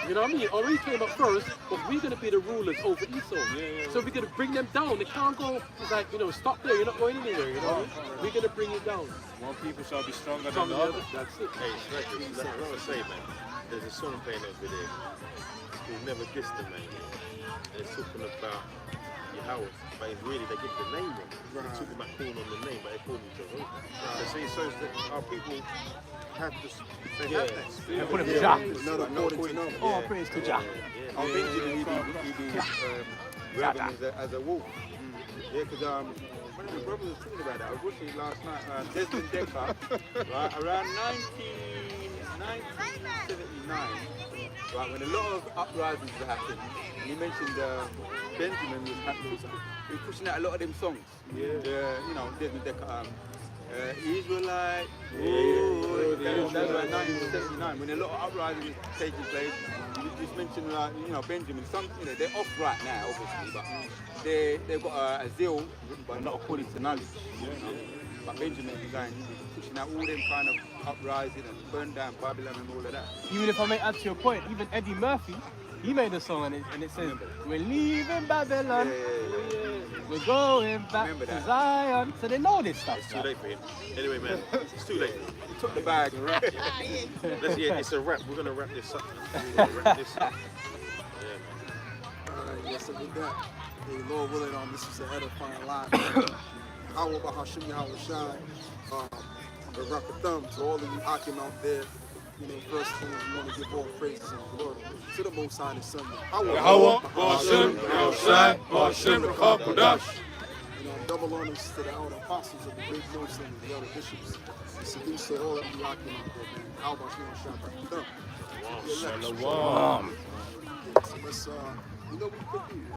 You know what I mean? Already came up first, but we're going to be the rulers over Esau. So we're going to bring them down. They can't go, it's like, stop there, you're not going anywhere, you know what I mean? We're going to bring you down. One people shall be stronger than the other. That's it. Hey, it's like what I say, man. There's a song playing over there. We've never dissed the man. And it's talking about Yahweh, but it's really they get the name wrong. They're talking about calling on the name, but they call him Jehovah. So it shows that our people have this. They have that spirit. They put him Jah. Oh, praise to Jah. I'll Benjamin, he be grabbing as a wolf. Yeah, because one of the brothers was talking about that. I was watching it last night. Desmond Decker, right, around 1979, right, when a lot of uprisings were happening, and he mentioned Benjamin was pushing out a lot of them songs. Desmond Decker. Israelite, that's around 1979 when a lot of uprising was taking place. You just mentioned Benjamin. Some they're off right now, obviously, but they've got a zeal, but not according to knowledge. But Benjamin was pushing out all them kind of uprising and burn down Babylon and all of that. Even if I may add to your point, even Eddie Murphy, he made a song and it says, we're leaving Babylon, we're going back to Zion. So they know this stuff. It's too late for him. Anyway, man, it's too late. He took the bag. It's a wrap. We're going to wrap this up. We're gonna wrap this up. Yes, and with that, hey, Lord willing, this is an edifying line. How about Hashem Yahushai, the rock of thumb to all of you Akim out there. First thing we want to give all praises and glory to the Most High and Son. Yahweh, Hashem, Yahushai, Hashem, Kodash. Double honors to the elder apostles of the great Muslims and the elder bishops. And salute to all of you Akim out there. How about Yahushai, rock of thumb? Shalom. So let's, we could do.